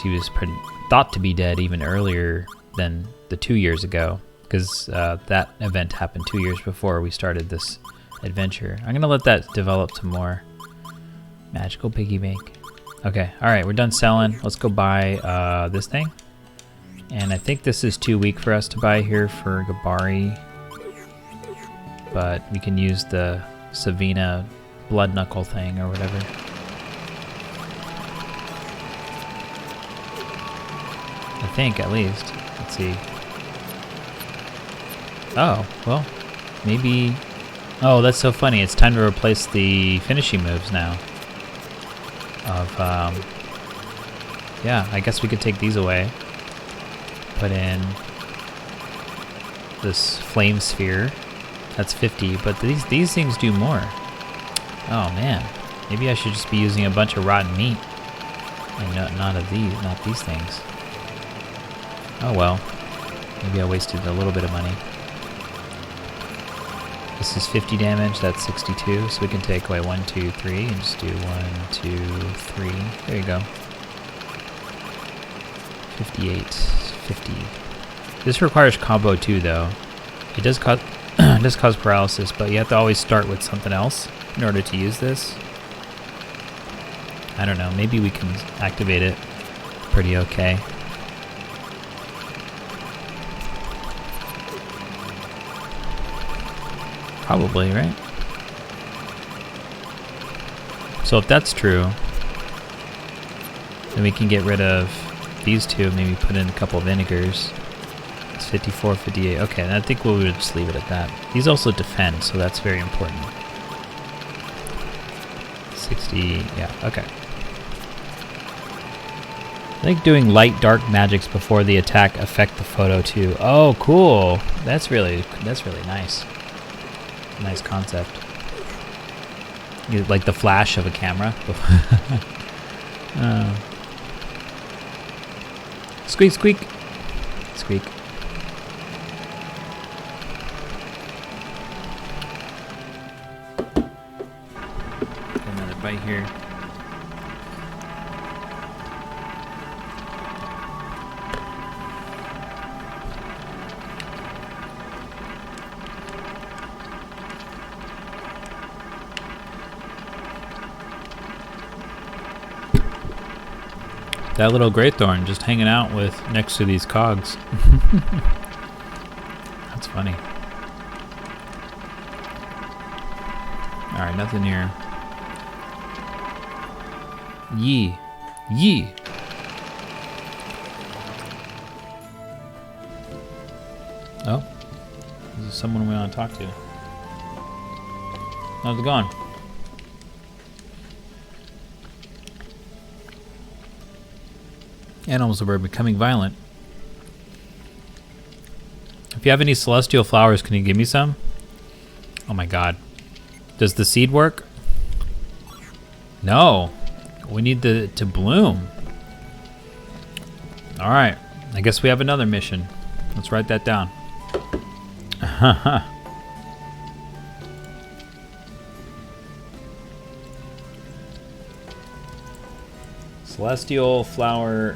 B: thought to be dead even earlier than the 2 years ago, because that event happened 2 years before we started this adventure. I'm gonna let that develop some more. Magical piggy bank. Okay, alright, we're done selling. Let's go buy this thing. And I think this is too weak for us to buy here for Gabari. But we can use the Savina blood knuckle thing or whatever. I think, at least. Let's see. Oh, well, maybe... Oh, that's so funny. It's time to replace the finishing moves now. Yeah, I guess we could take these away. Put in this flame sphere. That's 50, but these things do more. Oh man, maybe I should just be using a bunch of rotten meat and not these things. Oh well, maybe I wasted a little bit of money. This is 50 damage, that's 62, so we can take away 1, 2, 3, and just do 1, 2, 3. There you go. 58, 50. This requires combo too, though. It does cause paralysis, but you have to always start with something else in order to use this. I don't know, maybe we can activate it pretty okay. Probably, right? So if that's true, then we can get rid of these two, maybe put in a couple of vinegars. It's 54, 58. Okay, I think we'll just leave it at that. These also defend, so that's very important. 60, yeah, okay. I think doing light dark magics before the attack affect the photo too. Oh, cool. That's really nice. Nice concept. Like the flash of a camera. Squeak, squeak. Squeak. Another bite here. That little Greythorn just hanging out with next to these cogs. That's funny. Alright, nothing here. Yee. Yee. Oh. This is someone we want to talk to. How's it going? Animals were becoming violent. If you have any celestial flowers, can you give me some? Oh my god. Does the seed work? No. We need to bloom. Alright. I guess we have another mission. Let's write that down. Celestial flower,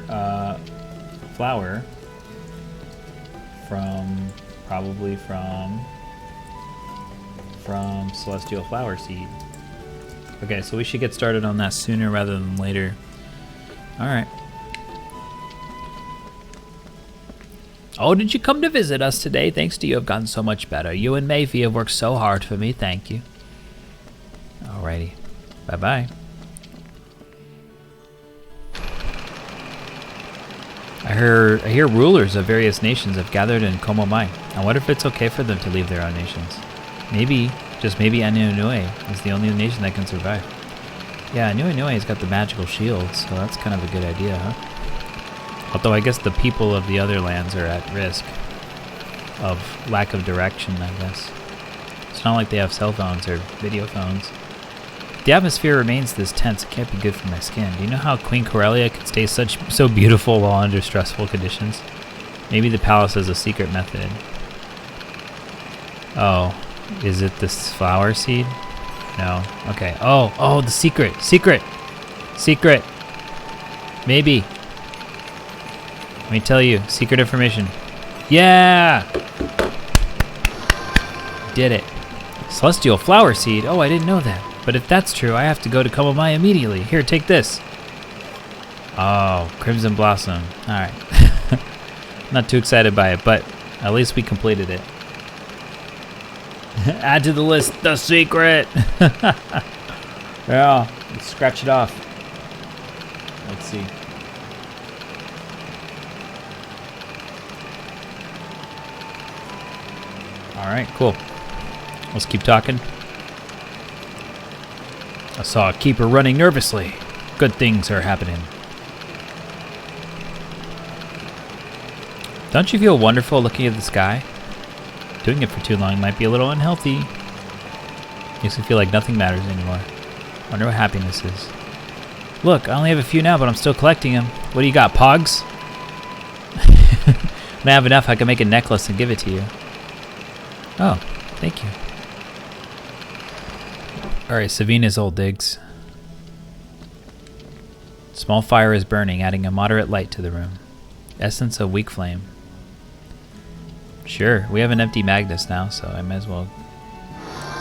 B: probably from celestial flower seed. Okay, so we should get started on that sooner rather than later. All right. Oh, did you come to visit us today? Thanks to you, I've gotten so much better. You and Mayfie have worked so hard for me. Thank you. Alrighty. Bye-bye. I hear rulers of various nations have gathered in Komomai. I wonder if it's okay for them to leave their own nations. Maybe, just maybe Anuenue is the only nation that can survive. Yeah, Anuenue's got the magical shield, so that's kind of a good idea, huh? Although I guess the people of the other lands are at risk of lack of direction, I guess. It's not like they have cell phones or video phones. The atmosphere remains this tense. It can't be good for my skin. Do you know how Queen Corellia could stay so beautiful while under stressful conditions? Maybe the palace has a secret method. Oh, is it this flower seed? No. Okay. Oh, the secret. Maybe. Let me tell you, secret information. Yeah! Did it. Celestial flower seed. Oh, I didn't know that. But if that's true, I have to go to Komomai immediately. Here, take this. Oh, Crimson Blossom. Alright. Not too excited by it, but at least we completed it. Add to the list, the secret! Yeah, let's scratch it off. Let's see. Alright, cool. Let's keep talking. I saw a keeper running nervously. Good things are happening. Don't you feel wonderful looking at the sky? Doing it for too long might be a little unhealthy. Makes me feel like nothing matters anymore. Wonder what happiness is. Look, I only have a few now, but I'm still collecting them. What do you got, Pogs? When I have enough, I can make a necklace and give it to you. Oh, thank you. Alright, Savina's old digs. Small fire is burning, adding a moderate light to the room. Essence of weak flame. Sure, we have an empty Magnus now, so I might as well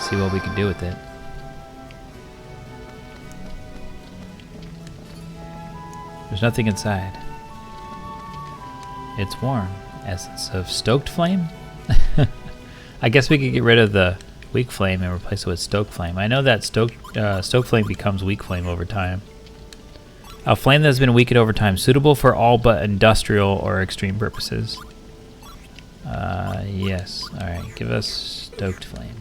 B: see what we can do with it. There's nothing inside. It's warm. Essence of stoked flame? I guess we could get rid of the weak flame and replace it with stoked flame. I know that stoked flame becomes weak flame over time. A flame that has been weakened over time, suitable for all but industrial or extreme purposes. Yes. Alright, give us stoked flame.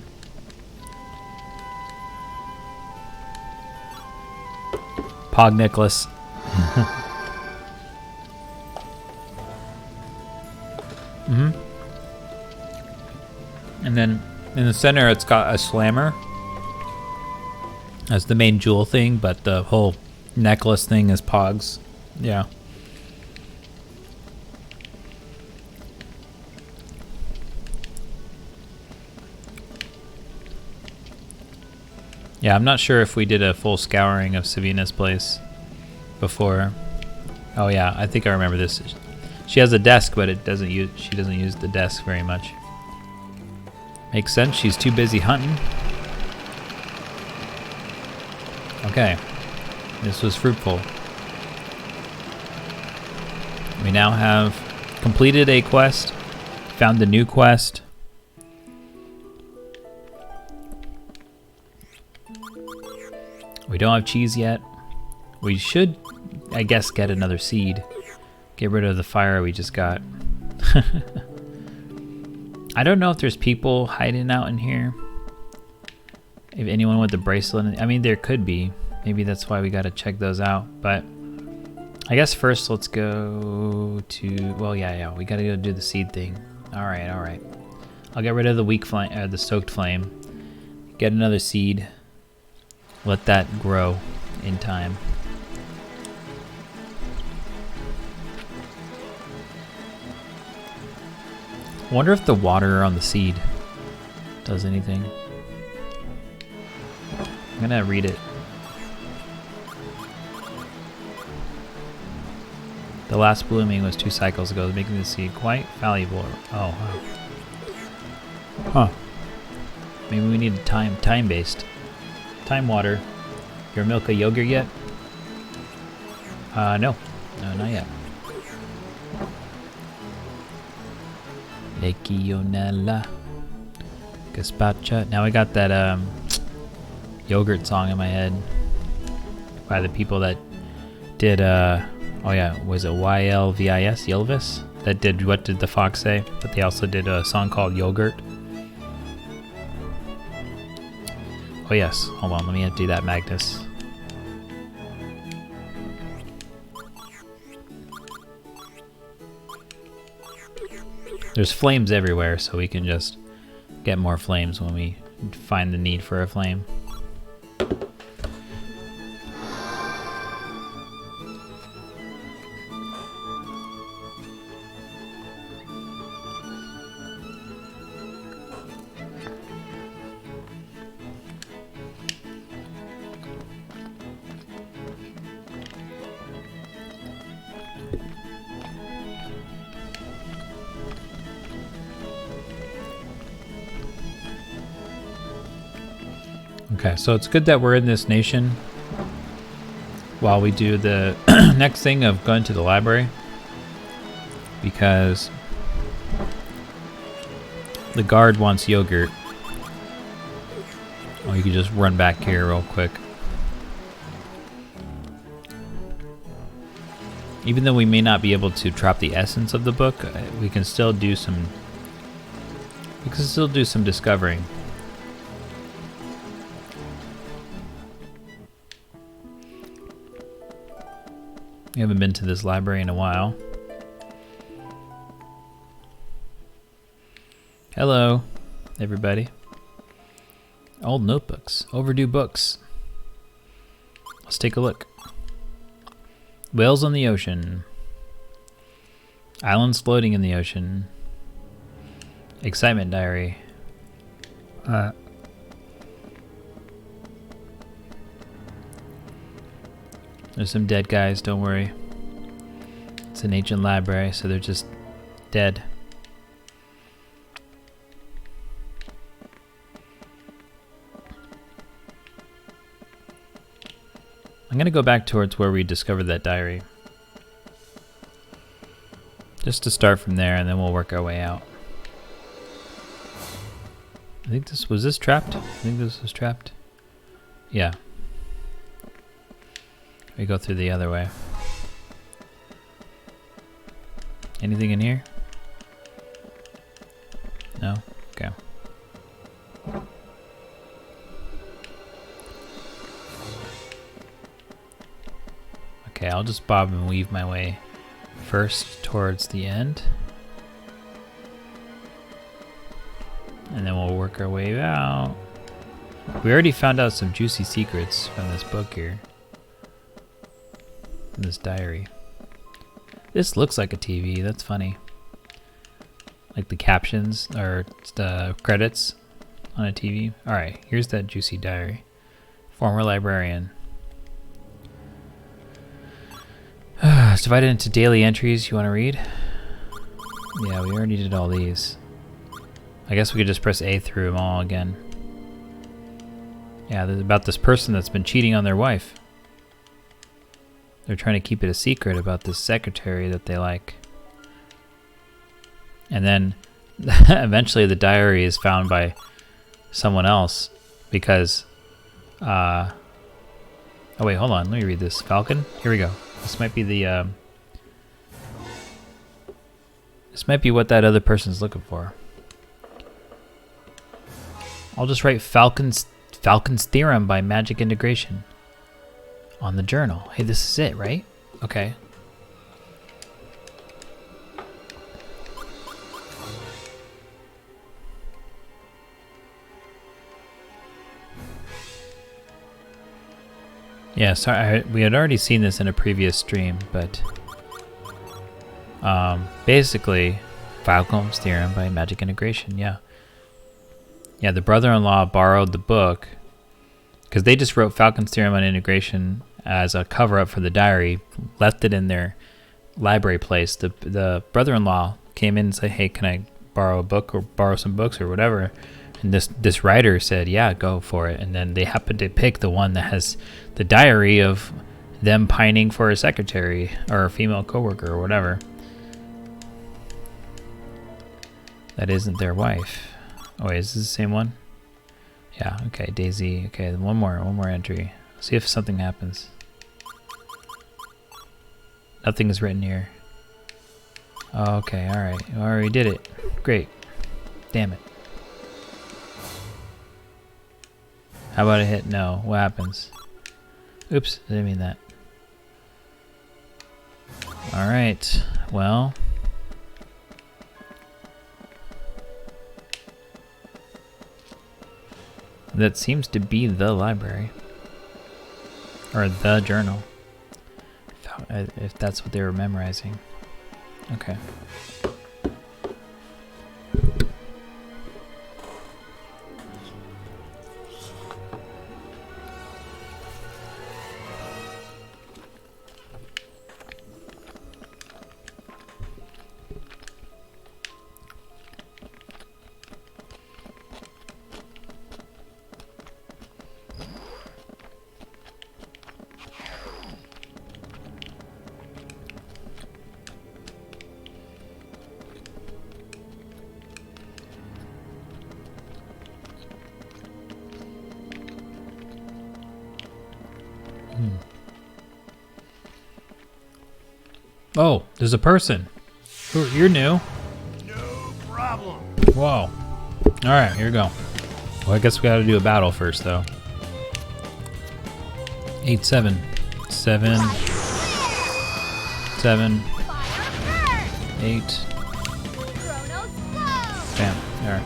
B: Pog necklace. And then in the center it's got a slammer as the main jewel thing, but the whole necklace thing is Pogs. Yeah. Yeah, I'm not sure if we did a full scouring of Savina's place before. Oh yeah, I think I remember this. She has a desk, but she doesn't use the desk very much. Makes sense, she's too busy hunting. Okay, this was fruitful. We now have completed a quest, found a new quest. We don't have cheese yet. We should, I guess, get another seed. Get rid of the fire we just got. I don't know if there's people hiding out in here. If anyone with the bracelet, I mean, there could be. Maybe that's why we gotta check those out. But I guess first let's go to, well, yeah, we gotta go do the seed thing. All right. I'll get rid of the weak flame, the stoked flame. Get another seed. Let that grow in time. I wonder if the water on the seed does anything. I'm gonna read it. The last blooming was 2 cycles ago, making the seed quite valuable. Oh, wow. Huh. Maybe we need a time-based. Time water. Your milk a yogurt yet? No, not yet. Legionella Gazpacho. Now I got that yogurt song in my head by the people that did oh yeah, was it YLVIS? Ylvis? That did What Did the Fox Say? But they also did a song called Yogurt. Oh yes, hold on, let me empty that Magnus. There's flames everywhere, so we can just get more flames when we find the need for a flame. Okay, so it's good that we're in this nation while we do the next thing of going to the library, because the guard wants yogurt. Oh, you can just run back here real quick. Even though we may not be able to drop the essence of the book, we can still do some can still do some discovering. We haven't been to this library in a while. Hello, everybody. Old notebooks, overdue books. Let's take a look. Whales on the ocean. Islands floating in the ocean. Excitement diary. There's some dead guys, don't worry. It's an ancient library, so they're just dead. I'm gonna go back towards where we discovered that diary. Just to start from there, and then we'll work our way out. I think was this trapped? I think this was trapped. Yeah. We go through the other way. Anything in here? No? Okay. Okay, I'll just bob and weave my way first towards the end. And then we'll work our way out. We already found out some juicy secrets from this book here. This diary. This looks like a TV, that's funny. Like the captions or the credits on a TV. Alright, here's that juicy diary. Former librarian. It's divided into daily entries you want to read. Yeah, we already did all these. I guess we could just press A through them all again. Yeah, there's about this person that's been cheating on their wife. They're trying to keep it a secret about this secretary that they like. And then eventually the diary is found by someone else because oh wait, hold on, let me read this. Falcon? Here we go. This might be the this might be what that other person's looking for. I'll just write Falcon's theorem by magic integration on the journal. Hey, this is it, right? Okay. Yeah, sorry, we had already seen this in a previous stream, but basically, Falcon's theorem by magic integration. Yeah. Yeah, the brother-in-law borrowed the book because they just wrote Falcon's theorem on integration as a cover-up for the diary, left it in their library place. The brother-in-law came in and said, "Hey, can I borrow a book or borrow some books or whatever?" And this writer said, "Yeah, go for it." And then they happened to pick the one that has the diary of them pining for a secretary or a female coworker or whatever. That isn't their wife. Oh wait, is this the same one? Yeah, okay, Daisy. Okay, one more entry. See if something happens. Nothing is written here. Okay, alright. Already did it. Great. Damn it. How about I hit no? What happens? Oops, I didn't mean that. Alright, well. That seems to be the library. Or the journal. If that's what they were memorizing. Okay. Oh, there's a person. You're new.
C: No problem.
B: Whoa. Alright, here we go. Well, I guess we gotta do a battle first, though. 8, 7. 7. 7. 8. Bam. Alright.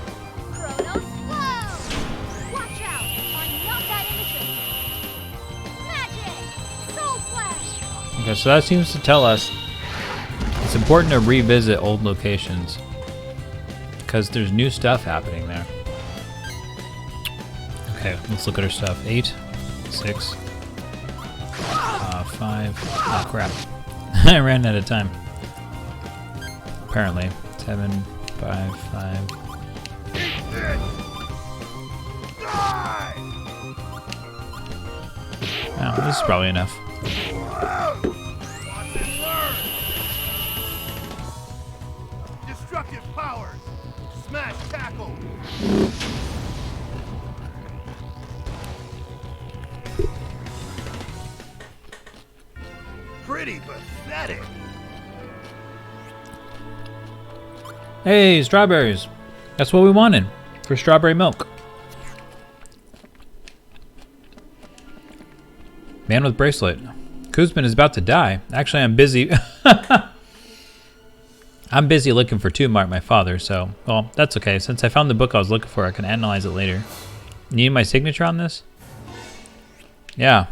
B: Okay, so that seems to tell us it's important to revisit old locations because there's new stuff happening there. Okay, let's look at our stuff. 8, 6, 5. Oh crap. I ran out of time. Apparently. 7, 5, 5. Oh, this is probably enough.
C: Destructive powers. Smash tackle. Pretty pathetic.
B: Hey, strawberries. That's what we wanted for strawberry milk. Man with bracelet. Kuzman is about to die. Actually, I'm busy. I'm busy looking for Tumart, my father, so, well, that's okay. Since I found the book I was looking for, I can analyze it later. You need my signature on this? Yeah.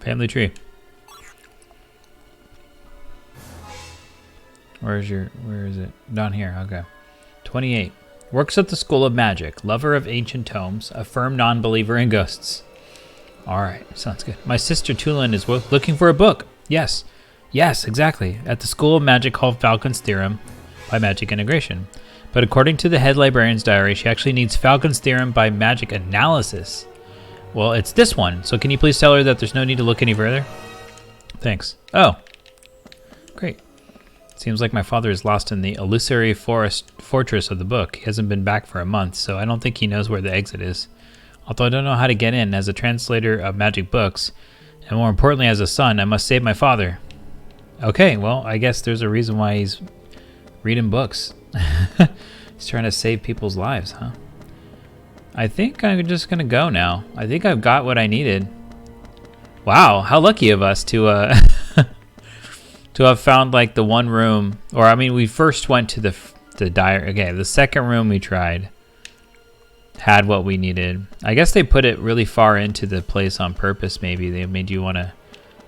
B: Family tree. Where is it? Down here, okay. 28. Works at the School of Magic. Lover of ancient tomes. A firm non-believer in ghosts. Alright, sounds good. My sister Tulin is looking for a book. Yes. Yes, exactly. At the School of Magic called Falcon's Theorem by Magic Integration. But according to the head librarian's diary, she actually needs Falcon's Theorem by Magic Analysis. Well, it's this one. So can you please tell her that there's no need to look any further? Thanks. Oh. Great. Seems like my father is lost in the illusory fortress of the book. He hasn't been back for a month, so I don't think he knows where the exit is. Although I don't know how to get in, as a translator of magic books, and more importantly as a son, I must save my father. Okay, well, I guess there's a reason why he's reading books. He's trying to save people's lives, huh? I think I'm just gonna go now. I think I've got what I needed. Wow, how lucky of us to to have found like the one room, or I mean, we first went to the diary. Okay, the second room we tried had what we needed. I guess they put it really far into the place on purpose. Maybe they made you want to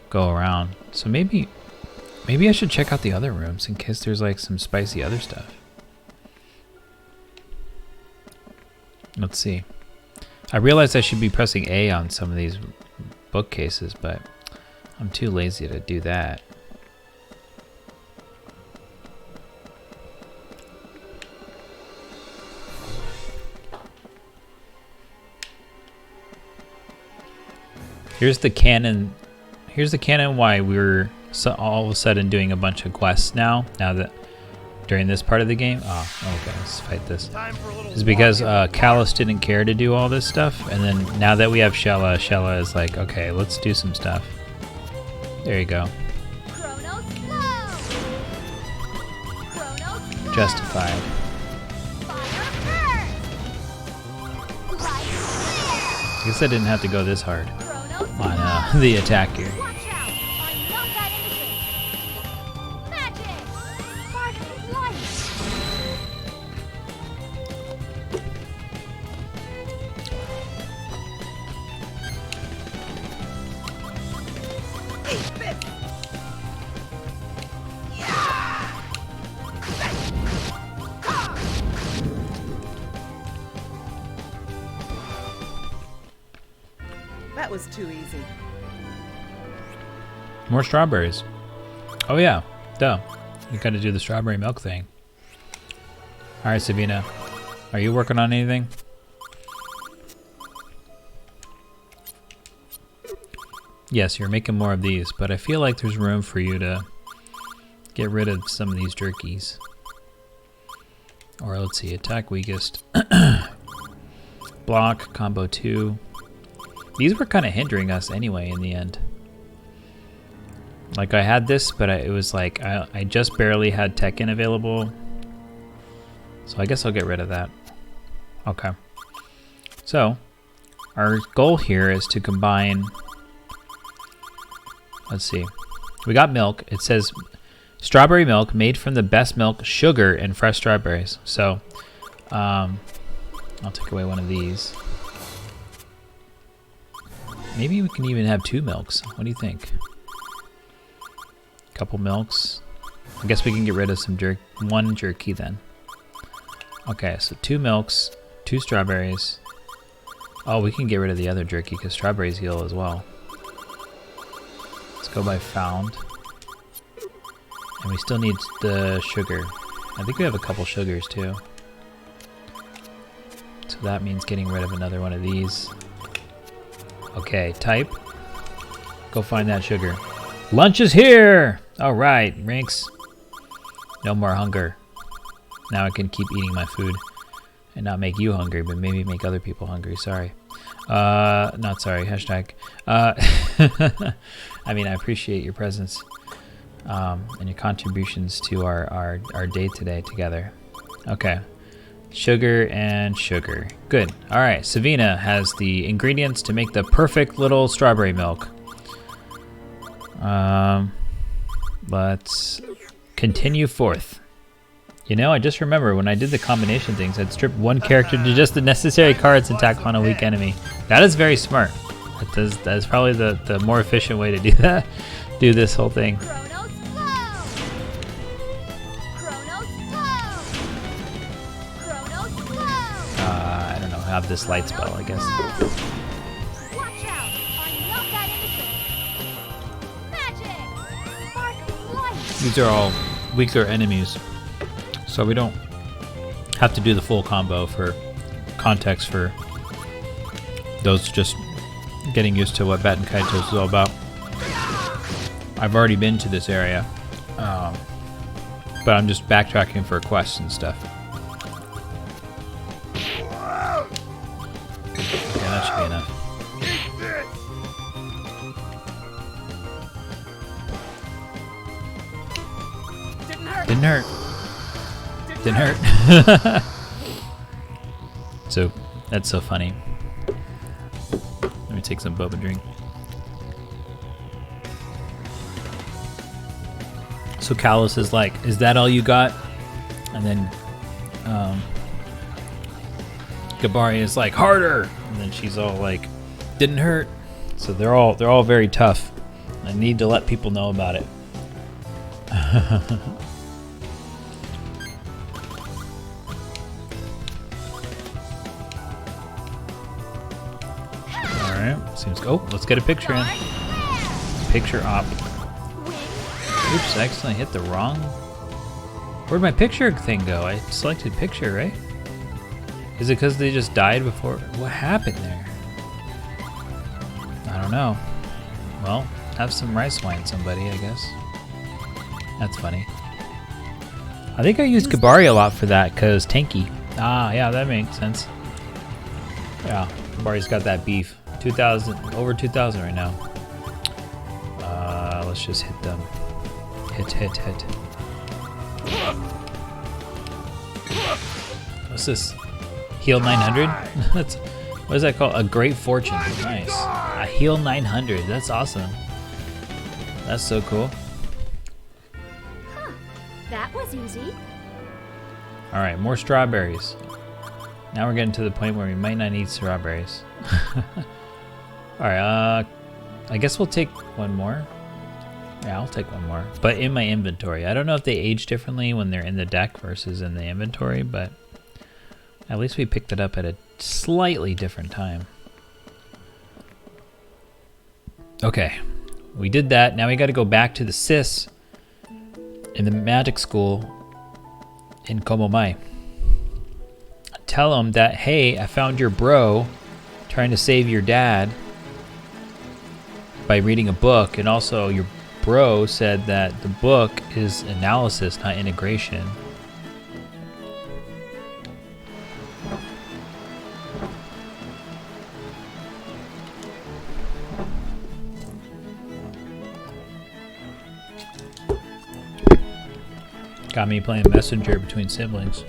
B: go around. So maybe I should check out the other rooms in case there's like some spicy other stuff. Let's see. I realized I should be pressing A on some of these bookcases, but I'm too lazy to do that. Here's the canon. Here's the canon why we're all of a sudden doing a bunch of quests now. Now that during this part of the game. Oh, okay. Let's fight this. It's because Callus didn't care to do all this stuff, and then now that we have Xelha, Xelha is like, okay, let's do some stuff. There you go. Justified. I guess I didn't have to go this hard on the attack here.
D: That was too easy.
B: More strawberries. Oh yeah, duh. You gotta do the strawberry milk thing. Alright, Sabina. Are you working on anything? Yes, you're making more of these, but I feel like there's room for you to get rid of some of these jerkies. Or let's see, attack weakest. Block, combo 2. These were kind of hindering us anyway in the end. Like I had this, but it was like I just barely had Tekken available. So I guess I'll get rid of that. Okay. So, our goal here is to combine... Let's see. We got milk. It says strawberry milk made from the best milk, sugar, and fresh strawberries. So, I'll take away one of these. Maybe we can even have 2 milks. What do you think? Couple milks. I guess we can get rid of some one jerky then. Okay, so 2 milks, 2 strawberries. Oh, we can get rid of the other jerky because strawberries heal as well. Let's go by found. And we still need the sugar. I think we have a couple sugars too. So that means getting rid of another one of these. Okay, type. Go find that sugar. Lunch is here! Alright, Rinks. No more hunger. Now I can keep eating my food. And not make you hungry, but maybe make other people hungry. Sorry. Not sorry. Hashtag. I mean, I appreciate your presence. And your contributions to our day today together. Okay. Sugar and sugar. Good. Alright, Savina has the ingredients to make the perfect little strawberry milk. Let's continue forth. You know, I just remember when I did the combination things, I'd strip one character to just the necessary cards and tack on a weak enemy. That is very smart. That is probably the more efficient way to do that. Do this whole thing.
A: Chronos flow! Chronos flow! Chronos flow!
B: I don't know, have this light spell, I guess.
A: Watch out! Unlock that innocence! Magic! Spark light!
B: These are all weaker enemies. So we don't have to do the full combo for context for those just getting used to what Baten Kaitos is all about. I've already been to this area, but I'm just backtracking for quests and stuff. Okay, that should be enough. Didn't hurt. Didn't hurt. So, that's so funny. Let me take some boba drink. So Callus is like, is that all you got? And then Gabari is like, harder! And then she's all like, didn't hurt. So they're all very tough. I need to let people know about it. Seems. Oh, let's get a picture in. Picture op. Oops, I accidentally hit the wrong. Where'd my picture thing go? I selected picture, right? Is it because they just died before? What happened there? I don't know. Well, have some rice wine, somebody, I guess. That's funny. I think I used Gabari a lot for that because tanky. Ah, yeah, that makes sense. Yeah, Gabari's got that beef. 2,000, over 2,000 right now. Let's just hit them. Hit. What's this? Heal 900? That's, what is that called? A great fortune. Nice. A heal 900. That's awesome. That's so cool.
A: Huh. That was easy.
B: Alright, more strawberries. Now we're getting to the point where we might not need strawberries. Alright, I guess we'll take one more. Yeah, I'll take one more. But in my inventory. I don't know if they age differently when they're in the deck versus in the inventory, but at least we picked it up at a slightly different time. Okay, we did that. Now we got to go back to the sis in the magic school in Komomai. Tell them that, hey, I found your bro trying to save your dad by reading a book, and also your bro said that the book is analysis, not integration. Got me playing messenger between siblings.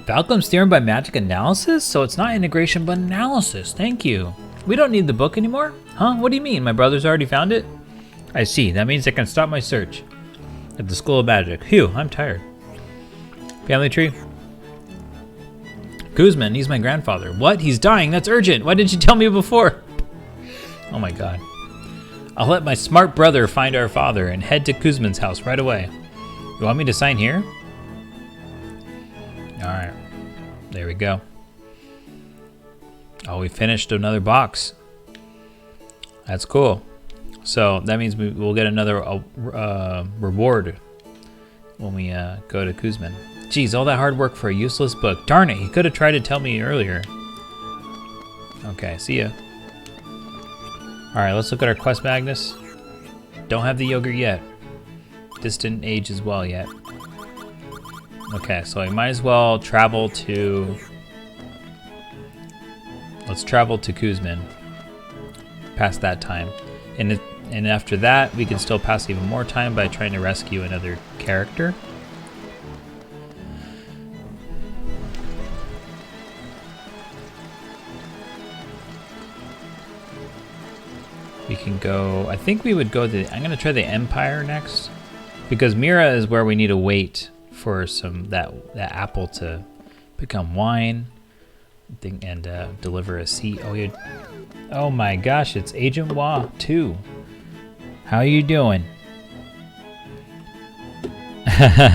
B: Balcom's theorem by magic analysis? So it's not integration, but analysis. Thank you. We don't need the book anymore? Huh? What do you mean? My brother's already found it? I see. That means I can stop my search at the School of Magic. Phew, I'm tired. Family tree? Guzman, he's my grandfather. What? He's dying? That's urgent. Why didn't you tell me before? Oh my god. I'll let my smart brother find our father and head to Guzman's house right away. You want me to sign here? Alright. There we go. Oh, we finished another box. That's cool. So that means we'll get another reward when we go to Guzman. Jeez, all that hard work for a useless book. Darn it, he could have tried to tell me earlier. Okay, see ya. Alright, let's look at our quest, Magnus. Don't have the yogurt yet. This didn't age as well yet. Okay, so I might as well travel to... Let's travel to Guzman. Past that time. And after that, we can still pass even more time by trying to rescue another character. We can go, I think we would go to, I'm gonna try the Empire next. Because Mira is where we need to wait for that apple to become wine. And deliver a seed. Oh my gosh, it's Agent Wah 2. How are you doing?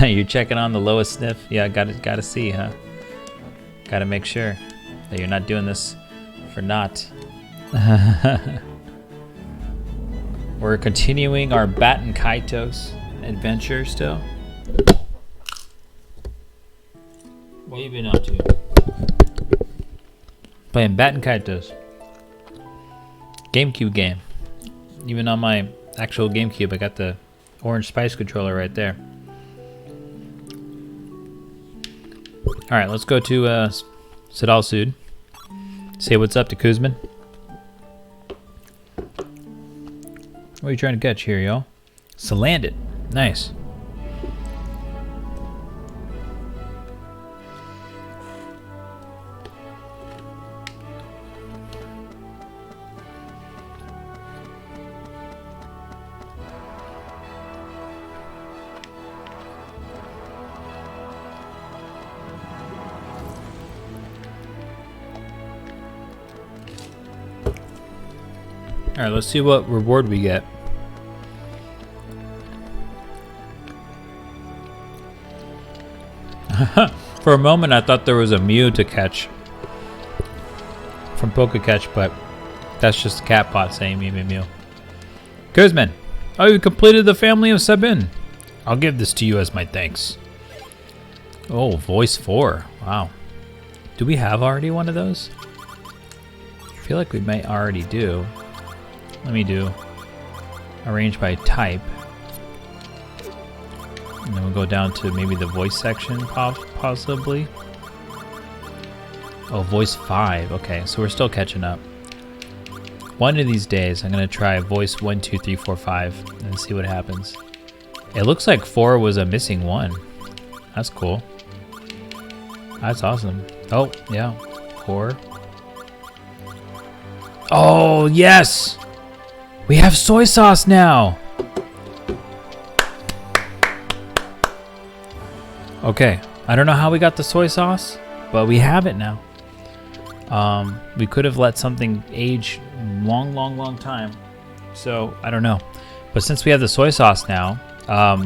B: You're checking on the lowest sniff? Yeah, gotta see, huh? Gotta make sure that you're not doing this for naught. We're continuing our Baten Kaitos adventure still. What have you been up to? Playing Baten Kaitos. GameCube game. Even on my actual GameCube, I got the orange spice controller right there. Alright, let's go to Sidal Sud. Say what's up to Guzman. What are you trying to catch here, y'all? Salandit. Nice. Alright, let's see what reward we get. For a moment I thought there was a Mew to catch from Pokecatch, but that's just a cat bot saying Mew Mew Mew. Guzman! Oh, you completed the family of Sabin. I'll give this to you as my thanks. Oh, voice 4. Wow. Do we have already one of those? I feel like we might already do. Let me do arrange by type. And then we'll go down to maybe the voice section, possibly. Oh, voice 5. Okay, so we're still catching up. One of these days, I'm going to try voice 1, 2, 3, 4, 5 and see what happens. It looks like 4 was a missing one. That's cool. That's awesome. Oh, yeah. 4. Oh, yes! We have soy sauce now! Okay, I don't know how we got the soy sauce, but we have it now. We could have let something age long time, so I don't know. But since we have the soy sauce now,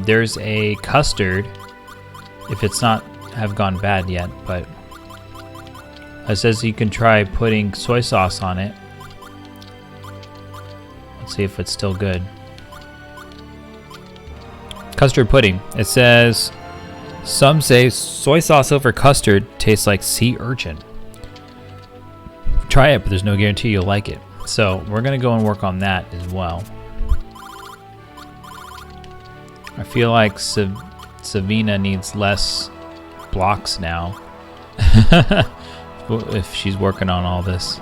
B: there's a custard, if it's not have gone bad yet, but it says you can try putting soy sauce on it. Let's see if it's still good. Custard pudding. It says, some say soy sauce over custard tastes like sea urchin. Try it, but there's no guarantee you'll like it. So we're gonna go and work on that as well. I feel like Savina needs less blocks now. If she's working on all this.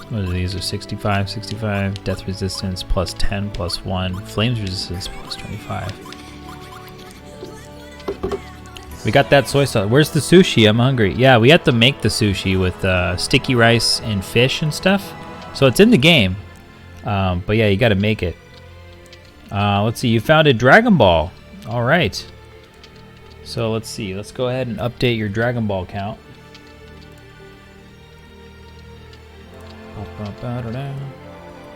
B: What are these? Are 65, 65, death resistance plus 10 plus 1, flames resistance plus 25. We got that soy sauce. Where's the sushi? I'm hungry. Yeah, we have to make the sushi with sticky rice and fish and stuff. So it's in the game. But yeah, you got to make it. Let's see. You found a Dragon Ball. All right. So let's see. Let's go ahead and update your Dragon Ball count.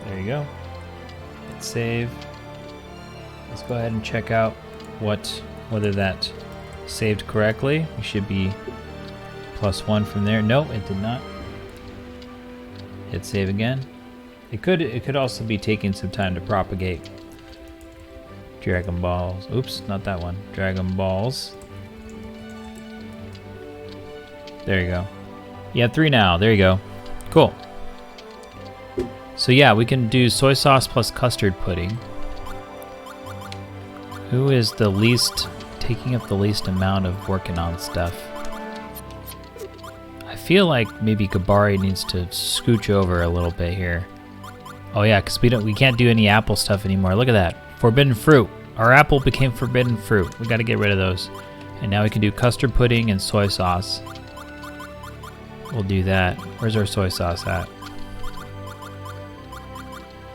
B: There you go. Let's save. Let's go ahead and check out whether that saved correctly. We should be +1 from there. No, it did not. Hit save again. It could also be taking some time to propagate. Dragon Balls. Oops, not that one. Dragon Balls. There you go. You have 3 now. There you go. Cool. So yeah, we can do soy sauce plus custard pudding. Who is the least, taking up the least amount of working on stuff? I feel like maybe Kabari needs to scooch over a little bit here. Oh yeah, because we can't do any apple stuff anymore. Look at that. Forbidden fruit. Our apple became forbidden fruit. We got to get rid of those. And now we can do custard pudding and soy sauce. We'll do that. Where's our soy sauce at?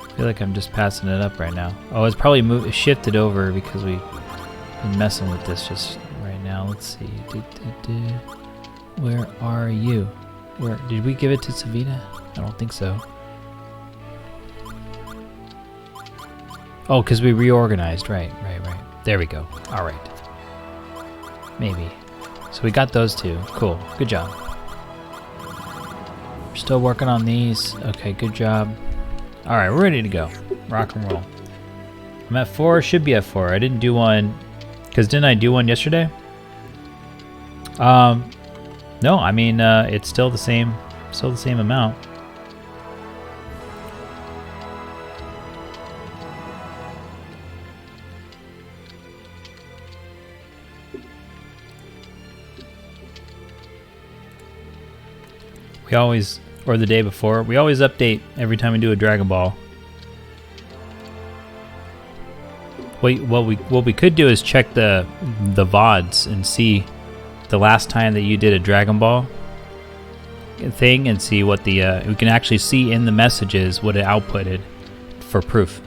B: I feel like I'm just passing it up right now. Oh, it's probably shifted over because we've been messing with this just right now. Let's see. Where are you? Where did we give it to Savina? I don't think so. Oh, because we reorganized. Right. There we go. All right. Maybe. So we got those two. Cool. Good job. We're still working on these. Okay, good job. All right, we're ready to go. Rock and roll. I'm at 4. Should be at 4. I didn't do one because didn't I do one yesterday? No. I mean, it's still the same. Still the same amount. We always, or the day before, we always update every time we do a Dragon Ball. What we could do is check the VODs and see the last time that you did a Dragon Ball thing and see what the we can actually see in the messages what it outputted for proof.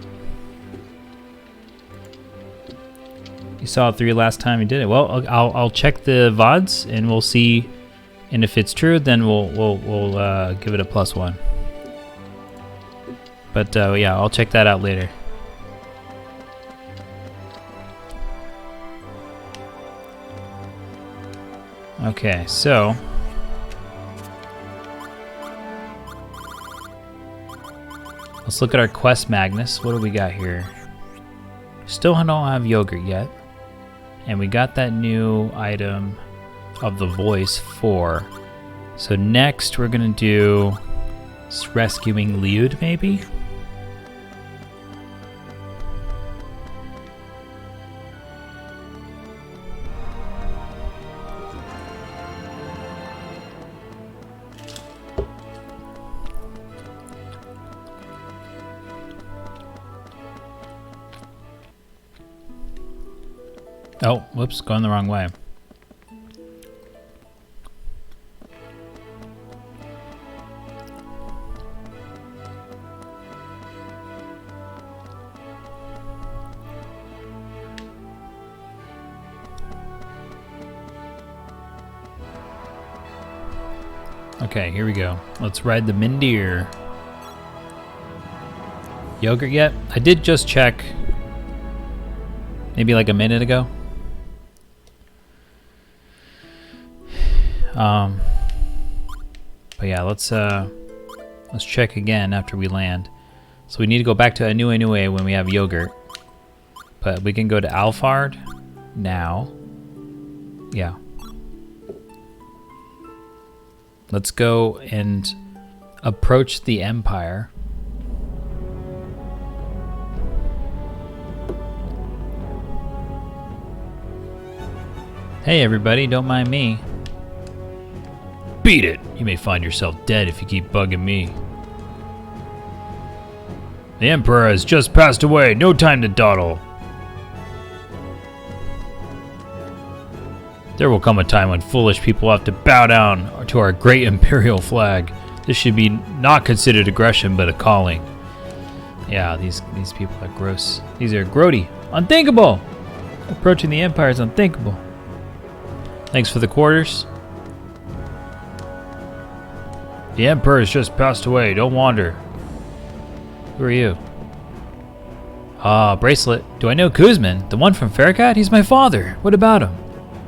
B: You saw 3 last time you did it. Well, I'll check the VODs and we'll see. And if it's true, then we'll give it a +1. But yeah, I'll check that out later. Okay, so let's look at our quest Magnus. What do we got here? Still don't have yogurt yet, and we got that new item of the voice 4. So next we're gonna do rescuing Liud, maybe? Oh, whoops, going the wrong way. Okay, here we go. Let's ride the Mindir. Yogurt yet? I did just check maybe like a minute ago. But yeah, let's check again after we land. So we need to go back to Anu Anue when we have yogurt. But we can go to Alfard now. Yeah. Let's go and approach the Empire. Hey everybody, don't mind me. Beat it! You may find yourself dead if you keep bugging me. The Emperor has just passed away, no time to dawdle. There will come a time when foolish people have to bow down to our great imperial flag. This should be not considered aggression, but a calling. Yeah, these people are gross. These are grody. Unthinkable! Approaching the Empire is unthinkable. Thanks for the quarters. The Emperor has just passed away. Don't wander. Who are you? Ah, bracelet. Do I know Kuzman? The one from Farragut? He's my father. What about him?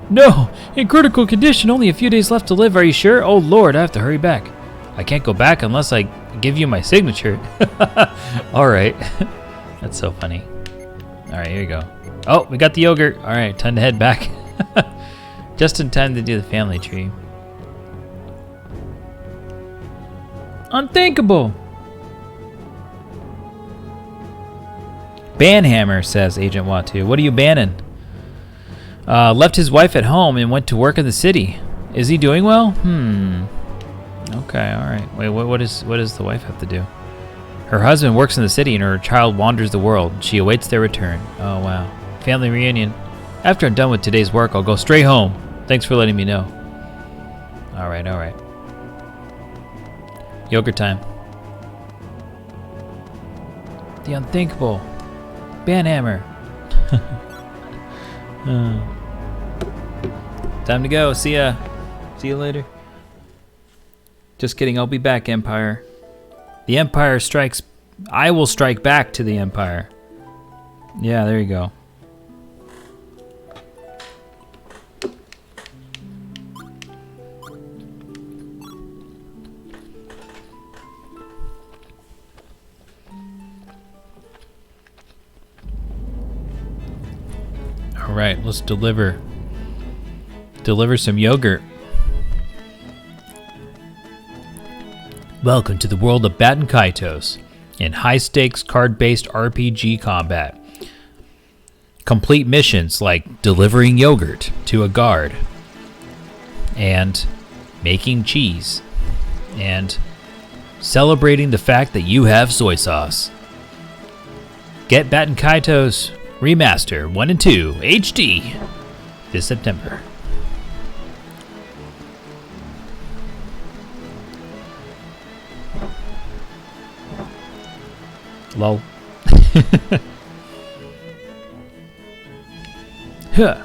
B: No! In critical condition, only a few days left to live. Are you sure? Oh Lord, I have to hurry back. I can't go back unless I give you my signature. Alright. That's so funny. Alright, here you go. Oh, we got the yogurt. Alright, time to head back. Just in time to do the family tree. Unthinkable! Banhammer, says Agent Watu. What are you banning? Left his wife at home and went to work in the city. Is he doing well? Okay, alright. Wait, what does the wife have to do? Her husband works in the city and her child wanders the world. She awaits their return. Oh, wow. Family reunion. After I'm done with today's work, I'll go straight home. Thanks for letting me know. Alright, alright. Yogurt time. The unthinkable. Banhammer. Time to go. See ya. See you later. Just kidding. I'll be back, Empire. The Empire strikes. I will strike back to the Empire. Yeah, there you go. All right, let's deliver some yogurt. Welcome to the world of Baten Kaitos in high-stakes card-based RPG combat. Complete missions like delivering yogurt to a guard and making cheese and celebrating the fact that you have soy sauce. Get Baten Kaitos Remaster 1 and 2 HD this September. Lol. Huh.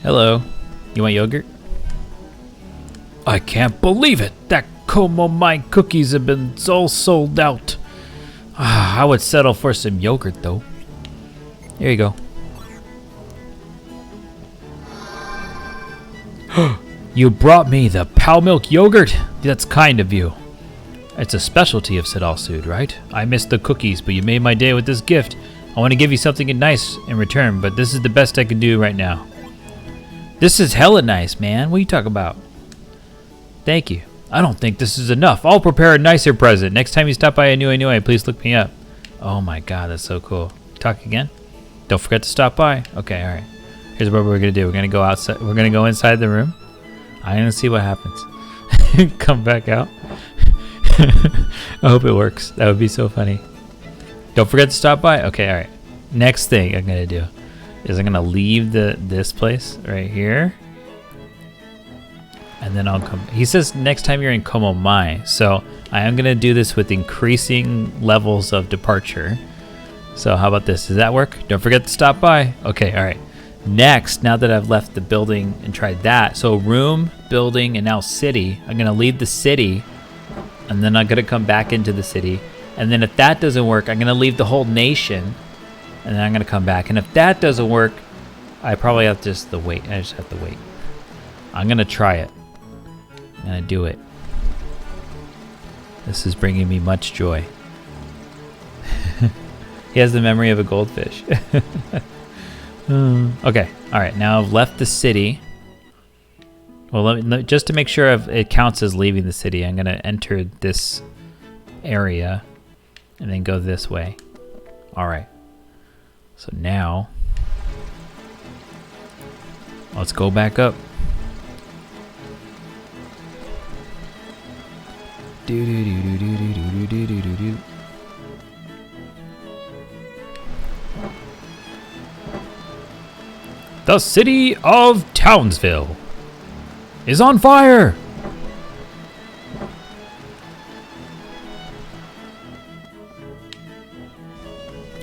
B: Hello. You want yogurt? I can't believe it. That Como Mine cookies have been all sold out. I would settle for some yogurt though. Here you go. You brought me the Pow Milk yogurt? That's kind of you. It's a specialty of Sedal Sud, right? I missed the cookies, but you made my day with this gift. I want to give you something nice in return, but this is the best I can do right now. This is hella nice, man. What are you talking about? Thank you. I don't think this is enough. I'll prepare a nicer present. Next time you stop by Anui, please look me up. Oh my god, that's so cool. Talk again? Don't forget to stop by. Okay, alright. Here's what we're gonna do. We're gonna go outside. We're gonna go inside the room. I'm gonna see what happens. Come back out. I hope it works. That would be so funny. Don't forget to stop by. Okay, alright. Next thing I'm gonna do is I'm gonna leave this place right here. And then I'll come. He says next time you're in Como Mai. So I am gonna do this with increasing levels of departure. So how about this? Does that work? Don't forget to stop by. Okay, alright. Next, now that I've left the building and tried that, so room, building, and now city, I'm gonna leave the city, and then I'm gonna come back into the city. And then if that doesn't work, I'm gonna leave the whole nation, and then I'm gonna come back. And if that doesn't work, I probably have just to wait. I just have to wait. I'm gonna try it. I'm gonna do it. This is bringing me much joy. He has the memory of a goldfish. Okay, all right. Now I've left the city. Well, just to make sure it counts as leaving the city, I'm gonna enter this area and then go this way. All right. So now, let's go back up. Do do do do do do do do do do. The city of Townsville is on fire!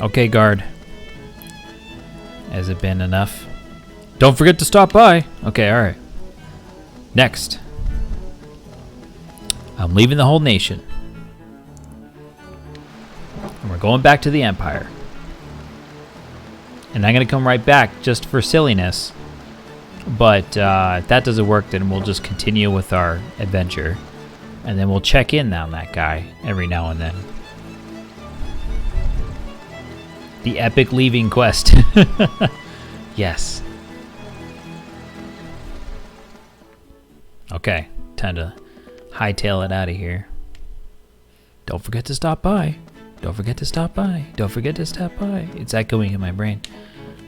B: Okay, guard. Has it been enough? Don't forget to stop by. Okay, alright. Next. I'm leaving the whole nation. And we're going back to the Empire. And I'm going to come right back just for silliness. But if that doesn't work, then we'll just continue with our adventure. And then we'll check in on that guy every now and then. The epic leaving quest. Yes. Okay, time to hightail it out of here. Don't forget to stop by. Don't forget to stop by. Don't forget to stop by. It's echoing in my brain,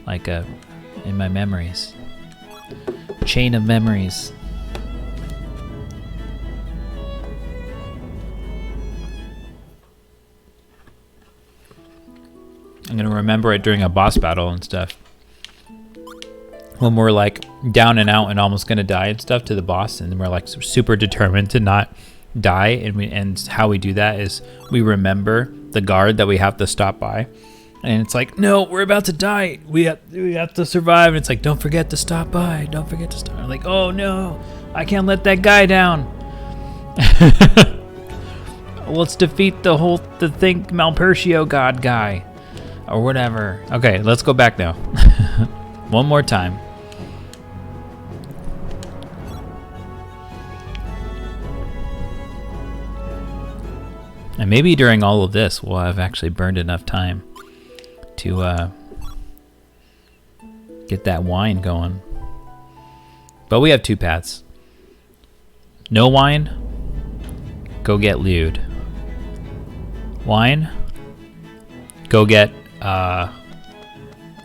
B: like in my memories. Chain of memories. I'm gonna remember it during a boss battle and stuff. When we're like down and out and almost gonna die and stuff to the boss, and we're like super determined to not die, and how we do that is we remember the guard that we have to stop by, and it's like, no, we're about to die. We have to survive. And it's like, don't forget to stop by. Don't forget to stop. I'm like, oh no, I can't let that guy down. Let's defeat the thing Malpertio god guy. Or whatever. Okay, let's go back now. One more time. And maybe during all of this, we'll have actually burned enough time to get that wine going. But we have two paths. No wine, go get lewd. Wine, go get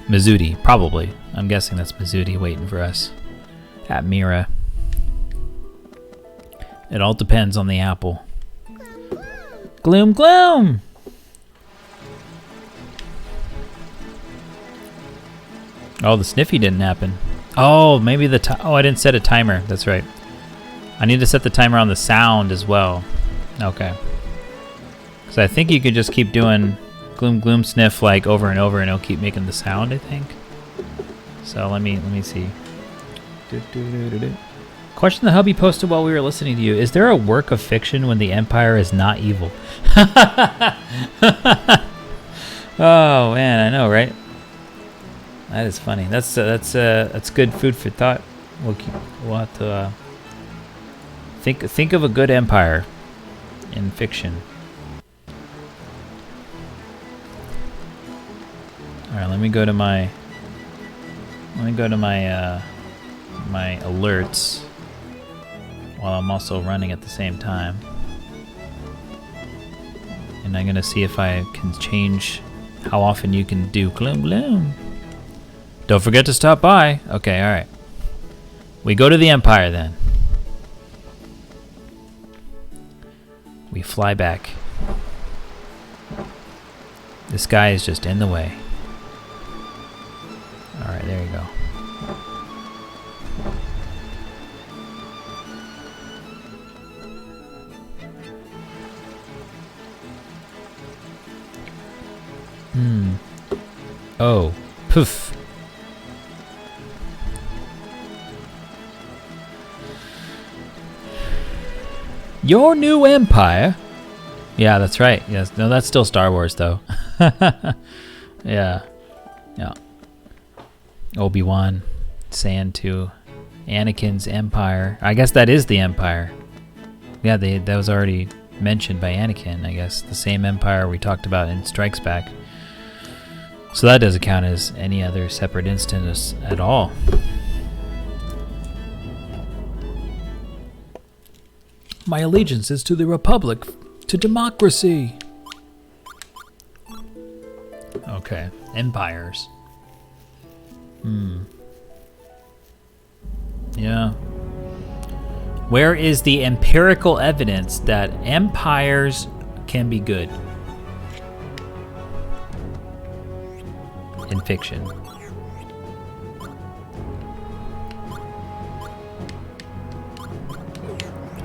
B: Mizuti, probably. I'm guessing that's Mizuti waiting for us at Mira. It all depends on the apple. Gloom, gloom! Oh, the sniffy didn't happen. Oh, maybe I didn't set a timer. That's right. I need to set the timer on the sound as well. Okay. Because I think you could just keep doing gloom, gloom, sniff like over and over, and it'll keep making the sound, I think. So let me see. Question the hubby posted while we were listening to you. Is there a work of fiction when the Empire is not evil? Oh man, I know, right? That is funny. That's good food for thought. We'll have to think of a good empire in fiction. All right, let me go to my my alerts while I'm also running at the same time. And I'm gonna see if I can change how often you can do gloom gloom. Don't forget to stop by. Okay, all right. We go to the Empire then. We fly back. This guy is just in the way. All right, there you go. Oh, poof. Your new empire? Yeah, that's right. Yes, no, that's still Star Wars though. Yeah. Obi-Wan saying to Anakin's empire. I guess that is the Empire. Yeah, that was already mentioned by Anakin. I guess the same empire we talked about in Strikes Back. So that doesn't count as any other separate instance at all. My allegiance is to the Republic, to democracy. Okay, empires. Yeah. Where is the empirical evidence that empires can be good? In fiction.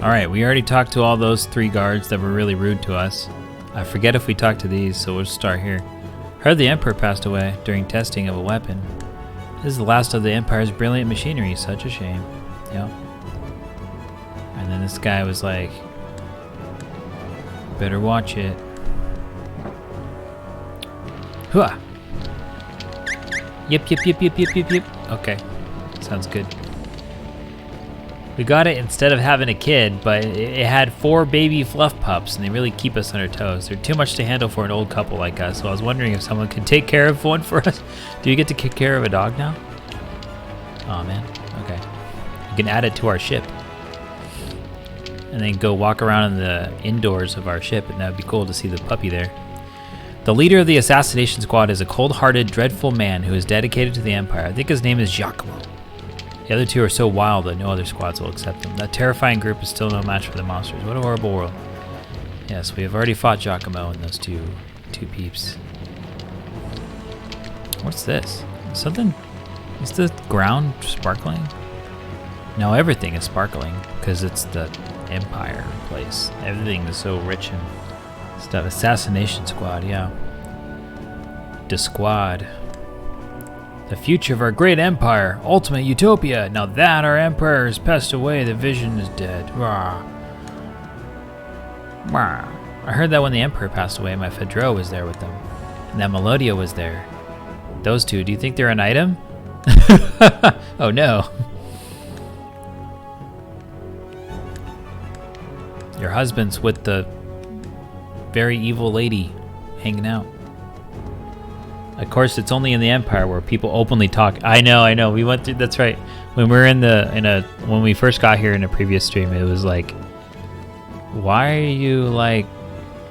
B: Alright, we already talked to all those 3 guards that were really rude to us. I forget if we talked to these, so we'll start here. Heard the Emperor passed away during testing of a weapon. This is the last of the Empire's brilliant machinery. Such a shame. Yep. And then this guy was like, better watch it. Hooah! Yep. Okay. Sounds good. We got it instead of having a kid, but it had 4 baby fluff pups, and they really keep us on our toes. They're too much to handle for an old couple like us, so I was wondering if someone could take care of one for us. Do you get to take care of a dog now? Oh man, okay. We can add it to our ship. And then go walk around in the indoors of our ship, and that'd be cool to see the puppy there. The leader of the assassination squad is a cold-hearted, dreadful man who is dedicated to the Empire. I think his name is Giacomo. The other 2 are so wild that no other squads will accept them. That terrifying group is still no match for the monsters. What a horrible world. Yes, we have already fought Giacomo and those two peeps. What's this? Something? Is the ground sparkling? No, everything is sparkling because it's the Empire place. Everything is so rich and stuff. Assassination squad, yeah. The squad. The future of our great empire, ultimate utopia. Now that our emperor has passed away, the vision is dead. Rah. Rah. I heard that when the emperor passed away, my Fedro was there with them. And that Melodia was there. Those 2, do you think they're an item? Oh no. Your husband's with the very evil lady hanging out. Of course, it's only in the Empire where people openly talk. I know. We went through. That's right. When we were when we first got here in a previous stream, it was like, why are you like,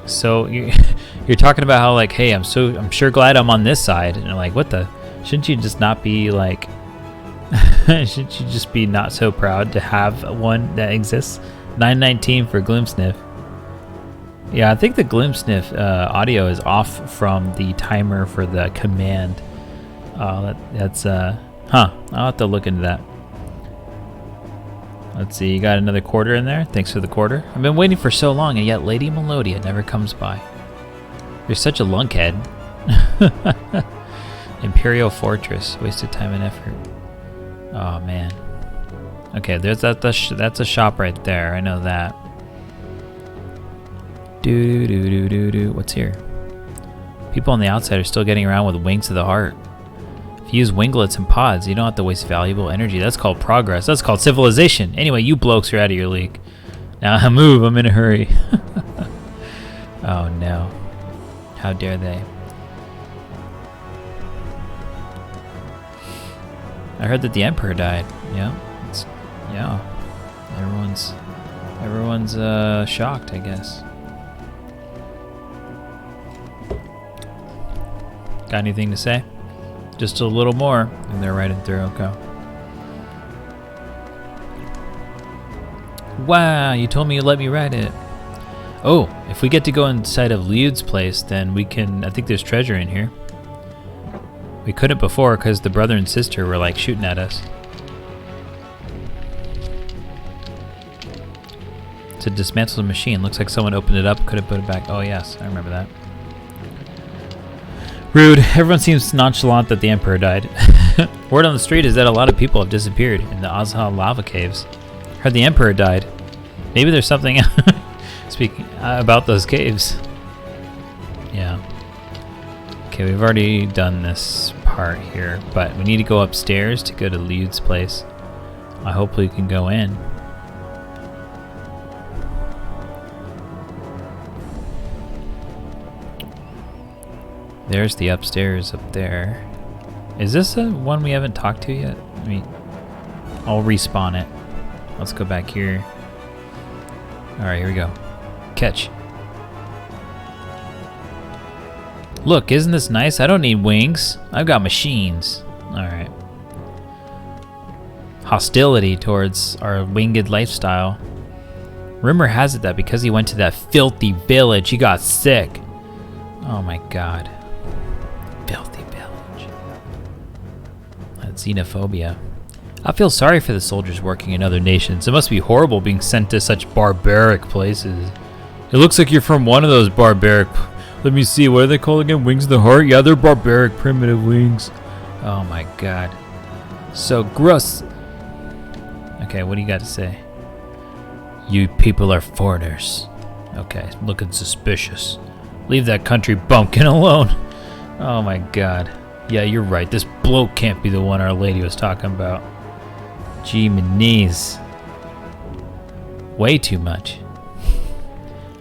B: so you're talking about how like, hey, I'm sure glad I'm on this side, and I'm like, what the? Shouldn't you just not be like? Shouldn't you just be not so proud to have one that exists? 919 for Gloomsniff. Yeah, I think the Gloomsniff audio is off from the timer for the command. That's I'll have to look into that. Let's see, you got another quarter in there? Thanks for the quarter. I've been waiting for so long, and yet Lady Melodia never comes by. You're such a lunkhead. Imperial Fortress, wasted time and effort. Oh man. Okay, there's that's a shop right there. I know that. What's here? People on the outside are still getting around with wings of the heart. If you use winglets and pods, you don't have to waste valuable energy. That's called progress. That's called civilization. Anyway, you blokes are out of your league. Now move, I'm in a hurry. Oh no. How dare they? I heard that the Emperor died. Yeah. Everyone's shocked, I guess. Got anything to say? Just a little more, and they're riding through. Okay. Wow, you told me you'd let me ride it. Oh, if we get to go inside of Liud's place, then we can. I think there's treasure in here. We couldn't before because the brother and sister were like shooting at us. To dismantle the machine. Looks like someone opened it up, couldn't put it back. Oh yes, I remember that. Rude. Everyone seems nonchalant that the Emperor died. Word on the street is that a lot of people have disappeared in the Azha lava caves. Heard the Emperor died. Maybe there's something speaking about those caves. Yeah. Okay, we've already done this part here, but we need to go upstairs to go to Liud's place. I hope we can go in. There's the upstairs up there. Is this the one we haven't talked to yet? I mean, I'll respawn it. Let's go back here. Alright, here we go. Catch. Look, isn't this nice? I don't need wings. I've got machines. Alright. Hostility towards our winged lifestyle. Rumor has it that because he went to that filthy village, he got sick. Oh my god. Filthy village. That's xenophobia. I feel sorry for the soldiers working in other nations. It must be horrible being sent to such barbaric places. It looks like you're from one of those barbaric... Let me see, what are they called again? Wings of the Heart? Yeah, they're barbaric primitive wings. Oh my god. So gross. Okay, what do you got to say? You people are foreigners. Okay, looking suspicious. Leave that country bumpkin alone. Oh my god. Yeah, you're right. This bloke can't be the one Our Lady was talking about. Gee, my knees. Way too much.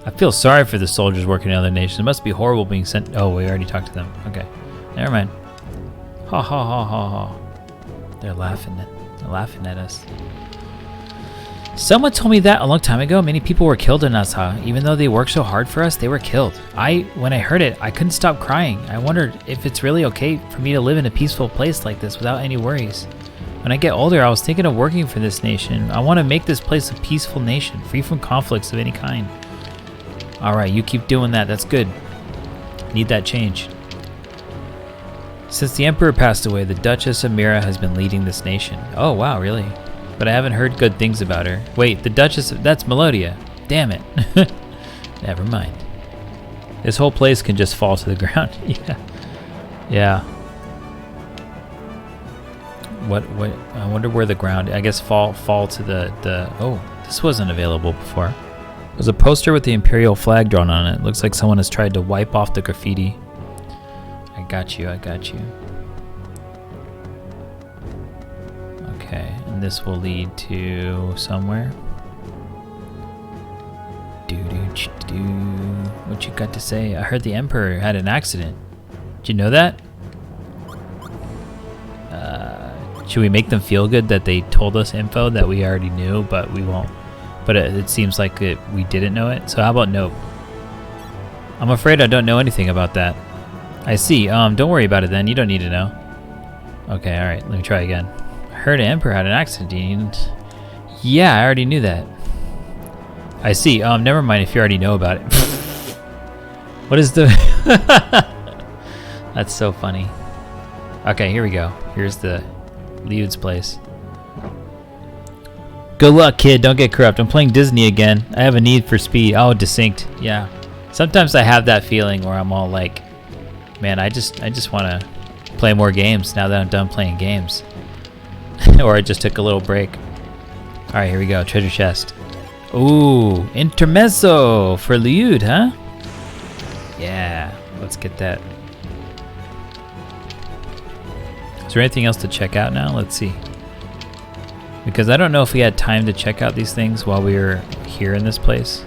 B: I feel sorry for the soldiers working in other nations. It must be horrible being sent... Oh, we already talked to them. Okay. Never mind. Ha ha ha ha ha. They're laughing at us. Someone told me that a long time ago. Many people were killed in Nasa. Even though they worked so hard for us, they were killed. When I heard it, I couldn't stop crying. I wondered if it's really okay for me to live in a peaceful place like this without any worries. When I get older, I was thinking of working for this nation. I want to make this place a peaceful nation, free from conflicts of any kind. Alright, you keep doing that. That's good. Need that change. Since the Emperor passed away, the Duchess Amira has been leading this nation. Oh, wow, really? But I haven't heard good things about her. Wait, the Duchess... That's Melodia. Damn it. Never mind. This whole place can just fall to the ground. Yeah. What... I wonder where the ground... I guess fall to the... Oh, this wasn't available before. There's a poster with the Imperial flag drawn on it. Looks like someone has tried to wipe off the graffiti. I got you. Okay, and this will lead to somewhere. What you got to say? I heard the Emperor had an accident. Did you know that? Should we make them feel good that they told us info that we already knew, but we won't? But it seems like we didn't know it. So how about nope? I'm afraid I don't know anything about that. I see. Don't worry about it then. You don't need to know. Okay, alright. Let me try again. I heard an Emperor had an accident. Yeah, I already knew that. I see. Never mind if you already know about it. What is the... That's so funny. Okay, here we go. Here's the Liud's place. Good luck, kid. Don't get corrupt. I'm playing Disney again. I have a need for speed. Oh, desynced. Yeah. Sometimes I have that feeling where I'm all like, man, I just want to play more games now that I'm done playing games. Or I just took a little break. All right, here we go. Treasure chest. Ooh, intermezzo for Liud, huh? Yeah, let's get that. Is there anything else to check out now? Let's see. Because I don't know if we had time to check out these things while we were here in this place.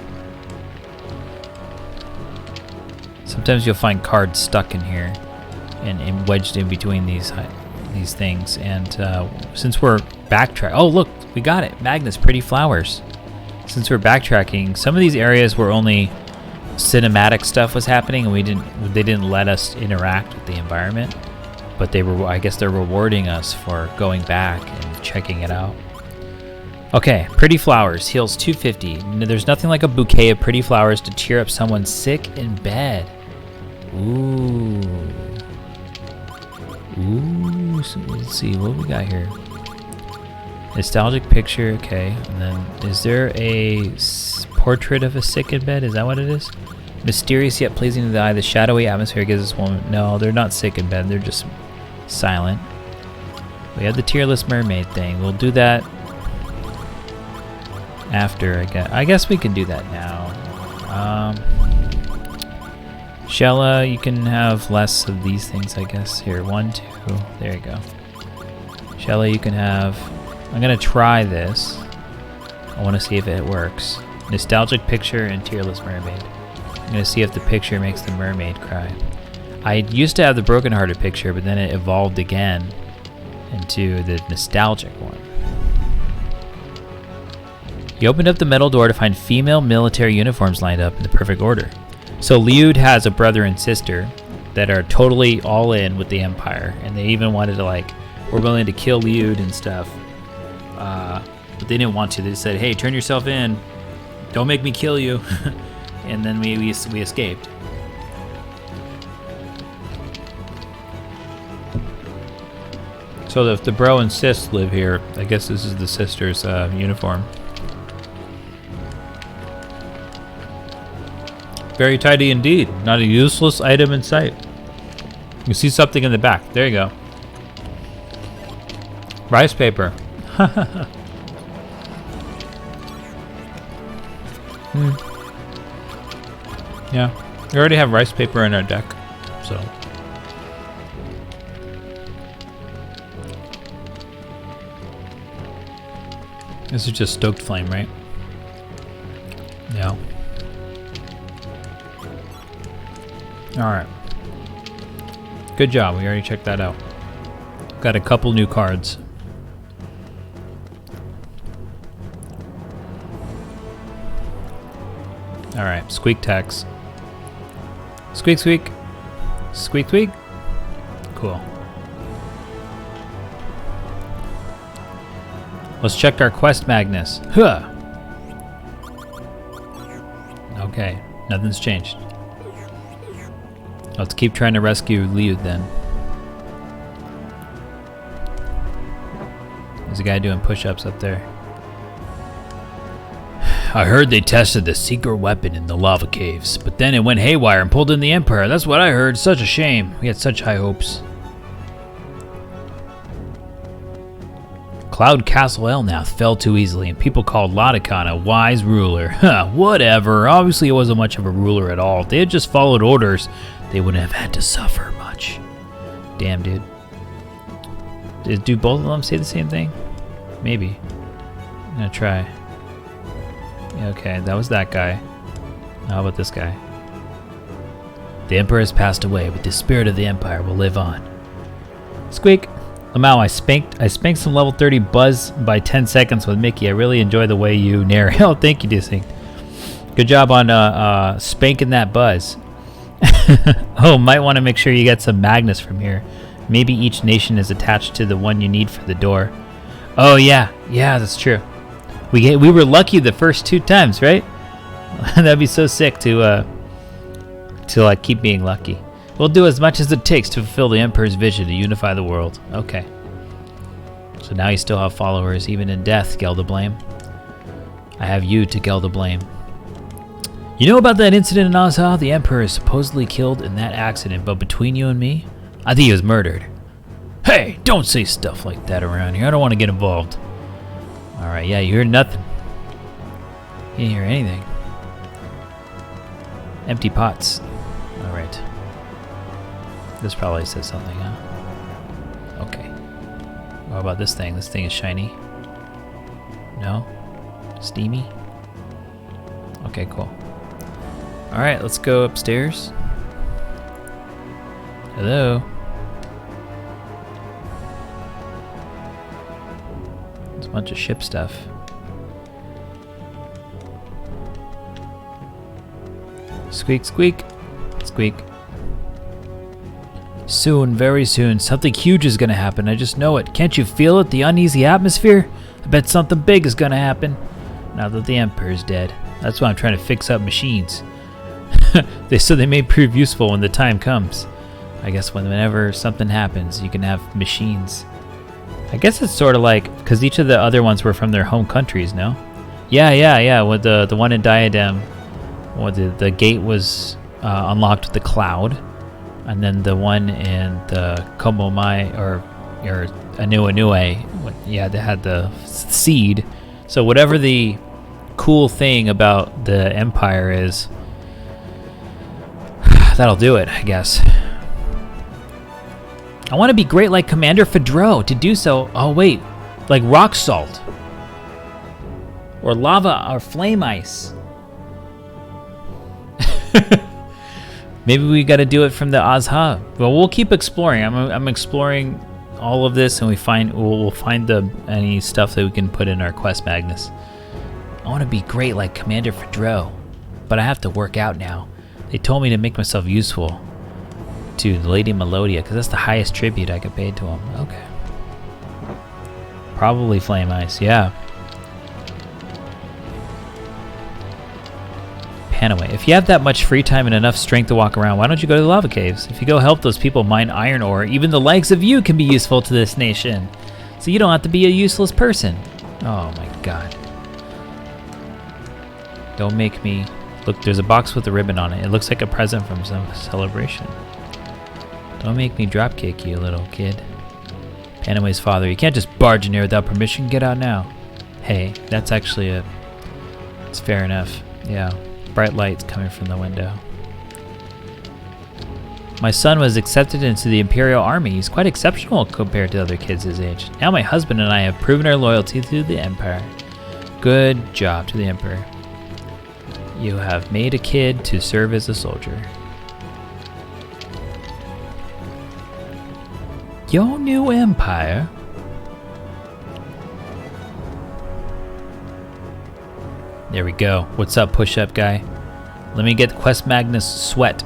B: Sometimes you'll find cards stuck in here and wedged in between these things. And since we're backtracking, oh look, we got it. Magnus, pretty flowers. Since we're backtracking, some of these areas where only cinematic stuff was happening, and they didn't let us interact with the environment. But I guess they're rewarding us for going back and checking it out. Okay, pretty flowers, heals 250. There's nothing like a bouquet of pretty flowers to cheer up someone sick in bed. Ooh. So let's see what we got here. Nostalgic picture, okay. And then, is there a portrait of a sick in bed? Is that what it is? Mysterious yet pleasing to the eye. The shadowy atmosphere gives this woman... No, they're not sick in bed. They're just silent. We have the tearless mermaid thing. We'll do that after. I guess we can do that now. Xelha, you can have less of these things, I guess. Here, 1, 2. There you go. Xelha, you can have... I'm going to try this. I want to see if it works. Nostalgic picture and tearless mermaid. I'm going to see if the picture makes the mermaid cry. I used to have the broken-hearted picture, but then it evolved again into the nostalgic one. You opened up the metal door to find female military uniforms lined up in the perfect order. So Liud has a brother and sister that are totally all in with the Empire, and they even wanted to, like, we're willing to kill Liud and stuff. But they didn't want to. They said, hey, turn yourself in. Don't make me kill you. And then we escaped. So if the bro and sis live here, I guess this is the sister's uniform. Very tidy indeed. Not a useless item in sight. You see something in the back. There you go. Rice paper. Yeah. We already have rice paper in our deck, so. This is just stoked flame, right? Yeah. Alright. Good job, we already checked that out. Got a couple new cards. Alright, squeak tax. Squeak squeak. Squeak squeak. Cool. Let's check our quest, Magnus. Huh. Okay, nothing's changed. Let's keep trying to rescue Liu then. There's a guy doing push-ups up there. I heard they tested the secret weapon in the lava caves, but then it went haywire and pulled in the Empire. That's what I heard. Such a shame. We had such high hopes. Cloud Castle Elnath fell too easily, and people called Latakan a wise ruler. Huh, whatever. Obviously, it wasn't much of a ruler at all. If they had just followed orders, they wouldn't have had to suffer much. Damn, dude. Do both of them say the same thing? Maybe. I'm gonna try. Okay, that was that guy. How about this guy? The Emperor has passed away, but the spirit of the Empire will live on. Squeak! Lamau, I spanked some level 30 Buzz by 10 seconds with Mickey. I really enjoy the way you narrate. Oh, thank you, Disney. Good job on spanking that Buzz. Oh, might want to make sure you get some Magnus from here. Maybe each nation is attached to the one you need for the door. Oh yeah, that's true. We were lucky the first 2 times, right? That'd be so sick to like keep being lucky. We'll do as much as it takes to fulfill the Emperor's vision to unify the world. Okay. So now you still have followers even in death, Gelda Blame. I have you to Gelda Blame. You know about that incident in Azha? The Emperor is supposedly killed in that accident, but between you and me, I think he was murdered. Hey, don't say stuff like that around here. I don't want to get involved. Alright, yeah, you heard nothing. You didn't hear anything. Empty pots. Alright. This probably says something, huh? Okay. What about this thing? This thing is shiny. No? Steamy? Okay, cool. Alright, let's go upstairs. Hello? There's a bunch of ship stuff. Squeak, squeak. Squeak. Soon, very soon, something huge is gonna happen. I just know it. Can't you feel it? The uneasy atmosphere? I bet something big is gonna happen. Now that the Emperor's dead. That's why I'm trying to fix up machines. They may prove useful when the time comes. I guess whenever something happens, you can have machines. I guess it's sort of like, because each of the other ones were from their home countries, no? Yeah. With the one in Diadem, well, the gate was unlocked with the cloud. And then the one in the Komomai or Anue, yeah, they had the seed. So whatever the cool thing about the Empire is, that'll do it, I guess. I want to be great like Commander Fedro. To do so, oh wait, like rock salt. Or lava or flame ice. Maybe we got to do it from the Azha. Well, we'll keep exploring. I'm exploring all of this, and we'll find any stuff that we can put in our quest, Magnus. I want to be great like Commander Fedro, but I have to work out now. They told me to make myself useful to Lady Melodia, because that's the highest tribute I could pay to him. Okay. Probably flame ice, yeah. Panaway, if you have that much free time and enough strength to walk around, why don't you go to the lava caves? If you go help those people mine iron ore, even the likes of you can be useful to this nation. So you don't have to be a useless person. Oh my god. Don't make me... Look, there's a box with a ribbon on it. It looks like a present from some celebration. Don't make me dropkick you, little kid. Panaway's father, you can't just barge in here without permission. Get out now. Hey, that's actually a... It's fair enough. Yeah. Bright lights coming from the window. My son was accepted into the Imperial Army. He's quite exceptional compared to other kids his age. Now my husband and I have proven our loyalty to the Empire. Good job to the Emperor. You have made a kid to serve as a soldier. Your new empire? There we go. What's up, push-up guy? Let me get Quest Magnus sweat.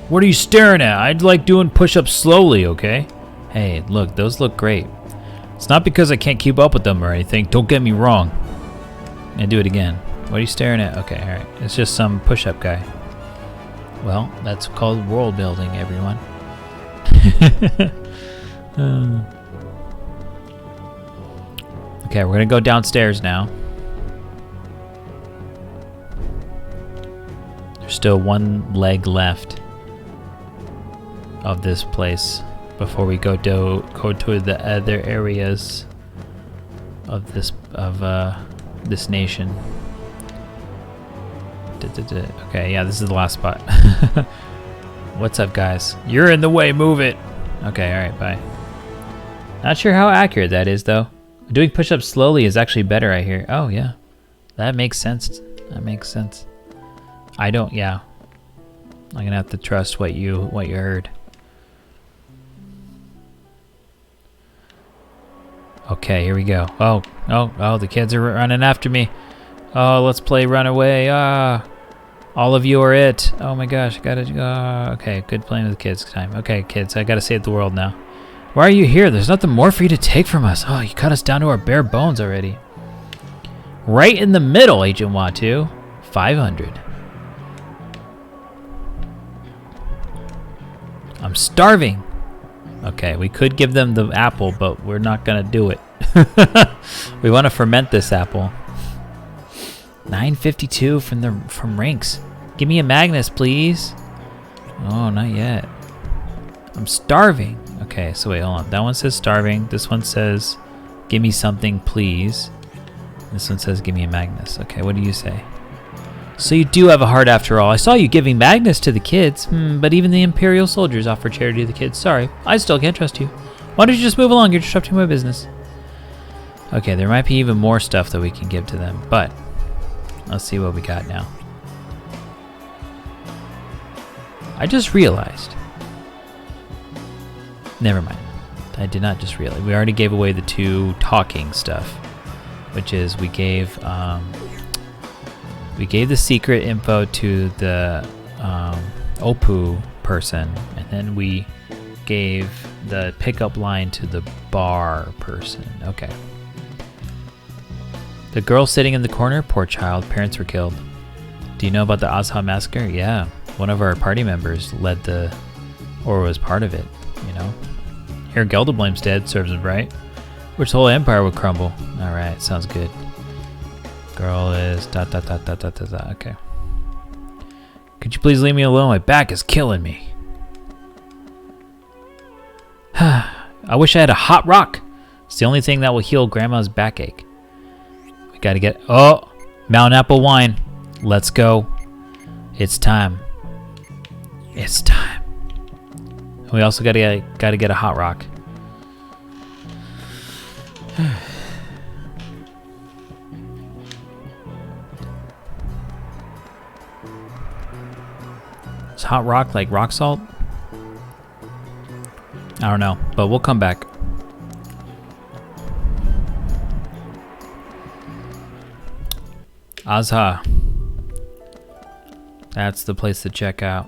B: What are you staring at? I'd like doing push-ups slowly, okay? Hey, look, those look great. It's not because I can't keep up with them or anything. Don't get me wrong. And do it again. What are you staring at? Okay, alright. It's just some push-up guy. Well, that's called world building, everyone. Okay, we're gonna go downstairs now. There's still one leg left of this place before we go to the other areas of this nation. Okay, yeah, this is the last spot. What's up, guys? You're in the way, move it. Okay, alright, bye. Not sure how accurate that is, though. Doing push-ups slowly is actually better, I hear. Oh, yeah. That makes sense. That makes sense. I don't, yeah. I'm gonna have to trust what you heard. Okay, here we go. Oh, the kids are running after me. Oh, let's play run away. All of you are it. Oh my gosh, I gotta, okay, good playing with the kids time. Okay, kids, I gotta save the world now. Why are you here? There's nothing more for you to take from us. Oh, you cut us down to our bare bones already. Right in the middle, Agent Watu. 500. I'm starving. Okay, we could give them the apple, but we're not gonna do it. We want to ferment this apple. 952 from Rinks. Give me a Magnus, please. Oh, not yet. I'm starving. Okay, so wait, hold on. That one says starving. This one says, give me something, please. This one says, give me a Magnus. Okay, what do you say? So you do have a heart after all. I saw you giving Magnus to the kids, but even the Imperial soldiers offer charity to the kids. Sorry, I still can't trust you. Why don't you just move along? You're disrupting my business. Okay, there might be even more stuff that we can give to them, but let's see what we got now. I just realized. Never mind. I did not just realize. We already gave away the 2 talking stuff, which is we gave the secret info to the Opu person, and then we gave the pickup line to the bar person. Okay. The girl sitting in the corner, poor child, parents were killed. Do you know about the Azha massacre? Yeah, one of our party members led or was part of it, you know. Here Geldablame's dead, serves him right. Which the whole empire would crumble. Alright, sounds good. Girl is ... Okay. Could you please leave me alone? My back is killing me. I wish I had a hot rock. It's the only thing that will heal Grandma's backache. We gotta get... Oh! Mountain apple wine. Let's go. It's time. It's time. We also gotta get a hot rock. Is hot rock like rock salt? I don't know, but we'll come back. Azha. That's the place to check out.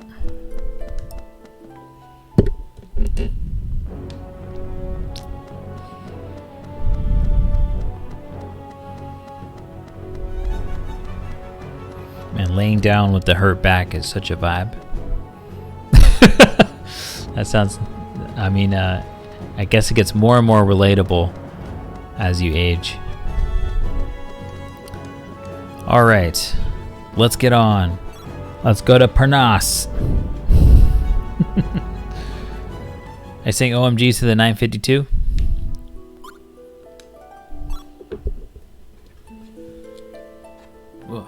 B: Man, laying down with the hurt back is such a vibe. That sounds... I mean, I guess it gets more and more relatable as you age. Alright. Let's get on. Let's go to Parnasse. I saying OMGs to the 952? Whoa.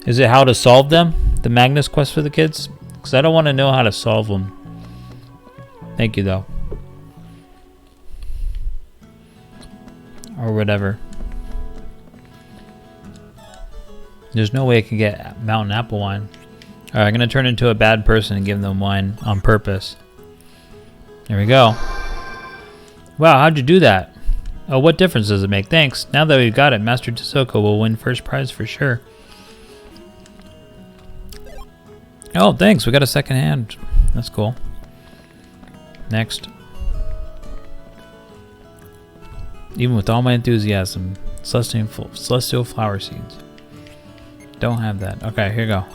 B: Is it how to solve them? The Magnus quest for the kids? Because I don't want to know how to solve them. Thank you, though. Or whatever. There's no way I can get mountain apple wine. Alright, I'm going to turn into a bad person and give them wine on purpose. There we go. Wow, how'd you do that? Oh, what difference does it make? Thanks. Now that we've got it, Master Tisoko will win first prize for sure. Oh, thanks. We got a second hand. That's cool. Next. Even with all my enthusiasm, celestial flower seeds. Don't have that. Okay, here you go.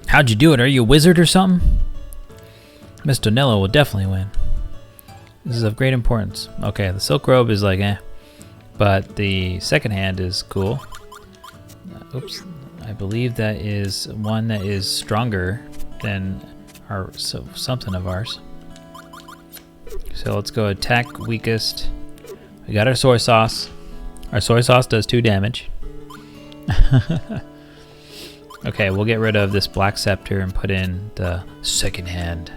B: How'd you do it? Are you a wizard or something? Miss Donello will definitely win. This is of great importance. Okay, the silk robe is like eh. But the second hand is cool. Oops. I believe that is one that is stronger than our something of ours. So let's go attack weakest. We got our soy sauce. Our soy sauce does 2 damage. Okay, we'll get rid of this black scepter and put in the second hand.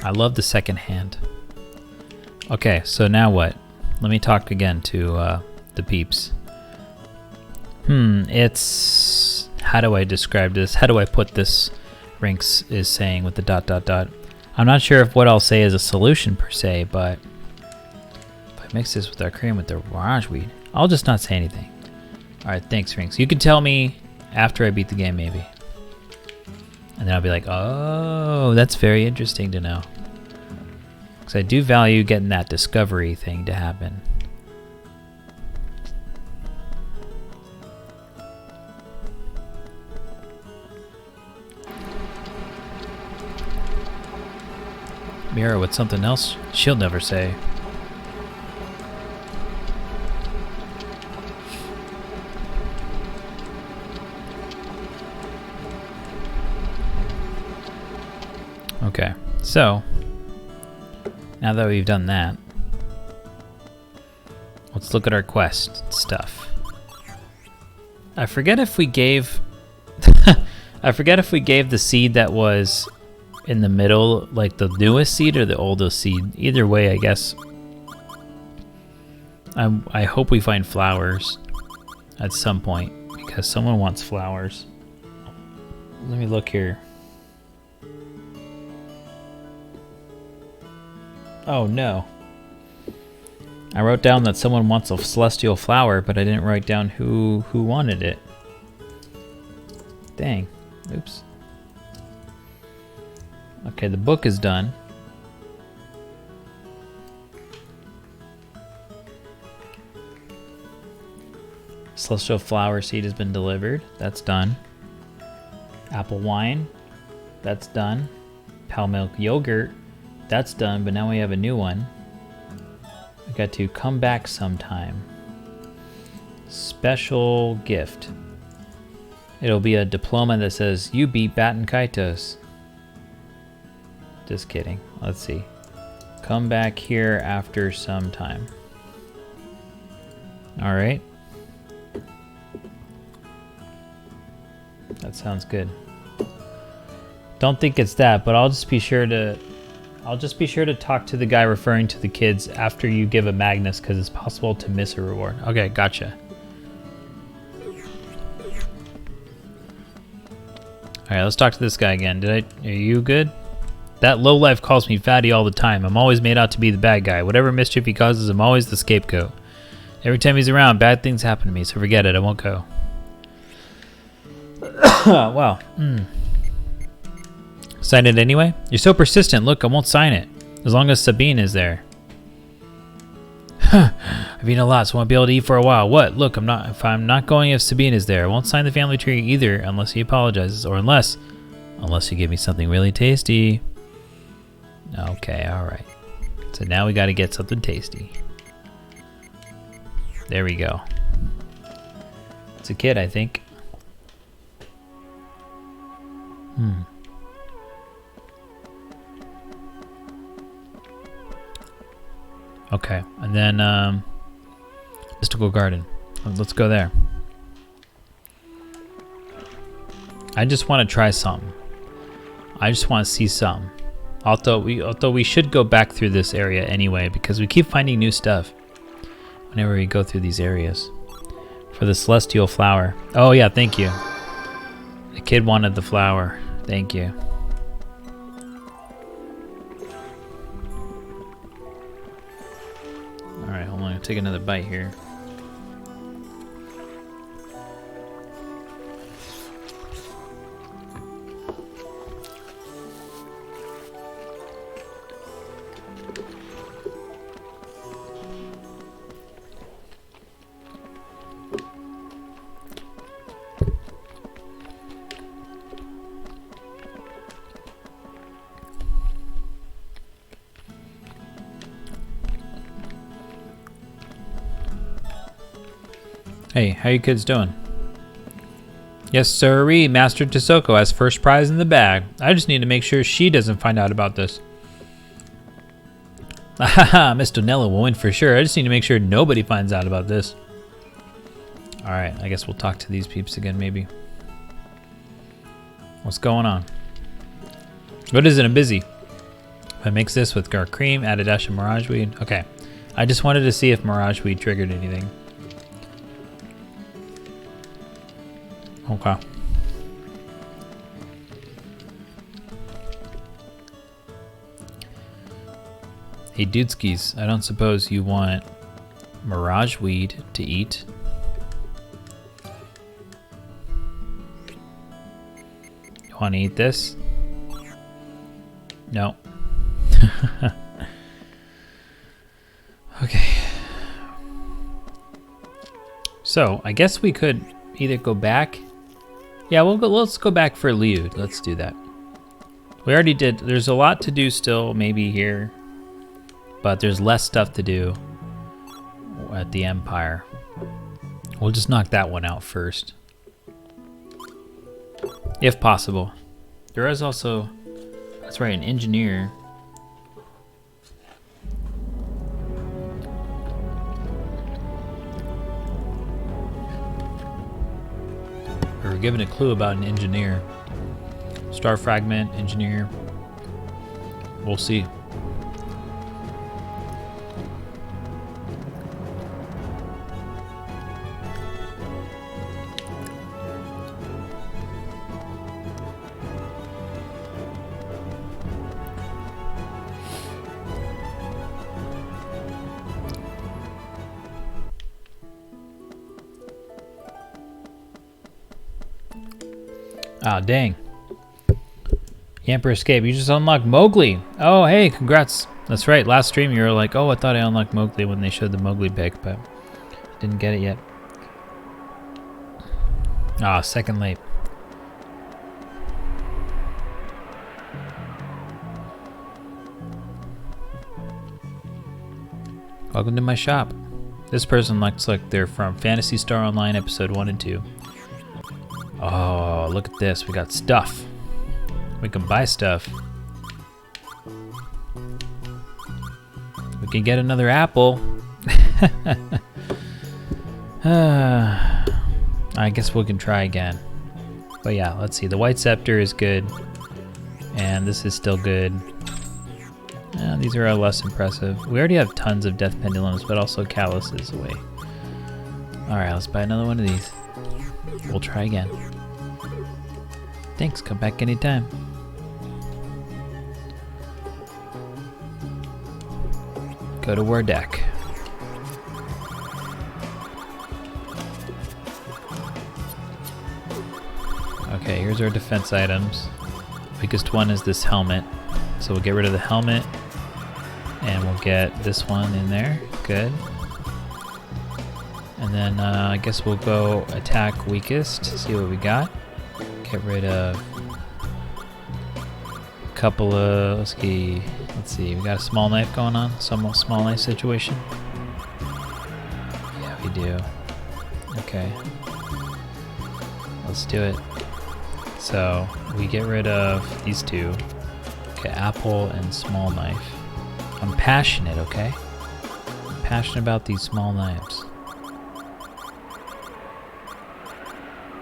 B: I love the second hand. Okay, so now what? Let me talk again to the peeps. It's... How do I describe this? How do I put this? Rinks is saying with the ... I'm not sure if what I'll say is a solution per se, but if I mix this with our cream with the orange weed, I'll just not say anything. Alright, thanks, Rinks. You can tell me after I beat the game, maybe. And then I'll be like, oh, that's very interesting to know. Because I do value getting that discovery thing to happen. Mira with something else she'll never say. Okay, so now that we've done that, let's look at our quest stuff. I forget if we gave I forget if we gave the seed that was in the middle, like the newest seed or the oldest seed. Either way, I guess. I hope we find flowers at some point because someone wants flowers. Let me look here. Oh no. I wrote down that someone wants a celestial flower, but I didn't write down who wanted it. Dang. Oops. Okay, the book is done. Celestial flower seed has been delivered. That's done. Apple wine. That's done. Pal milk yogurt. That's done, but now we have a new one. We got to come back sometime. Special gift. It'll be a diploma that says, you beat Baten Kaitos. Just kidding. Let's see. Come back here after some time. Alright. That sounds good. Don't think it's that, but I'll just be sure to talk to the guy referring to the kids after you give a Magnus, because it's possible to miss a reward. Okay, gotcha. Alright, let's talk to this guy again. Are you good? That lowlife calls me fatty all the time. I'm always made out to be the bad guy. Whatever mischief he causes, I'm always the scapegoat. Every time he's around, bad things happen to me, so forget it. I won't go. Wow. Sign it anyway? You're so persistent. Look, I won't sign it. As long as Sabine is there. I've eaten a lot, so I won't be able to eat for a while. What? Look, if I'm not going if Sabine is there. I won't sign the family tree either unless he apologizes, or unless you give me something really tasty. Okay, alright. So now we gotta get something tasty. There we go. It's a kid, I think. Okay, and then Mystical Garden. Let's go there. I just want to try something. I just want to see something. Although we should go back through this area anyway, because we keep finding new stuff whenever we go through these areas. For the celestial flower. Oh yeah, thank you. The kid wanted the flower. Thank you. Alright, hold on, I'll take another bite here. Hey, how you kids doing? Yes, sirree. Master Tisoko has first prize in the bag. I just need to make sure she doesn't find out about this. Haha, Miss Donella will win for sure. I just need to make sure nobody finds out about this. Alright, I guess we'll talk to these peeps again, maybe. What's going on? What is it? I'm busy. If I mix this with Gar Cream, add a dash of Mirage Weed. Okay. I just wanted to see if Mirage Weed triggered anything. Okay. Hey dudeskies, I don't suppose you want Mirage Weed to eat? You want to eat this? No. Okay. So, I guess we could either go back. Yeah, let's go back for Liu. Let's do that. We already did. There's a lot to do still, maybe here. But there's less stuff to do at the Empire. We'll just knock that one out first. If possible. There is also, that's right, an engineer. We were given a clue about an engineer. Star fragment, engineer. We'll see. Ah, dang. The Emperor escaped. You just unlocked Mowgli. Oh, hey, congrats. That's right. Last stream you were like, oh, I thought I unlocked Mowgli when they showed the Mowgli pic, but I didn't get it yet. Ah, second late. Welcome to my shop. This person looks like they're from Phantasy Star Online episode 1 and 2. Oh, look at this. We got stuff. We can buy stuff. We can get another apple. I guess we can try again. But yeah, let's see. The White Scepter is good. And this is still good. These are less impressive. We already have tons of Death Pendulums, but also Calluses away. Alright, let's buy another one of these. We'll try again. Thanks, come back anytime. Go to War Deck. Okay, here's our defense items. Weakest one is this helmet. So we'll get rid of the helmet. And we'll get this one in there. Good. And then I guess we'll go attack weakest. See what we got. Get rid of a couple of... Let's see. We got a small knife going on. Some small knife situation. Yeah, we do. Okay. Let's do it. So we get rid of these two. Okay, apple and small knife. I'm passionate, okay? I'm passionate about these small knives.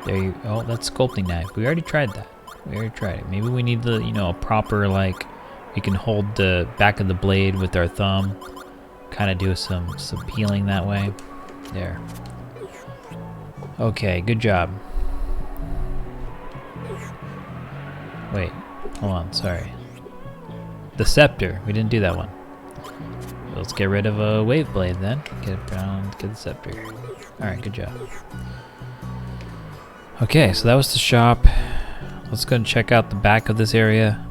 B: There you oh, that's sculpting knife. We already tried that. Maybe we need the, a proper, like, we can hold the back of the blade with our thumb. Kind of do some peeling that way. There. Okay, good job. Wait, hold on, sorry. The scepter, we didn't do that one. Let's get rid of a wave blade then. Get the scepter. Alright, good job. Okay, so that was the shop. Let's go and check out the back of this area.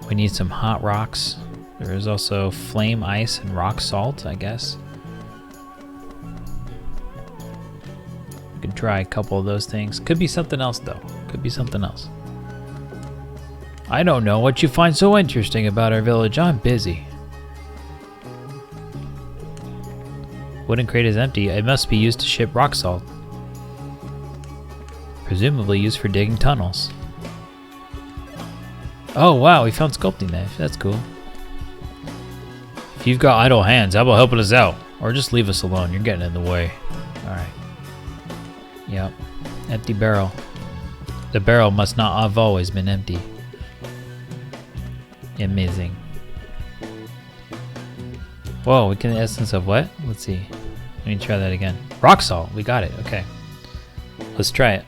B: We need some hot rocks. There is also flame ice and rock salt, I guess. We could try a couple of those things. Could be something else though. Could be something else. I don't know what you find so interesting about our village. I'm busy. Wooden crate is empty. It must be used to ship rock salt. Presumably used for digging tunnels. Oh wow, we found sculpting knife. That's cool. If you've got idle hands, how about helping us out? Or just leave us alone. You're getting in the way. Alright. Yep. Empty barrel. The barrel must not have always been empty. Amazing. Whoa, we can essence of what? Let's see. Let me try that again. Rock salt. We got it. Okay. Let's try it.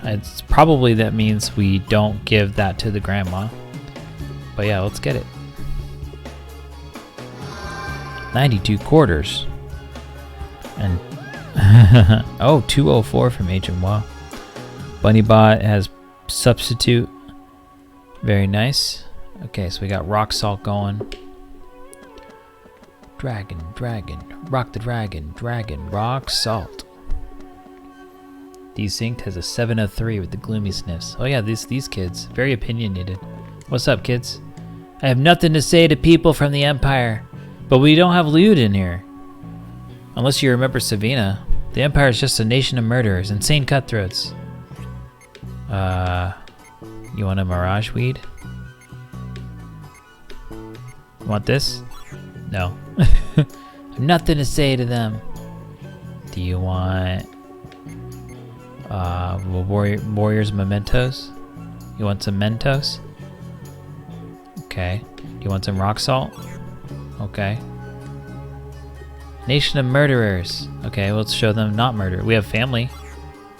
B: It's probably that means we don't give that to the grandma. But yeah, let's get it. 92 quarters. And oh, 204 from HMWA. Bunnybot has substitute. Very nice. Okay, so we got rock salt going. Dragon, rock the dragon, rock salt. Desynced has a 703 with the gloomy sniffs. Oh yeah, these kids, very opinionated. What's up, kids? I have nothing to say to people from the Empire, but we don't have loot in here. Unless you remember Savina. The Empire is just a nation of murderers, insane cutthroats. You want a mirage weed? You want this? No. I have nothing to say to them. Do you want Warriors Mementos? You want some Mentos? Okay. You want some rock salt? Okay. Nation of murderers. Okay, let's show them not murder. We have family.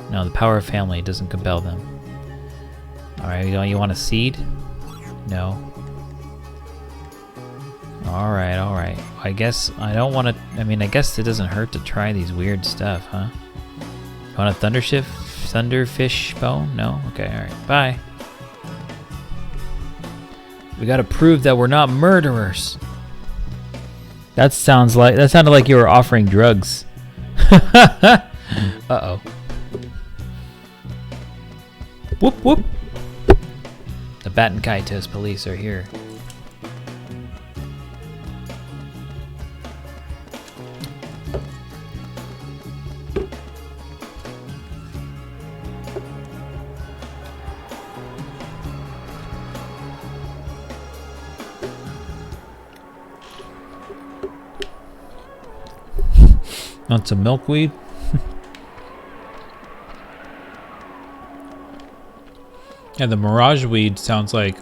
B: No, the power of family doesn't compel them. Alright, you want a seed? No. Alright. I guess I don't want to... I mean, I guess it doesn't hurt to try these weird stuff, huh? You want a thunderfish bone? No? Okay, alright. Bye. We gotta prove that we're not murderers. That sounded like you were offering drugs. Uh-oh. Whoop whoop. The Baten Kaitos police are here. Want some milkweed? Yeah, the mirage weed sounds like...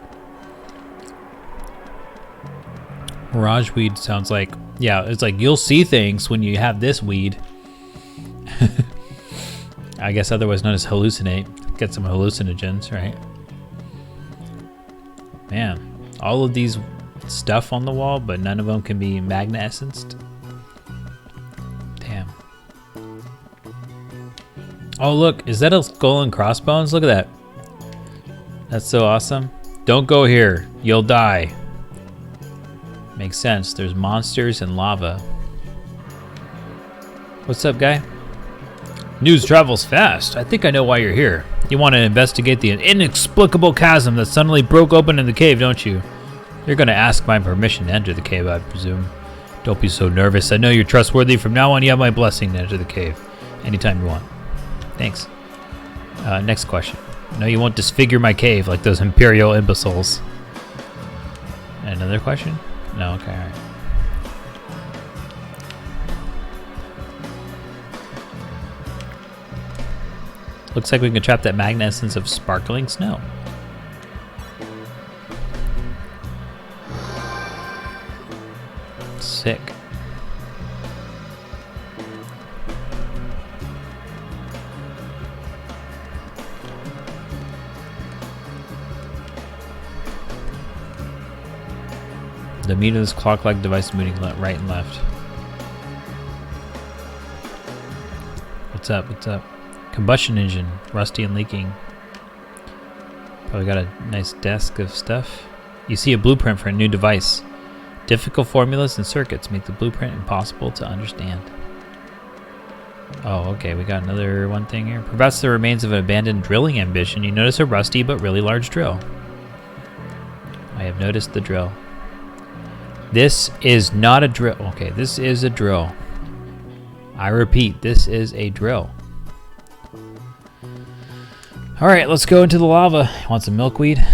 B: Yeah, it's like you'll see things when you have this weed. I guess otherwise known as hallucinate. Get some hallucinogens, right? Man, all of these stuff on the wall, but none of them can be magna essenced. Damn. Oh look, is that a skull and crossbones? Look at that. That's so awesome. Don't go here. You'll die. Makes sense. There's monsters and lava. What's up, guy? News travels fast. I think I know why you're here. You want to investigate the inexplicable chasm that suddenly broke open in the cave, don't you? You're going to ask my permission to enter the cave, I presume. Don't be so nervous. I know you're trustworthy. From now on, you have my blessing to enter the cave. Anytime you want. Thanks. Next question. No, you won't disfigure my cave like those Imperial imbeciles. Another question? No, okay, alright. Looks like we can trap that magnet essence of sparkling snow. Sick. The meat of this clock-like device moving right and left. What's up? What's up? Combustion engine, rusty and leaking. Probably got a nice desk of stuff. You see a blueprint for a new device. Difficult formulas and circuits make the blueprint impossible to understand. Oh, okay, we got another one thing here. Perhaps the remains of an abandoned drilling ambition. You notice a rusty but really large drill. I have noticed the drill. This is not a drill. Okay, this is a drill. I repeat, this is a drill. All right, let's go into the lava. Want some milkweed?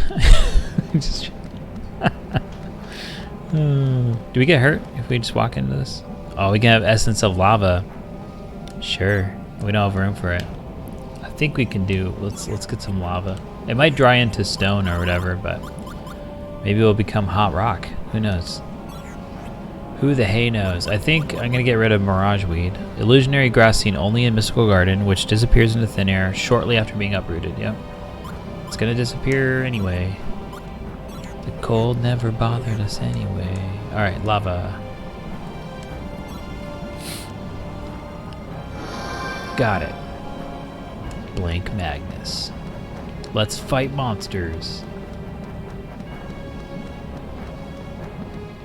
B: Do we get hurt if we just walk into this? Oh, we can have essence of lava. Sure, we don't have room for it. I think we can do. Let's get some lava. It might dry into stone or whatever, but maybe it'll become hot rock. Who knows? Who the hay knows? I think I'm gonna get rid of mirage weed. Illusionary grass seen only in Mystical Garden, which disappears into thin air shortly after being uprooted. Yep. It's gonna disappear anyway. The cold never bothered us anyway. Alright, lava. Got it. Blank Magnus. Let's fight monsters.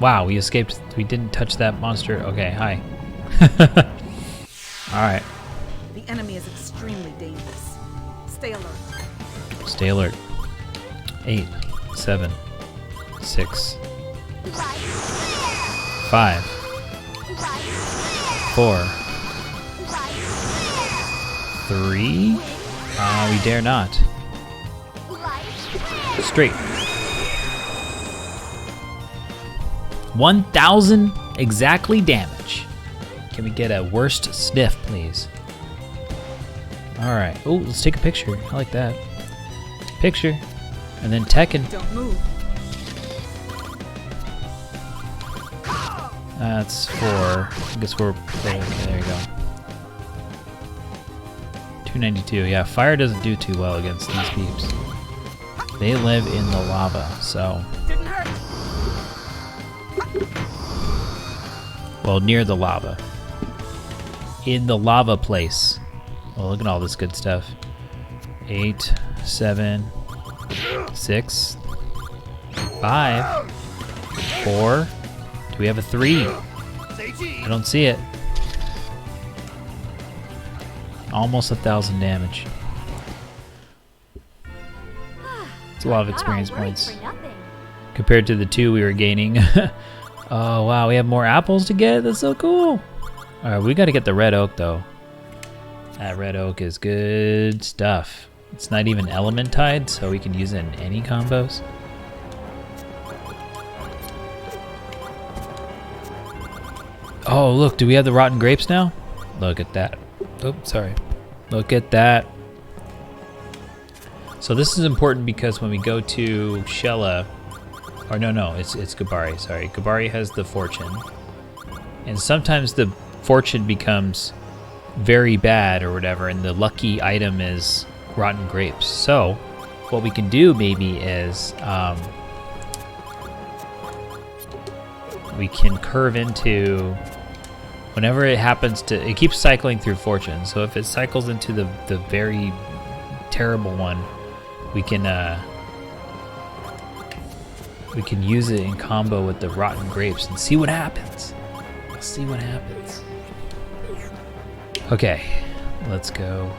B: Wow, we escaped. We didn't touch that monster. Okay, hi. Alright.
D: The enemy is extremely dangerous. Stay alert.
B: Stay alert. 8, 7, 6, 5, 4, 3. We dare not. Straight. 1,000 exactly damage. Can we get a worst sniff, please? Alright. Oh, let's take a picture. I like that. Picture. And then Tekken.
D: Don't move.
B: That's 4. I guess we're... Okay, there you go. 292. Yeah, fire doesn't do too well against these peeps. They live in the lava, so...
D: Didn't hurt.
B: Well, near the lava. In the lava place. Well, look at all this good stuff. 8, 7, 6, 5, 4. Do we have a 3? I don't see it. Almost 1,000 damage. It's a lot of experience points. Compared to the 2 we were gaining. Oh, wow, we have more apples to get? That's so cool. Alright, we gotta get the red oak, though. That red oak is good stuff. It's not even element tied, so we can use it in any combos. Oh, look, do we have the rotten grapes now? Look at that. Oh, sorry. Look at that. So this is important because when we go to Xelha, or no, it's Gabari, sorry. Gabari has the fortune. And sometimes the fortune becomes very bad or whatever, and the lucky item is rotten grapes. So what we can do maybe is we can curve into whenever it happens to, it keeps cycling through fortune. So if it cycles into the very terrible one, we can we can use it in combo with the rotten grapes and see what happens. We'll see what happens. Okay, let's go.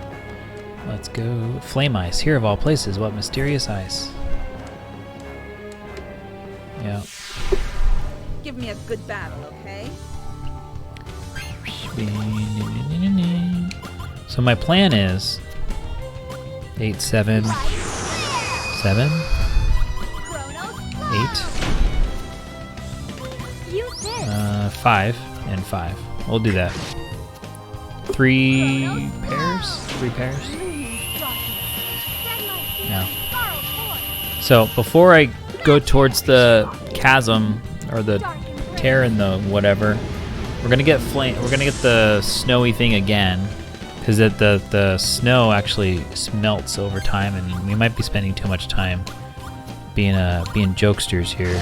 B: Let's go. Flame ice. Here of all places. What mysterious ice? Yeah.
D: Give me a good battle, okay?
B: So my plan is 8, 7, 7, 8,
A: Use this.
B: 5, and 5. We'll do that. 3 pairs? 3 pairs? Yeah. So before I go towards the chasm or the tear in the whatever, we're gonna get the snowy thing again, because the snow actually melts over time, and we might be spending too much time being jokesters here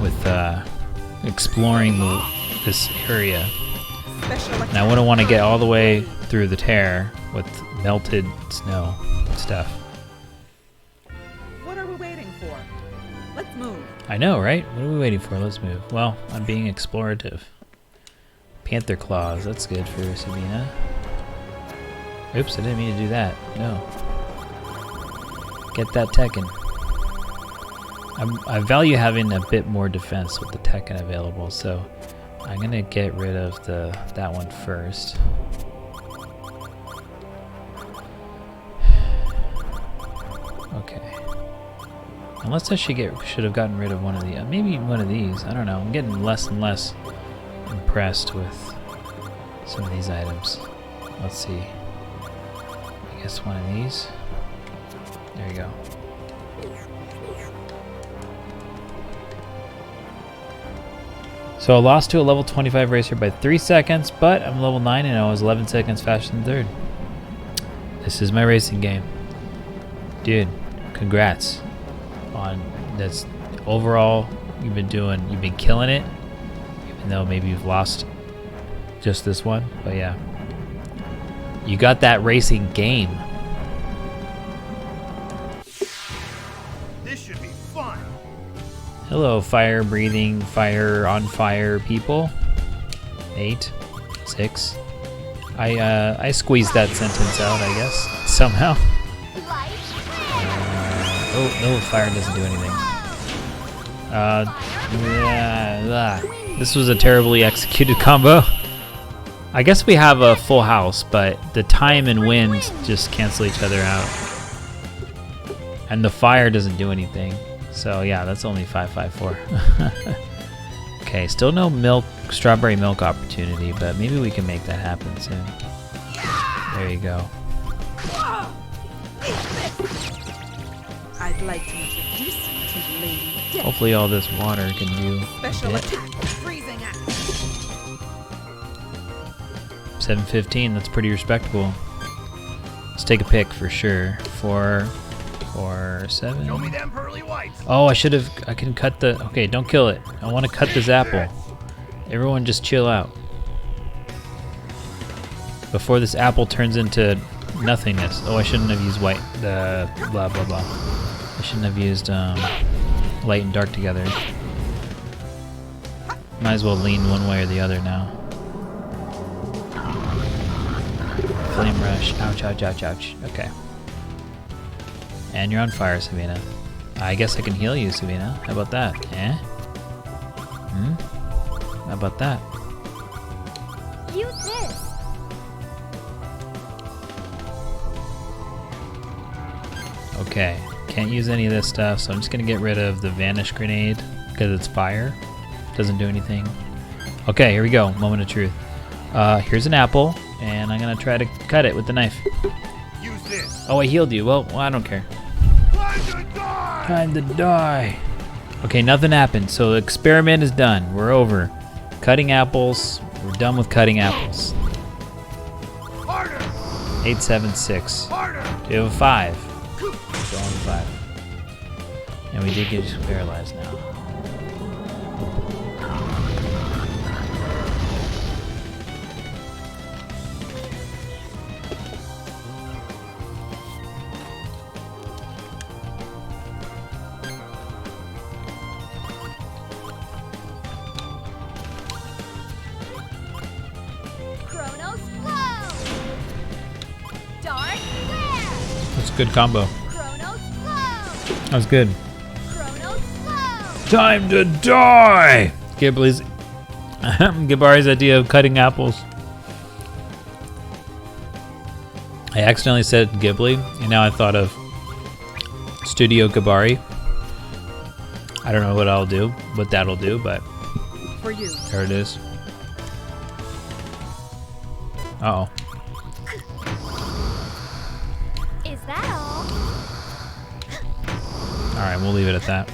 B: with exploring this area. And I wouldn't want to get all the way through the tear with melted snow stuff.
D: What are we waiting for? Let's move.
B: I know, right? What are we waiting for? Let's move. Well, I'm being explorative. Panther claws, that's good for Sabina. Oops, I didn't mean to do that. No. Get that Tekken. I value having a bit more defense with the Tekken available, so I'm gonna get rid of that one first. Okay. Unless I should have gotten rid of one of the maybe one of these. I don't know. I'm getting less and less impressed with some of these items. Let's see. I guess one of these. There you go. So I lost to a level 25 racer by 3 seconds, but I'm level 9 and I was 11 seconds faster than third. This is my racing game. Dude, congrats on this. Overall, you've been killing it, even though maybe you've lost just this one, but yeah. You got that racing game.
C: This should be fun.
B: Hello, fire-breathing, fire-on-fire people. 8, 6. I squeezed that sentence out, I guess, somehow. No, fire doesn't do anything. This was a terribly executed combo. I guess we have a full house, but the time and wind just cancel each other out. And the fire doesn't do anything. So yeah, that's only 554. Okay, still no strawberry milk opportunity, but maybe we can make that happen soon. There you go.
D: I'd like to introduce you to Lady Death.
B: Hopefully all this water can do a
D: Special
B: bit.
D: attack, freezing axe.
B: 715, that's pretty respectable. Let's take a pick for sure. 4, 7.
C: Show me them pearly whites.
B: Oh, I can cut the, okay, don't kill it. I want to cut this apple. Everyone just chill out. Before this apple turns into nothingness. Oh, I shouldn't have used white, blah, blah, blah. I shouldn't have used light and dark together. Might as well lean one way or the other now. Flame rush. Ouch, ouch, ouch, ouch. Okay. And you're on fire, Sabina. I guess I can heal you, Sabina. How about that? Eh? How about that?
A: Use this.
B: Okay. Can't use any of this stuff, so I'm just gonna get rid of the vanish grenade because it's fire. Doesn't do anything. Okay, here we go. Moment of truth. Here's an apple, and I'm gonna try to cut it with the knife.
C: Use this.
B: Oh, I healed you. Well, I don't care.
C: Time to die.
B: Time to die. Okay, nothing happened, so the experiment is done. We're over. Cutting apples. We're done with cutting apples.
C: Harder.
B: 876.
C: Harder.
B: We have a 5. Still on 5. And we did get paralyzed now.
A: Chronos Flow! Dark Flare!
B: That's a good combo.
A: Chronos Flow!
B: That was good.
A: Chronos Flow!
B: Time to die! Ghibli's Gibari's idea of cutting apples. I accidentally said Ghibli, and now I thought of Studio Gibari. I don't know what that'll do, but
D: For you.
B: there it is. Uh-oh.
A: Is that all?
B: Alright, we'll leave it at that.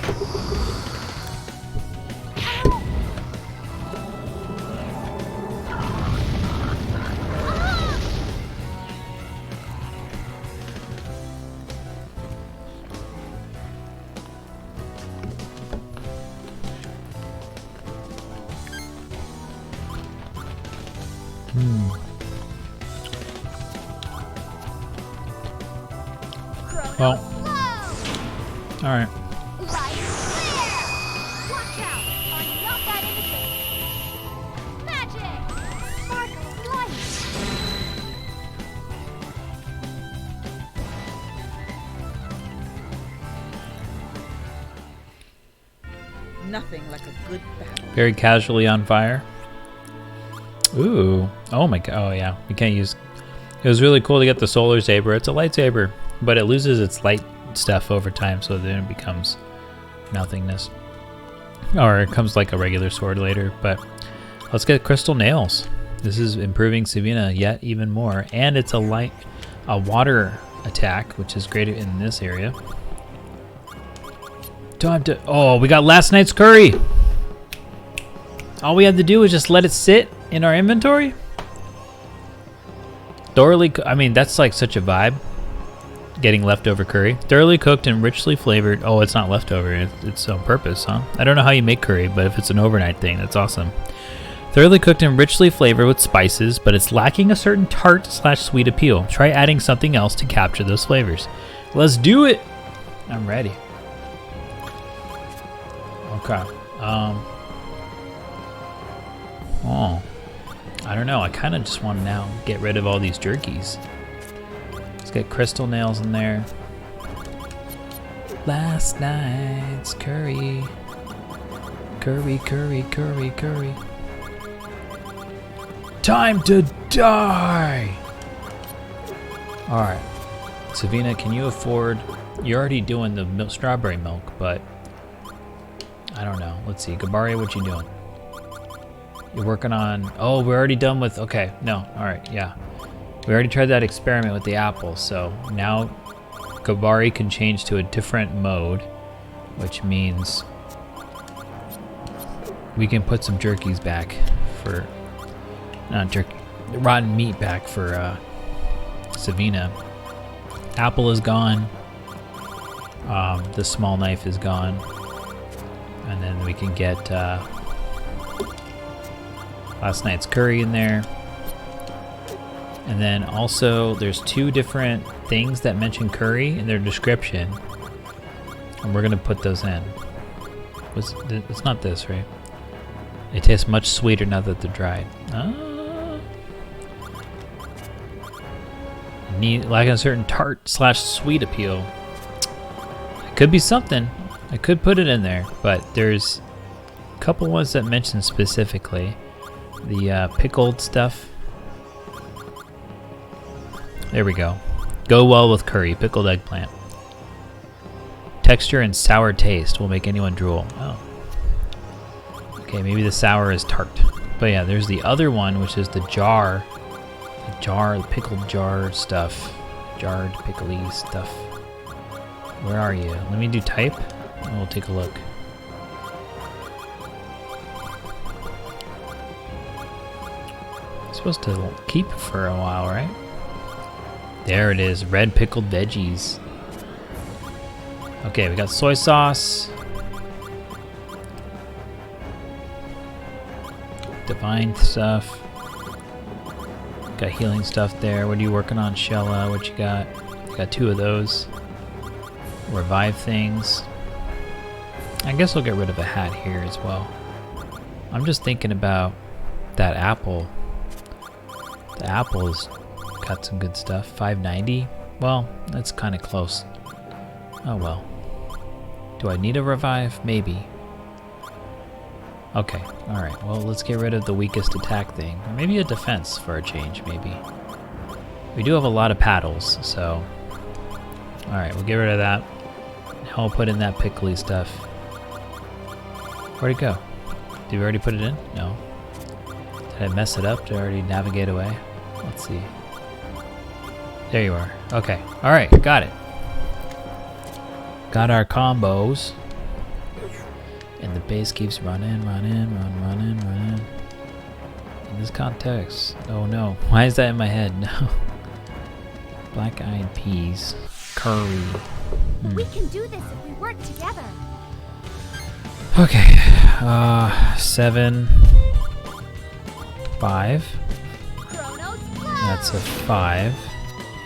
B: Well, alright.
A: Light Flare! Watch out! I'm not that innocent! Magic! Sparkle light!
D: Nothing like a good battle.
B: Very casually on fire. Ooh. Oh my god. Oh yeah. We can't use... It was really cool to get the solar saber. It's a lightsaber, but it loses its light stuff over time, so then it becomes nothingness. Or it comes like a regular sword later, but let's get crystal nails. This is improving Savina yet even more, and it's a water attack, which is great in this area. Time to... Oh, we got last night's curry! All we had to do was just let it sit in our inventory? Thoroughly... I mean, that's like such a vibe. Getting leftover curry. Thoroughly cooked and richly flavored. Oh, it's not leftover. It's on purpose, huh? I don't know how you make curry, but if it's an overnight thing, that's awesome. Thoroughly cooked and richly flavored with spices, but it's lacking a certain tart/sweet appeal. Try adding something else to capture those flavors. Let's do it! I'm ready. Okay. Oh. I don't know. I kind of just want to now get rid of all these jerkies. Let's get crystal nails in there. Last night's curry. Curry, curry, curry, curry. Time to die! Alright. Savina, can you afford... You're already doing the strawberry milk, but... I don't know. Let's see. Gabari, what you doing? You're working on... Oh, we're already done with... Okay. No. Alright. Yeah. We already tried that experiment with the apple, so now Gabari can change to a different mode, which means we can put some jerkies back for... Not jerky. Rotten meat back for Savina. Apple is gone. The small knife is gone. And then we can get last night's curry in there. And then also there's two different things that mention curry in their description. And we're gonna put those in. It's not this, right? It tastes much sweeter now that they're dried. Lacking a certain tart/sweet appeal. It could be something. I could put it in there, but there's a couple ones that mention specifically the pickled stuff. There we go. Go well with curry, pickled eggplant. Texture and sour taste will make anyone drool. Oh. Okay, maybe the sour is tart. But yeah, there's the other one, which is the jar. The pickled jar stuff. Jarred pickly stuff. Where are you? Let me do type. And we'll take a look. It's supposed to keep for a while, right? There it is, red pickled veggies. Okay, we got soy sauce. Divine stuff. Got healing stuff there. What are you working on, Xelha? What you got? Got two of those. Revive things. I guess we'll get rid of a hat here as well. I'm just thinking about that apple. The apple's got some good stuff. 590? Well, that's kind of close. Oh well. Do I need a revive? Maybe. Okay, alright. Well, let's get rid of the weakest attack thing. Or maybe a defense for a change, maybe. We do have a lot of paddles, so... Alright, we'll get rid of that. Now I'll put in that pickly stuff. Where'd it go? Did we already put it in? No. Did I mess it up? Did I already navigate away? Let's see. There you are. Okay. Alright, got it. Got our combos. And the base keeps running. In this context. Oh no. Why is that in my head? No. Black-eyed peas. Curry.
A: We can do this if we work together.
B: Okay. 7. 5.
A: Chronos flow.
B: That's a 5.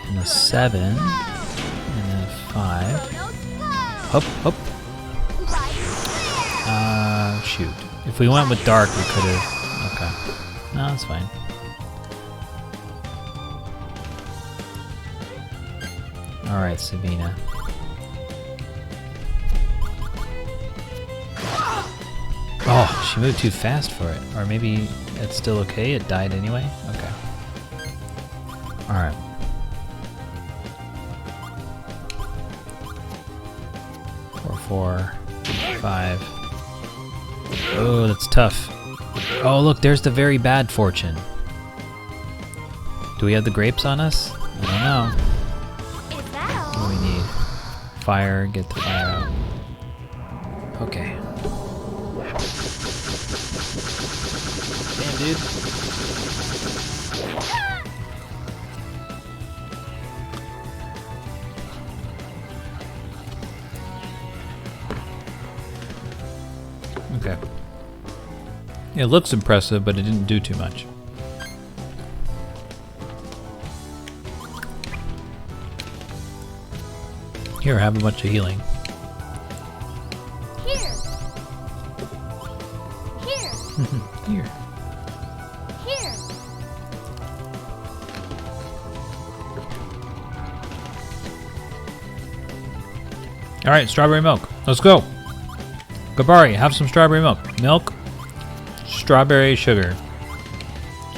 B: And a 7. And a 5.
A: Chronos flow.
B: Up.
A: Right.
B: Shoot. If we went with dark, we could have... Okay. No, that's fine. Alright, Sabina. Oh, she moved too fast for it. Or maybe it's still okay, it died anyway? Okay. Alright. Four, 5. Oh, that's tough. Oh, look, there's the very bad fortune. Do we have the grapes on us? I don't know.
A: Is that
B: What
A: all?
B: do we need? Fire, get the fire out. Okay. Damn, dude. Okay. It looks impressive, but it didn't do too much. Here, have a bunch of healing.
A: Here. Here.
B: Here.
A: Here.
B: Alright, strawberry milk. Let's go. Gabari, have some strawberry milk. Milk, strawberry, sugar.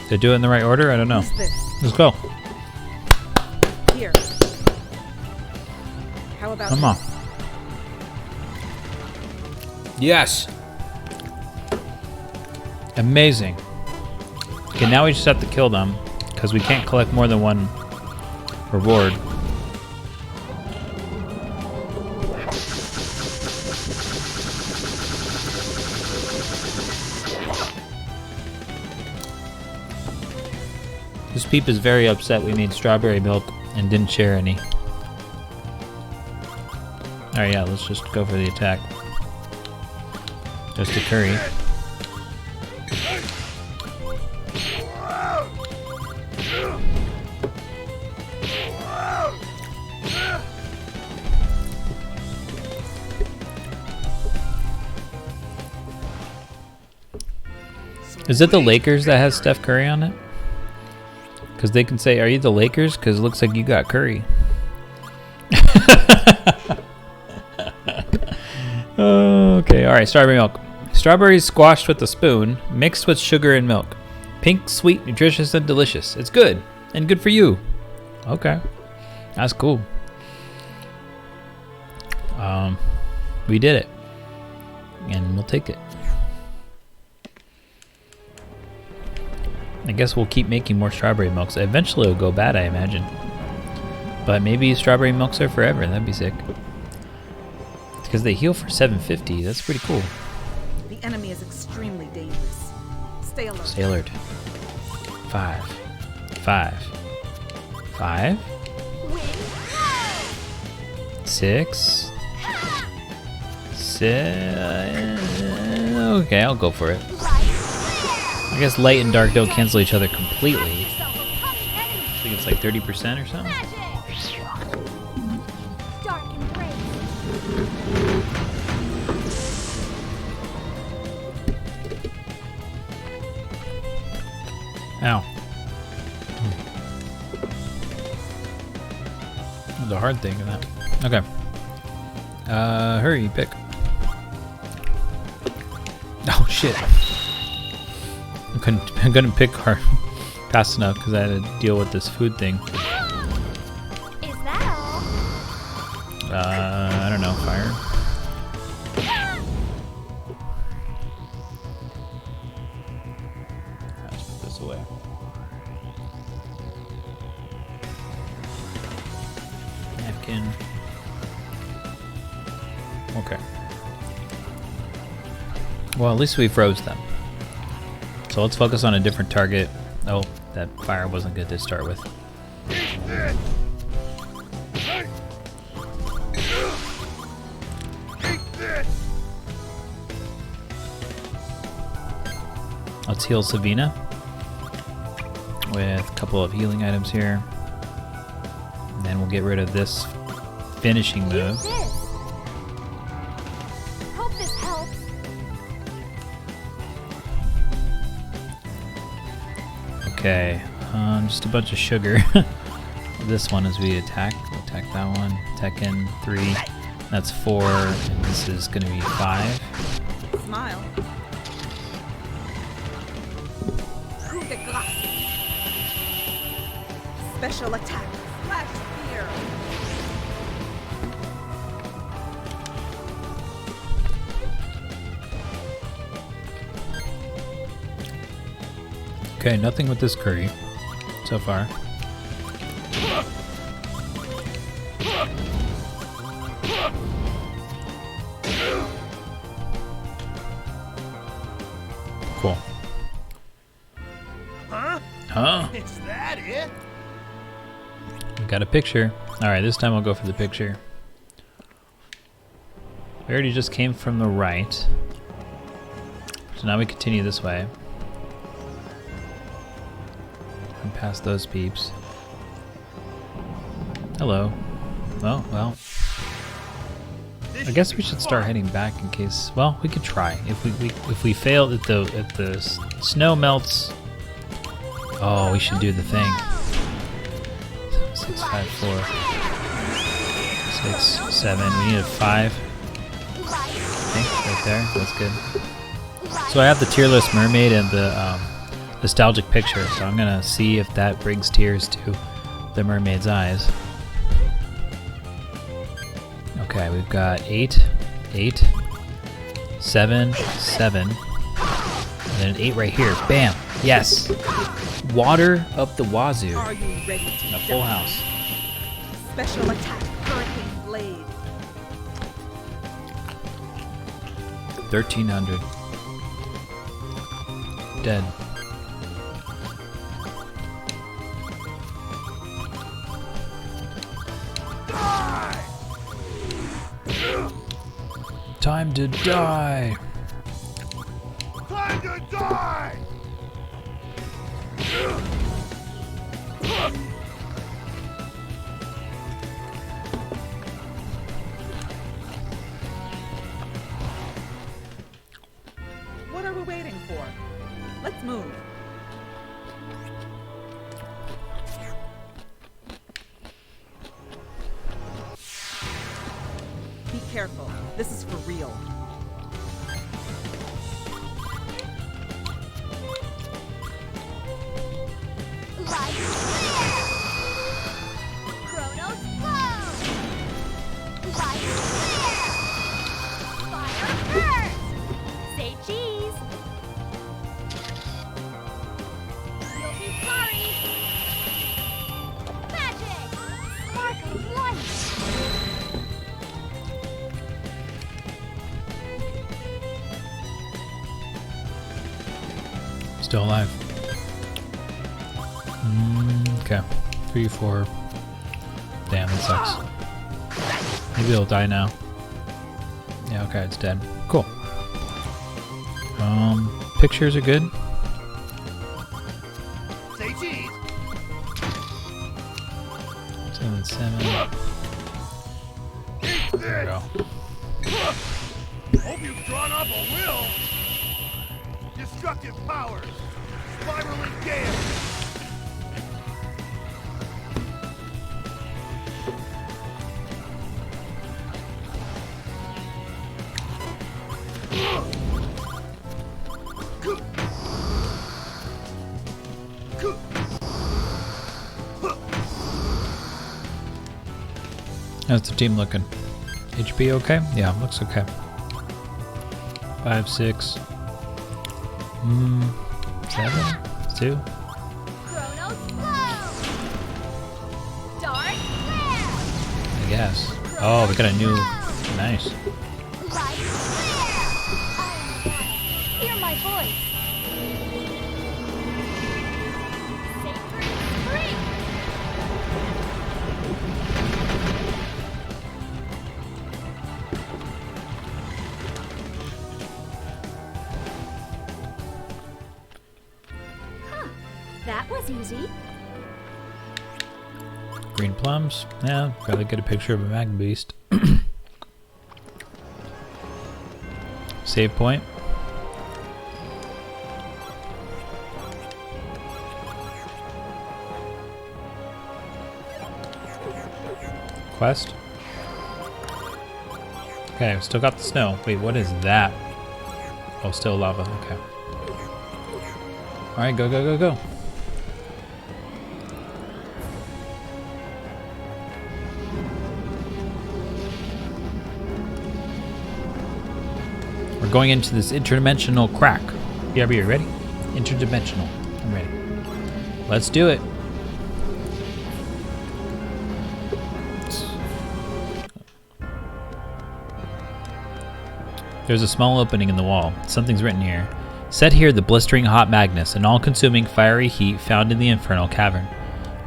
B: Did I do it in the right order? I don't know.
D: Who's this?
B: Let's go.
D: Here. How about
B: Come on.
D: this?
B: Yes. Amazing. Okay, now we just have to kill them because we can't collect more than one reward. This peep is very upset we made strawberry milk and didn't share any. Alright, yeah, let's just go for the attack. Just a curry. Is it the Lakers that has Steph Curry on it? Because they can say, are you the Lakers? Because it looks like you got Curry. Okay, alright, strawberry milk. Strawberries squashed with a spoon, mixed with sugar and milk. Pink, sweet, nutritious, and delicious. It's good, and good for you. Okay, that's cool. We did it. And we'll take it. I guess we'll keep making more strawberry milks. Eventually it'll go bad, I imagine. But maybe strawberry milks are forever. That'd be sick. Because they heal for 750. That's pretty cool.
D: The enemy is extremely dangerous. Stay alert.
B: Stay alert. 5. 5. 5. 6. 6. Okay, I'll go for it. I guess light and dark don't cancel each other completely. I think it's like 30% or something.
A: Dark embrace.
B: Ow. The hard thing in that. Okay. Hurry, pick. Oh shit! I couldn't pick hard fast enough because I had to deal with this food thing.
A: Is that all?
B: I don't know. Fire. Let's put this away. Napkin. Okay. Well, at least we froze them. So let's focus on a different target. Oh, that fire wasn't good to start with. Let's heal Savina with a couple of healing items here. And then we'll get rid of this finishing move.
A: Use this. Hope this helps.
B: Okay, just a bunch of sugar. This one as we attack. We'll attack that one. Tekken 3. That's 4. And this is going to be 5.
D: Smile. Coup de grâce. Special attack. Flash spear.
B: Okay, nothing with this curry so far. Cool. Huh?
C: Is that it?
B: We got a picture. Alright, this time I'll go for the picture. We already just came from the right. So now we continue this way. And past those peeps. Hello. Oh, well. I guess we should start heading back in case. Well, we could try. If we fail, if the snow melts. Oh, we should do the thing. 6, 5, 4, 6, 7. We need a 5. I think right there. That's good. So I have the tearless mermaid and the nostalgic picture. So I'm gonna see if that brings tears to the mermaid's eyes. Okay, we've got 8, 8, 7, 7, and then an 8 right here. Bam! Yes! Water up the wazoo.
D: Are you ready to
B: A full house.
D: Special attack. Hurricane blade.
B: 1300. Dead. Time to die.
C: Time to die!
D: What are we waiting for? Let's move. Be careful. This is for real.
A: Light clear! Chronos flow! Light clear! Fire burst! Say cheese! You'll be sorry! Magic! Sparkling light!
B: Still alive. Okay. 3, 4. Damn, that sucks. Maybe it'll die now. Yeah, okay, it's dead. Cool. Pictures are good.
C: Say cheese!
B: 7, 7. There we go.
C: Hope you've drawn up a will! Destructive powers! Spiraling gale!
B: How's the team looking? HP okay? Yeah, looks okay. 5, 6. 7, 2.
A: Chronos flow. Dark flare.
B: I guess. Oh, we got a new. Nice.
A: Light flare. Hear my voice. Sacred spring. That was easy.
B: Green plums. Yeah, gotta get a picture of a mag beast. Save point. Quest. Okay, still got the snow. Wait, what is that? Oh, still lava. Okay. Alright, go, go, go, go. We're going into this interdimensional crack. BRB, are you ready? Interdimensional. I'm ready. Let's do it. There's a small opening in the wall. Something's written here. Set here the blistering hot Magnus, an all-consuming fiery heat found in the infernal cavern.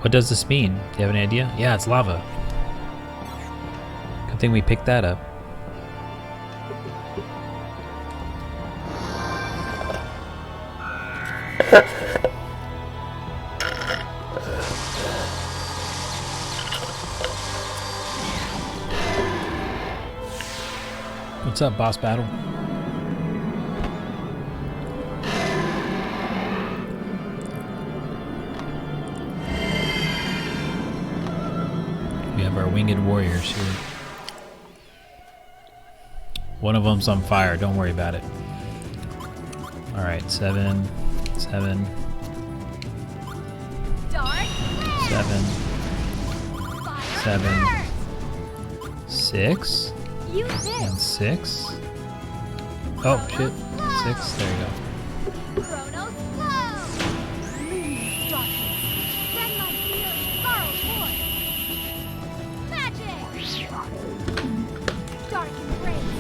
B: What does this mean? Do you have any idea? Yeah, it's lava. Good thing we picked that up. What's up, boss battle? We have our winged warriors here. One of them's on fire, don't worry about it. Alright, 7, 7,
A: Dark
B: 7,
A: fire
B: 7,
A: burst.
B: 6,
A: You
B: and
A: did.
B: 6. Oh, shit. 6, there you go.
A: Chronos flow. Leave darkness. Then my fury borrows forth. Magic. Dark embrace.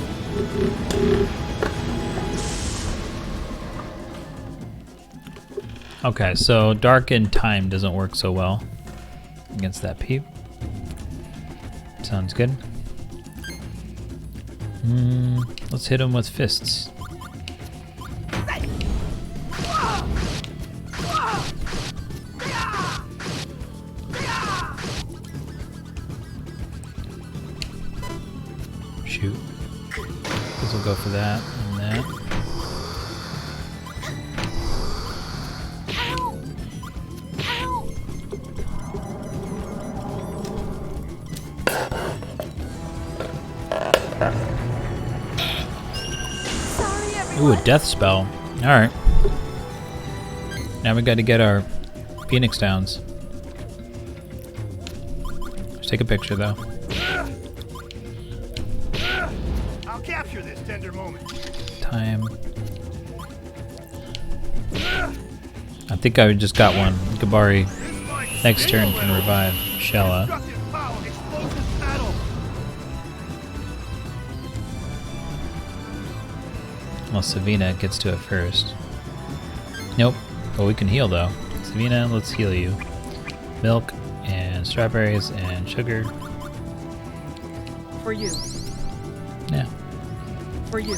B: Okay, so dark and time doesn't work so well against that peep. Sounds good. Let's hit him with fists. Shoot. Guess we'll go for that and that.
A: Sorry, everyone.
B: Ooh, a death spell. Alright. Now we gotta get our Phoenix Downs. Let's take a picture though.
C: I'll capture this tender moment.
B: Time. I think I just got one. Gabari next turn can revive Xelha.
C: Destructive power, explosive battle.
B: Well, Savina gets to it first. Nope. But we can heal though. Savina, let's heal you. Milk and strawberries and sugar.
D: For you.
B: Yeah.
D: For you.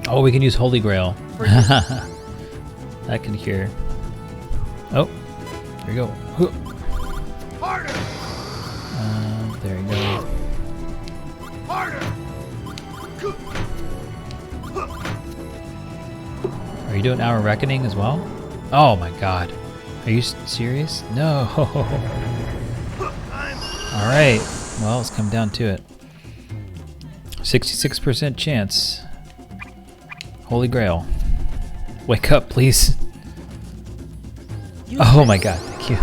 B: Oh, we can use Holy Grail.
D: For you.
B: That can cure. Oh, there we go. Huh.
C: Harder,
B: There you go.
C: harder.
B: Are you doing Hour Reckoning as well? Oh my god. Are you serious? No. Alright. Well, let's come down to it. 66% chance. Holy Grail. Wake up, please. Oh my god, thank you.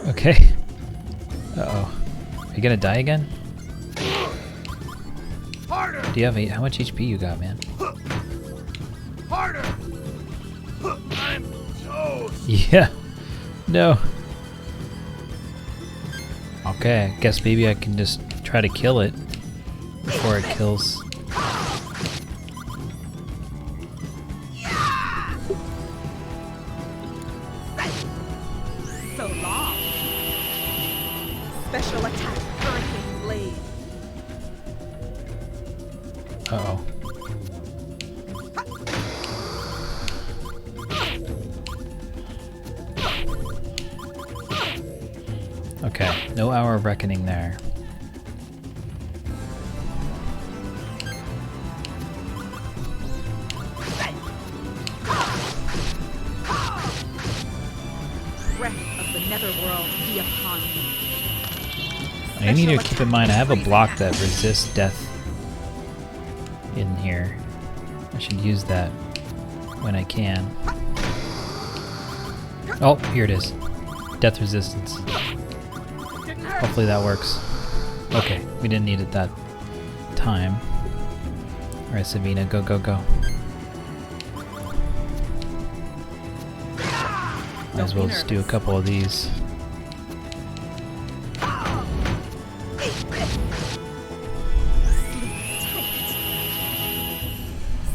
B: Okay. Uh-oh. Are You gonna die again?
C: Harder!
B: Do you have how much HP you got, man?
C: Harder! I'm toast.
B: Yeah. No. Okay, I guess maybe I can just try to kill it before it kills.
D: So long. Special attack, Hurricane Blade.
B: Uh-oh. Okay, no Hour of Reckoning there.
D: Breath of the netherworld be upon me.
B: I need to keep in mind I have a block that resists death in here. I should use that when I can. Oh, here it is. Death resistance. Hopefully that works. Okay, we didn't need it that time. Alright, Sabina, go, go, go. Might as well just do a couple of these.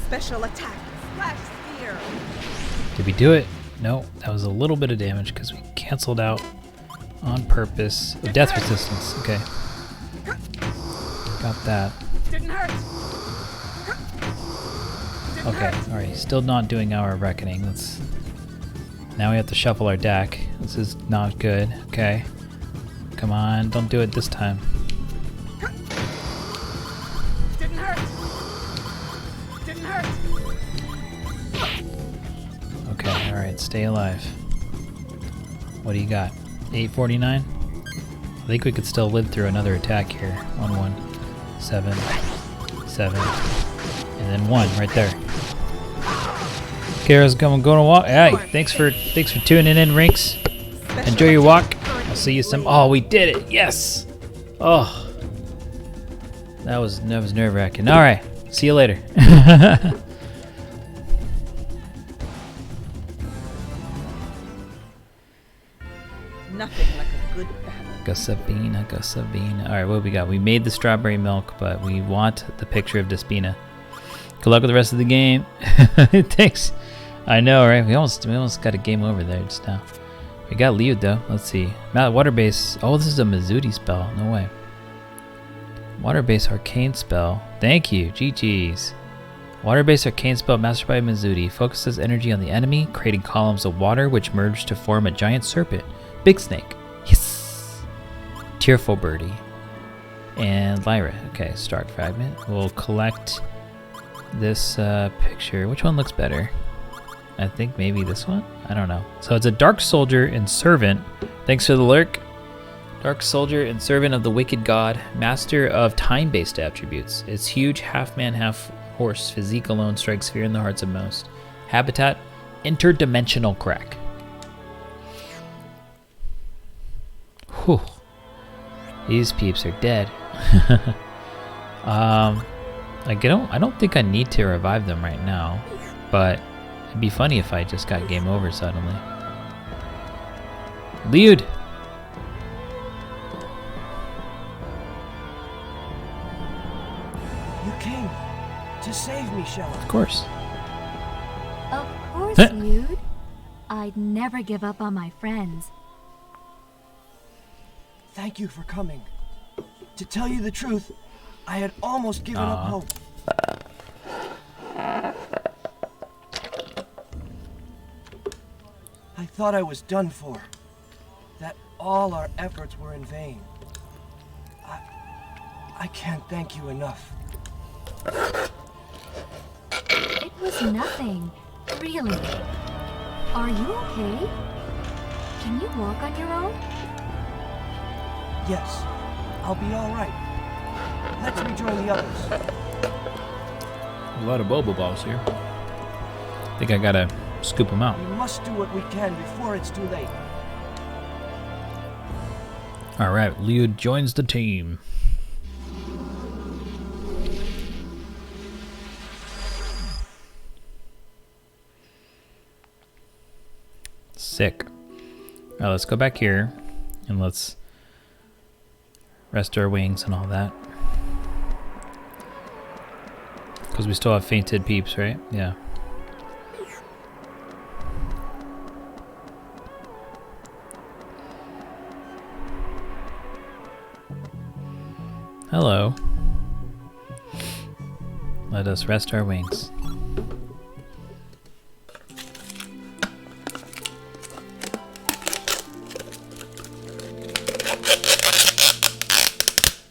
D: Special attack, Splash Spear.
B: Did we do it? No, that was a little bit of damage because we canceled out on purpose. Oh, death resistance, okay. Got that.
D: Didn't hurt.
B: Okay, alright, still not doing Hour of Reckoning. Let's. Now we have to shuffle our deck. This is not good. Okay. Come on, don't do it this time.
D: Didn't hurt. Didn't hurt.
B: Okay, alright, stay alive. What do you got? 849? I think we could still live through another attack here. 1, 1, 7, 7, and then 1 right there. Kara's going to walk. Hey, thanks for tuning in, Rinks. Enjoy your walk. I'll see you some. Oh, we did it! Yes. Oh, that was nerve-wracking. All right, see you later.
D: Nothing like a good battle.
B: Sabina, go Sabina. All right, what we got? We made the strawberry milk, but we want the picture of Despina. Good luck with the rest of the game. Thanks. I know, right? We almost got a game over there just now. We got Liu though. Let's see. Water base. Oh, this is a Mizuti spell. No way. Water base arcane spell. Thank you. GG's. Water base arcane spell mastered by Mizuti focuses energy on the enemy, creating columns of water which merge to form a giant serpent. Big snake. Yes. Tearful birdie. And Lyra. Okay, Stark fragment. We'll collect this picture. Which one looks better? I think maybe this one? I don't know. So it's a Dark Soldier and Servant. Thanks for the lurk. Dark Soldier and Servant of the Wicked God, master of time-based attributes. Its huge half-man, half-horse physique alone strikes fear in the hearts of most. Habitat, interdimensional crack. Whew. These peeps are dead. I don't think I need to revive them right now, but it'd be funny if I just got game over suddenly. Liud!
F: You came to save me, Xelha.
B: Of course.
A: Of course, Lude. I'd never give up on my friends.
F: Thank you for coming. To tell you the truth, I had almost given up hope. I thought I was done for. That all our efforts were in vain. I can't thank you enough.
A: It was nothing, really. Are you okay? Can you walk on your own?
F: Yes, I'll be all right. Let's rejoin the others.
B: A lot of Bobo balls here. I think I gotta scoop them out.
F: We must do what we can before it's too late.
B: Alright, Liud joins the team. Sick. Alright, let's go back here and let's rest our wings and all that. Because we still have fainted peeps, right? Yeah. Hello. Let us rest our wings.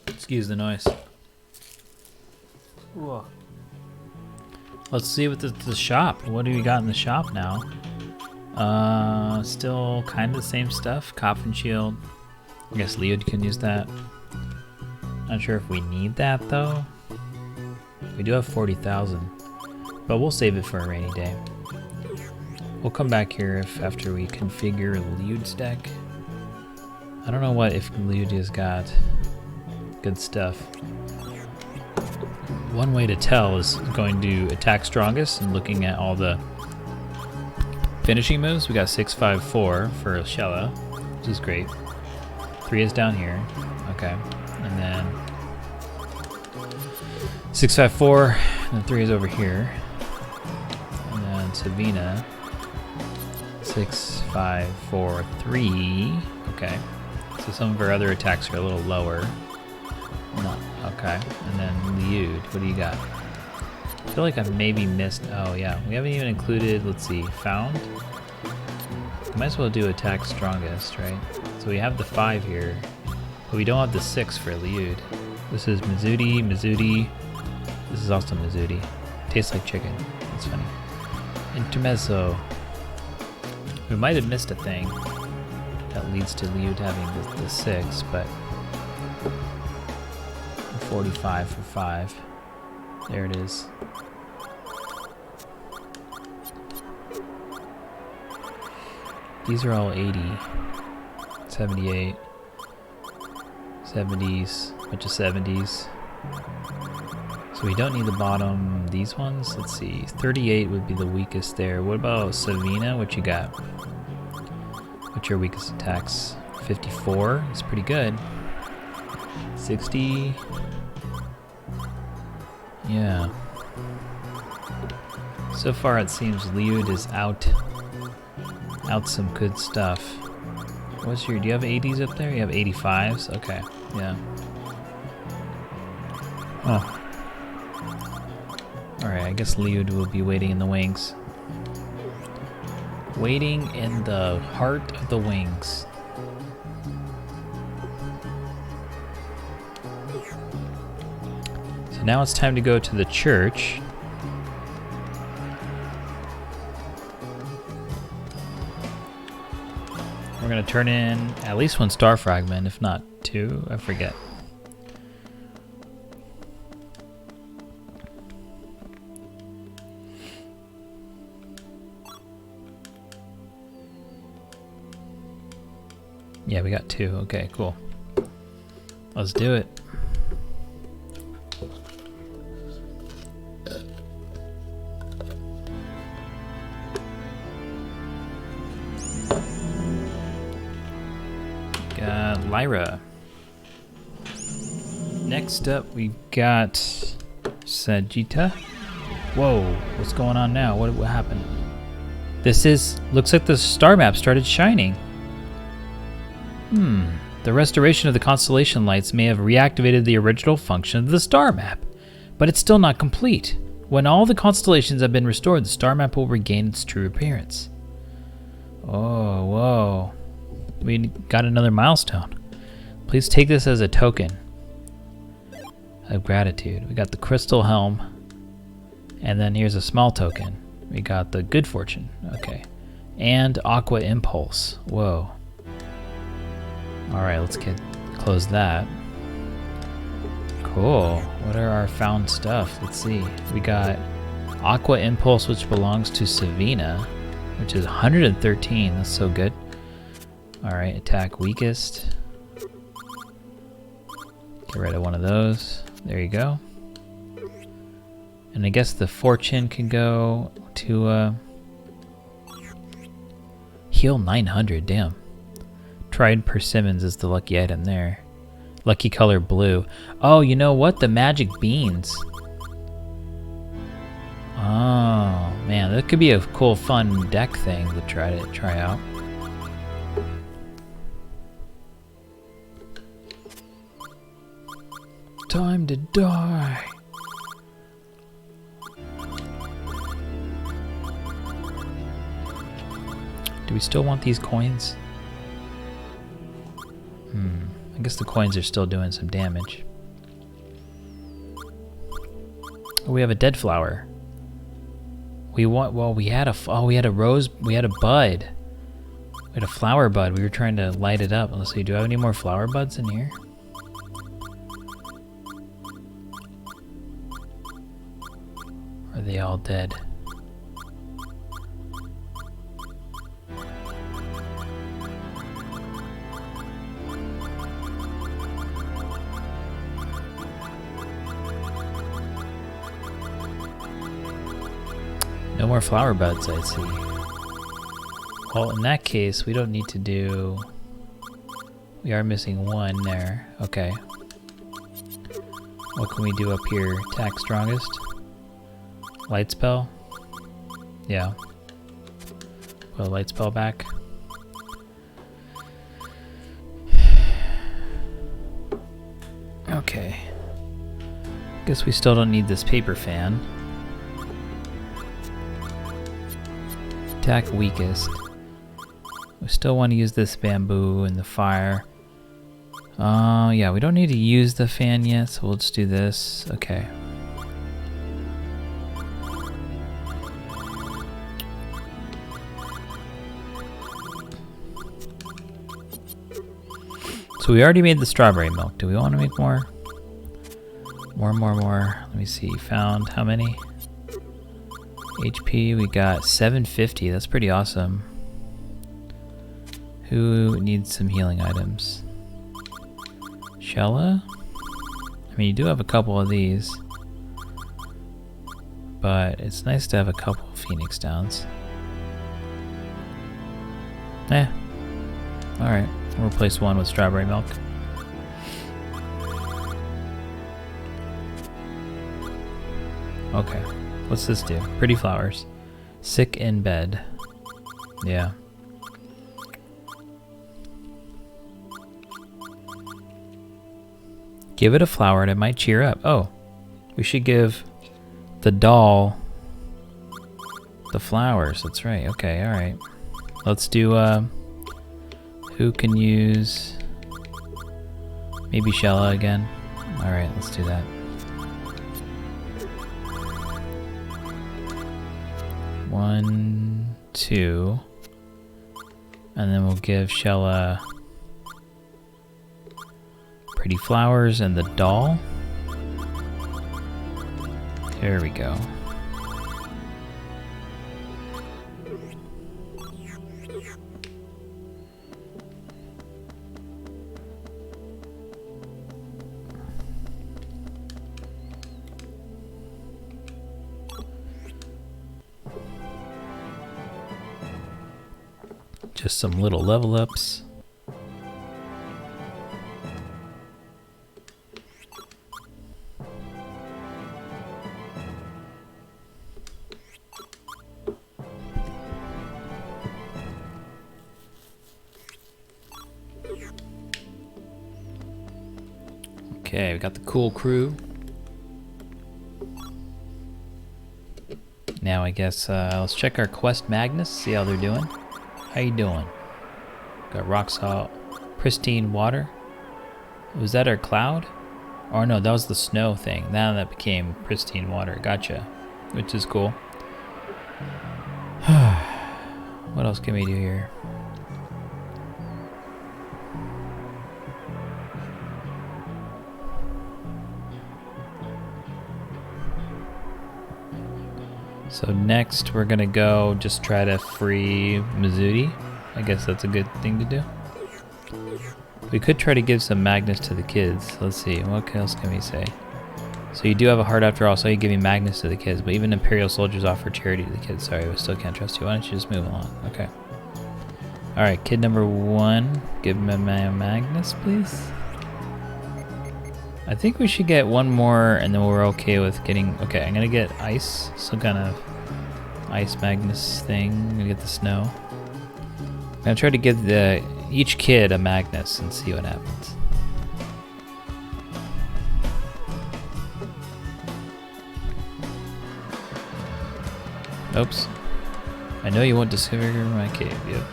B: Excuse the noise. Whoa. Let's see what the shop. What do we got in the shop now? Still kind of the same stuff. Coffin shield. I guess Liud can use that. Not sure if we need that though. We do have 40,000, but we'll save it for a rainy day. We'll come back here if after we configure Liud's deck. I don't know what if Liud has got good stuff. One way to tell is going to attack strongest and looking at all the finishing moves. We got 654 for Xelha, which is great. 3 is down here. Okay. And then 654, and then 3 is over here. And then Savina, 653. Okay. So some of our other attacks are a little lower. No, okay. And then Liud, what do you got? I feel like I've maybe missed. Oh, yeah. We haven't even included, let's see, found. Might as well do attack strongest, right? So we have the 5 here. But we don't have the 6 for Liud. This is Mizuti, Mizuti. This is also Mizuti. Tastes like chicken. That's funny. Intermezzo. We might have missed a thing that leads to Liud having the 6, but 45 for 5. There it is. These are all 80. 78. 70s, bunch of 70s. So we don't need the bottom, these ones. Let's see, 38 would be the weakest there. What about Savina? What you got? What's your weakest attacks? 54, it's pretty good. 60. Yeah. So far it seems Liud is out some good stuff. What's your, do you have 80s up there? You have 85s? Okay, yeah. Oh. Alright, I guess Liud will be waiting in the wings. Waiting in the heart of the wings. So now it's time to go to the church. We're gonna turn in at least 1 star fragment, if not 2, I forget. Yeah, we got 2. Okay, cool. Let's do it. Got Lyra. Next up, we've got Sajita. Whoa, what's going on now? What happened? This is, looks like the star map started shining. The restoration of the constellation lights may have reactivated the original function of the star map, but it's still not complete. When all the constellations have been restored, the star map will regain its true appearance. Oh, whoa. We got another milestone. Please take this as a token of gratitude. We got the crystal helm, and then here's a small token. We got the good fortune, okay. And aqua impulse, whoa. Alright, let's close that. Cool. What are our found stuff? Let's see. We got Aqua Impulse, which belongs to Savina, which is 113. That's so good. Alright, attack weakest. Get rid of one of those. There you go. And I guess the fortune can go to heal 900. Damn. Tried persimmons is the lucky item there. Lucky color blue. Oh, you know what? The magic beans. Oh man, that could be a cool, fun deck thing to try out. Time to die. Do we still want these coins? I guess the coins are still doing some damage. Oh, we have a dead flower. We want, well, we had a rose, we had a bud. We had a flower bud. We were trying to light it up. Let's see, do I have any more flower buds in here? Are they all dead? No more flower buds, I see. Well, in that case, we don't need to do... We are missing one there. Okay. What can we do up here? Attack strongest? Light spell? Yeah. Put a light spell back. Okay. Guess we still don't need this paper fan. Attack weakest. We still want to use this bamboo and the fire. Yeah, we don't need to use the fan yet, so we'll just do this. Okay. So we already made the strawberry milk. Do we want to make more? More. Let me see. Found how many? HP, we got 750. That's pretty awesome. Who needs some healing items? Xelha? I mean, you do have a couple of these. But it's nice to have a couple of Phoenix Downs. Alright, we'll replace one with strawberry milk. Okay. What's this do? Pretty flowers. Sick in bed. Yeah. Give it a flower and it might cheer up. Oh. We should give the doll the flowers. That's right. Okay, alright. Let's do, who can use... Maybe Xelha again? Alright, let's do that. 1, 2, and then we'll give Xelha pretty flowers and the doll. There we go. Just some little level ups. Okay, we got the cool crew. Now I guess let's check our quest Magnus, see how they're doing. How you doing? Got rock salt, pristine water. Was that our cloud? Or no, that was the snow thing. Now that became pristine water. Gotcha. Which is cool. What else can we do here? So next we're gonna go just try to free Mizudi. I guess that's a good thing to do. We could try to give some magnets to the kids. Let's see, what else can we say? So you do have a heart after all, so you giving magnets to the kids, but even Imperial soldiers offer charity to the kids. Sorry, we still can't trust you. Why don't you just move along? Okay. Alright, kid number 1, give him a magnets, please. I think we should get one more, and then we're okay with getting... Okay, I'm gonna get ice, some kind of ice magnets thing. I'm gonna get the snow. I'm gonna try to give each kid a magnets and see what happens. Oops. I know you won't discover my cave. Yep.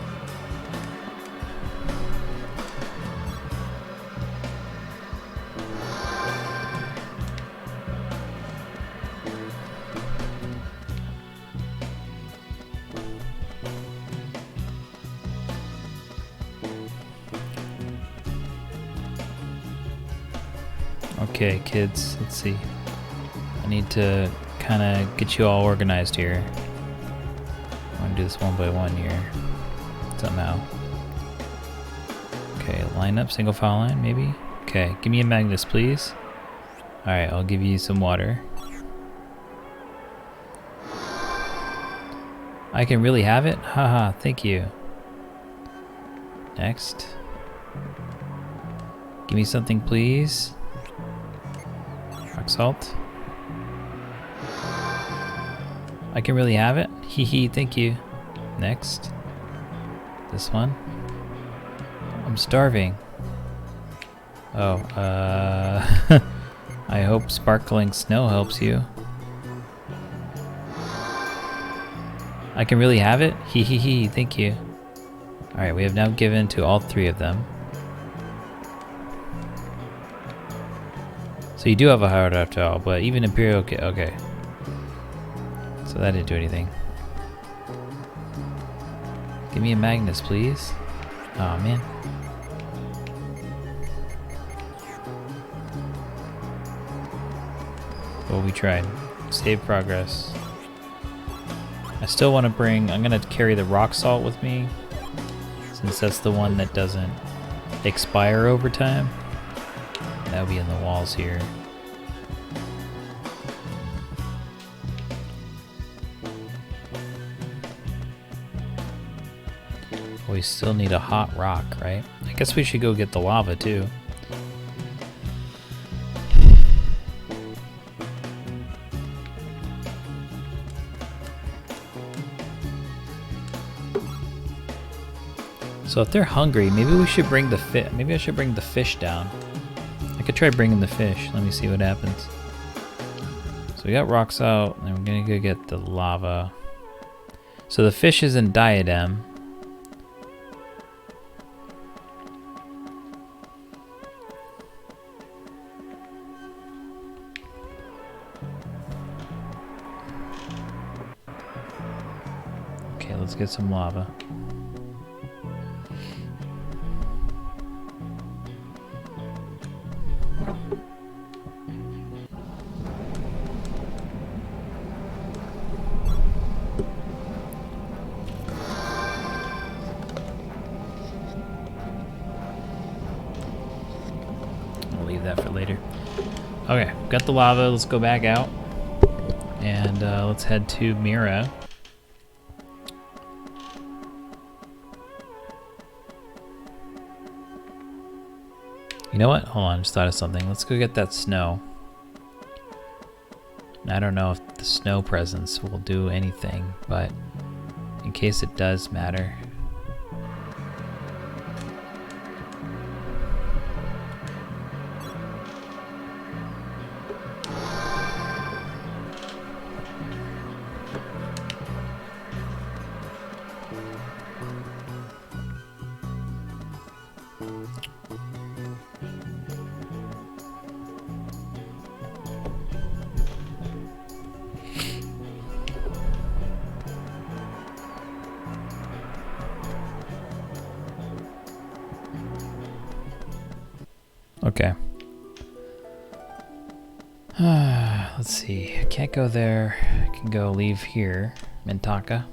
B: Okay, kids, let's see. I need to kind of get you all organized here. I'm gonna do this one by one here, somehow. Okay, line up, single file line, maybe? Okay, give me a magnus, please. Alright, I'll give you some water. I can really have it? Haha, thank you. Next. Give me something, please. Rock salt. I can really have it? Hee hee, thank you. Next. This one. I'm starving. Oh, I hope sparkling snow helps you. I can really have it? Hee hee hee, thank you. Alright, we have now given to all 3 of them. So you do have a heart after all, but even Imperial, okay. So that didn't do anything. Give me a Magnus, please. Oh man. Well, we tried. Save progress. I still want to bring, I'm going to carry the rock salt with me, since that's the one that doesn't expire over time. That'll be in the walls here. We still need a hot rock, right? I guess we should go get the lava too. So if they're hungry, maybe we should bring the fish. Maybe I should bring the fish down. I could try bringing the fish. Let me see what happens. So we got rocks out, and we're gonna go get the lava. So the fish is in Diadem. Okay, let's get some lava. Okay, got the lava. Let's go back out and let's head to Mira. You know what? Hold on, just thought of something. Let's go get that snow. I don't know if the snow presence will do anything, but in case it does matter. Okay. Let's see. I can't go there. I can go leave here. Mintaka.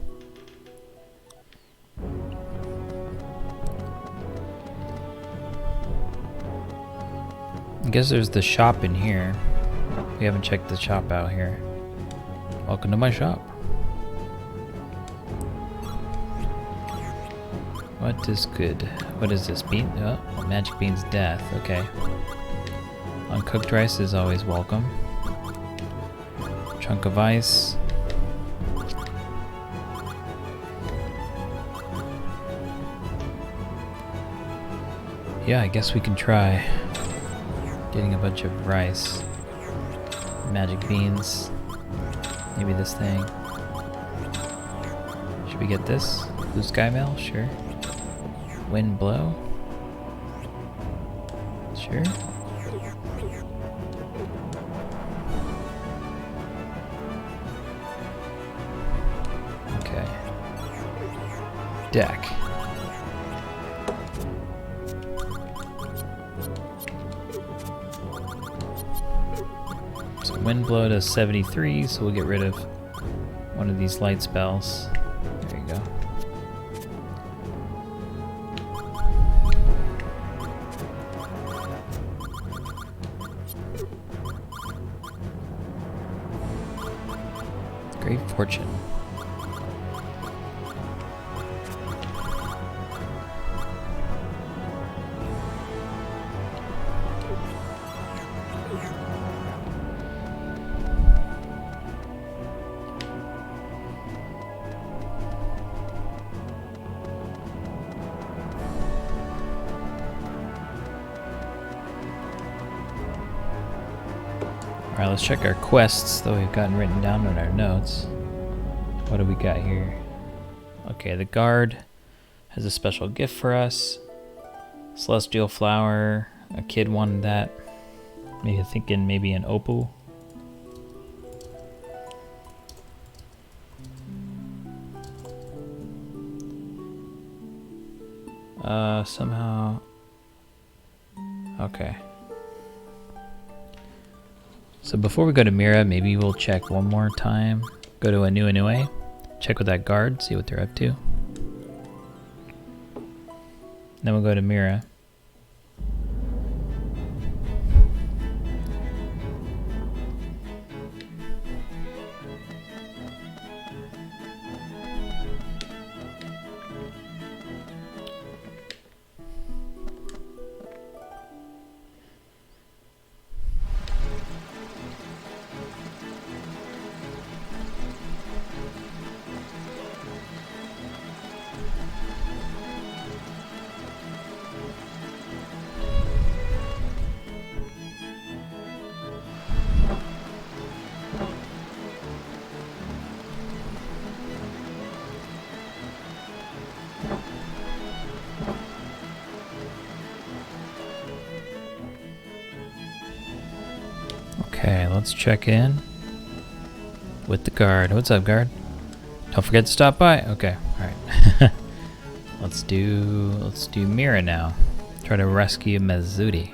B: I guess there's the shop in here. We haven't checked the shop out here. Welcome to my shop. What is good? What is this? Bean? Oh, magic beans death. Okay. Uncooked rice is always welcome. Chunk of ice. Yeah, I guess we can try getting a bunch of rice. Magic beans. Maybe this thing. Should we get this? Blue sky mail? Sure. Wind blow? Sure. Okay. Deck. So wind blow to 73, so we'll get rid of one of these light spells. There you go. Great fortune. Alright, let's check our quests that we've gotten written down in our notes. What do we got here? Okay, the guard has a special gift for us. Celestial flower. A kid wanted that. Maybe thinking maybe an opal. Somehow. Okay. So before we go to Mira, maybe we'll check one more time. Go to Anue, check with that guard, see what they're up to. Then we'll go to Mira. Okay, let's check in with the guard. What's up, guard? Don't forget to stop by. Okay, alright. Let's do Mira now. Try to rescue Mezzuti.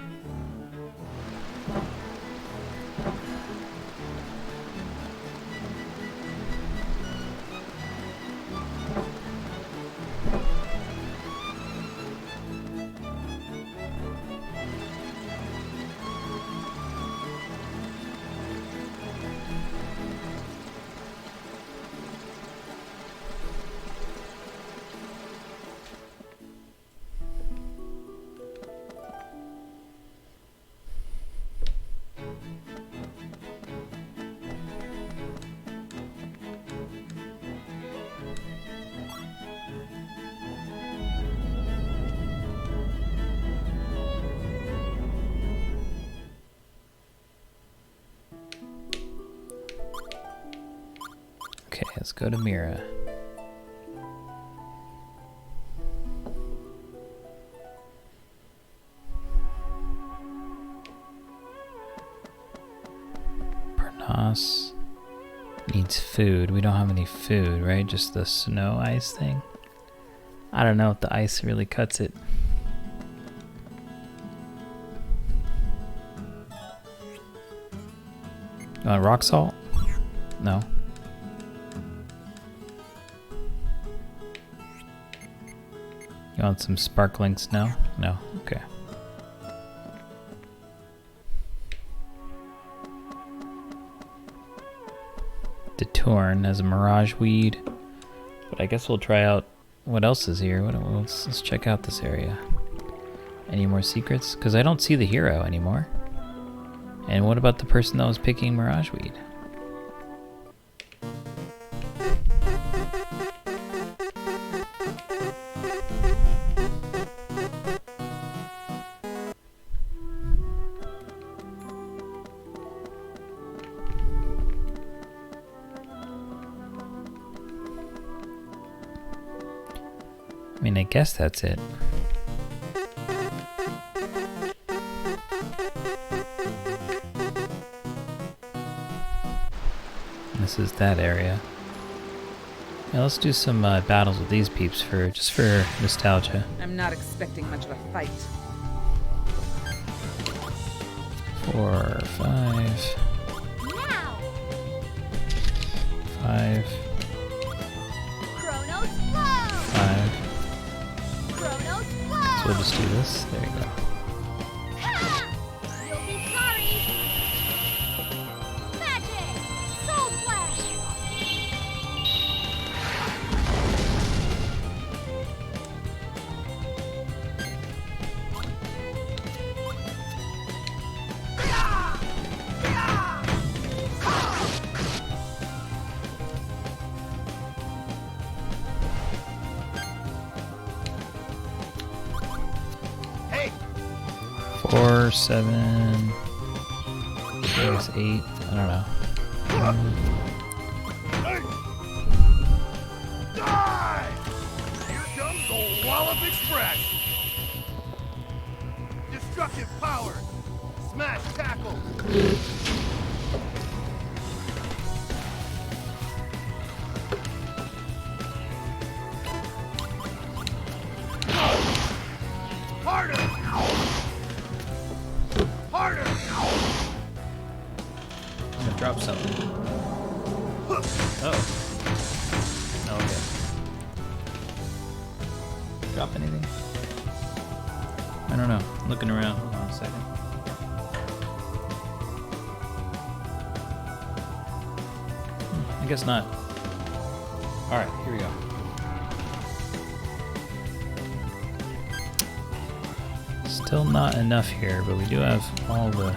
B: Okay, let's go to Mira. Parnas needs food. We don't have any food, right? Just the snow ice thing. I don't know if the ice really cuts it. You want rock salt? No. You want some sparkling snow? No? Okay. Torn as a mirage weed. But I guess we'll try out what else is here. Let's check out this area. Any more secrets? Because I don't see the hero anymore. And what about the person that was picking mirage weed? I mean, I guess that's it. This is that area. Now let's do some battles with these peeps just for nostalgia.
D: I'm not expecting much of a fight.
B: 4, 5,
A: Now!
B: 5,
A: Chronos flow!
B: 5.
A: Chronos flow!
B: So we'll just do this. There you go.
A: Ha! You'll be sorry! Magic! Soul flash!
C: Hey,
B: 4, 7, 6, 8. I don't know.
C: hey! Die! Here comes the Wallop Express! Destructive power! Smash tackle! Harder! Harder!
B: I'm gonna drop something. Oh. Okay. Drop anything? I don't know. I'm looking around. Hold on a second. I guess not. Alright, here we go. Still not enough here, but we do have all the...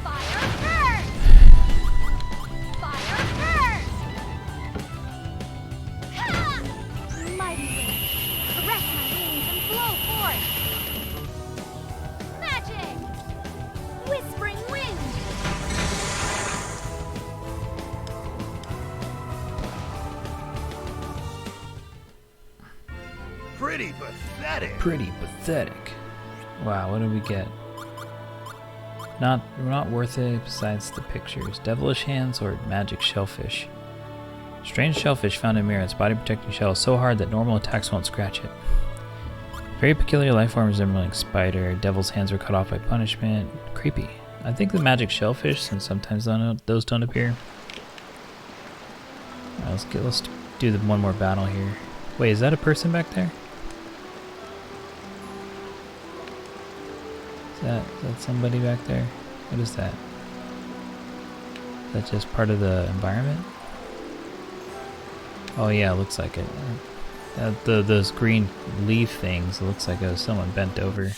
A: Fire first! Fire first! Ha! Mighty wind! Caress my wings and blow forth! Magic! Whispering wind!
C: Pretty pathetic!
B: Pretty pathetic. Wow, what did we get? Not worth it besides the pictures. Devilish hands or magic shellfish. Strange shellfish found in mirror. Its body protecting shell is so hard that normal attacks won't scratch it. Very peculiar life form resembling spider. Devil's hands are cut off by punishment. Creepy. I think the magic shellfish, since sometimes those don't appear. Alright, let's do one more battle here. Wait, is that a person back there? Is that somebody back there? What is that? Is that just part of the environment? Oh yeah, it looks like it. Those green leaf things, it looks like it was someone bent over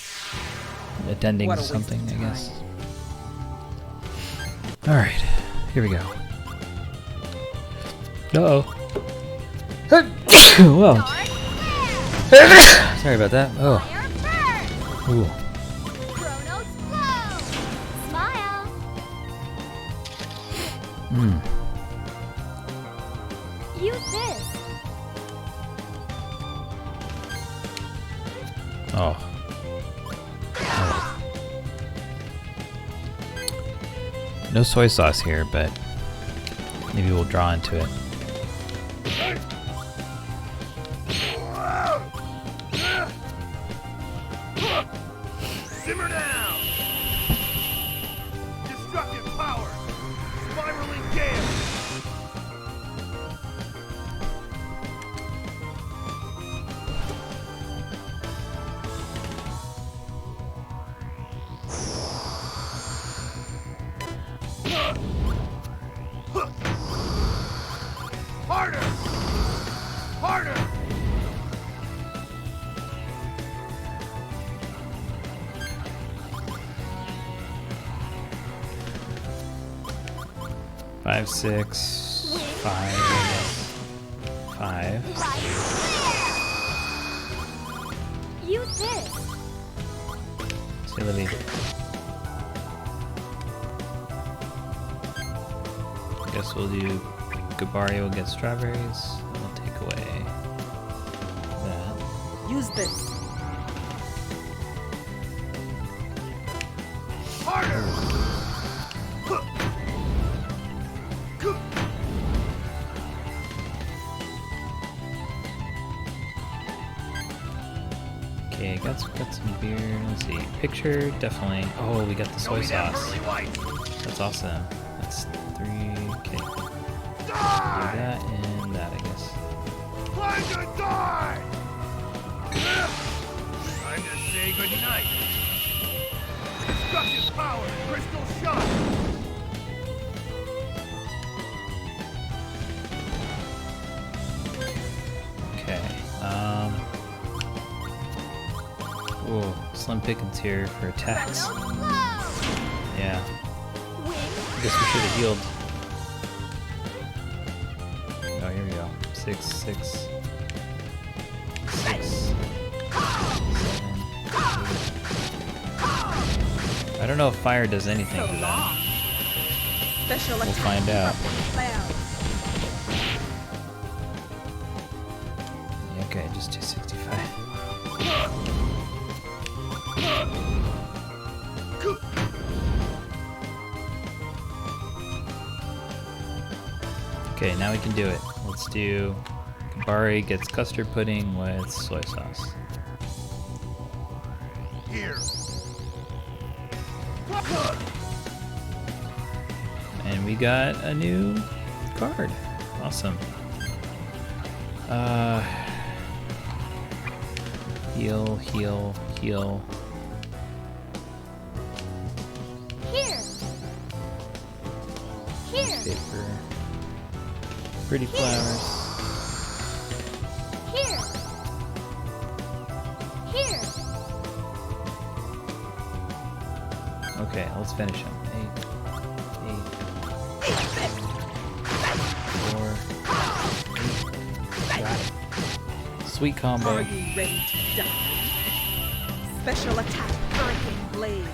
B: attending
D: What a waste of
B: something, I guess.
D: time.
B: Alright, here we go. Uh-oh. Whoa.
A: Dark flare!
B: Sorry about that. Oh.
A: Fire first!
B: Ooh.
A: Chronos flow! Smile! Use this!
B: Oh. No soy sauce here, but maybe we'll draw into it.
C: Simmer down! Destructive power! Spiraling gale!
B: 5, 6, 5, I guess. 5.
A: Use this.
B: See, Libby. Guess we'll do Gabari will get strawberries. And we'll take away that.
D: Use this.
B: Okay, got some beer. Let's see. Picture, definitely. Oh, we got the soy sauce. That's awesome. That's 3. Okay. Do that and that, I guess.
C: Time to die! Time to say goodnight. Destructive power, crystal shot.
B: Okay. Ooh, Slim Pickens here for attacks. Yeah. I guess we should have healed. Oh, here we go. 6, 6, 6, 7, 8. I don't know if fire does anything to them.
D: Special
B: We'll
D: attack.
B: find out. Yeah, okay, just 265. Okay, now we can do it. Let's do Kabari gets custard pudding with soy sauce.
C: Here.
B: And we got a new card. Awesome. Heal, heal, heal.
A: Here. Here.
B: Paper. Pretty flowers.
A: Here. Here.
B: Okay, let's finish them. 8, 8, 4, 8. Got it. Sweet combo.
D: Are you ready to die? Special attack. Hurricane blade.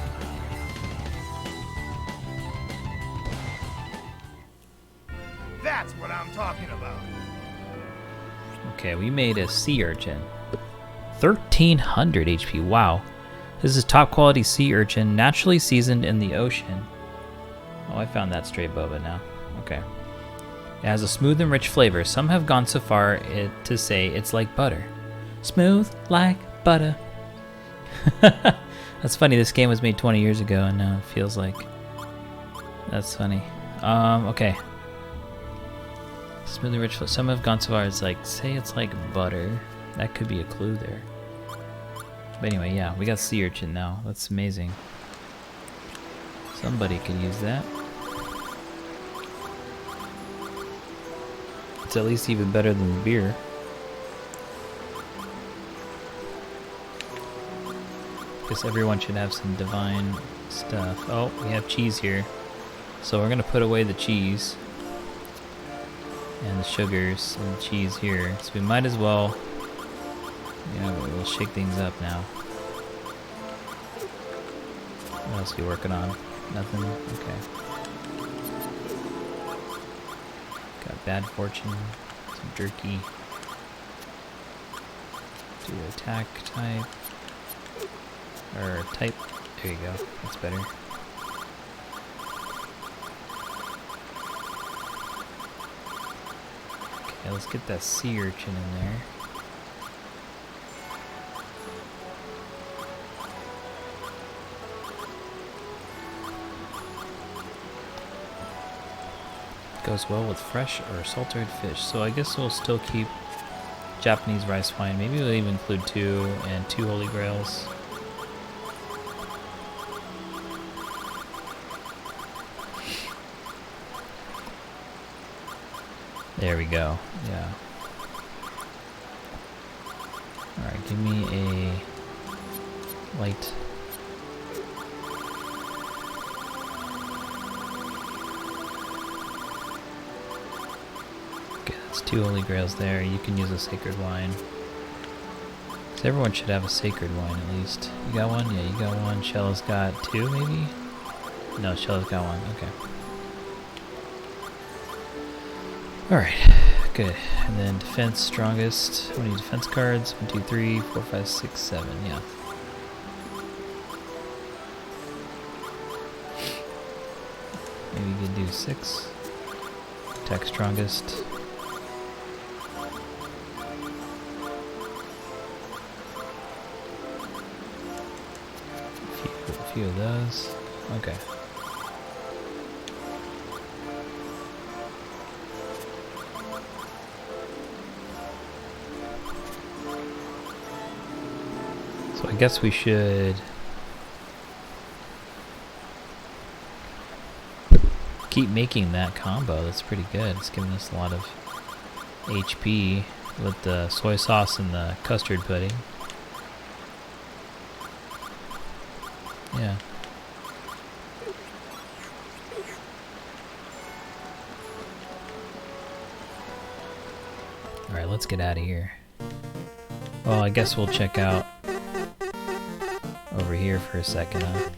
C: That's what I'm talking about.
B: Okay, we made a sea urchin. 1300 HP. Wow. This is top quality sea urchin, naturally seasoned in the ocean. Oh, I found that stray boba now. Okay. It has a smooth and rich flavor. Some have gone so far to say it's like butter. Smooth like butter. That's funny. This game was made 20 years ago, and now it feels like. That's funny. Okay. Smooth and rich flavor. Some have gone so far as like say it's like butter. That could be a clue there. But anyway, yeah, we got sea urchin now. That's amazing. Somebody could use that. It's at least even better than the beer. Guess everyone should have some divine stuff. Oh, we have cheese here. So we're gonna put away the cheese and the sugars and the cheese here. So we might as well, we'll shake things up now. What else are you working on? Nothing? Okay. Got bad fortune, some jerky. Do attack type. Or type. There you go. That's better. Okay, let's get that sea urchin in there. Goes well with fresh or salted fish. So I guess we'll still keep Japanese rice wine. Maybe we'll even include 2 and 2 holy grails. There we go. Yeah. Alright, give me a light. 2 holy grails there. You can use a sacred wine. Because everyone should have a sacred wine at least. You got one? Yeah, you got one. Shella's got 2 maybe? No, Shella's got 1. Okay. Alright. Good. And then defense strongest. How many defense cards? 1, 2, 3, 4, 5, 6, 7. Yeah. Maybe you could do 6. Attack strongest. A few of those. Okay. So I guess we should keep making that combo. That's pretty good. It's giving us a lot of HP with the soy sauce and the custard pudding. Yeah. Alright, let's get out of here. Well, I guess we'll check out over here for a second, huh?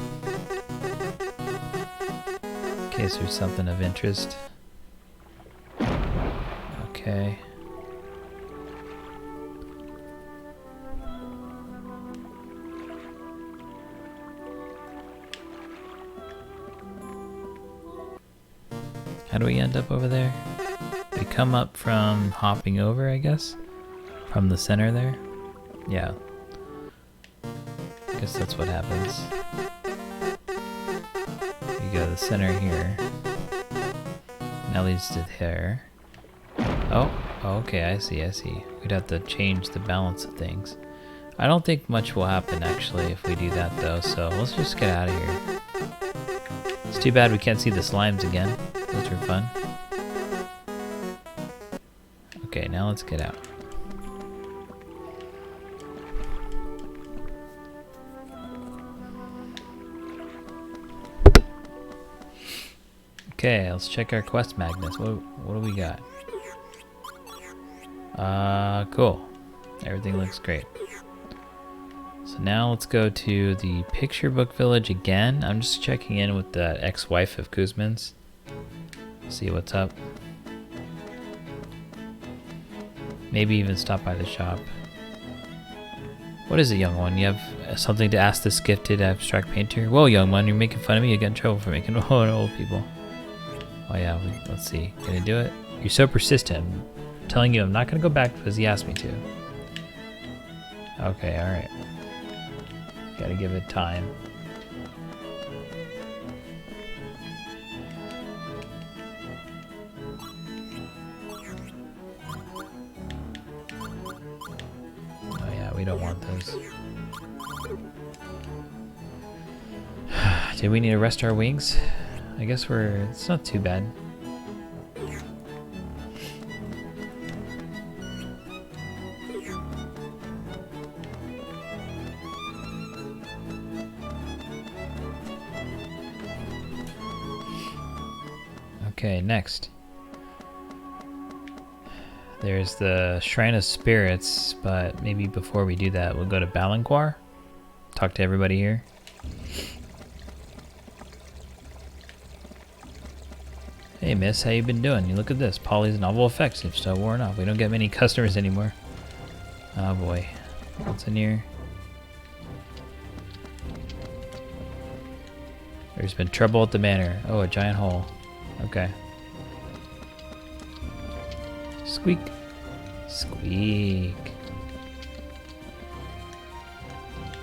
B: In case there's something of interest. Okay. How do we end up over there? We come up from hopping over, I guess? From the center there? Yeah. I guess that's what happens. We go to the center here. Now leads to there. Oh, okay, I see. We'd have to change the balance of things. I don't think much will happen actually if we do that though, so let's just get out of here. It's too bad we can't see the slimes again. Those are fun. Okay, now let's get out. Okay, let's check our quest magnets. What do we got? Cool. Everything looks great. So now let's go to the picture book village again. I'm just checking in with the ex-wife of Kuzmin's. See what's up. Maybe even stop by the shop. What is it, young one? You have something to ask this gifted abstract painter? Whoa, young one, you're making fun of me? You get in trouble for making fun of old people. Oh yeah, let's see. Can I do it? You're so persistent. I'm telling you I'm not going to go back because he asked me to. Okay, alright. Gotta give it time. Oh yeah, we don't want those. Did we need to rest our wings? I guess it's not too bad. Okay, next. There's the Shrine of Spirits, but maybe before we do that, we'll go to Balanquar. Talk to everybody here. Hey miss, how you been doing? You look at this. Polly's novel effects have still worn off. We don't get many customers anymore. Oh boy. What's in here? There's been trouble at the manor. Oh, a giant hole. Okay. Squeak. Squeak.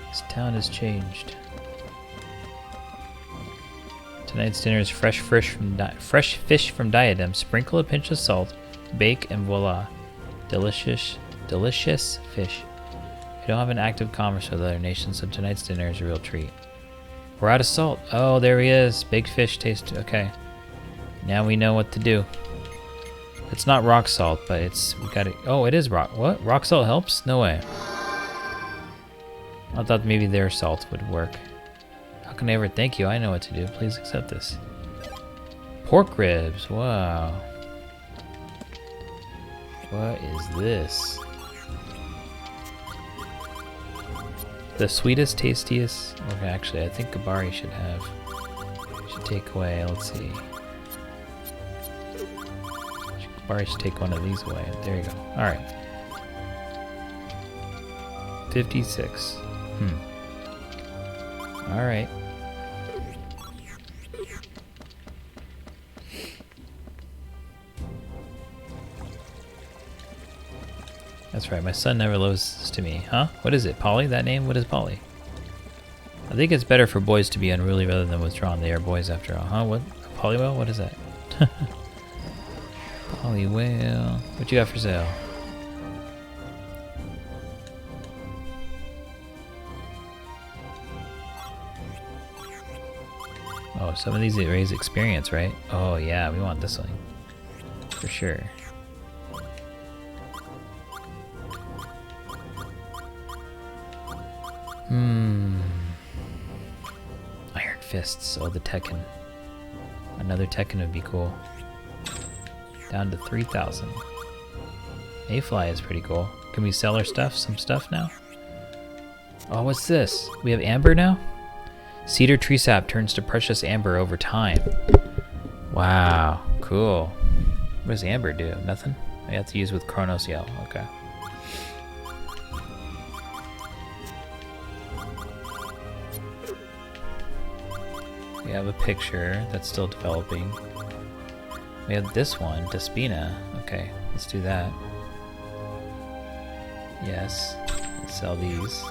B: This town has changed. Tonight's dinner is fresh fish from Diadem. Sprinkle a pinch of salt, bake, and voila. Delicious fish. We don't have an active commerce with other nations, so tonight's dinner is a real treat. We're out of salt. Oh, there he is. Baked fish taste. Okay. Now we know what to do. It's not rock salt, but we got it. Oh, it is rock. What? Rock salt helps? No way. I thought maybe their salt would work. How can I ever thank you? I know what to do. Please accept this. Pork ribs. Wow. What is this? The sweetest, tastiest. Okay, actually, I think Kabari should have. Should take away. Let's see. Kabari should take one of these away. There you go. All right. 56. All right. That's right, my son never listens to me. Huh? What is it? Polly? That name? What is Polly? I think it's better for boys to be unruly rather than withdrawn. They are boys after all. Huh? What? Polywhale? What is that? Polywhale. What you got for sale? Oh, some of these raise experience, right? Oh yeah, we want this one. For sure. Iron Fists. Oh, the Tekken. Another Tekken would be cool. Down to 3,000. Mayfly is pretty cool. Can we sell our stuff? Some stuff now? Oh, what's this? We have amber now? Cedar tree sap turns to precious amber over time. Wow, cool. What does amber do? Nothing? I have to use with Chronos Yell. Okay. We have a picture that's still developing. We have this one, Despina. Okay, let's do that. Yes, let's sell these.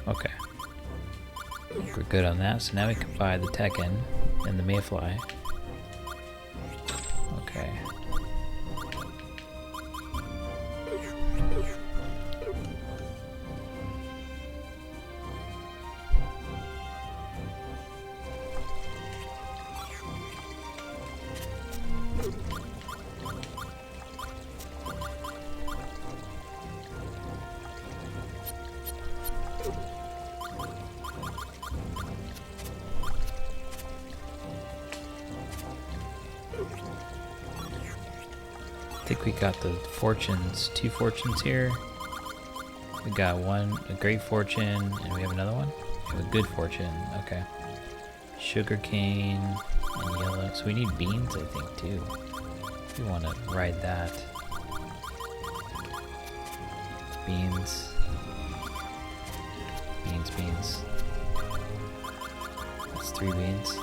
B: Okay. We're good on that, so now we can buy the Tekken and the Mayfly. Okay. I think we got the fortunes, 2 fortunes here. We got one, a great fortune, and we have another one? We have a good fortune, okay. Sugar cane and yellow. So we need beans, I think, too. We want to ride that. Beans. Beans, beans. That's 3 beans.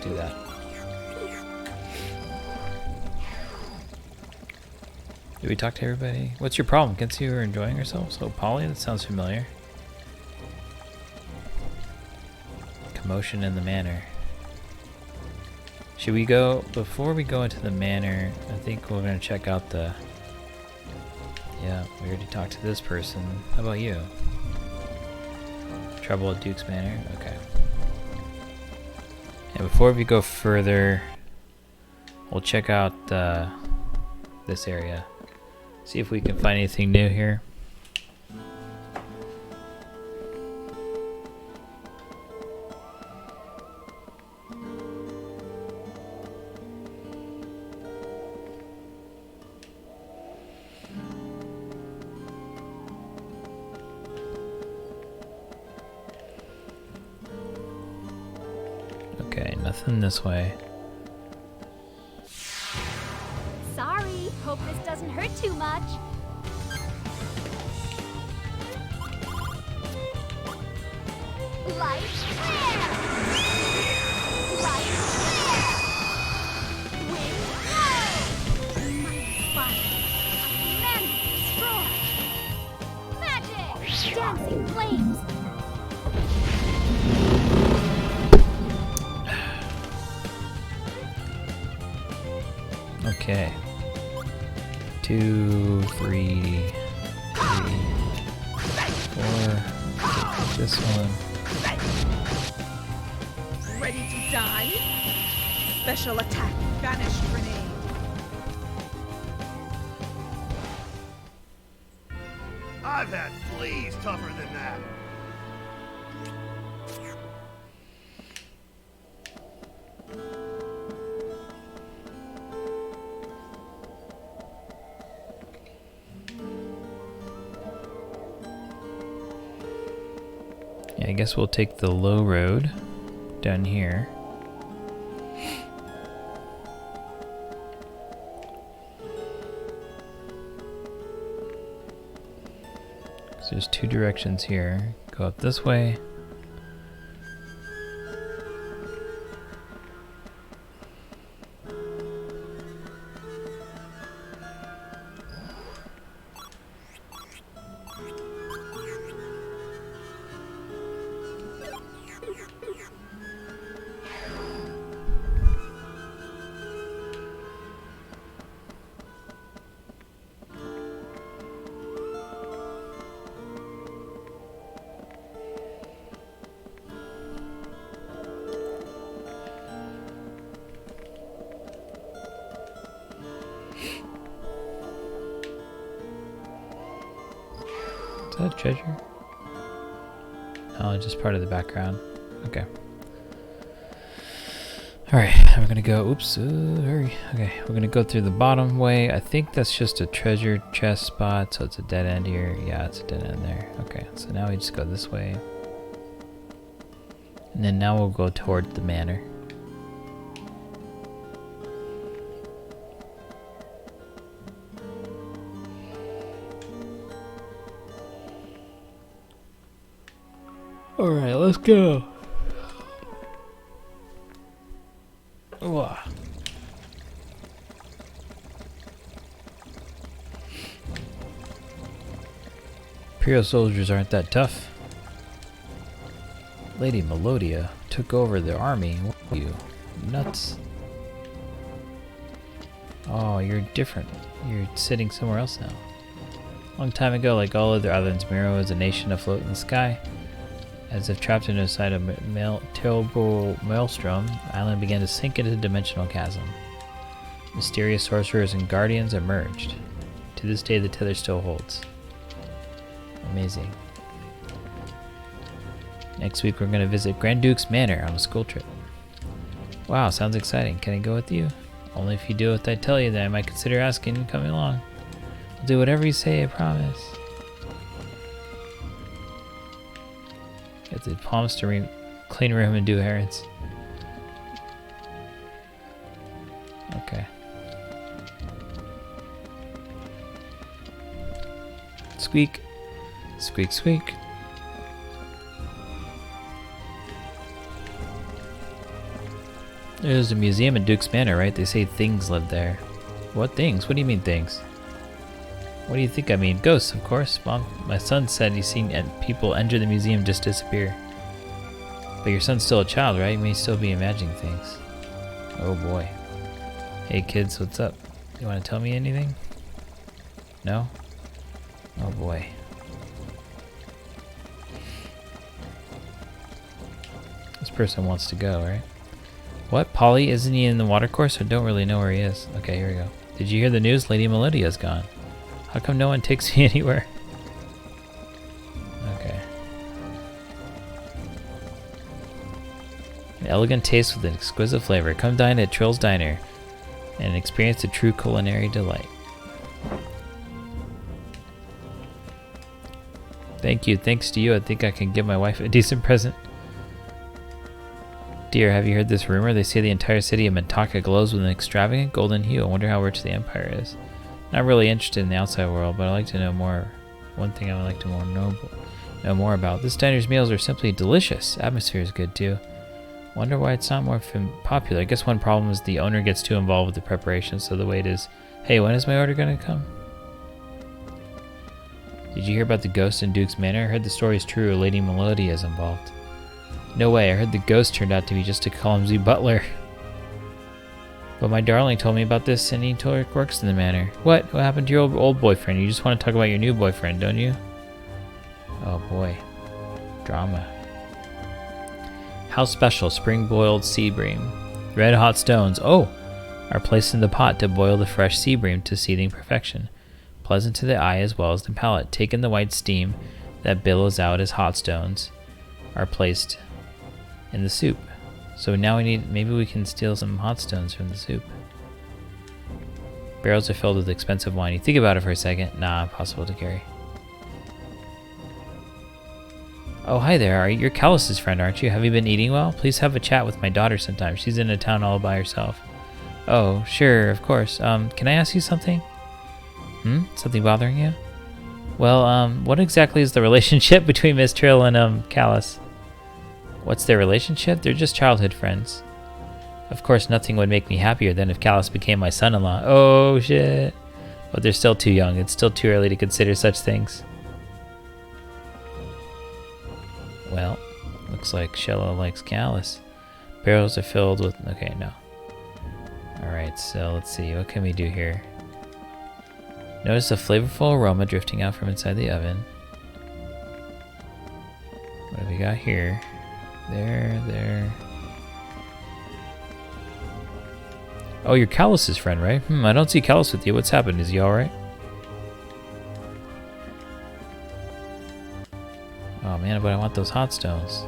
B: Do that. Did we talk to everybody? What's your problem? Can't see you were enjoying yourselves? Oh, Polly? That sounds familiar. Commotion in the manor. Should we go, before we go into the manor, I think we're going to check out the... Yeah, we already talked to this person. How about you? Trouble at Duke's Manor? Okay. And before we go further, we'll check out this area. See if we can find anything new here. Okay, nothing this way.
A: Sorry, hope this doesn't hurt too much. Light flare! Light flare! Wind blow! Mighty fire! Man destroy! Magic! Dancing flames!
B: Okay. 2, 3. this one.
D: Ready to die? Special attack. Vanish grenade.
C: I've had fleas tougher than that.
B: Yeah, I guess we'll take the low road down here. So there's two directions here. Go up this way. Is that a treasure? Oh, just part of the background. Okay. Alright, we're gonna go, oops, hurry. Okay, we're gonna go through the bottom way. I think that's just a treasure chest spot, so it's a dead end here. Yeah, it's a dead end there. Okay, so now we just go this way. And then now we'll go toward the manor. Alright, let's go. Ooh. Imperial soldiers aren't that tough. Lady Melodia took over the army. What are you? Nuts. Oh, you're different. You're sitting somewhere else now. Long time ago, like all other islands, Miro was a nation afloat in the sky. As if trapped inside a terrible maelstrom, the island began to sink into a dimensional chasm. Mysterious sorcerers and guardians emerged. To this day, the tether still holds. Amazing. Next week, we're going to visit Grand Duke's Manor on a school trip. Wow, sounds exciting. Can I go with you? Only if you do what I tell you, then I might consider asking you coming along. I'll do whatever you say, I promise. Get the promise to clean room and do errands. Okay. Squeak. Squeak, squeak. There's a museum in Duke's Manor, right? They say things live there. What things? What do you mean things? What do you think I mean? Ghosts, of course. Mom, my son said he's seen people enter the museum just disappear. But your son's still a child, right? You may still be imagining things. Oh boy. Hey kids, what's up? You want to tell me anything? No? Oh boy. This person wants to go, right? What? Polly? Isn't he in the watercourse? I don't really know where he is. Okay, here we go. Did you hear the news? Lady Melodia's gone. How come no one takes me anywhere? Okay. An elegant taste with an exquisite flavor. Come dine at Trill's Diner and experience a true culinary delight. Thank you. Thanks to you, I think I can give my wife a decent present. Dear, have you heard this rumor? They say the entire city of Mintaka glows with an extravagant golden hue. I wonder how rich the Empire is. Not really interested in the outside world, but I'd like to know more. One thing I would like to know more about. This diner's meals are simply delicious. Atmosphere is good too. Wonder why it's not more popular. I guess one problem is the owner gets too involved with the preparation, so the wait is, hey, when is my order gonna come? Did you hear about the ghost in Duke's Manor? I heard the story is true. Lady Melodia is involved. No way, I heard the ghost turned out to be just a clumsy butler. But my darling told me about this and he works in the manor. What? What happened to your old boyfriend? You just want to talk about your new boyfriend, don't you? Oh boy. Drama. How special, spring-boiled sea bream. Red hot stones, are placed in the pot to boil the fresh sea bream to seething perfection. Pleasant to the eye as well as the palate. Taken the white steam that billows out as hot stones are placed in the soup. So now maybe we can steal some hot stones from the soup. Barrels are filled with expensive wine. You think about it for a second. Nah, impossible to carry. Oh, hi there. You're Callus's friend, aren't you? Have you been eating well? Please have a chat with my daughter sometime. She's in a town all by herself. Oh, sure, of course. Can I ask you something? Something bothering you? Well, what exactly is the relationship between Miss Trill and, Callus? What's their relationship? They're just childhood friends. Of course, nothing would make me happier than if Callus became my son-in-law. Oh, shit. But they're still too young. It's still too early to consider such things. Well, looks like Xelha likes Callus. Barrels are filled with... Okay, no. Alright, so let's see. What can we do here? Notice a flavorful aroma drifting out from inside the oven. What have we got here? There. Oh, you're Callus's friend, right? I don't see Callus with you. What's happened? Is he alright? Oh man, but I want those hot stones.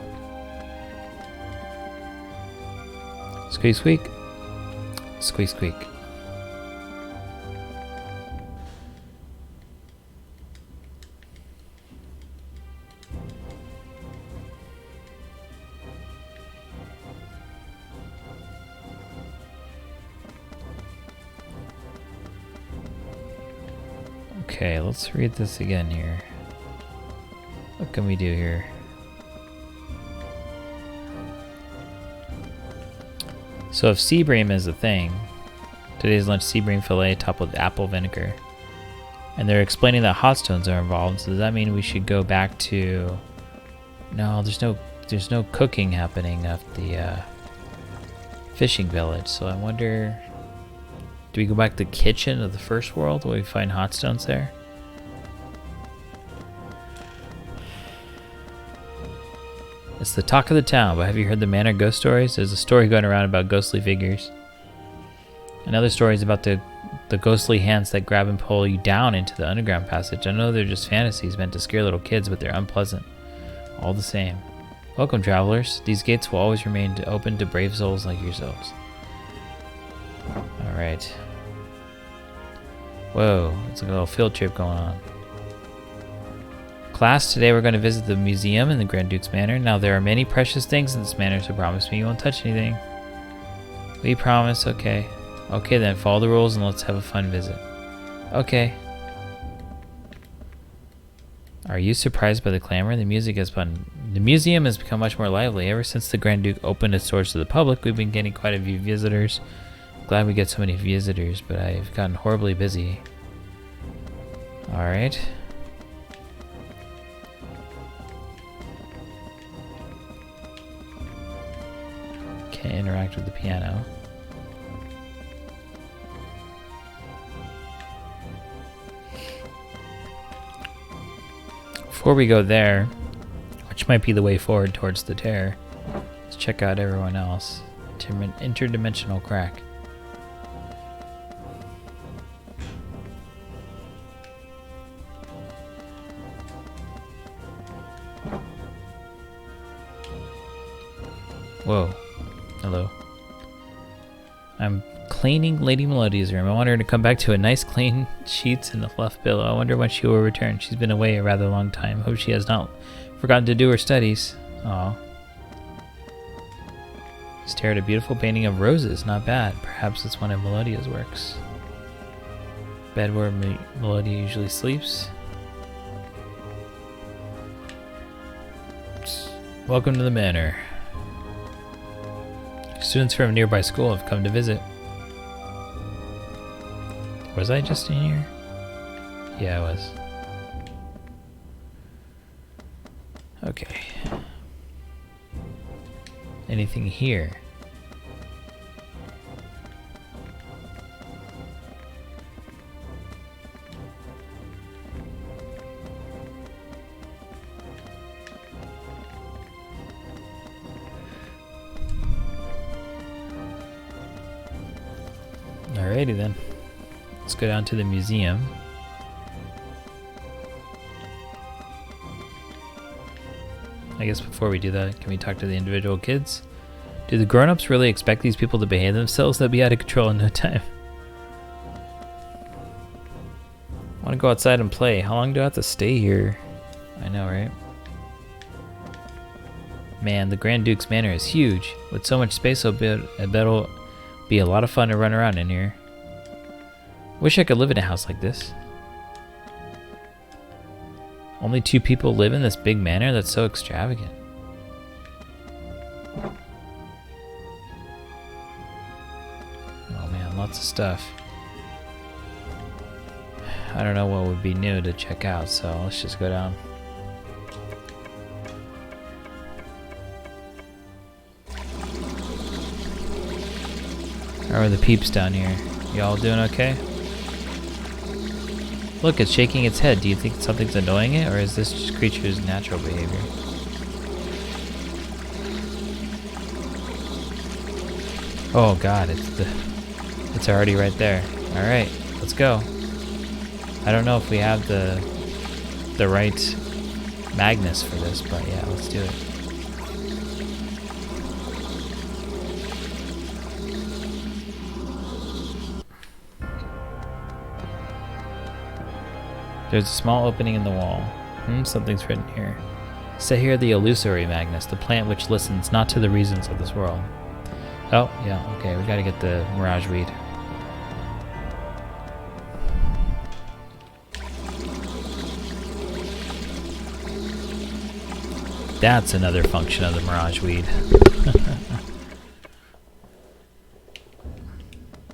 B: Squeak, squeak. Squeak, squeak. Okay, let's read this again here. What can we do here? So if sea bream is a thing, today's lunch sea bream fillet topped with apple vinegar. And they're explaining that hot stones are involved, so does that mean we should go back to... No, there's no cooking happening at the fishing village, so I wonder... Do we go back to the kitchen of the first world where we find hot stones there? It's the talk of the town, but have you heard the manor ghost stories? There's a story going around about ghostly figures. Another story is about the ghostly hands that grab and pull you down into the underground passage. I know they're just fantasies meant to scare little kids, but they're unpleasant. All the same. Welcome, travelers. These gates will always remain open to brave souls like yourselves. Alright. Whoa, it's like a little field trip going on. Class, today we're going to visit the museum in the Grand Duke's Manor. Now, there are many precious things in this manor, so promise me you won't touch anything. We promise, okay. Okay then, follow the rules and let's have a fun visit. Okay. Are you surprised by the clamor? The museum has become much more lively. Ever since the Grand Duke opened its doors to the public, we've been getting quite a few visitors. Glad we get so many visitors, but I've gotten horribly busy. Alright. Can't interact with the piano. Before we go there, which might be the way forward towards the tear, let's check out everyone else. Interdimensional crack. Whoa. Hello. I'm cleaning Lady Melodia's room. I want her to come back to a nice clean sheets and a fluff pillow. I wonder when she will return. She's been away a rather long time. Hope she has not forgotten to do her studies. Aw. Stare at a beautiful painting of roses. Not bad. Perhaps it's one of Melodia's works. Bed where Melodia usually sleeps. Welcome to the manor. Students from a nearby school have come to visit. Was I just in here? Yeah, I was. Okay. Anything here? Alrighty then. Let's go down to the museum. I guess before we do that, can we talk to the individual kids? Do the grown-ups really expect these people to behave themselves? They'll be out of control in no time. I want to go outside and play. How long do I have to stay here? I know, right? Man, the Grand Duke's manor is huge. With so much space, I bet it'll be a lot of fun to run around in here. Wish I could live in a house like this. Only 2 people live in this big manor? That's so extravagant. Oh man, lots of stuff. I don't know what would be new to check out, so let's just go down. How are the peeps down here? Y'all doing okay? Look, it's shaking its head. Do you think something's annoying it, or is this just creature's natural behavior? Oh god, it's already right there. Alright, let's go. I don't know if we have the right Magnus for this, but yeah, let's do it. There's a small opening in the wall. Something's written here. Set here the illusory Magnus, the plant which listens not to the reasons of this world. Oh, yeah, okay, we gotta get the Mirage Weed. That's another function of the Mirage Weed.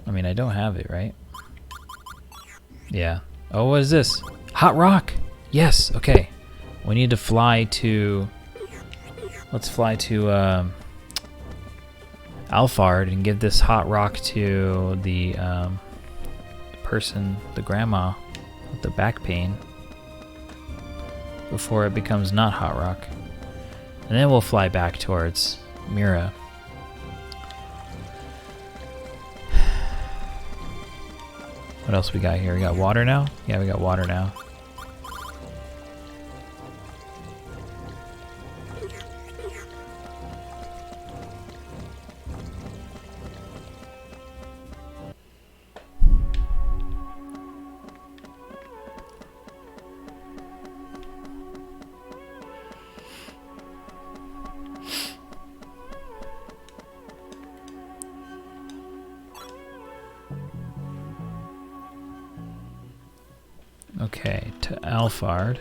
B: I mean, I don't have it, right? Yeah. Oh, what is this? Hot rock! Yes, okay. We need to fly to... Let's fly to Alphard and give this hot rock to the person, the grandma with the back pain, before it becomes not hot rock. And then we'll fly back towards Mira. What else we got here? We got water now? Yeah, we got water now. Okay, to Alphard.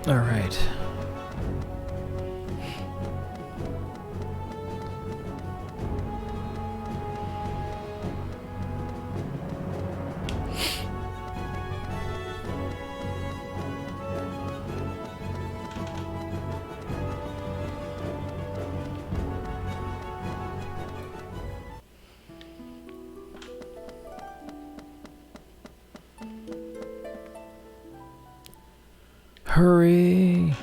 B: All right. Hurry!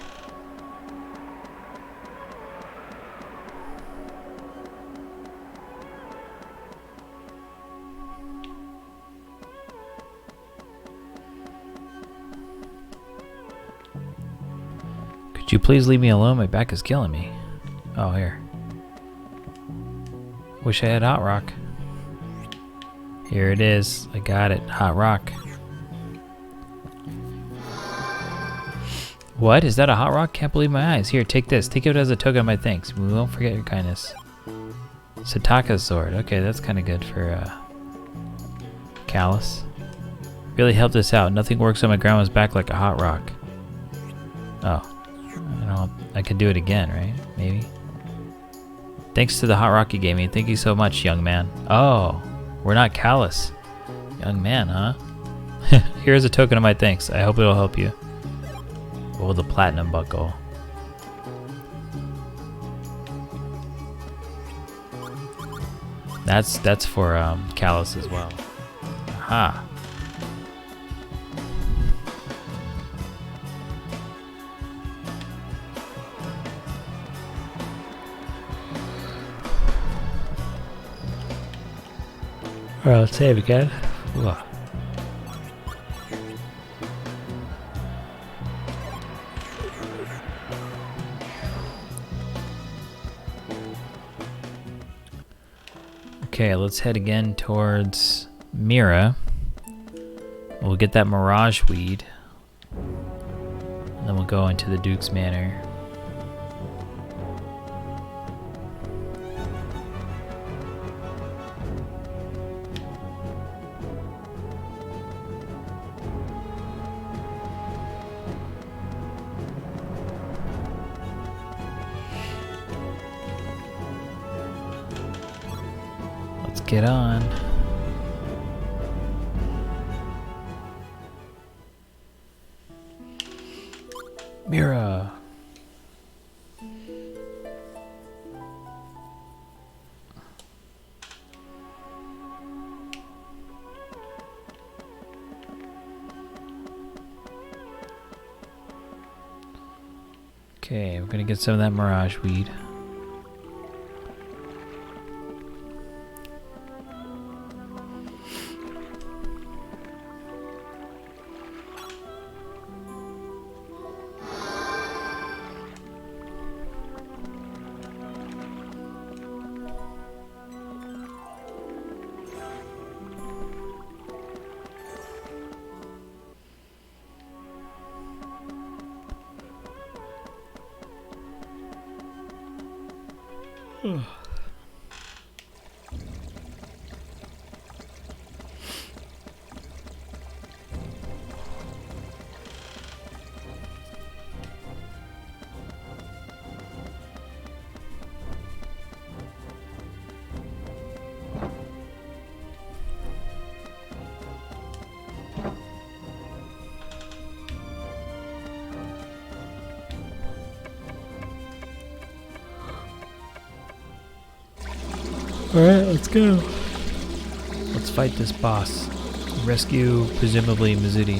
B: Could you please leave me alone? My back is killing me. Oh, here. Wish I had hot rock. Here it is. I got it. Hot rock. What? Is that a hot rock? Can't believe my eyes. Here, take this. Take it as a token of my thanks. We won't forget your kindness. Sataka's sword. Okay, that's kind of good for Callus. Really helped us out. Nothing works on my grandma's back like a hot rock. Oh. I could do it again, right? Maybe. Thanks to the hot rock you gave me. Thank you so much, young man. Oh, we're not Callus. Young man, huh? Here's a token of my thanks. I hope it'll help you. Oh, the platinum buckle. That's for Callus as well. Aha. Alright, let's save again. Ooh. Okay, let's head again towards Mira. We'll get that mirage weed. And then we'll go into the Duke's Manor. Let's get on. Mira. Okay, we're gonna get some of that mirage weed. Alright, let's go. Let's fight this boss. Rescue, presumably, Mizuti.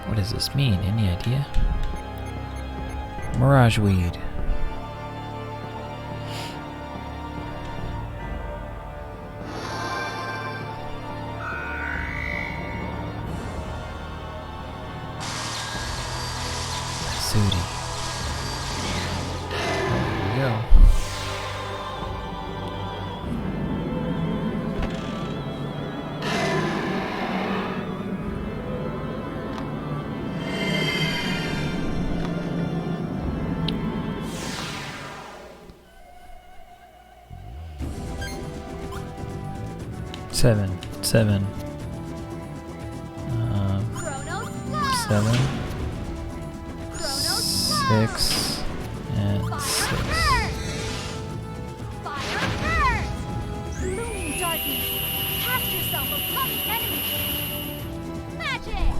B: What does this mean? Any idea? Mirage weed. There we go. Seven. 7, 6, and 6.
A: Fire earth! Looming darkness! Cast yourself upon the enemy! Magic!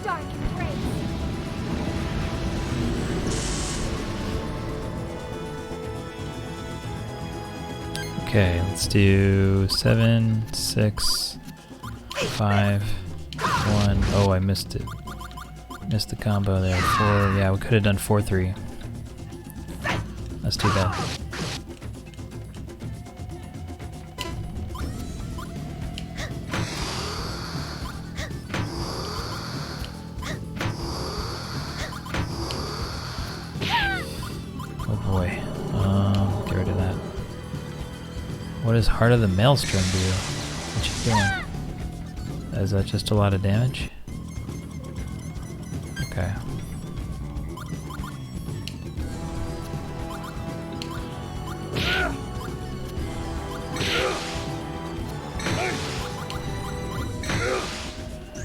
A: Dark embrace!
B: Okay, let's do 7, 6, 5, 1. Oh, I missed it. Missed the combo there. 4. Yeah, we could have done 4-3. That's too bad. Oh boy. Get rid of that. What does Heart of the Maelstrom do? What you doing? Is that just a lot of damage? Okay.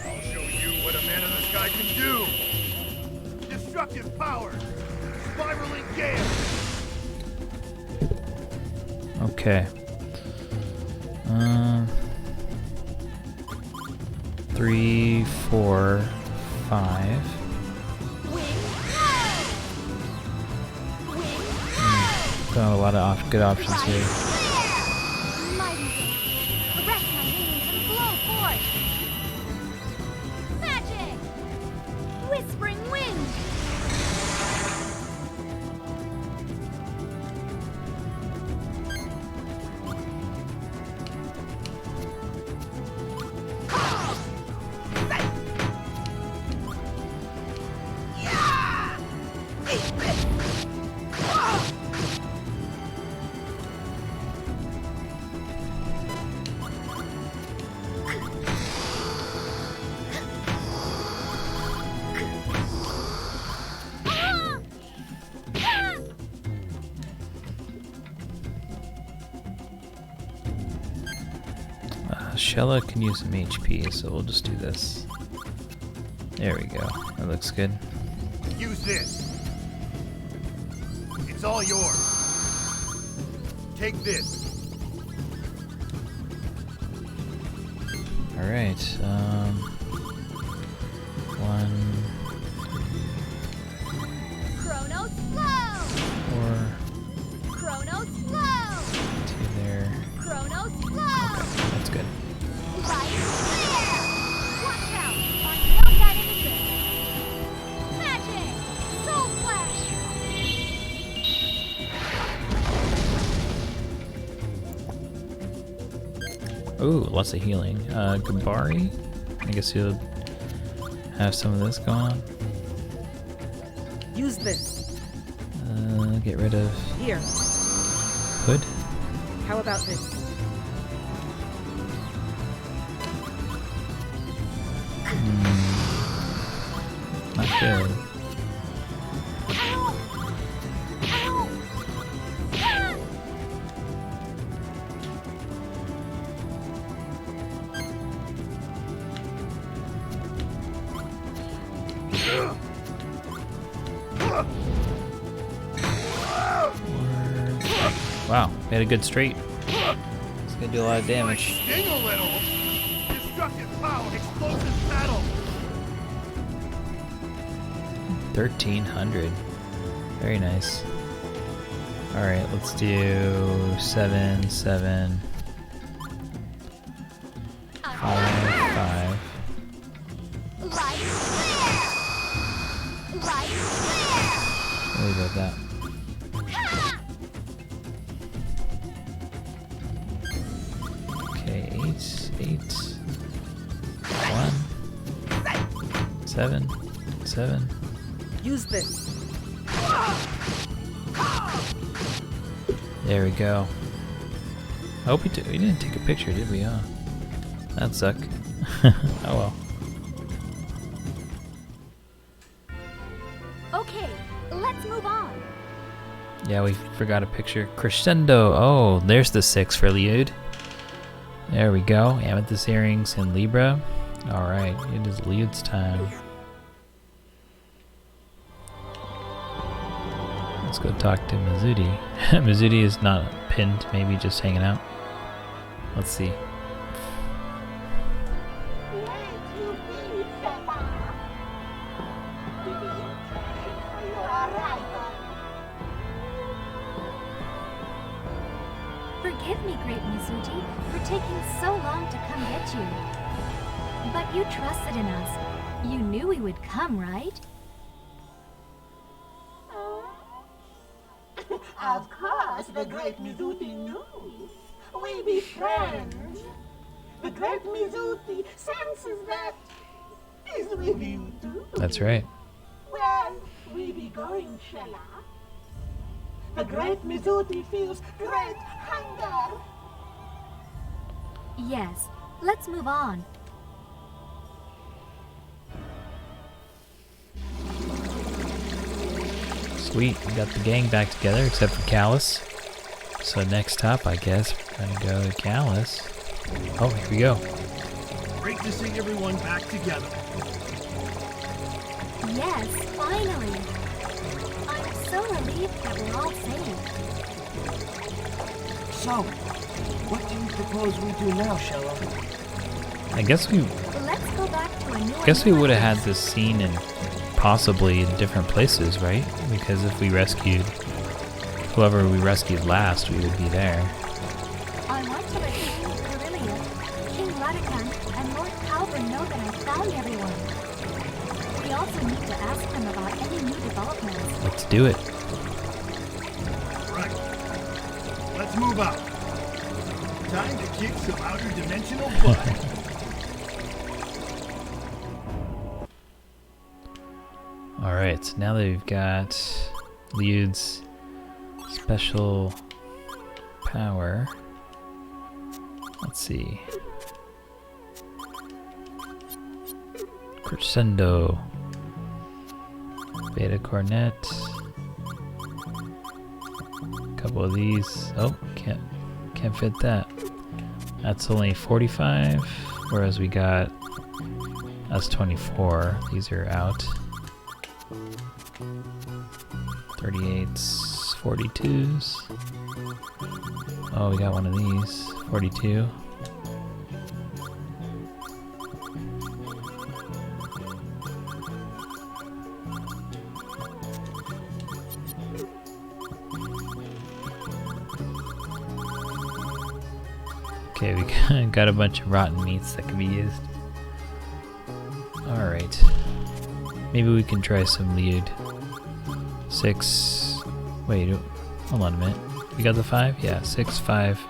C: I'll show you what a man in the sky can do. Destructive power. Spiraling gale.
B: Okay. 3, 4, 5. Got a lot of good options here.
A: Mighty wind, caress my wings and Blow force! Magic! Whispering wind!
B: Xelha can use some HP, so we'll just do this. There we go. That looks good.
C: Use this. It's all yours. Take this.
B: All right. One,
A: Chronos flow!
B: 4,
A: Chronos flow!
B: 2 there.
A: Chronos flow!
B: That's good.
A: Light flare! Watch out! Find out that innocent! Magic! Soul flash!
B: Ooh, lots of healing. Gabari? I guess he'll have some of this going.
D: Use this.
B: Get rid of
D: Here.
B: Hood.
D: How about this?
B: Not good.
A: Ow! Ow! Ah!
B: Wow, we had a good straight. It's gonna do a lot of damage.
C: Sting a little. Destructive power, explosive battle.
B: 1300. Very nice. Alright, let's do 7, 7, 5, 5.
A: Light flare! Light flare!
B: Really about that.
A: Ha!
B: Okay, 8, 8, 1, 7, 7.
D: Use this.
B: There we go. I hope we didn't take a picture, did we? Huh? That'd suck. Oh well.
A: Okay, let's move on.
B: Yeah, we forgot a picture. Crescendo. Oh, there's the 6 for Liud. There we go. Amethyst earrings and Libra. Alright, it is Liud's time. Let's go talk to Mizuti. Mizuti is not pinned, maybe just hanging out. Let's see.
A: Forgive me, great Mizuti, for taking so long to come get you. But you trusted in us. You knew we would come, right?
G: Of course, the great Mizuti knew. We be friends. The great Mizuti senses that he's with you too.
B: That's right.
G: Where we be going, Xelha? The great Mizuti feels great hunger.
A: Yes, let's move on.
B: Sweet, we got the gang back together except for Callus. So next up, I guess, we're gonna go to Callus. Oh, here we go.
C: Great to see everyone back together.
A: Yes, finally. I'm so relieved that we're all safe.
F: So, what do you propose we do now, Xelha?
B: I guess we
A: Let's go back to a new
B: would have had this scene in possibly in different places, right? Because if we rescued whoever we rescued last, we would be there.
A: I want to rescue King King Latakan Lord Calvin know that I found everyone. We also need to ask them about any new developments.
B: Let's do it.
C: Right. Let's move out. Time to kick some outer dimensional butt.
B: Alright, so now that we've got Liud's special power, let's see. Crescendo. Beta cornet. Couple of these. Oh, can't fit that. That's only 45, whereas we got S24. These are out. 38s, 42s. Oh, we got one of these. 42. Okay, we got a bunch of rotten meats that can be used. Alright. Maybe we can try some Liud. 6. Wait, hold on a minute. We got the 5? Yeah, 6, 5.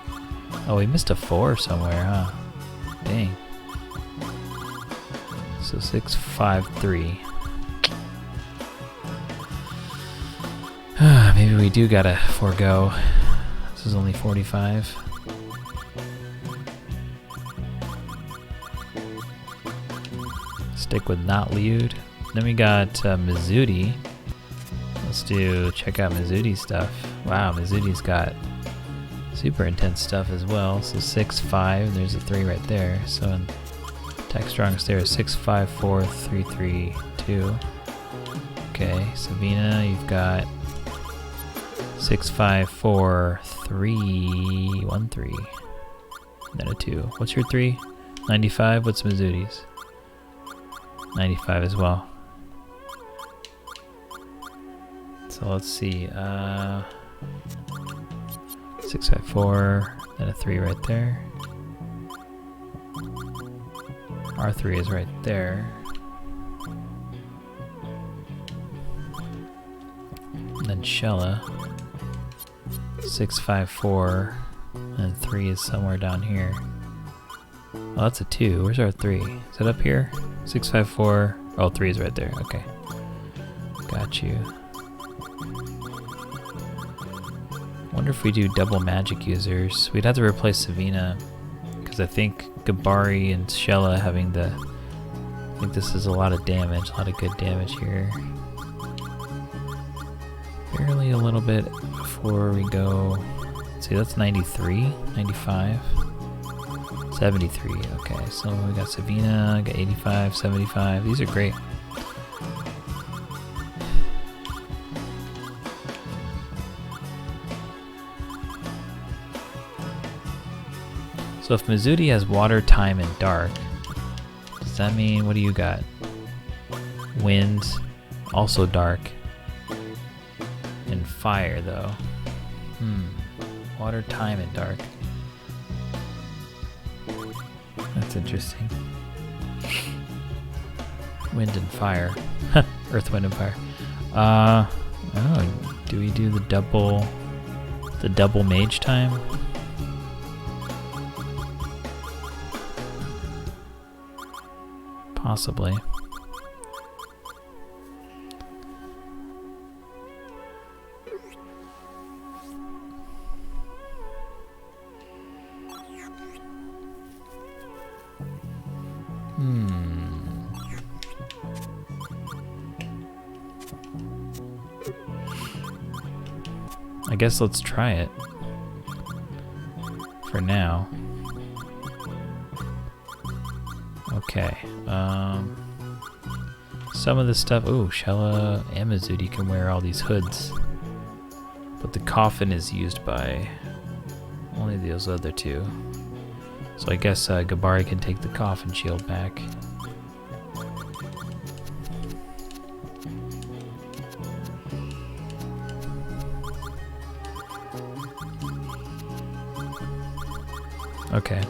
B: Oh, we missed a 4 somewhere, huh? Dang. So 6, 5, 3. Maybe we do gotta forego. This is only 45. Stick with not Liud. Then we got Mizudi. Let's check out Mizudi's stuff. Wow, Mizudi's got super intense stuff as well. So 6, 5, there's a 3 right there. So in attack strongest there is 6, 5, 4, 3, 3, 2. Okay, Sabina, you've got 6, 5, 4, 3, 1, 3. And then a 2. What's your 3? 95. What's Mizudi's? 95 as well. So let's see. 6, 5, 4, then a 3 right there. R3 is right there. And then Xelha. 6, 5, 4, and 3 is somewhere down here. Oh, that's a 2. Where's our 3? Is it up here? 6, 5, 4. Oh, 3 is right there. Okay. Got you. Wonder if we do double magic users. We'd have to replace Savina, because I think Gabari and Xelha having the... I think this is a lot of damage, a lot of good damage here. Barely a little bit before we go... Let's see, that's 93, 95, 73. Okay, so we got Savina, got 85, 75. These are great. So if Mizudi has water, time, and dark, does that mean, what do you got? Wind, also dark, and fire though. Water, time, and dark. That's interesting. Wind and fire. Earth, wind, and fire. I don't know, do we do the double mage time? Possibly. I guess let's try it for now. Okay. Some of the stuff. Oh, Xelha and Mizudi can wear all these hoods, but the coffin is used by only those other two. So I guess Gabari can take the coffin shield back. Okay.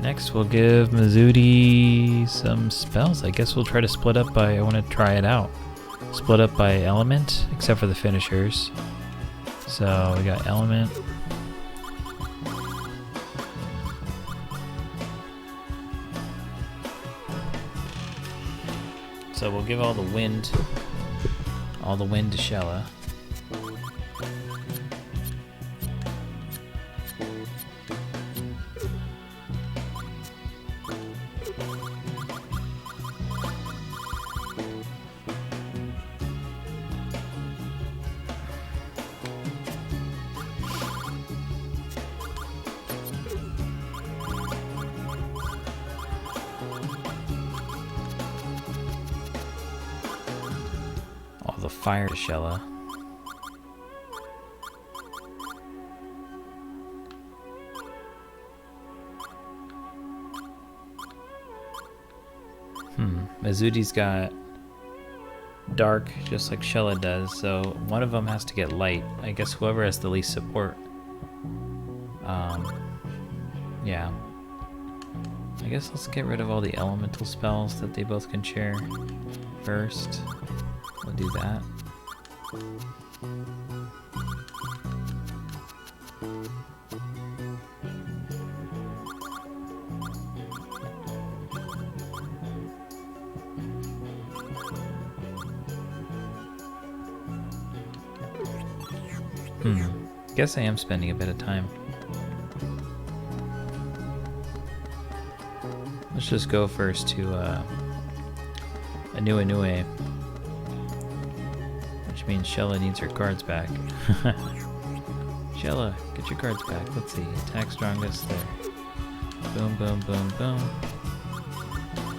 B: Next, we'll give Mizuti some spells. I guess we'll try to split up by... I want to try it out. Split up by element, except for the finishers. So we got element. So we'll give all the wind to Xelha. All the fire to Xelha. Mizuti's got dark, just like Xelha does, so one of them has to get light. I guess whoever has the least support. Yeah. I guess let's get rid of all the elemental spells that they both can share first. We'll do that. Guess I am spending a bit of time. Let's just go first to Anue, which means Xelha needs her cards back. Xelha, get your cards back. Let's see. Attack strongest there. Boom, boom, boom, boom.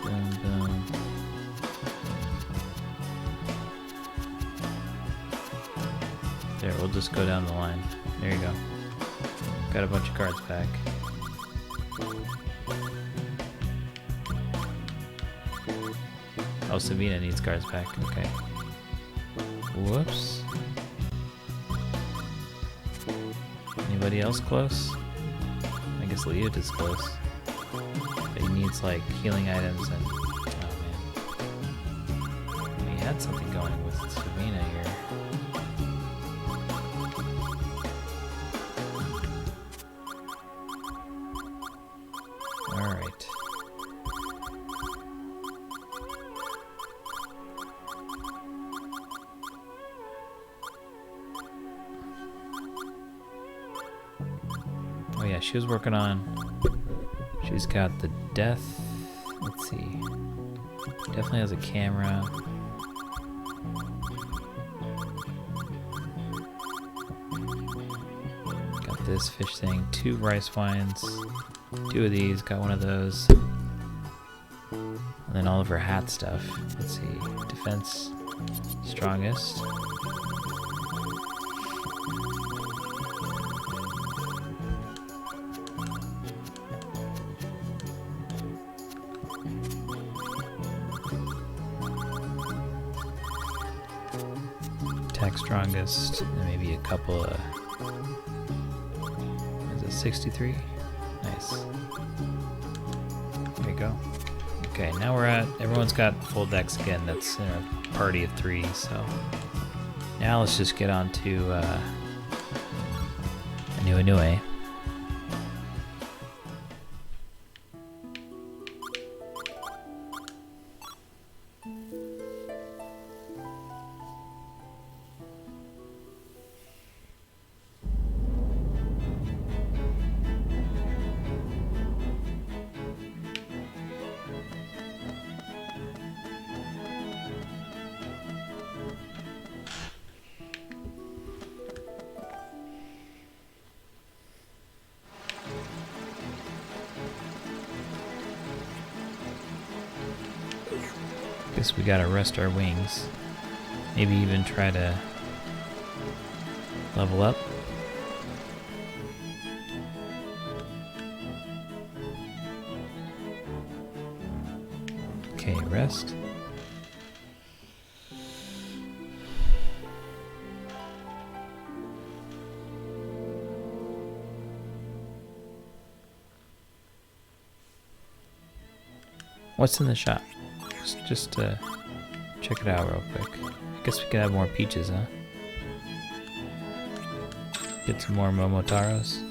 B: Boom, boom. There, we'll just go down the line. There you go. Got a bunch of cards back. Oh, Sabina needs cards back. Okay. Whoops. Anybody else close? I guess Liut is close. But he needs like healing items and... Oh man. He had something going with Sabina here. Alright. Oh yeah, she was working on... She's got the death... Let's see. Definitely has a camera. Got this fish thing. 2 rice wines. 2 of these. Got one of those. And then all of her hat stuff. Let's see. Defense. Strongest. Attack strongest, and maybe a couple of... Is it 63? Nice. There you go. Okay, now we're at... Everyone's got full decks again. That's in a party of 3, so... Now let's just get on to Anue. Guess we gotta rest our wings. Maybe even try to level up. Okay, rest. What's in the shop? Just check it out real quick. I guess we could have more peaches, huh? Get some more Momotaros.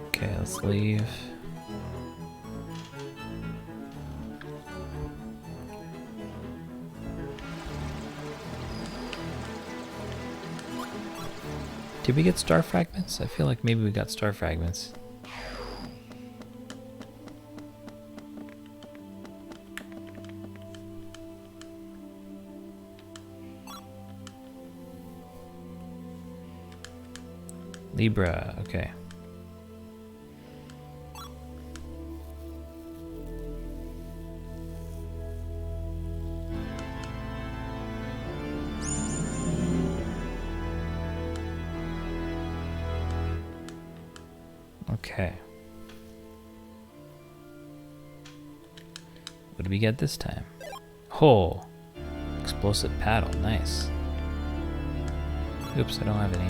B: Okay, let's leave. Did we get star fragments? I feel like maybe we got star fragments. Libra, okay. Okay. What did we get this time? Oh, explosive paddle, nice. Oops, I don't have any.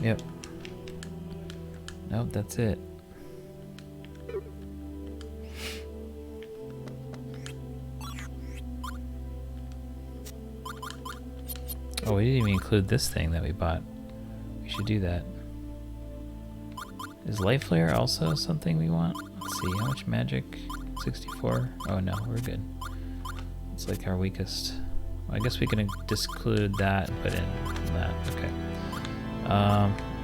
B: Yep. Nope, that's it. Oh, we didn't even include this thing that we bought. We should do that. Is Life Flare also something we want? Let's see, how much magic? 64? Oh no, we're good. It's like our weakest. Well, I guess we can disclude that and put in that. Okay.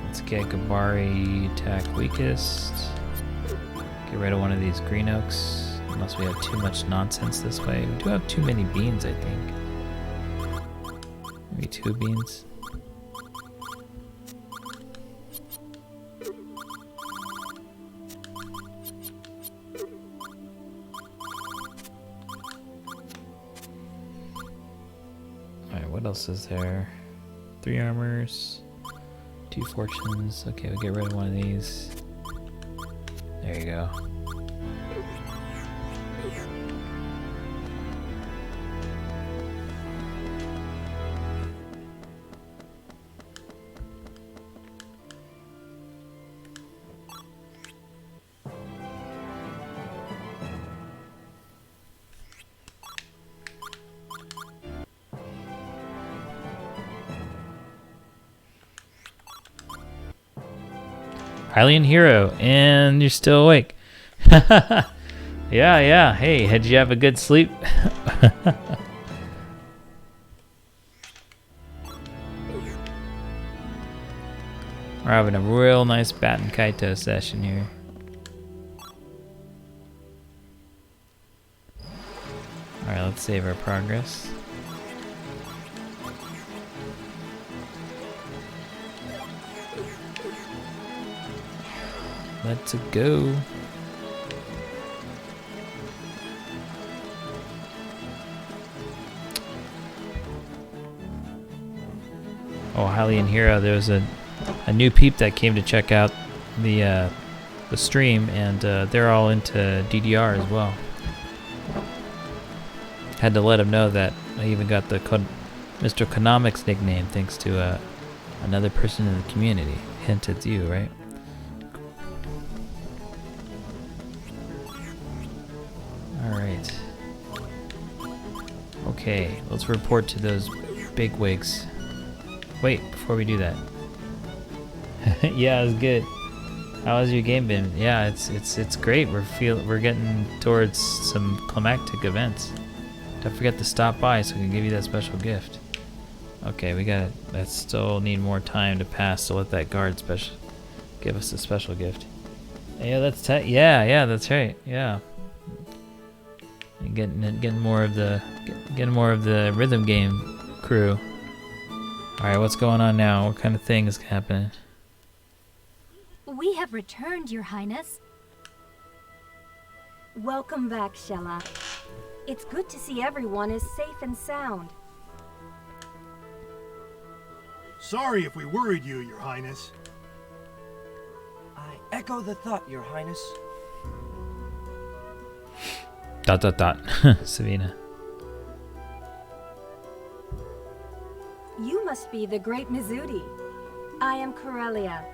B: Let's get Gabari attack weakest. Get rid of one of these green oaks. Unless we have too much nonsense this way. We do have too many beans, I think. Maybe 2 beans. Alright, what else is there? 3 armors. 2 fortunes. Okay, we'll get rid of one of these. There you go. Hylian Hero, and you're still awake. Yeah. Hey, did you have a good sleep? We're having a real nice Baten Kaitos session here. Alright, let's save our progress. Let's go. Oh, Hylian Hero, there was a new peep that came to check out the stream, and they're all into DDR as well. Had to let him know that I even got the Mr. Konomics nickname thanks to another person in the community. Hint, it's you, right? Alright. Okay, let's report to those bigwigs. Wait, before we do that. Yeah, it was good. How has your game been? Yeah, it's great. We're getting towards some climactic events. Don't forget to stop by so we can give you that special gift. Okay, I still need more time to pass to let that guard give us a special gift. Yeah, that's tight. Yeah, that's right. Yeah. And getting more of the rhythm game crew. All right, what's going on now? What kind of thing is happening?
A: We have returned, Your Highness.
H: Welcome back, Xelha. It's good to see everyone is safe and sound.
C: Sorry if we worried you, Your Highness.
F: I echo the thought, Your Highness. ...
B: Savina.
H: You must be the great Mizuti. I am Corellia.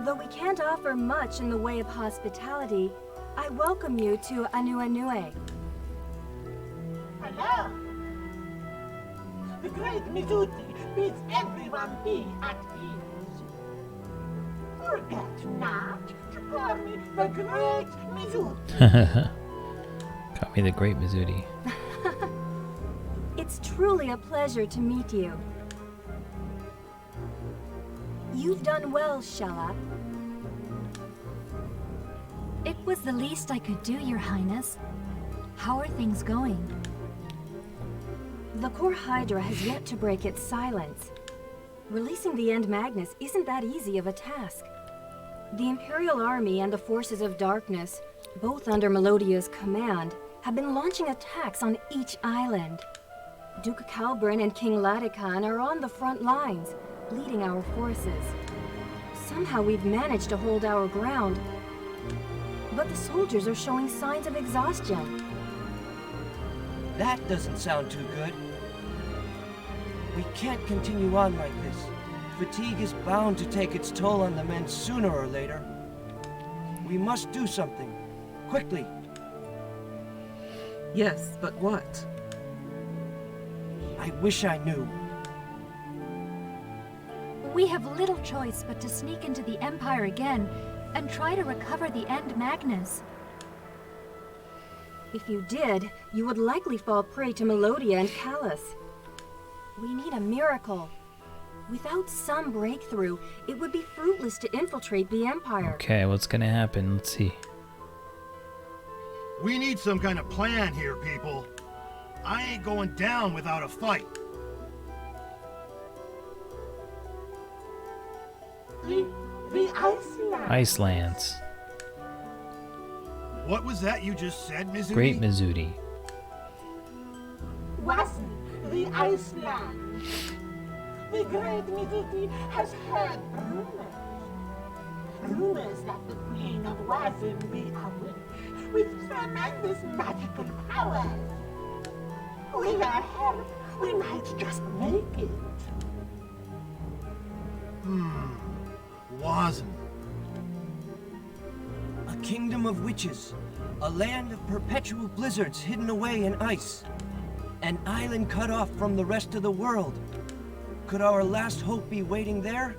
H: Though we can't offer much in the way of hospitality, I welcome you to Anuenue.
G: Hello. The great Mizuti bids everyone be at ease. Forget not to call me the great Mizuti.
B: Call me the Great Mizuti.
H: It's truly a pleasure to meet you. You've done well, Xelha.
A: It was the least I could do, Your Highness. How are things going?
H: The core Hydra has yet to break its silence. Releasing the End Magnus isn't that easy of a task. The Imperial Army and the Forces of Darkness, both under Melodia's command, have been launching attacks on each island. Duke Calbrin and King Latican are on the front lines, leading our forces. Somehow we've managed to hold our ground, but the soldiers are showing signs of exhaustion.
F: That doesn't sound too good. We can't continue on like this. Fatigue is bound to take its toll on the men sooner or later. We must do something. Quickly.
D: Yes, but what?
F: I wish I knew.
A: We have little choice but to sneak into the Empire again and try to recover the End Magnus.
H: If you did, you would likely fall prey to Melodia and Callus. We need a miracle. Without some breakthrough, it would be fruitless to infiltrate the Empire.
B: Okay, what's gonna happen? Let's see.
C: We need some kind of plan here, people. I ain't going down without a fight.
G: The Iceland.
B: Icelands.
C: What was that you just said, Mizuti?
B: Great Mizuti.
G: Wasn't the Iceland. The great Mizuti has heard rumors. Rumors that the Queen of Wazen be a witch with tremendous magical powers. With our help, we might just make it.
C: Wazen.
F: A kingdom of witches. A land of perpetual blizzards hidden away in ice. An island cut off from the rest of the world. Could our last hope be waiting there?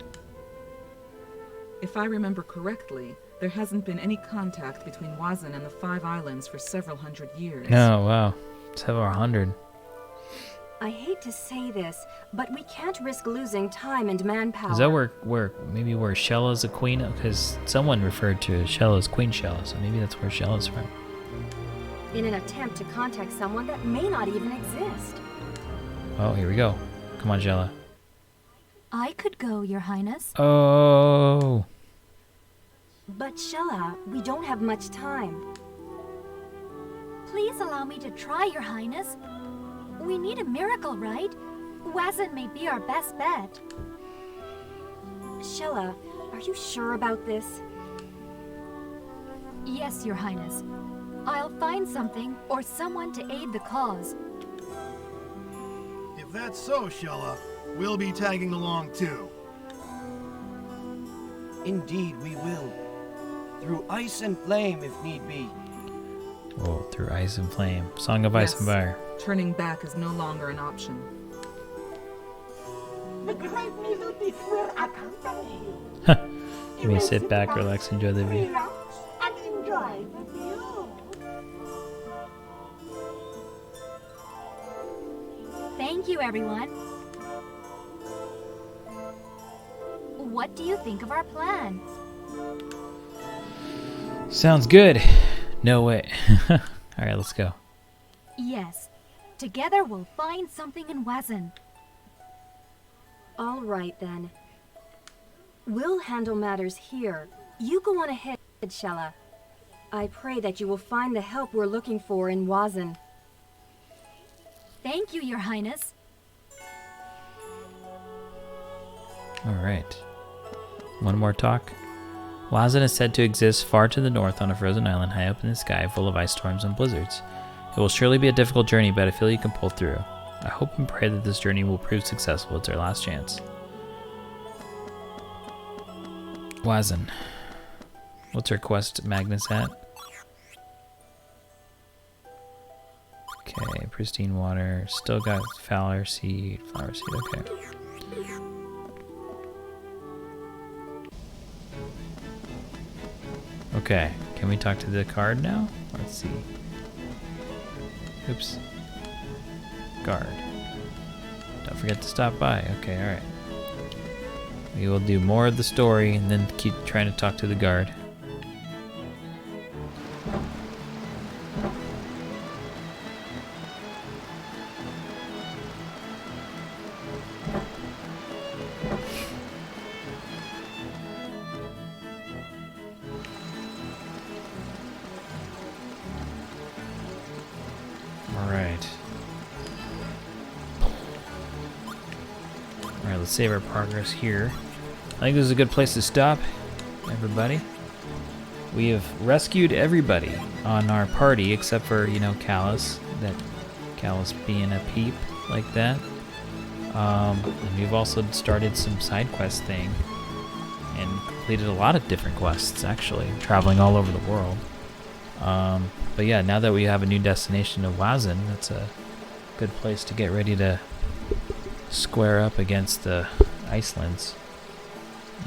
D: If I remember correctly, there hasn't been any contact between Wazen and the Five Islands for several hundred years.
B: Oh, wow. Several hundred.
H: I hate to say this, but we can't risk losing time and manpower.
B: Is that where maybe where Xelha's a queen? Because someone referred to Xelha as Queen Xelha, so maybe that's where Xelha's from.
H: In an attempt to contact someone that may not even exist.
B: Oh, here we go. Come on, Xelha.
A: I could go, Your Highness.
B: Oh.
H: But Xelha, we don't have much time.
A: Please allow me to try, Your Highness. We need a miracle, right? Wazen may be our best bet.
H: Xelha, are you sure about this?
A: Yes, Your Highness. I'll find something or someone to aid the cause.
C: If that's so, Xelha, we'll be tagging along too.
F: Indeed, we will. Through ice and flame, if need be.
B: Oh, through ice and flame. Song of Ice
D: Yes.
B: and Fire.
D: Turning back is no longer an option.
G: The great Mizuti will accompany you.
B: You
G: You
B: may
G: will
B: sit back, relax, enjoy the view.
G: relax, and enjoy the view.
A: Thank you, everyone. What do you think of our plan?
B: Sounds good. No way. Alright, let's go.
A: Yes. Together we'll find something in Wazen.
H: All right, then. We'll handle matters here. You go on ahead, Xelha. I pray that you will find the help we're looking for in Wazen.
A: Thank you, Your Highness.
B: Alright. One more talk. Wazen is said to exist far to the north on a frozen island high up in the sky full of ice storms and blizzards. It will surely be a difficult journey, but I feel you can pull through. I hope and pray that this journey will prove successful. It's our last chance. Wazen. What's our quest Magnus at? Okay, pristine water. Still got flower seed. Okay. Okay, can we talk to the card now? Let's see. Oops. Guard. Don't forget to stop by. Okay, alright. We will do more of the story and then keep trying to talk to the guard. Alright, let's save our progress here. I think this is a good place to stop, everybody. We have rescued everybody on our party except for, Callus. That Callus being a peep like that. And we've also started some side quest thing and completed a lot of different quests, actually, traveling all over the world. But yeah, now that we have a new destination of Wazen, that's a good place to get ready to square up against the Icelands.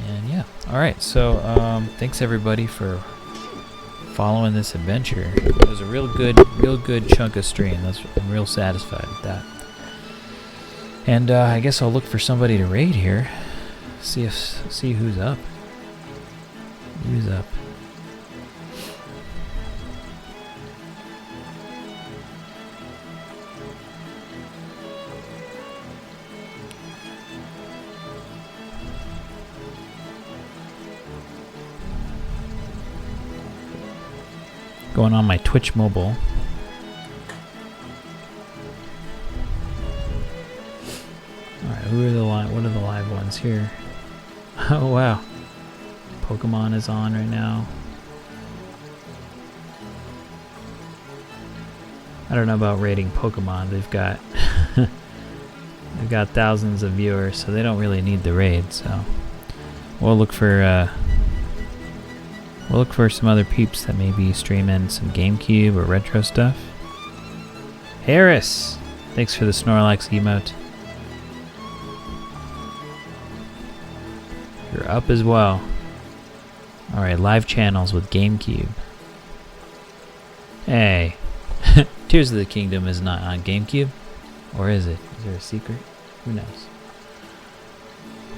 B: And yeah, alright, so thanks everybody for following this adventure. It was a real good chunk of stream. I'm real satisfied with that. And I guess I'll look for somebody to raid here. See who's up. Who's up? Going on my Twitch mobile. Alright, what are the live ones here? Oh wow. Pokemon is on right now. I don't know about rating Pokemon. They've got thousands of viewers, so they don't really need the raid, so we'll look for some other peeps that may be streaming some GameCube or retro stuff. Harris! Thanks for the Snorlax emote. You're up as well. Alright, live channels with GameCube. Hey! Tears of the Kingdom is not on GameCube? Or is it? Is there a secret? Who knows?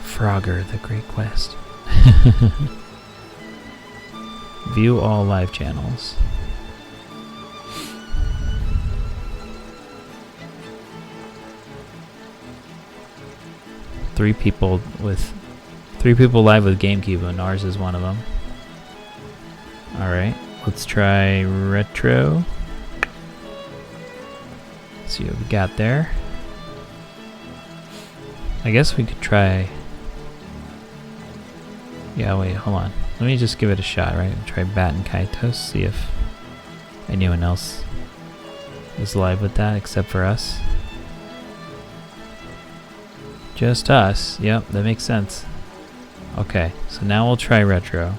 B: Frogger, the Great Quest. View all live channels. Three people live with GameCube, and ours is one of them. Alright, let's try retro. Let's see what we got there. I guess we could try... Yeah, wait, hold on. Let me just give it a shot, right? Try Baten Kaitos, see if anyone else is live with that except for us. Just us. Yep, that makes sense. Okay, so now we'll try retro.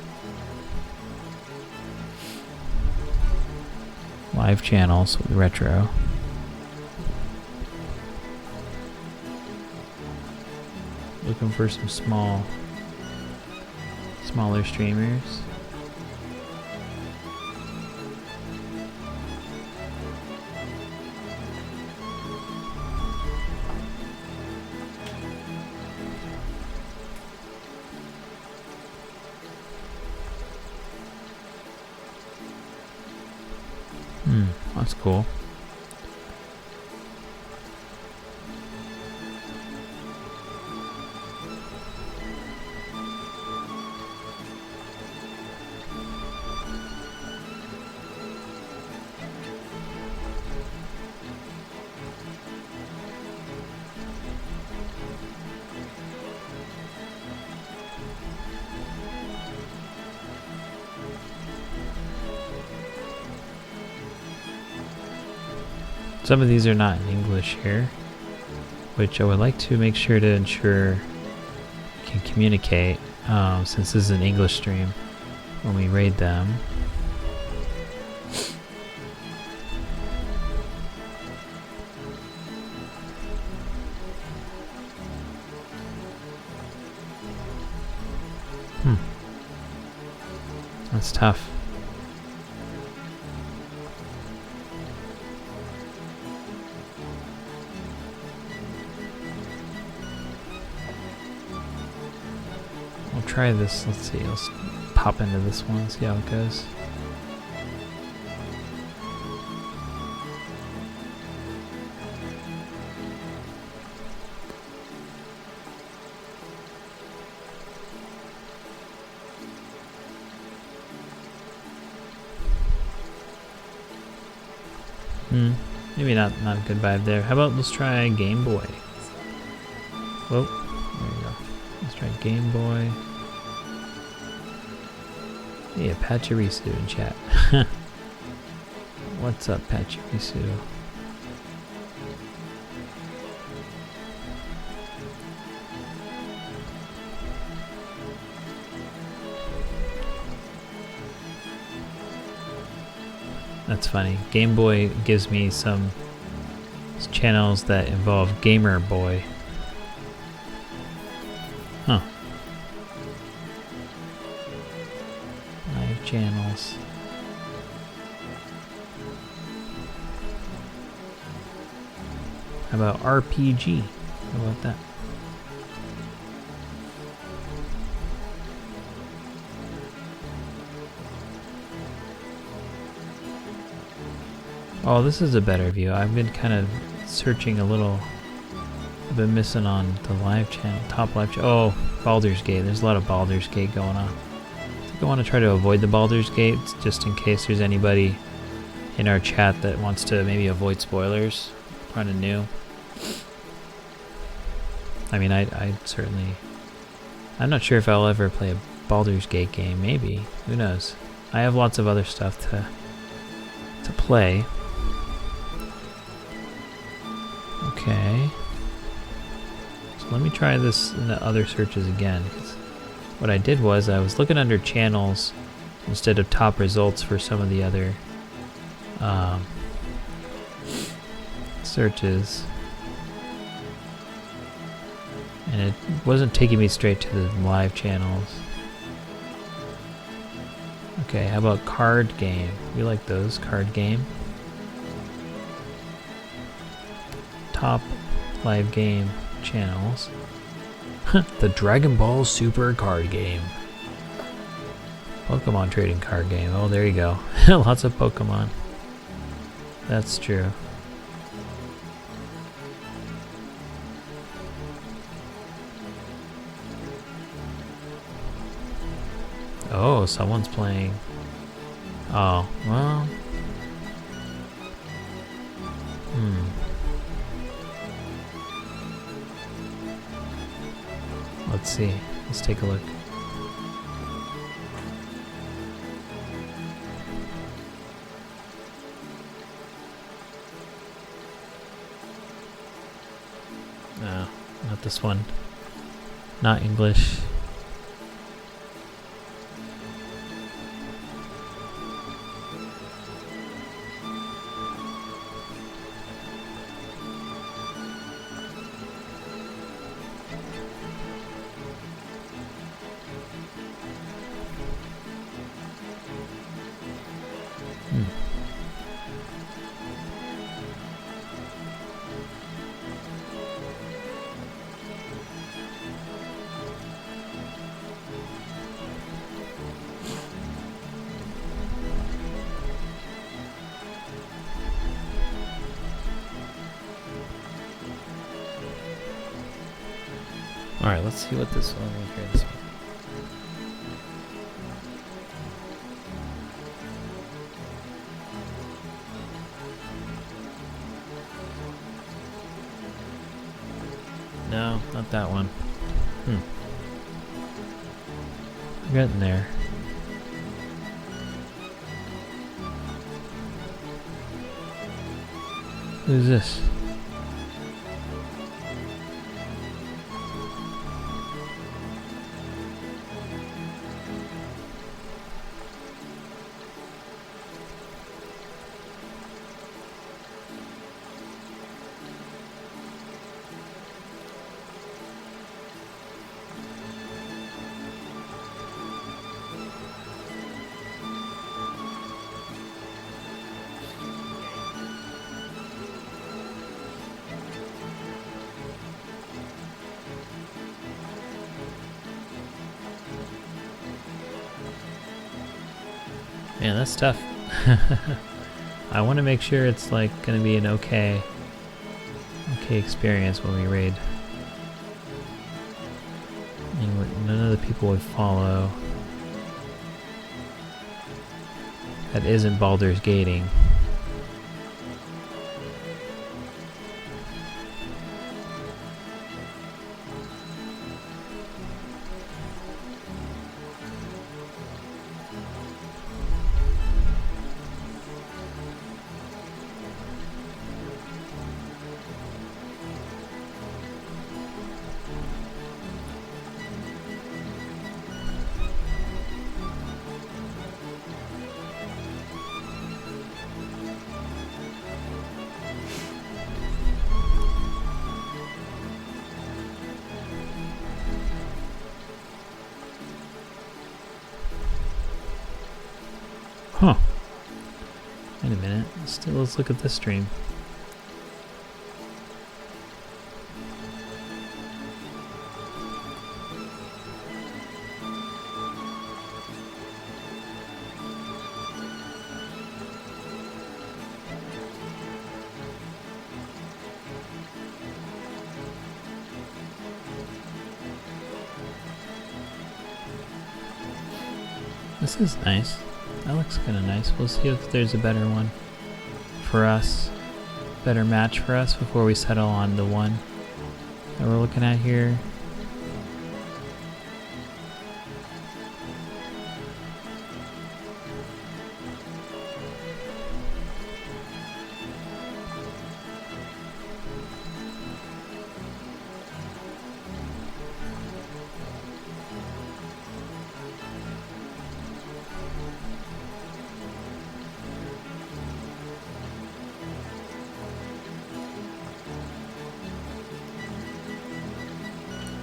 B: Live channels with retro. Looking for some smaller streamers. That's cool. Some of these are not in English here, which I would like to make sure to ensure we can communicate since this is an English stream, when we raid them. That's tough. We'll try this. Let's see. Let's pop into this one, see how it goes. Maybe not a good vibe there. How about let's try Game Boy? Whoa, there you go. Let's try Game Boy. Yeah, Pachirisu in chat. What's up, Pachirisu? That's funny. Game Boy gives me some channels that involve Gamer Boy. Huh. Live channels. How about RPG? How about that? Oh, this is a better view. I've been kind of searching a little. I've been missing on the live channel, top live channel. Oh, Baldur's Gate. There's a lot of Baldur's Gate going on. I think I want to try to avoid the Baldur's Gate just in case there's anybody in our chat that wants to maybe avoid spoilers. Kind of new. I mean, I certainly. I'm not sure if I'll ever play a Baldur's Gate game. Maybe. Who knows? I have lots of other stuff to play. Okay, so let me try this in the other searches again. 'Cause what I did was I was looking under channels instead of top results for some of the other searches, and it wasn't taking me straight to the live channels. Okay, how about card game? We like those, card game. Top live game channels. The Dragon Ball Super card game. Pokemon trading card game. Oh, there you go. Lots of Pokemon. That's true. Oh, someone's playing. Oh, well. Let's see. Let's take a look. No, not this one. Not English. Alright, let's see what this one is here. This one. No, not that one. We're getting there. Who's this? Man, that's tough. I want to make sure it's like going to be an okay experience when we raid. And none of the people we follow that isn't Baldur's Gating. Huh. Wait a minute. Let's look at this stream. This is nice. That looks kind of nice. We'll see if there's a better one for us. Better match for us before we settle on the one that we're looking at here.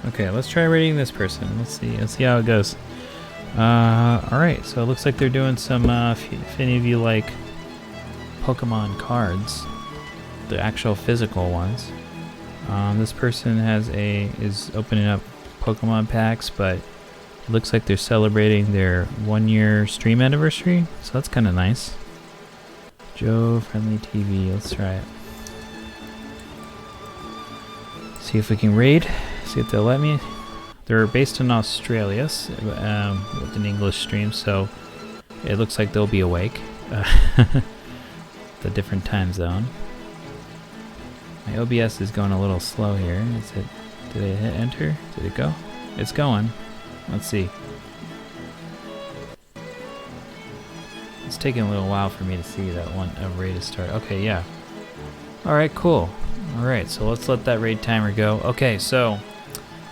B: Okay, let's try rating this person. Let's see how it goes. Alright, so it looks like they're doing some, if any of you like Pokemon cards, the actual physical ones. This person is opening up Pokemon packs, but it looks like they're celebrating their 1-year stream anniversary, so that's kind of nice. Joe Friendly TV, let's try it. See if we can raid. See if they'll let me. They're based in Australia with an English stream, so it looks like they'll be awake. The different time zone. My OBS is going a little slow here. Did it hit enter? Did it go? It's going. Let's see. It's taking a little while for me to see that one raid to start. Okay, yeah. Alright, cool. Alright, so let's let that raid timer go. Okay, so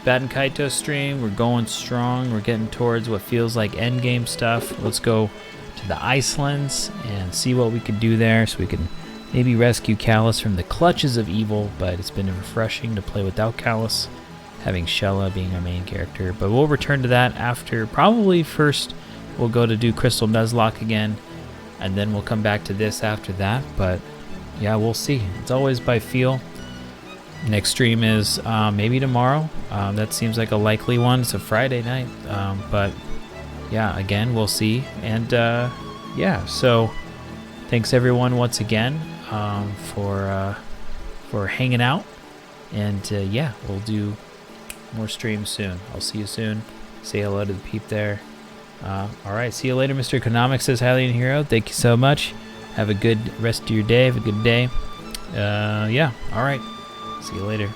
B: Baten Kaitos stream, we're going strong. We're getting towards what feels like endgame stuff. Let's go to the Icelands and see what we can do there so we can maybe rescue Callus from the clutches of evil, but it's been refreshing to play without Callus, having Xelha being our main character. But we'll return to that after, probably first we'll go to do Crystal Nuzlocke again, and then we'll come back to this after that. But yeah, we'll see. It's always by feel. Next stream is maybe tomorrow. That seems like a likely one. It's a Friday night, but yeah, again, we'll see. And yeah, so thanks everyone once again for hanging out. And yeah, we'll do more streams soon. I'll see you soon. Say hello to the peep there. All right, see you later. Mr. Economics says Hylian Hero. Thank you so much. Have a good rest of your day. Have a good day. Yeah, all right. See you later.